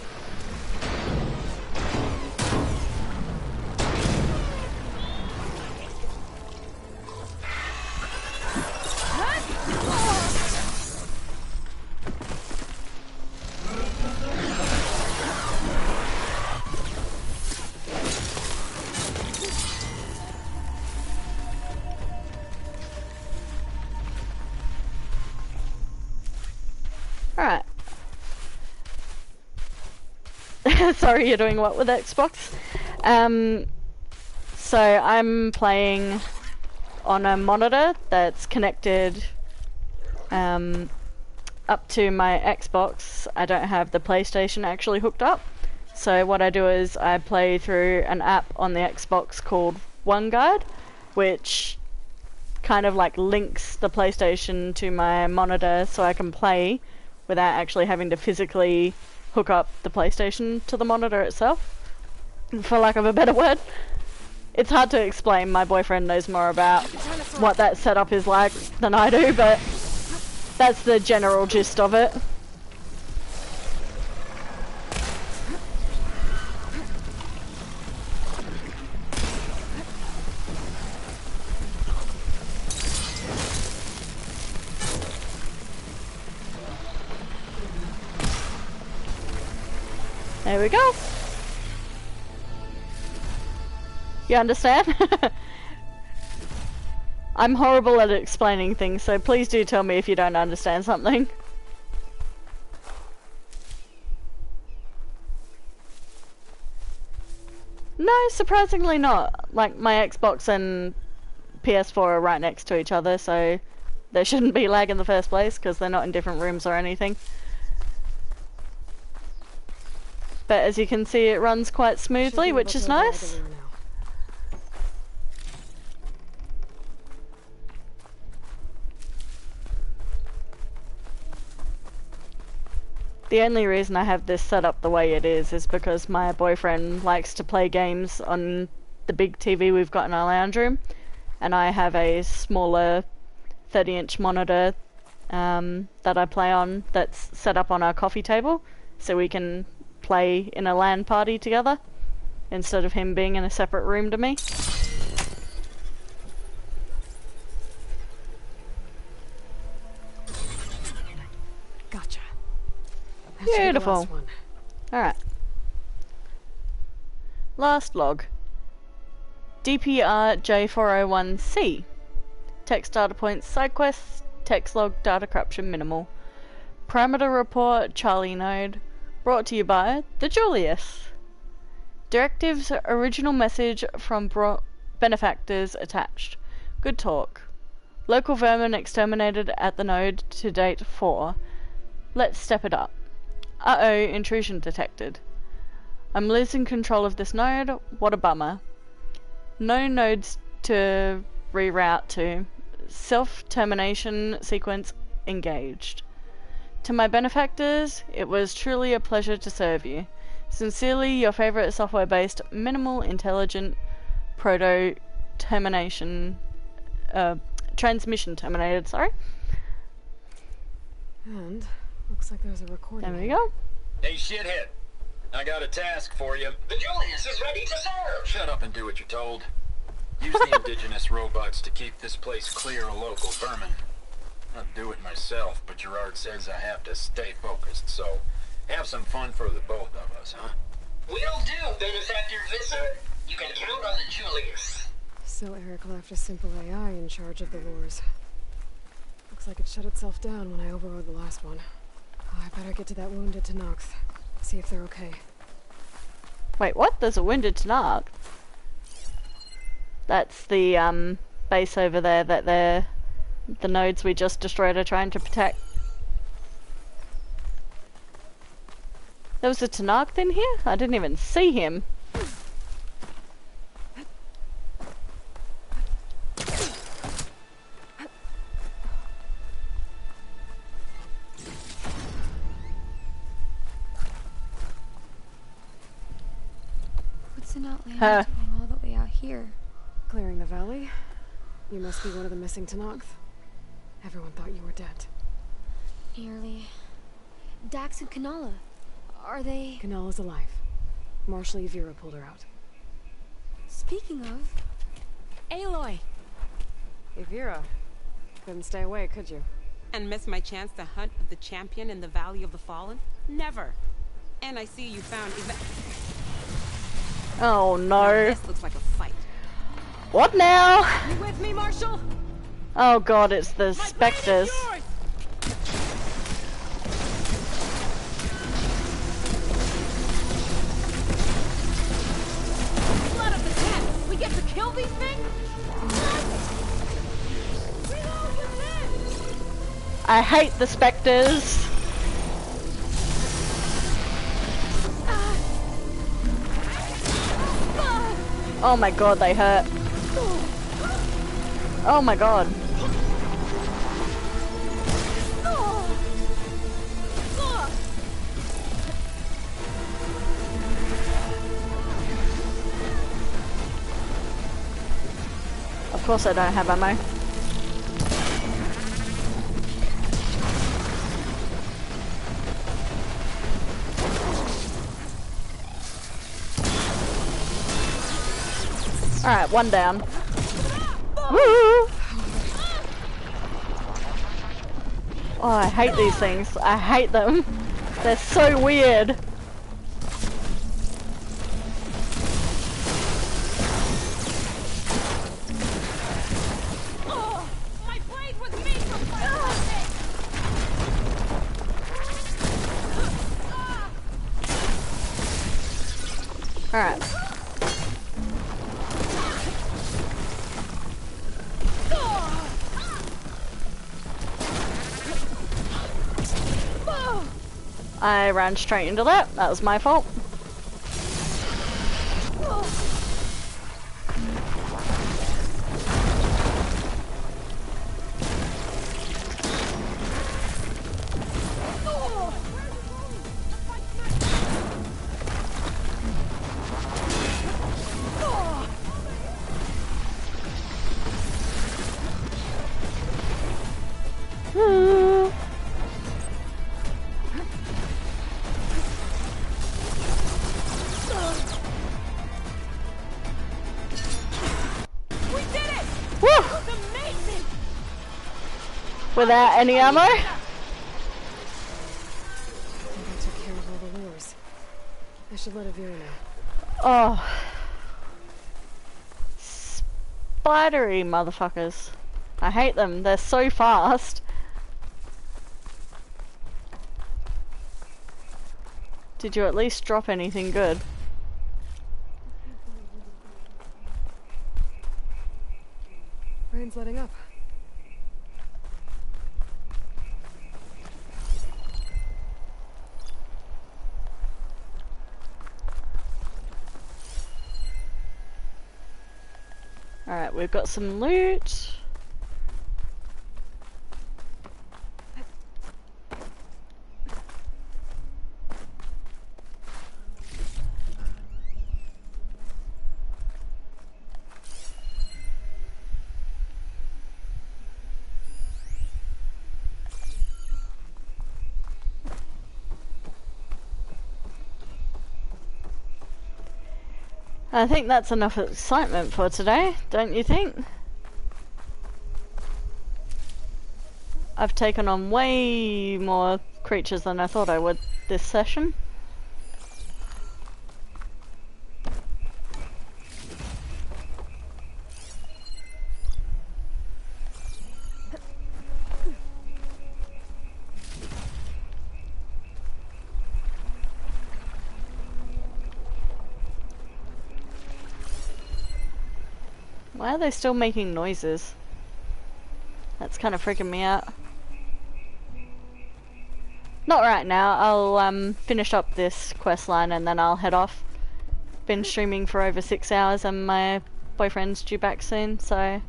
Alright. Sorry, you're doing what with Xbox? So I'm playing on a monitor that's connected up to my Xbox. I don't have the PlayStation actually hooked up. So what I do is I play through an app on the Xbox called OneGuide, which kind of like links the PlayStation to my monitor so I can play without actually having to physically hook up the PlayStation to the monitor itself, for lack of a better word. It's hard to explain, my boyfriend knows more about what that setup is like than I do, but that's the general gist of it. There we go. You understand? I'm horrible at explaining things, so please do tell me if you don't understand something. No, surprisingly not. Like, my Xbox and PS4 are right next to each other, so there shouldn't be lag in the first place, because they're not in different rooms or anything. But as you can see, it runs quite smoothly, which is nice. The only reason I have this set up the way it is because my boyfriend likes to play games on the big TV we've got in our lounge room, and I have a smaller 30-inch monitor that I play on that's set up on our coffee table, so we can play in a LAN party together instead of him being in a separate room to me. Gotcha. Beautiful. Alright. Last log. DPR J401C. Text data points side quests. Text log data corruption minimal. Parameter report Charlie node. Brought to you by the Julius. Directives original message from benefactors attached. Good talk. Local vermin exterminated at the node to date 4. Let's step it up. Uh-oh, intrusion detected. I'm losing control of this node. What a bummer. No nodes to reroute to. Self-termination sequence engaged. To my benefactors, it was truly a pleasure to serve you. Sincerely, your favorite software-based, minimal intelligent transmission terminated, sorry. And looks like there's a recording. There we go. Hey, shithead. I got a task for you. The Julius is ready to serve. Shut up and do what you're told. Use the indigenous robots to keep this place clear of local vermin. I'd do it myself, but Gerard says I have to stay focused, so have some fun for the both of us, huh? Will do, Benefactor Visser. You can count on the Julius. So Eric left a simple AI in charge of the wars. Looks like it shut itself down when I overrode the last one. Oh, I better get to that wounded Tanox. See if they're okay. Wait, what? There's a wounded Tanark? That's the base over there that the nodes we just destroyed are trying to protect. There was a Tanark in here? I didn't even see him. What's an outlander doing all the way out here? Clearing the valley? You must be one of the missing Tanox. Everyone thought you were dead. Nearly. Dax and Kanala. Are they... Kanala's alive. Marshal Yvira pulled her out. Speaking of... Aloy! Yvira. Couldn't stay away, could you? And miss my chance to hunt with the champion in the Valley of the Fallen? Never. And I see you found... Oh no. Now this looks like a fight. What now? You with me, Marshal? Oh god, it's the specters. Blood of the cat! We get to kill these things? I hate the specters. Oh my god, they hurt. Oh my god. Of course I don't have ammo. Alright, one down. Woo! Oh, I hate these things. I hate them. They're so weird. Alright. I ran straight into that. That was my fault. Without any ammo? I took care of all the lures. I should let Yvira know. Oh. Spidery motherfuckers. I hate them. They're so fast. Did you at least drop anything good? Rain's letting up. Alright, we've got some loot. I think that's enough excitement for today, don't you think? I've taken on way more creatures than I thought I would this session. Why are they still making noises? That's kind of freaking me out. Not right now. I'll finish up this quest line and then I'll head off. Been streaming for over 6 hours and my boyfriend's due back soon, so... I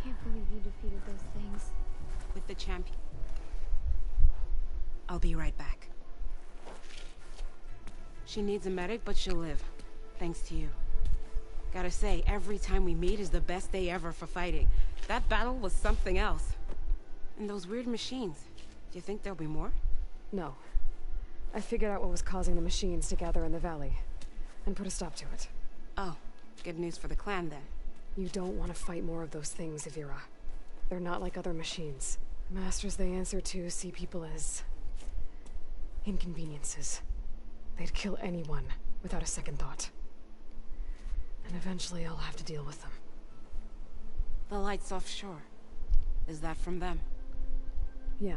can't believe you defeated those things. With the champion. I'll be right back. She needs a medic, but she'll live. Thanks to you. Gotta say, every time we meet is the best day ever for fighting. That battle was something else. And those weird machines. Do you think there'll be more? No. I figured out what was causing the machines to gather in the valley, and put a stop to it. Oh, good news for the clan then. You don't want to fight more of those things, Evira. They're not like other machines. The masters they answer to see people as... inconveniences. They'd kill anyone without a second thought. And eventually I'll have to deal with them. The lights offshore. Is that from them? Yeah.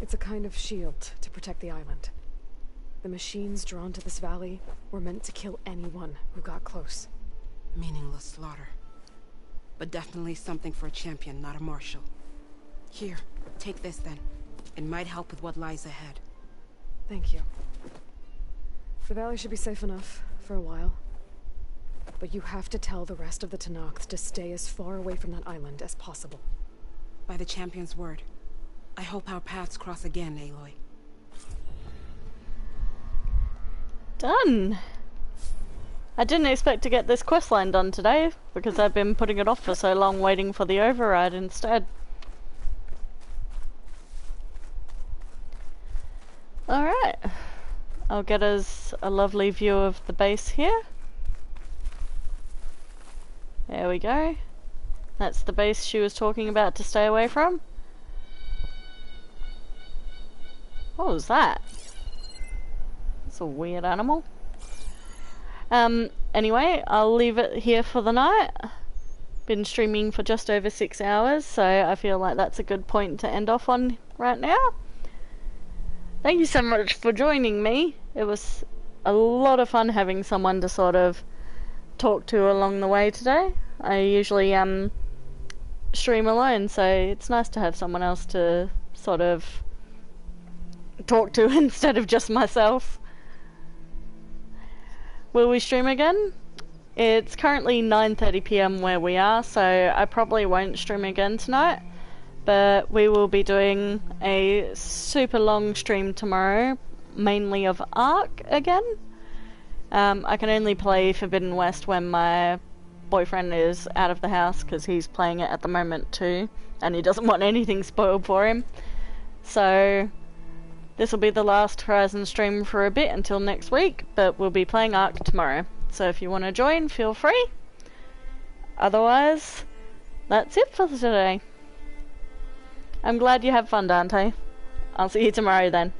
It's a kind of shield to protect the island. The machines drawn to this valley were meant to kill anyone who got close. Meaningless slaughter. But definitely something for a champion, not a marshal. Here, take this then. It might help with what lies ahead. Thank you. The valley should be safe enough for a while. But you have to tell the rest of the Tenakth to stay as far away from that island as possible. By the champion's word. I hope our paths cross again, Aloy. Done! I didn't expect to get this questline done today, because I've been putting it off for so long waiting for the override instead. Alright. I'll get us a lovely view of the base here. There we go. That's the base she was talking about to stay away from. What was that? It's a weird animal. Anyway, I'll leave it here for the night. Been streaming for just over 6 hours, so I feel like that's a good point to end off on right now. Thank you so much for joining me. It was a lot of fun having someone to sort of talk to along the way today. I usually stream alone, so it's nice to have someone else to sort of talk to instead of just myself. Will we stream again? It's currently 9:30 PM where we are, so I probably won't stream again tonight, but we will be doing a super long stream tomorrow, mainly of Ark again. I can only play Forbidden West when my boyfriend is out of the house, because he's playing it at the moment too, and he doesn't want anything spoiled for him. So this will be the last Horizon stream for a bit until next week, but we'll be playing Ark tomorrow. So if you want to join, feel free. Otherwise, that's it for today. I'm glad you had fun, Dante. I'll see you tomorrow then.